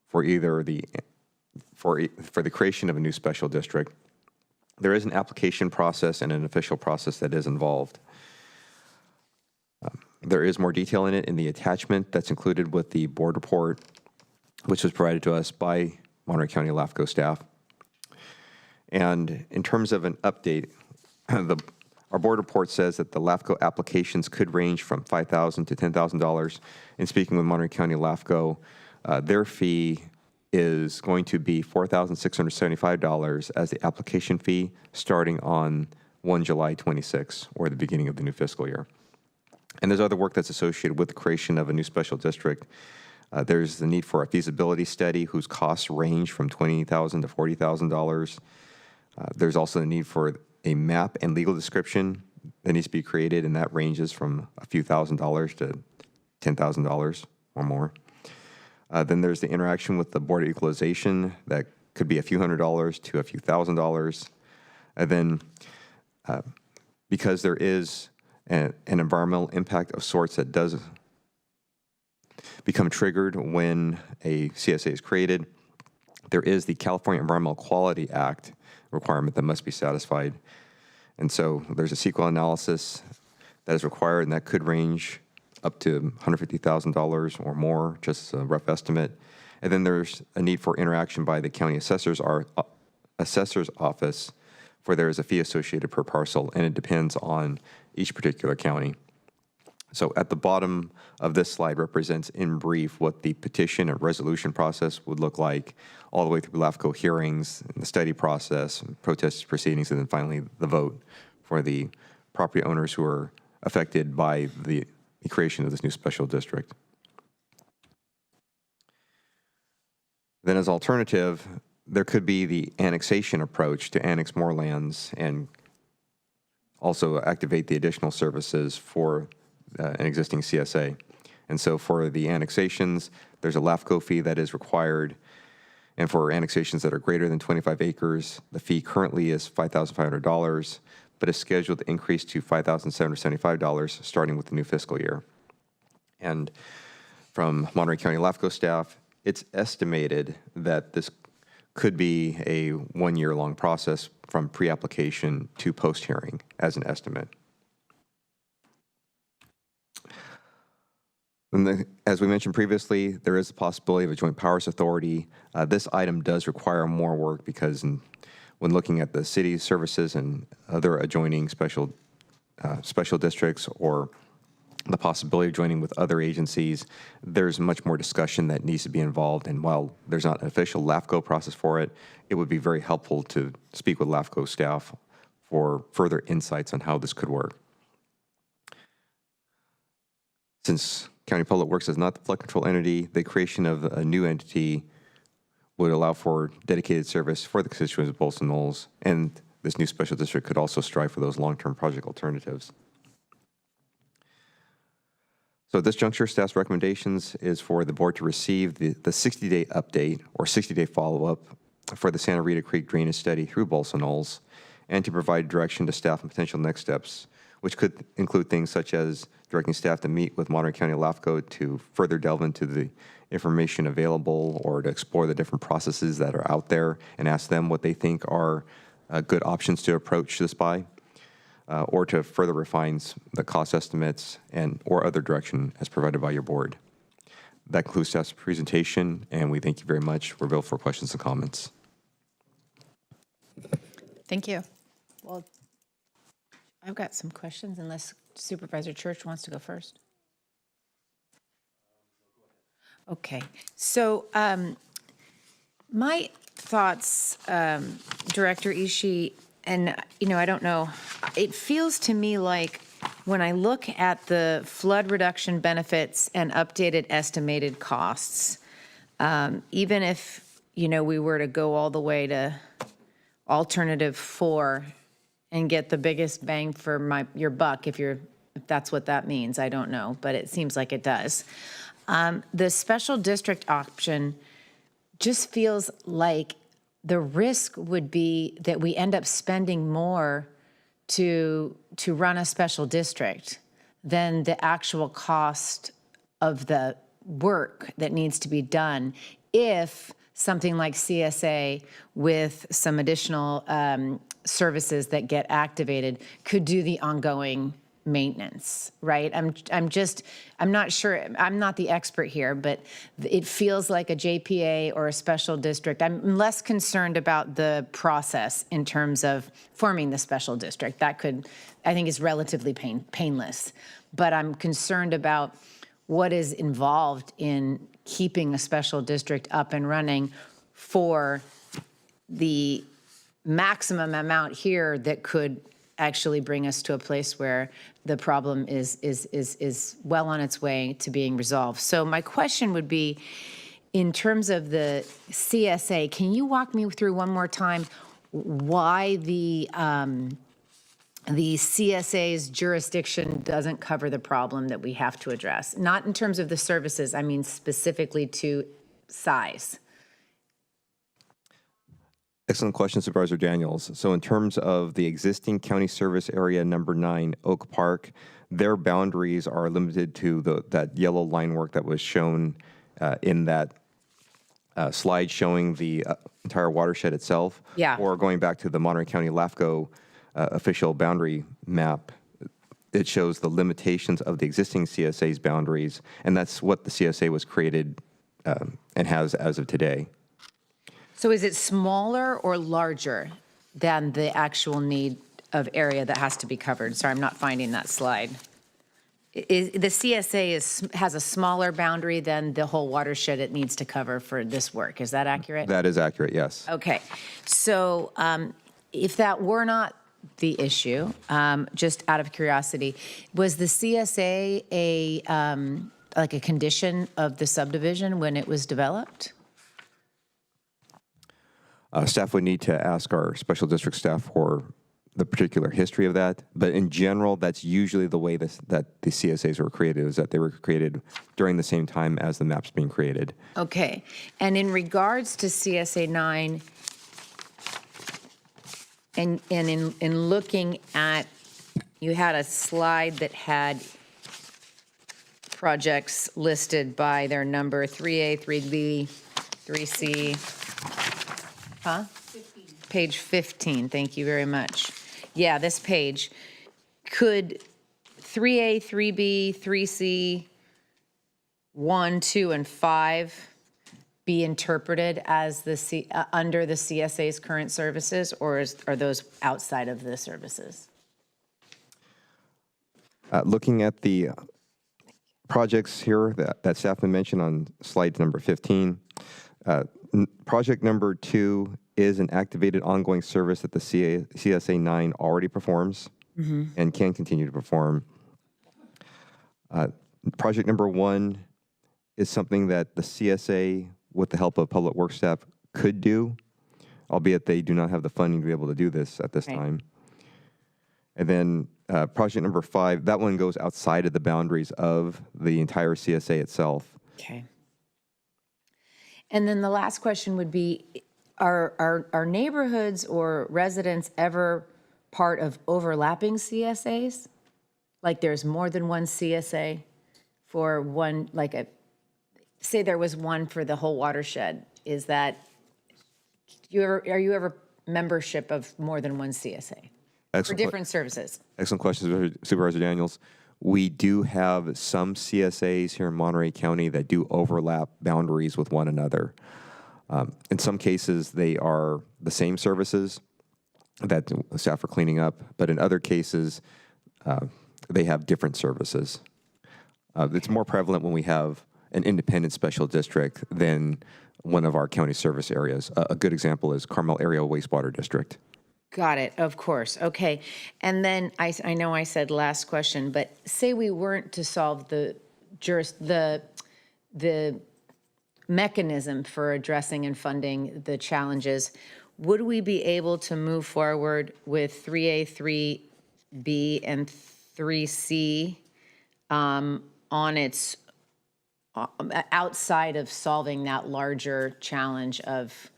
for either for the creation of a new special district, there is an application process and an official process that is involved. There is more detail in it in the attachment that's included with the board report, which was provided to us by Monterey County LAFCO staff. And in terms of an update, our board report says that the LAFCO applications could range from $5,000 to $10,000. In speaking with Monterey County LAFCO, their fee is going to be $4,675 as the application fee starting on 1 July 26, or the beginning of the new fiscal year. And there's other work that's associated with the creation of a new special district. There's the need for a feasibility study whose costs range from $20,000 to $40,000. There's also the need for a map and legal description that needs to be created, and that ranges from a few $1,000s to $10,000 or more. Then there's the interaction with the Board of Equalization that could be a few $100s to a few $1,000s. And then because there is an environmental impact of sorts that does become triggered when a CSA is created, there is the California Environmental Quality Act requirement that must be satisfied. And so there's a CEQA analysis that is required, and that could range up to $150,000 or more, just a rough estimate. And then there's a need for interaction by the county assessor's office, for there is a fee associated per parcel, and it depends on each particular county. So at the bottom of this slide represents in brief what the petition and resolution process would look like, all the way through LAFCO hearings, and the study process, and protest proceedings, and then finally the vote for the property owners who are affected by the creation of this new special district. Then as alternative, there could be the annexation approach to annex more lands and also activate the additional services for an existing CSA. And so for the annexations, there's a LAFCO fee that is required. And for annexations that are greater than 25 acres, the fee currently is $5,500, but is scheduled to increase to $5,775 starting with the new fiscal year. And from Monterey County LAFCO staff, it's estimated that this could be a 1-year-long process from pre-application to post-hearing as an estimate. And as we mentioned previously, there is the possibility of a joint powers authority. This item does require more work because when looking at the city services and other adjoining special districts or the possibility of joining with other agencies, there's much more discussion that needs to be involved. And while there's not an official LAFCO process for it, it would be very helpful to speak with LAFCO staff for further insights on how this could work. Since County Public Works is not the flood control entity, the creation of a new entity would allow for dedicated service for the constituents of Bolson Knolls, and this new special district could also strive for those long-term project alternatives. So at this juncture, staff's recommendations is for the board to receive the 60-day update or 60-day follow-up for the Santa Rita Creek drainage study through Bolson Knolls, and to provide direction to staff on potential next steps, which could include things such as directing staff to meet with Monterey County LAFCO to further delve into the information available or to explore the different processes that are out there and ask them what they think are good options to approach this by. Or to further refine the cost estimates or other direction as provided by your board. That concludes staff's presentation, and we thank you very much. We're available for questions and comments. Thank you. Well, I've got some questions unless Supervisor Church wants to go first. Okay, so my thoughts, Director Ishii, and, I don't know, it feels to me like when I look at the flood reduction benefits and updated estimated costs, even if, we were to go all the way to alternative 4 and get the biggest bang for your buck, if that's what that means, I don't know, but it seems like it does. The special district option just feels like the risk would be that we end up spending more to run a special district than the actual cost of the work that needs to be done if something like CSA with some additional services that get activated could do the ongoing maintenance, right? I'm not sure, I'm not the expert here, but it feels like a JPA or a special district. I'm less concerned about the process in terms of forming the special district. That could, I think, is relatively painless. But I'm concerned about what is involved in keeping a special district up and running for the maximum amount here that could actually bring us to a place where the problem is well on its way to being resolved. So my question would be, in terms of the CSA, can you walk me through one more time why the CSA's jurisdiction doesn't cover the problem that we have to address? Not in terms of the services, I mean specifically to size. Excellent question, Supervisor Daniels. So in terms of the existing county service area number 9, Oak Park, their boundaries are limited to that yellow line work that was shown in that slide showing the entire watershed itself. Yeah. Or going back to the Monterey County LAFCO official boundary map, it shows the limitations of the existing CSA's boundaries, and that's what the CSA was created and has as of today. So is it smaller or larger than the actual need of area that has to be covered? Sorry, I'm not finding that slide. The CSA has a smaller boundary than the whole watershed it needs to cover for this work. Is that accurate? That is accurate, yes. Okay. So if that were not the issue, just out of curiosity, was the CSA like a condition of the subdivision when it was developed? Staff would need to ask our special district staff for the particular history of that. But in general, that's usually the way that the CSAs were created, is that they were created during the same time as the maps being created. Okay. And in regards to CSA 9, and in looking at, you had a slide that had projects listed by their number 3A, 3B, 3C. Huh? 15. Page 15, thank you very much. Yeah, this page. Could 3A, 3B, 3C, 1, 2, and 5 be interpreted as under the CSA's current services, or are those outside of the services? Looking at the projects here that staff mentioned on slide number 15, project number 2 is an activated ongoing service that the CSA 9 already performs and can continue to perform. Project number 1 is something that the CSA, with the help of public works staff, could do, albeit they do not have the funding to be able to do this at this time. And then project number 5, that one goes outside of the boundaries of the entire CSA itself. Okay. And then the last question would be, are neighborhoods or residents ever part of overlapping CSAs? Like there's more than one CSA for one, like say there was one for the whole watershed. Is that, are you ever membership of more than one CSA? For different services? Excellent question, Supervisor Daniels. We do have some CSAs here in Monterey County that do overlap boundaries with one another. In some cases, they are the same services that staff are cleaning up, but in other cases, they have different services. It's more prevalent when we have an independent special district than one of our county service areas. A good example is Carmel Area Wastewater District. Got it, of course. Okay. And then I know I said last question, but say we weren't to solve the mechanism for addressing and funding the challenges, would we be able to move forward with 3A, 3B, and 3C on its outside of solving that larger challenge of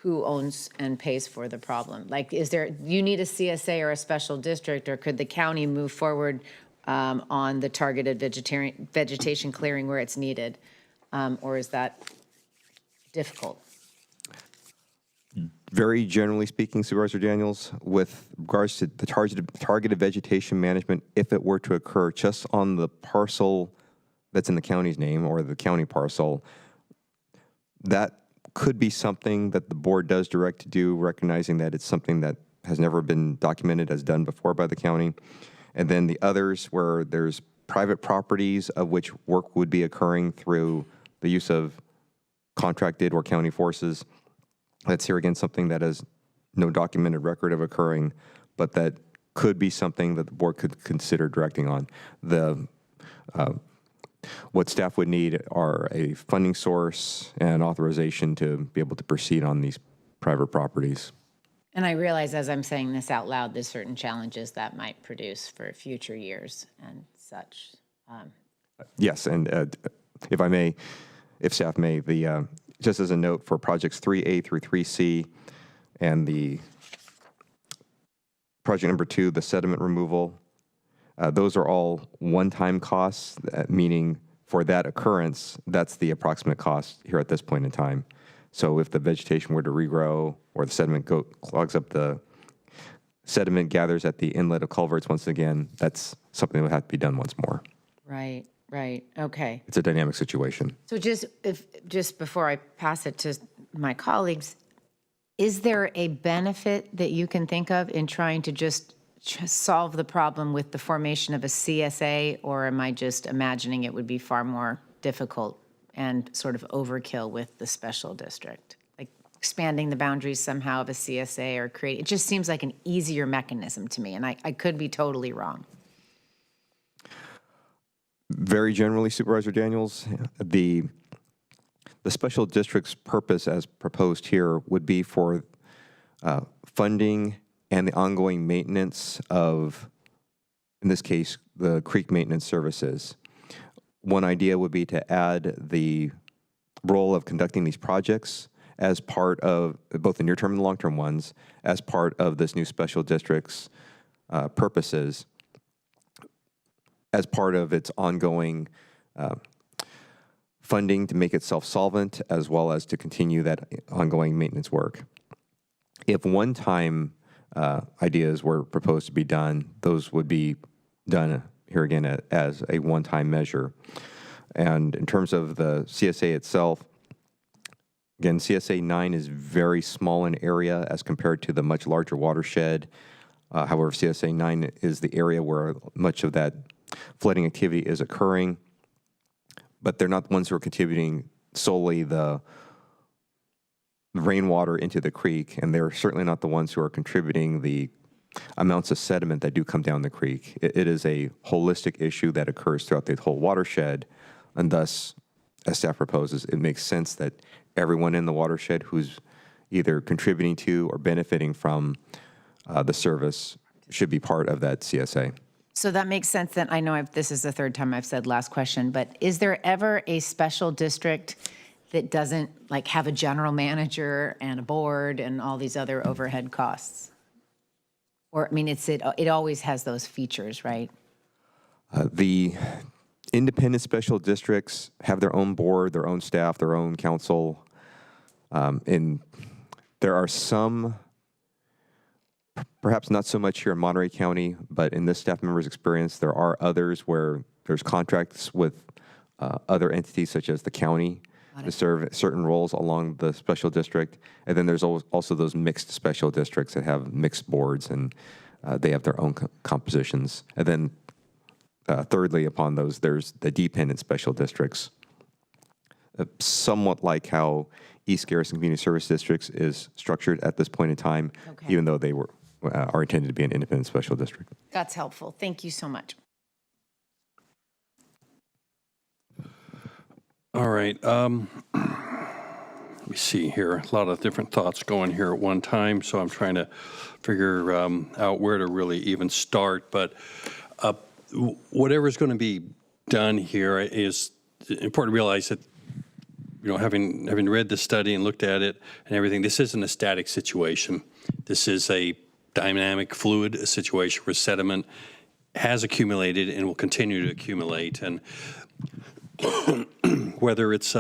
who owns and pays for the problem? Like, you need a CSA or a special district, or could the county move forward on the targeted vegetation clearing where it's needed? Or is that difficult? Very generally speaking, Supervisor Daniels, with regards to the targeted vegetation management, if it were to occur just on the parcel that's in the county's name or the county parcel, that could be something that the board does direct to do, recognizing that it's something that has never been documented as done before by the county. And then the others where there's private properties of which work would be occurring through the use of contracted or county forces. That's here again something that has no documented record of occurring, but that could be something that the board could consider directing on. What staff would need are a funding source and authorization to be able to proceed on these private properties. And I realize as I'm saying this out loud, there's certain challenges that might produce for future years and such. Yes, and if I may, if staff may, just as a note for projects 3A through 3C and the project number 2, the sediment removal, those are all one-time costs, meaning for that occurrence, that's the approximate cost here at this point in time. So if the vegetation were to regrow or the sediment clogs up the sediment, gathers at the inlet of culverts once again, that's something that would have to be done once more. Right, okay. It's a dynamic situation. So just before I pass it to my colleagues, is there a benefit that you can think of in trying to just solve the problem with the formation of a CSA, or am I just imagining it would be far more difficult and sort of overkill with the special district? Like expanding the boundaries somehow of a CSA or creating, it just seems like an easier mechanism to me, and I could be totally wrong. Very generally, Supervisor Daniels, the special district's purpose as proposed here would be for funding and the ongoing maintenance of, in this case, the creek maintenance services. One idea would be to add the role of conducting these projects as part of both the near-term and the long-term ones, as part of this new special district's purposes, as part of its ongoing funding to make it self-solvent, as well as to continue that ongoing maintenance work. If one-time ideas were proposed to be done, those would be done here again as a one-time measure. And in terms of the CSA itself, Again, CSA 9 is very small in area as compared to the much larger watershed. However, CSA 9 is the area where much of that flooding activity is occurring, but they're not the ones who are contributing solely the rainwater into the creek, and they're certainly not the ones who are contributing the amounts of sediment that do come down the creek. It is a holistic issue that occurs throughout the whole watershed, and thus, as staff proposes, it makes sense that everyone in the watershed who's either contributing to or benefiting from the service should be part of that CSA. So that makes sense then. I know this is the third time I've said last question, but is there ever a special district that doesn't like have a general manager and a board and all these other overhead costs? Or, I mean, it always has those features, right? The independent special districts have their own board, their own staff, their own council. And there are some, perhaps not so much here in Monterey County, but in this staff member's experience, there are others where there's contracts with other entities such as the county to serve certain roles along the special district. And then there's also those mixed special districts that have mixed boards, and they have their own compositions. And then thirdly, upon those, there's the dependent special districts, somewhat like how East Garrison Community Service Districts is structured at this point in time, even though they are intended to be an independent special district. That's helpful. Thank you so much. All right. Let me see here. A lot of different thoughts going here at one time, so I'm trying to figure out where to really even start. But whatever is going to be done here is important to realize that, you know, having read the study and looked at it and everything, this isn't a static situation. This is a dynamic, fluid situation where sediment has accumulated and will continue to accumulate. And whether it's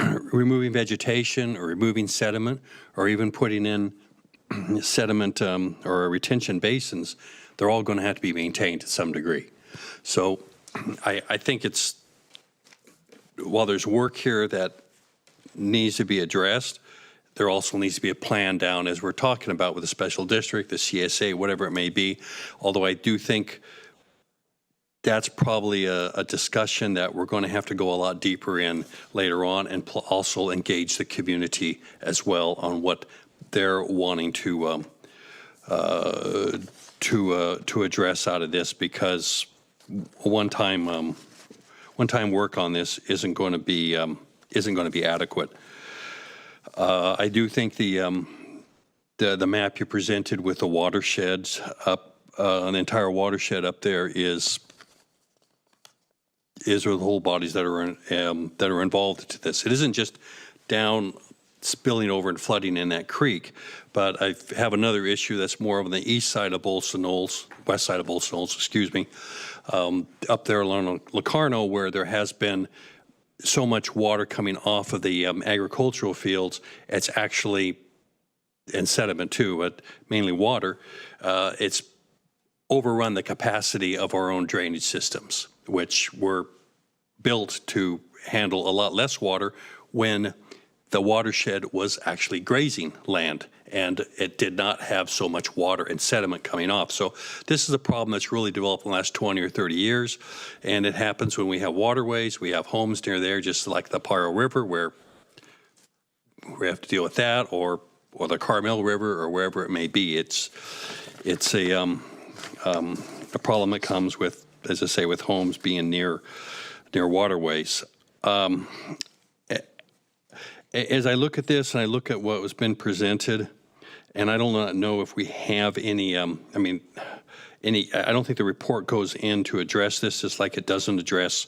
removing vegetation or removing sediment or even putting in sediment or retention basins, they're all going to have to be maintained to some degree. So I think it's, while there's work here that needs to be addressed, there also needs to be a plan down, as we're talking about, with a special district, the CSA, whatever it may be. Although I do think that's probably a discussion that we're going to have to go a lot deeper in later on, and also engage the community as well on what they're wanting to address out of this, because one-time work on this isn't going to be adequate. I do think the map you presented with the watersheds up, an entire watershed up there is the whole bodies that are involved to this. It isn't just down spilling over and flooding in that creek, but I have another issue that's more on the east side of Bolsa Knolls, west side of Bolsa Knolls, excuse me, up there along Locarno, where there has been so much water coming off of the agricultural fields. It's actually, and sediment too, but mainly water, it's overrun the capacity of our own drainage systems, which were built to handle a lot less water when the watershed was actually grazing land, and it did not have so much water and sediment coming off. So this is a problem that's really developed in the last 20 or 30 years, and it happens when we have waterways, we have homes near there, just like the Paro River, where we have to deal with that, or the Carmel River, or wherever it may be. It's a problem that comes with, as I say, with homes being near waterways. As I look at this and I look at what was been presented, and I don't know if we have any, I don't think the report goes in to address this, just like it doesn't address,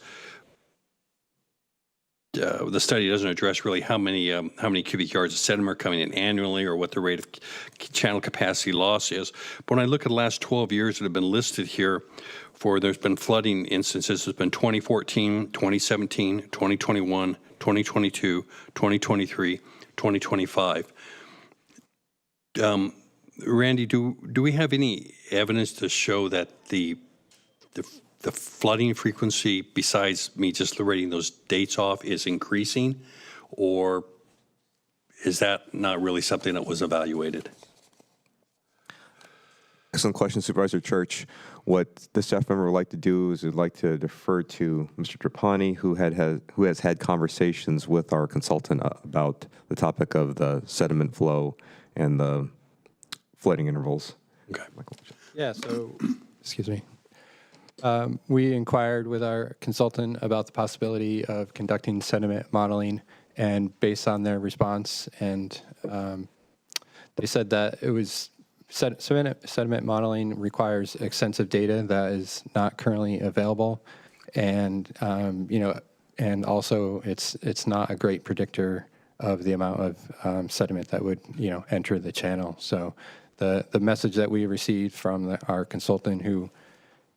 the study doesn't address really how many cubic yards of sediment are coming in annually, or what the rate of channel capacity loss is. But when I look at the last 12 years that have been listed here, there's been flooding instances, there's been 2014, 2017, 2021, 2022, 2023, 2025. Randy, do we have any evidence to show that the the flooding frequency, besides me just reading those dates off, is increasing? Or is that not really something that was evaluated? Excellent question, Supervisor Church. What the staff member would like to do is would like to defer to Mr. Trapani, who has had conversations with our consultant about the topic of the sediment flow and the flooding intervals. Okay. Michael. Yeah, so, excuse me. We inquired with our consultant about the possibility of conducting sediment modeling, and based on their response, and they said that it was sediment modeling requires extensive data that is not currently available, and and also it's not a great predictor of the amount of sediment that would enter the channel. So the message that we received from our consultant, who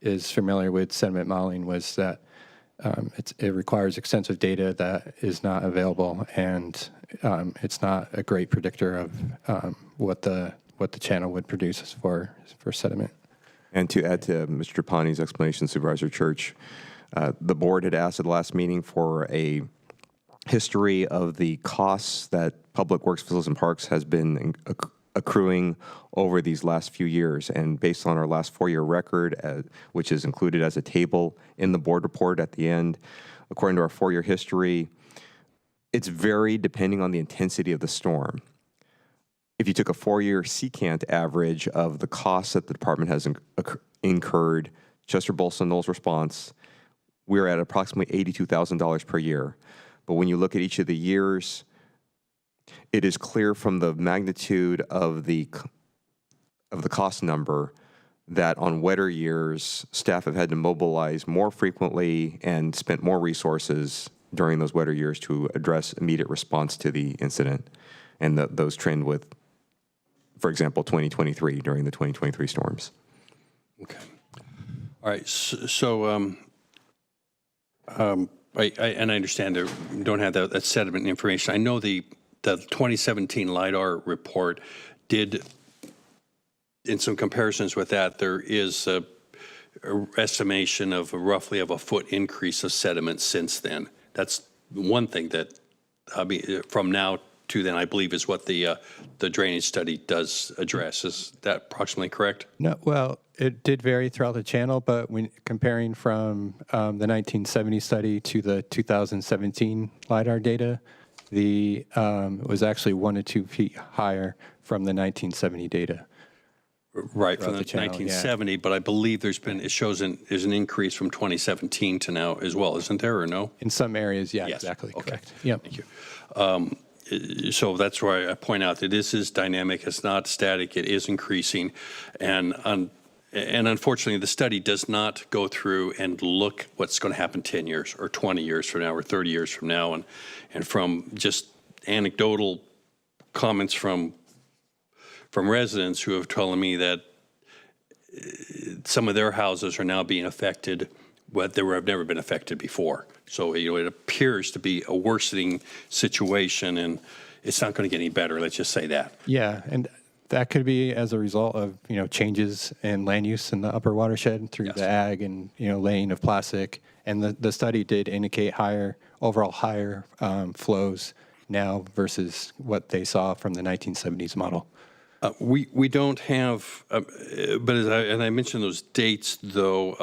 is familiar with sediment modeling, was that it requires extensive data that is not available, and it's not a great predictor of what the channel would produce for sediment. And to add to Mr. Trapani's explanation, Supervisor Church, the board had asked at the last meeting for a history of the costs that Public Works, Facilities, and Parks has been accruing over these last few years. And based on our last 4-year record, which is included as a table in the board report at the end, according to our 4-year history, it's varied depending on the intensity of the storm. If you took a 4-year secant average of the costs that the department has incurred, Chester, Bolson, Knowles response, we're at approximately $82,000 per year. But when you look at each of the years, it is clear from the magnitude of the cost number that on wetter years, staff have had to mobilize more frequently and spent more resources during those wetter years to address immediate response to the incident. And those trend with, for example, 2023, during the 2023 storms. Okay. All right. So I understand they don't have that sediment information. I know the 2017 LIDAR report did, in some comparisons with that, there is a estimation of roughly of a foot increase of sediment since then. That's one thing that, I mean, from now to then, I believe, is what the drainage study does address. Is that approximately correct? No, well, it did vary throughout the channel, but when comparing from the 1970 study to the 2017 LIDAR data, it was actually 1 to 2 feet higher from the 1970 data. Right, from the 1970, but I believe there's an increase from 2017 to now as well, isn't there, or no? In some areas, yeah, yes. Exactly, okay. Correct. Yep. Thank you. So that's why I point out that this is dynamic, it's not static, it is increasing, and unfortunately the study does not go through and look what's going to happen 10 years or 20 years from now or 30 years from now, and from just anecdotal comments from residents who have told me that some of their houses are now being affected, but they have never been affected before. So it appears to be a worsening situation, and it's not going to get any better. Let's just say that. Yeah, and that could be as a result of changes in land use in the upper watershed through the ag and laying of plastic. And the study did indicate overall higher flows now versus what they saw from the 1970s model. We don't have, but as I mentioned those dates, though,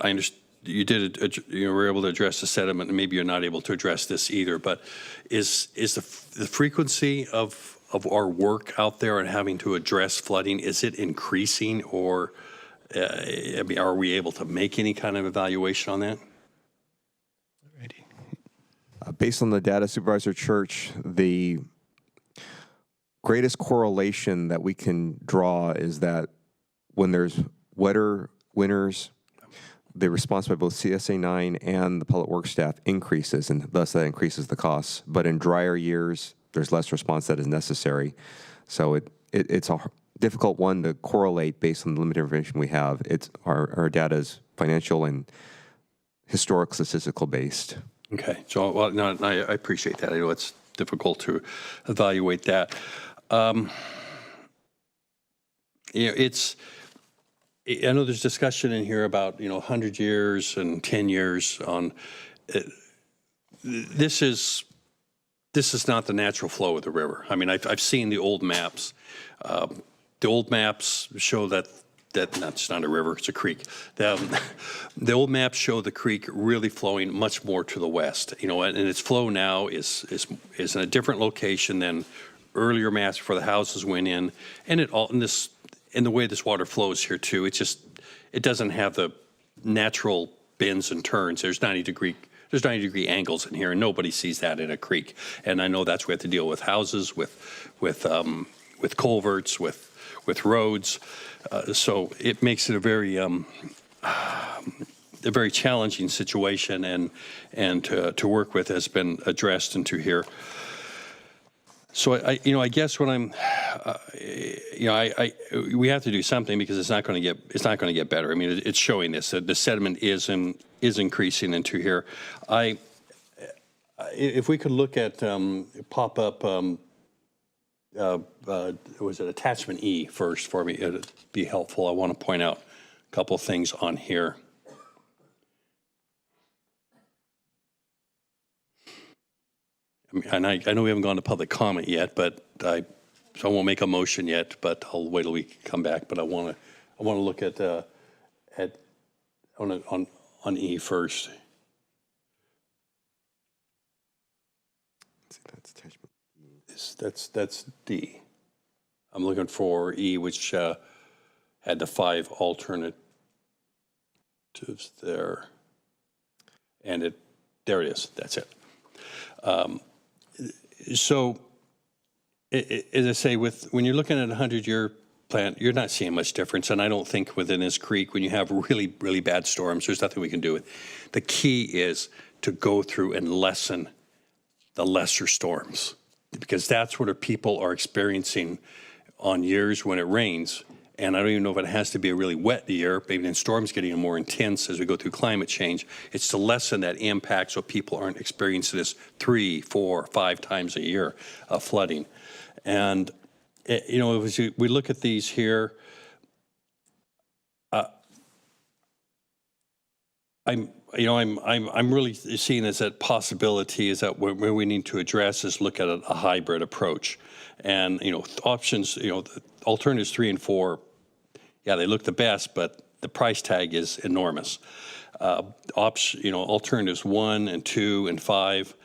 I understand you were able to address the sediment, and maybe you're not able to address this either. But is the frequency of our work out there and having to address flooding, is it increasing, or are we able to make any kind of evaluation on that? Based on the data, Supervisor Church, the greatest correlation that we can draw is that when there's wetter winters, the response by both CSA9 and the public works staff increases, and thus that increases the costs. But in drier years, there's less response that is necessary. So it's a difficult one to correlate based on the limited information we have. Our data is financial and historic statistical based. Okay, so well, no, I appreciate that. I know it's difficult to evaluate that. It's I know there's discussion in here about, 100 years and 10 years on, this is not the natural flow of the river. I mean, I've seen the old maps. The old maps show that that's not a river, it's a creek. The old maps show the creek really flowing much more to the west, and its flow now is in a different location than earlier maps before the houses went in, and the way this water flows here too. It doesn't have the natural bends and turns. There's 90-degree angles in here, and nobody sees that in a creek. And I know that's we have to deal with houses, with culverts, with roads. So it makes it a very challenging situation, and to work with has been addressed into here. So I guess what I'm, we have to do something because it's not going to get better. I mean, it's showing this that the sediment is increasing into here. If we could look at pop up. Was it attachment E first for me? It'd be helpful. I want to point out a couple things on here. And I know we haven't gone to public comment yet, so I won't make a motion yet, but I'll wait till we come back. But I want to look at on E first. Let's see, that's attachment E. That's D. I'm looking for E, which had the 5 alternatives there, and there it is. That's it. So, as I say, when you're looking at a 100-year plan, you're not seeing much difference. And I don't think within this creek, when you have really, really bad storms, there's nothing we can do with. The key is to go through and lessen the lesser storms, because that's what our people are experiencing on years when it rains. And I don't even know if it has to be a really wet year, maybe then storms getting more intense as we go through climate change. It's to lessen that impact so people aren't experiencing this 3, 4, 5 times a year of flooding. And, as we look at these here, I'm really seeing as that possibility is that where we need to address is look at a hybrid approach. And, options, the alternatives 3 and 4, yeah, they look the best, but the price tag is enormous. Alternatives 1 and 2 and 5,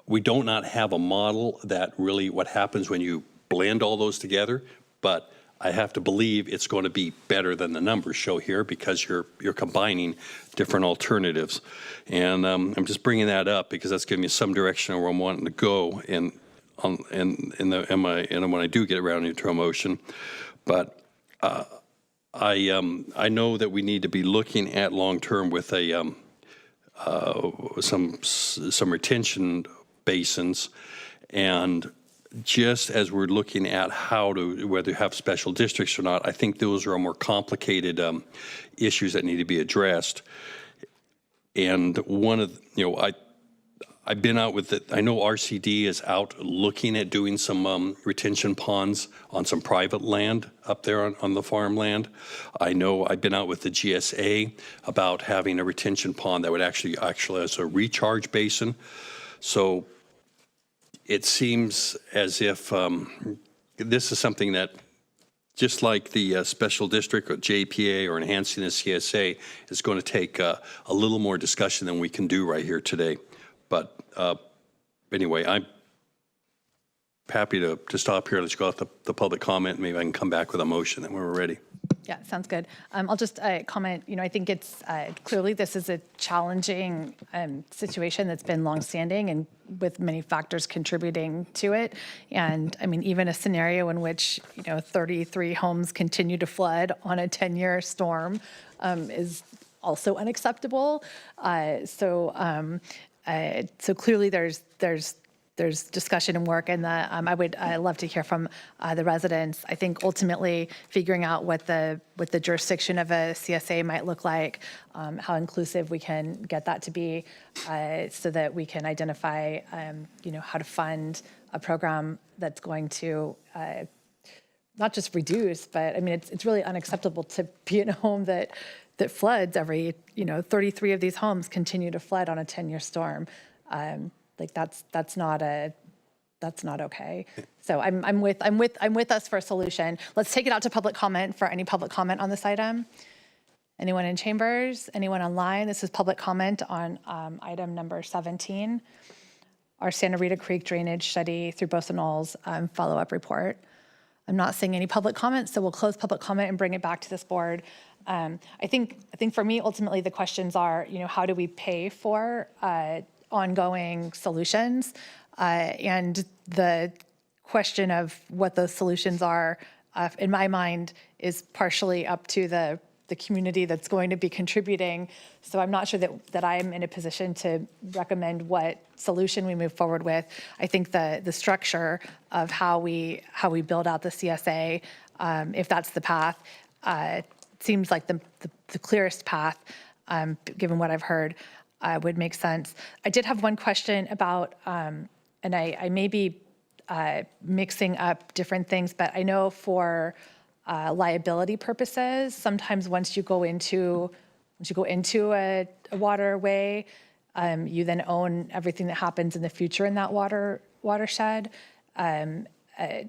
we do not have a model that really what happens when you blend all those together, but I have to believe it's going to be better than the numbers show here because you're combining different alternatives. And I'm just bringing that up because that's giving me some direction of where I'm wanting to go when I do get around into a motion. But I know that we need to be looking at long-term with some retention basins, and just as we're looking at whether to have special districts or not, I think those are more complicated issues that need to be addressed. And one of I've been out with it. I know RCD is out looking at doing some retention ponds on some private land up there on the farmland. I know I've been out with the GSA about having a retention pond that would actually as a recharge basin. So it seems as if this is something that, just like the special district or JPA or enhancing the CSA, is going to take a little more discussion than we can do right here today. But anyway, I'm happy to stop here. Let's go out the public comment. Maybe I can come back with a motion when we're ready. Yeah, sounds good. I'll just comment, I think it's clearly this is a challenging situation that's been longstanding and with many factors contributing to it. And I mean, even a scenario in which, 33 homes continue to flood on a 10-year storm is also unacceptable. So clearly there's discussion and work, and I would love to hear from the residents. I think ultimately figuring out what the jurisdiction of a CSA might look like, how inclusive we can get that to be, so that we can identify, how to fund a program that's going to not just reduce, but I mean, it's really unacceptable to be in a home that floods every, 33 of these homes continue to flood on a 10-year storm. Like that's not okay. So I'm with us for a solution. Let's take it out to public comment for any public comment on this item. Anyone in chambers? Anyone online? This is public comment on item number 17, our Santa Rita Creek drainage study through Bosa Knolls follow-up report. I'm not seeing any public comments, so we'll close public comment and bring it back to this board. I think for me, ultimately, the questions are, how do we pay for ongoing solutions? And the question of what those solutions are, in my mind, is partially up to the community that's going to be contributing. So I'm not sure that I'm in a position to recommend what solution we move forward with. I think the structure of how we build out the CSA, if that's the path, seems like the clearest path, given what I've heard, would make sense. I did have one question about, and I may be mixing up different things, but I know for liability purposes, sometimes once you go into a waterway, you then own everything that happens in the future in that watershed. And I'm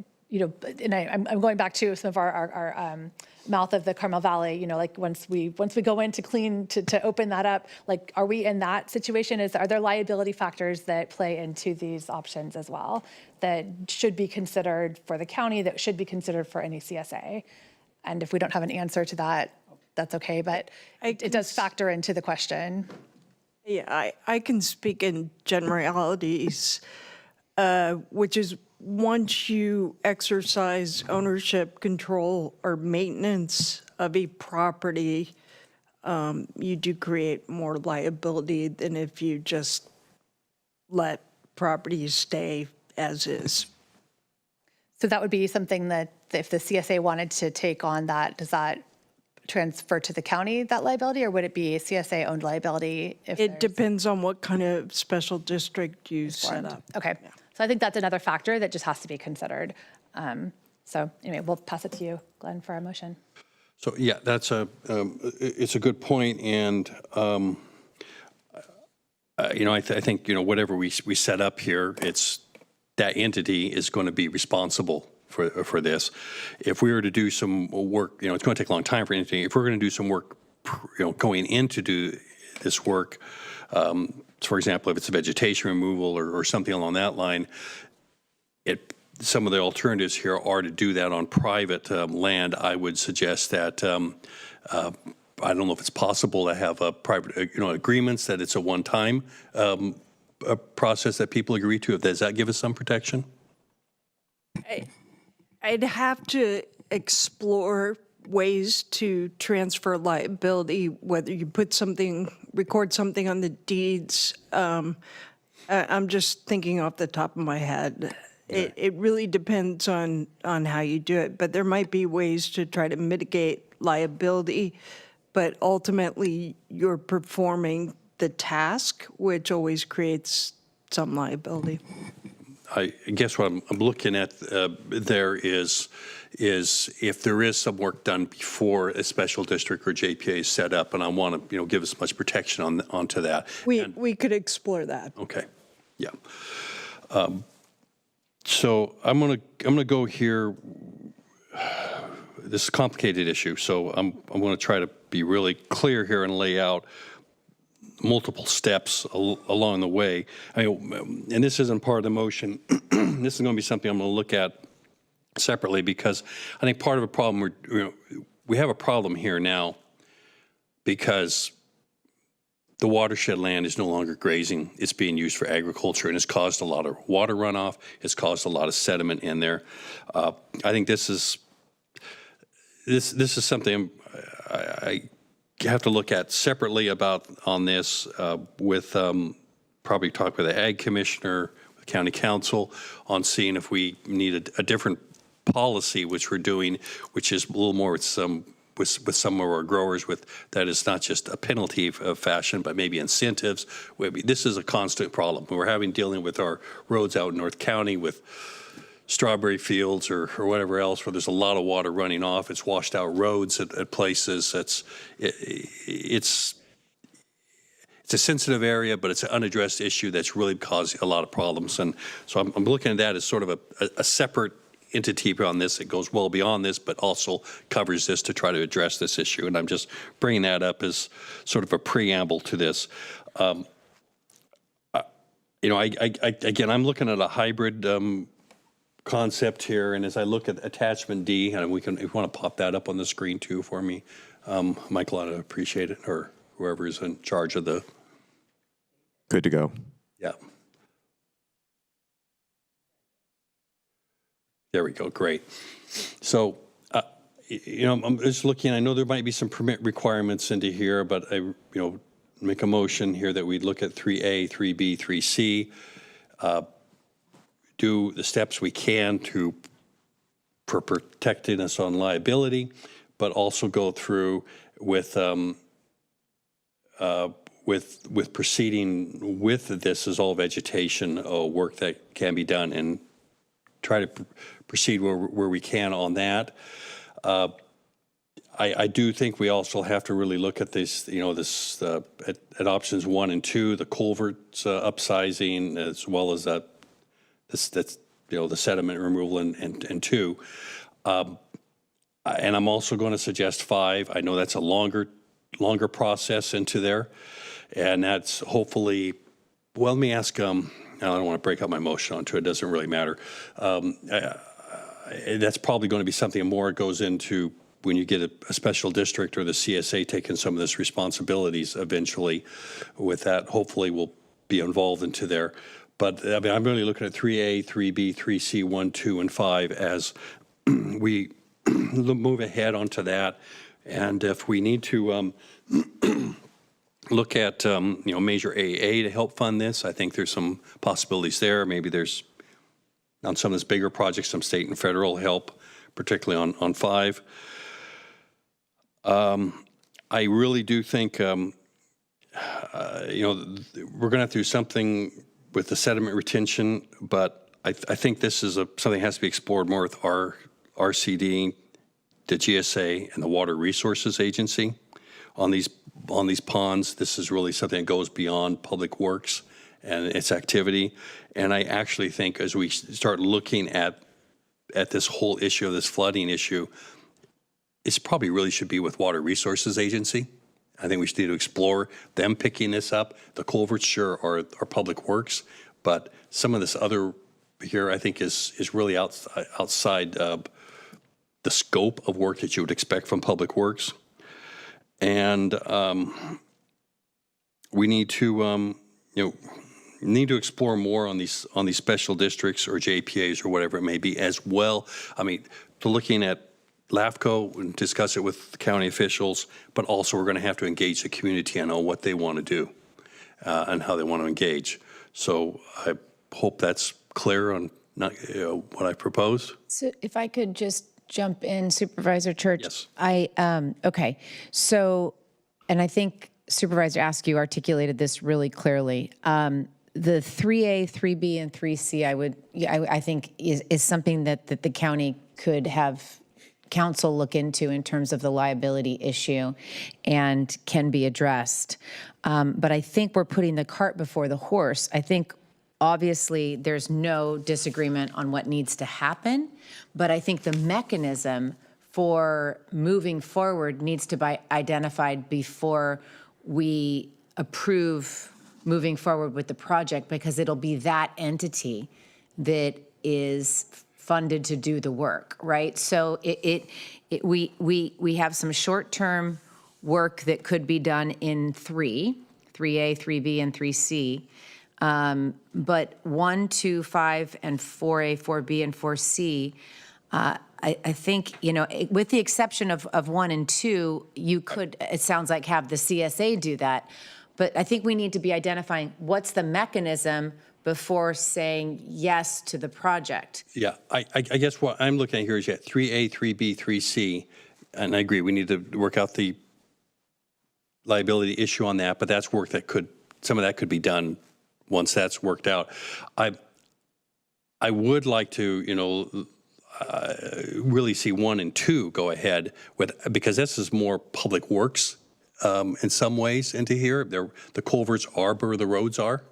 going back to some of our mouth of the Carmel Valley. Like once we go in to open that up, like are we in that situation? Are there liability factors that play into these options as well that should be considered for the county, that should be considered for any CSA? And if we don't have an answer to that, that's okay. But it does factor into the question. Yeah, I can speak in generalities, which is once you exercise ownership, control, or maintenance of a property, you do create more liability than if you just let properties stay as is. So that would be something that if the CSA wanted to take on that, does that transfer to the county, that liability, or would it be CSA-owned liability? It depends on what kind of special district you set up. Okay. Yeah. So I think that's another factor that just has to be considered. So anyway, we'll pass it to you, Glenn, for our motion. So yeah, that's it's a good point, and I think whatever we set up here, it's that entity is going to be responsible for this. If we were to do some work, it's going to take a long time for anything. If we're going to do some work, going in to do this work, for example, if it's a vegetation removal or something along that line, some of the alternatives here are to do that on private land. I would suggest that I don't know if it's possible to have a private, agreements that it's a one-time process that people agree to. Does that give us some protection? I'd have to explore ways to transfer liability, whether you record something on the deeds. I'm just thinking off the top of my head. It really depends on how you do it, but there might be ways to try to mitigate liability, but ultimately you're performing the task, which always creates some liability. I guess what I'm looking at there is if there is some work done before a special district or JPA is set up, and I want to give as much protection onto that. We could explore that. Okay, yeah. So I'm gonna go here. This is a complicated issue, so I'm going to try to be really clear here and lay out multiple steps along the way. And this isn't part of the motion. This is going to be something I'm going to look at separately, because I think part of a problem we have a problem here now because the watershed land is no longer grazing. It's being used for agriculture, and it's caused a lot of water runoff. It's caused a lot of sediment in there. I think this is something I have to look at separately on this with probably talk with the ag commissioner, with county council, on seeing if we need a different policy, which we're doing, which is a little more with some of our growers, that is not just a penalty of fashion, but maybe incentives. This is a constant problem. We're dealing with our roads out in North County with strawberry fields or whatever else where there's a lot of water running off. It's washed out roads at places. It's a sensitive area, but it's an unaddressed issue that's really caused a lot of problems. And so I'm looking at that as sort of a separate entity on this. It goes well beyond this, but also covers this to try to address this issue. And I'm just bringing that up as sort of a preamble to this. Again, I'm looking at a hybrid concept here, and as I look at attachment D, and if you want to pop that up on the screen too for me, Michael, I'd appreciate it, or whoever is in charge of the. Good to go. Yeah. There we go. Great. So, I'm just looking. I know there might be some permit requirements into here, but I, make a motion here that we look at 3A, 3B, 3C. Do the steps we can for protecting us on liability, but also go through with proceeding with this as all vegetation work that can be done, and try to proceed where we can on that. I do think we also have to really look at this, at options 1 and 2, the culverts upsizing, as well as the sediment removal and 2. And I'm also going to suggest 5. I know that's a longer process into there, and that's hopefully. Well, let me ask. I don't want to break up my motion onto it. It doesn't really matter. That's probably going to be something more goes into when you get a special district or the CSA taking some of this responsibilities eventually. With that, hopefully we'll be involved into there. But I mean, I'm really looking at 3A, 3B, 3C, 1, 2, and 5 as we move ahead onto that. And if we need to look at Measure AA to help fund this, I think there's some possibilities there. Maybe there's on some of these bigger projects, some state and federal help, particularly on 5. I really do think we're going to have to do something with the sediment retention, but I think this is something that has to be explored more with our RCD, the GSA, and the Water Resources Agency on these ponds. This is really something that goes beyond Public Works and its activity. And I actually think as we start looking at this whole issue of this flooding issue, it's probably really should be with Water Resources Agency. I think we should need to explore them picking this up. The culverts sure are Public Works, but some of this other here I think is really outside the scope of work that you would expect from Public Works. And we need to explore more on these special districts or JPAs or whatever it may be as well. I mean, looking at LAFCO and discuss it with the county officials, but also we're going to have to engage the community on what they want to do and how they want to engage. So I hope that's clear on what I proposed. So if I could just jump in, Supervisor Church. Yes. Okay. So, and I think Supervisor Askew articulated this really clearly. The 3A, 3B, and 3C, I think is something that the county could have council look into in terms of the liability issue and can be addressed. But I think we're putting the cart before the horse. I think obviously there's no disagreement on what needs to happen, but I think the mechanism for moving forward needs to be identified before we approve moving forward with the project, because it'll be that entity that is funded to do the work, right? So we have some short-term work that could be done in 3A, 3B, and 3C. But 1, 2, 5, and 4A, 4B, and 4C, I think, with the exception of 1 and 2, you could, it sounds like, have the CSA do that. But I think we need to be identifying what's the mechanism before saying yes to the project. Yeah, I guess what I'm looking at here is 3A, 3B, 3C, and I agree, we need to work out the liability issue on that, but that's work that some of that could be done once that's worked out. I, I would like to, really see 1 and 2 go ahead with, because this is more public works in some ways into here. The culverts are where the roads are.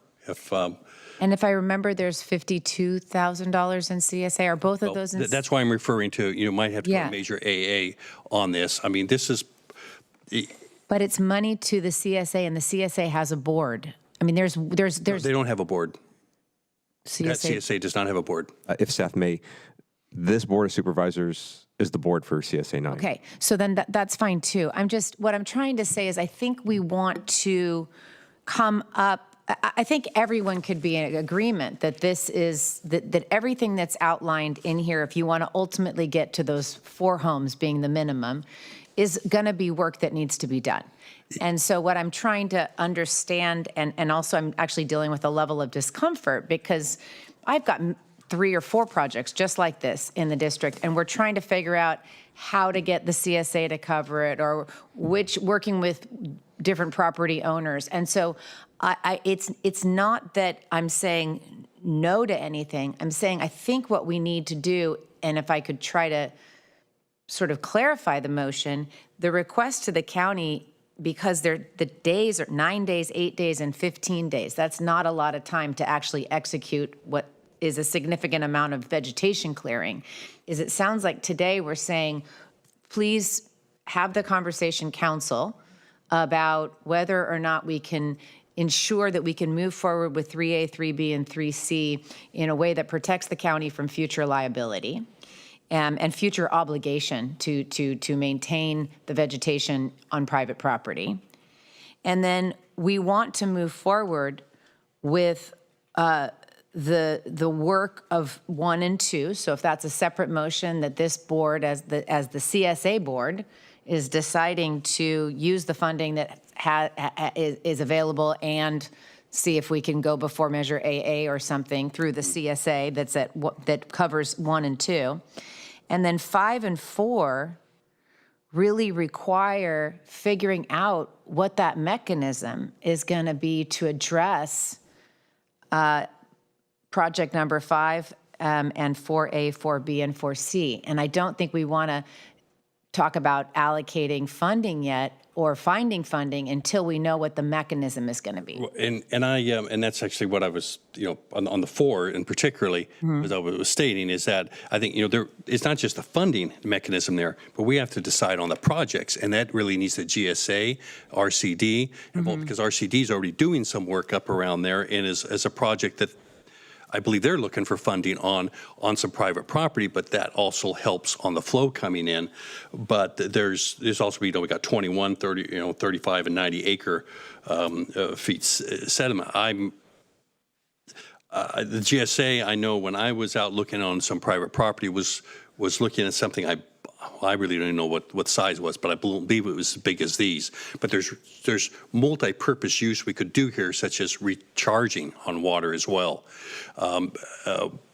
And if I remember, there's $52,000 in CSA. Are both of those in? That's why I'm referring to, might have to go major AA on this. I mean, this is. But it's money to the CSA, and the CSA has a board. I mean, there's. No, they don't have a board. CSA does not have a board. If staff may, this Board of Supervisors is the board for CSA 9. Okay, so then that's fine too. What I'm trying to say is I think we want to come up, I think everyone could be in agreement that this is, that everything that's outlined in here, if you want to ultimately get to those 4 homes being the minimum, is going to be work that needs to be done. And so what I'm trying to understand, and also I'm actually dealing with a level of discomfort because I've got 3 or 4 projects just like this in the district, and we're trying to figure out how to get the CSA to cover it, or working with different property owners. And so it's not that I'm saying no to anything. I'm saying I think what we need to do, and if I could try to sort of clarify the motion, the request to the county, because the days are 9 days, 8 days, and 15 days. That's not a lot of time to actually execute what is a significant amount of vegetation clearing. It sounds like today we're saying, please have the conversation council about whether or not we can ensure that we can move forward with 3A, 3B, and 3C in a way that protects the county from future liability. And future obligation to maintain the vegetation on private property. And then we want to move forward with the work of 1 and 2. So if that's a separate motion, that this board, as the CSA board, is deciding to use the funding that is available and see if we can go before Measure AA or something through the CSA that covers 1 and 2. And then 5 and 4 really require figuring out what that mechanism is going to be to address project number 5 and 4A, 4B, and 4C. And I don't think we want to talk about allocating funding yet or finding funding until we know what the mechanism is going to be. And that's actually what I was, on the 4 and particularly, as I was stating, is that I think, it's not just the funding mechanism there, but we have to decide on the projects, and that really needs the GSA, RCD involved, because RCD is already doing some work up around there, and as a project that I believe they're looking for funding on some private property, but that also helps on the flow coming in. But there's also, we got 21, 30, 35 and 90 acre feet sediment. The GSA, I know when I was out looking on some private property was looking at something I really don't know what size it was, but I believe it was as big as these. But there's multi-purpose use we could do here, such as recharging on water as well.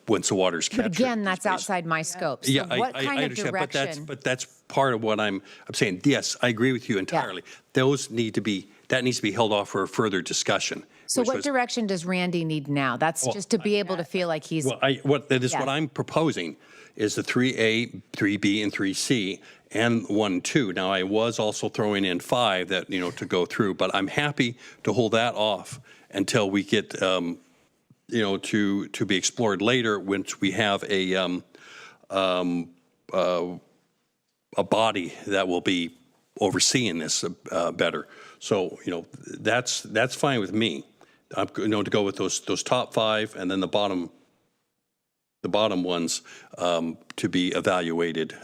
Once the water's captured. But again, that's outside my scope. So yeah, what I kind of understand, direction? but that's part of what I'm saying. Yes, I agree with you entirely. Yeah. That needs to be held off for a further discussion. So what direction does Randy need now? That's just to be able to feel like he's. Well, what I'm proposing is the 3A, 3B, and 3C, and 1 and 2. Now, I was also throwing in 5 that, to go through, but I'm happy to hold that off until we get, to be explored later once we have a body that will be overseeing this better. So, that's fine with me. To go with those top 5 and then the bottom ones to be evaluated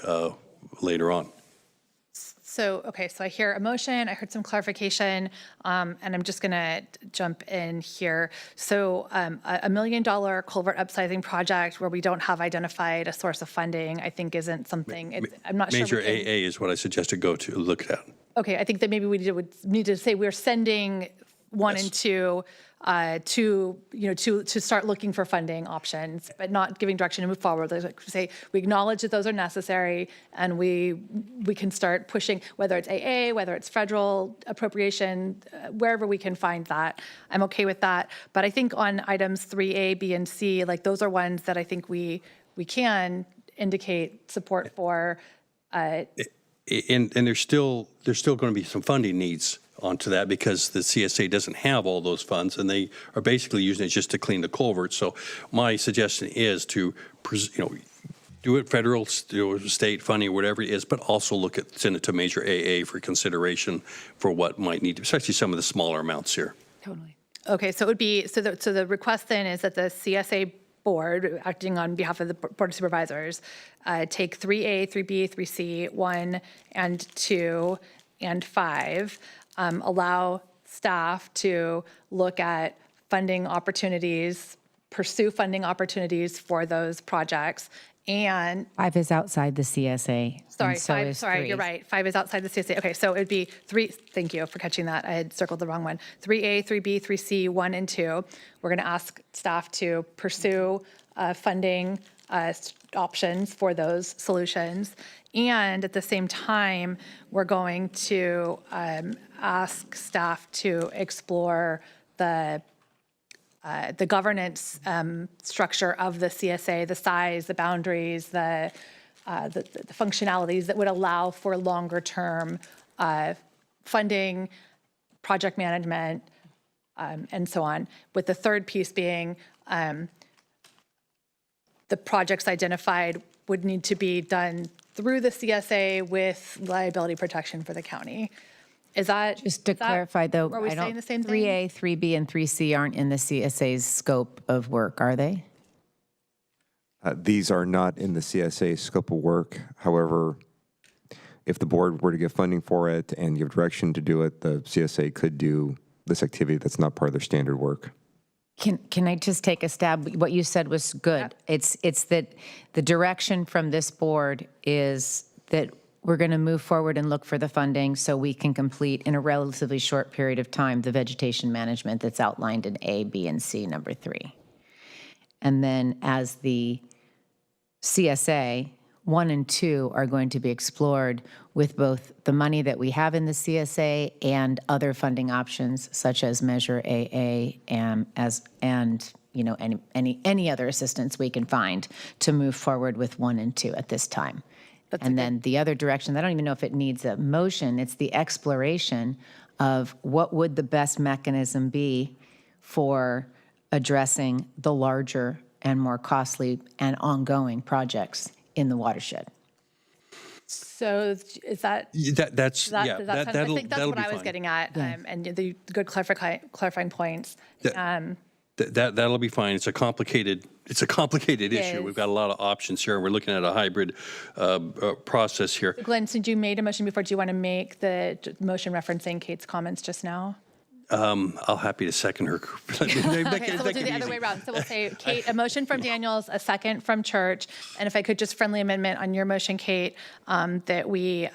later on. So I hear a motion, I heard some clarification, and I'm just going to jump in here. So $1 million culvert upsizing project where we don't have identified a source of funding, I think isn't something, I'm not sure. Major AA is what I suggested look at. Okay, I think that maybe we would need to say we're sending one and two, to start looking for funding options, but not giving direction to move forward. Like say, we acknowledge that those are necessary, and we can start pushing, whether it's AA, whether it's federal appropriation, wherever we can find that. I'm okay with that. But I think on items 3A, B, and C, like those are ones that I think we can indicate support for. And there's still going to be some funding needs onto that because the CSA doesn't have all those funds, and they are basically using it just to clean the culverts. So my suggestion is to, do it federal, state funding, whatever it is, but also send it to major AA for consideration for what might need to, especially some of the smaller amounts here. Totally. Okay, so it would be, so the request then is that the CSA board, acting on behalf of the Board of Supervisors, take 3A, 3B, 3C, 1 and 2 and 5, allow staff to look at funding opportunities, pursue funding opportunities for those projects, and 5 is outside the CSA. Sorry, and so 5, is sorry, 3. you're right. 5 is outside the CSA. Okay, so it'd be 3, thank you for catching that. I had circled the wrong one. 3A, 3B, 3C, 1 and 2. We're gonna ask staff to pursue funding options for those solutions. And at the same time, we're going to ask staff to explore the governance structure of the CSA, the size, the boundaries, the functionalities that would allow for longer term funding, project management, and so on. With the third piece being the projects identified would need to be done through the CSA with liability protection for the county. Is that Just to clarify, though, are we I don't, saying the same thing? 3A, 3B, and 3C aren't in the CSA's scope of work, are they? These are not in the CSA scope of work. However, if the board were to give funding for it and give direction to do it, the CSA could do this activity that's not part of their standard work. Can I just take a stab? What you said was good. It's that the direction from this board is that we're going to move forward and look for the funding so we can complete in a relatively short period of time the vegetation management that's outlined in A, B, and C, number 3. And then as the CSA, 1 and 2 are going to be explored with both the money that we have in the CSA and other funding options such as Measure AA and any other assistance we can find to move forward with 1 and 2 at this time. And then the other direction, I don't even know if it needs a motion, it's the exploration of what would the best mechanism be for addressing the larger and more costly and ongoing projects in the watershed. So is that? That's I that'll think that's what be I was fine. getting at, and the good clarifying points. That'll be fine. It's a complicated issue. Yes. We've got a lot of options here. We're looking at a hybrid process here. Glenn, since you made a motion before, do you want to make the motion referencing Kate's comments just now? I'll happy to second her. Okay, so we'll do the other way around. So we'll say, Kate, a motion from Daniels, a second from Church, and if I could just friendly amendment on your motion, Kate, that we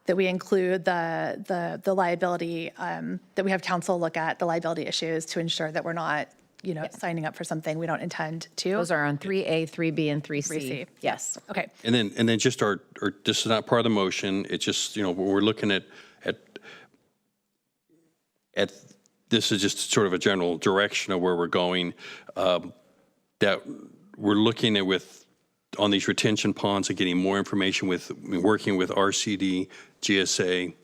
include the liability, that we have counsel look at the liability issues to ensure that we're not, signing up for something we don't intend to. Those are on 3A, 3B, and 3C. 3C. Yes. Okay. And then just our this is not part of the motion. It's just we're looking at this is just sort of a general direction of where we're going. That we're looking at on these retention ponds and getting more information working with RCD, GSA,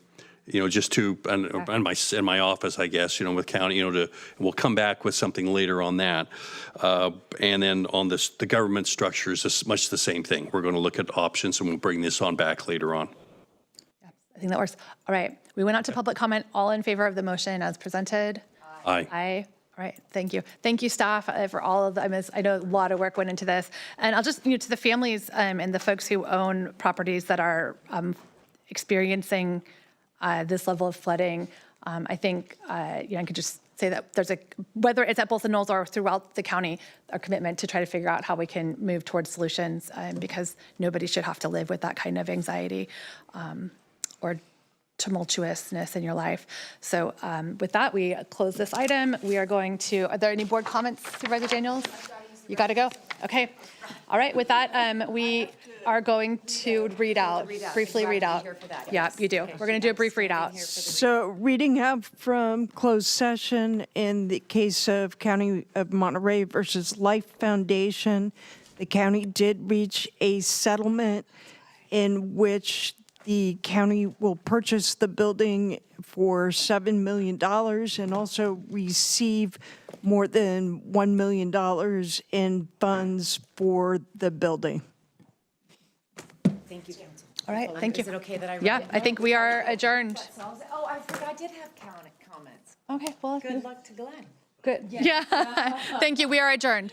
just to in my office, I guess, with county, we'll come back with something later on that. And then on the government structures, it's much the same thing. We're going to look at options and we'll bring this on back later on. I think that works. All right. We went out to public comment. All in favor of the motion as presented? Aye. Aye. All right. Thank you. Thank you, staff, for all of the, I know a lot of work went into this. And I'll just, to the families and the folks who own properties that are experiencing this level of flooding, I think, I could just say that there's whether it's at both the Knolls or throughout the county, our commitment to try to figure out how we can move towards solutions because nobody should have to live with that kind of anxiety or tumultuousness in your life. So with that, we close this item. We are going to, are there any board comments, Supervisor Daniels? You got to go? Okay. All right, with that, we are going to briefly read out. Yeah, you do. We're going to do a brief readout. So reading out from closed session in the case of County of Monterey versus Life Foundation, the county did reach a settlement in which the county will purchase the building for $7 million and also receive more than $1 million in funds for the building. Thank you, Council. All right, thank you. Is it okay that I read Yeah, it? I think we are adjourned. Oh, I forgot I did have comments. Okay, well. Good luck to Glenn. Good. Yeah. Thank you. We are adjourned.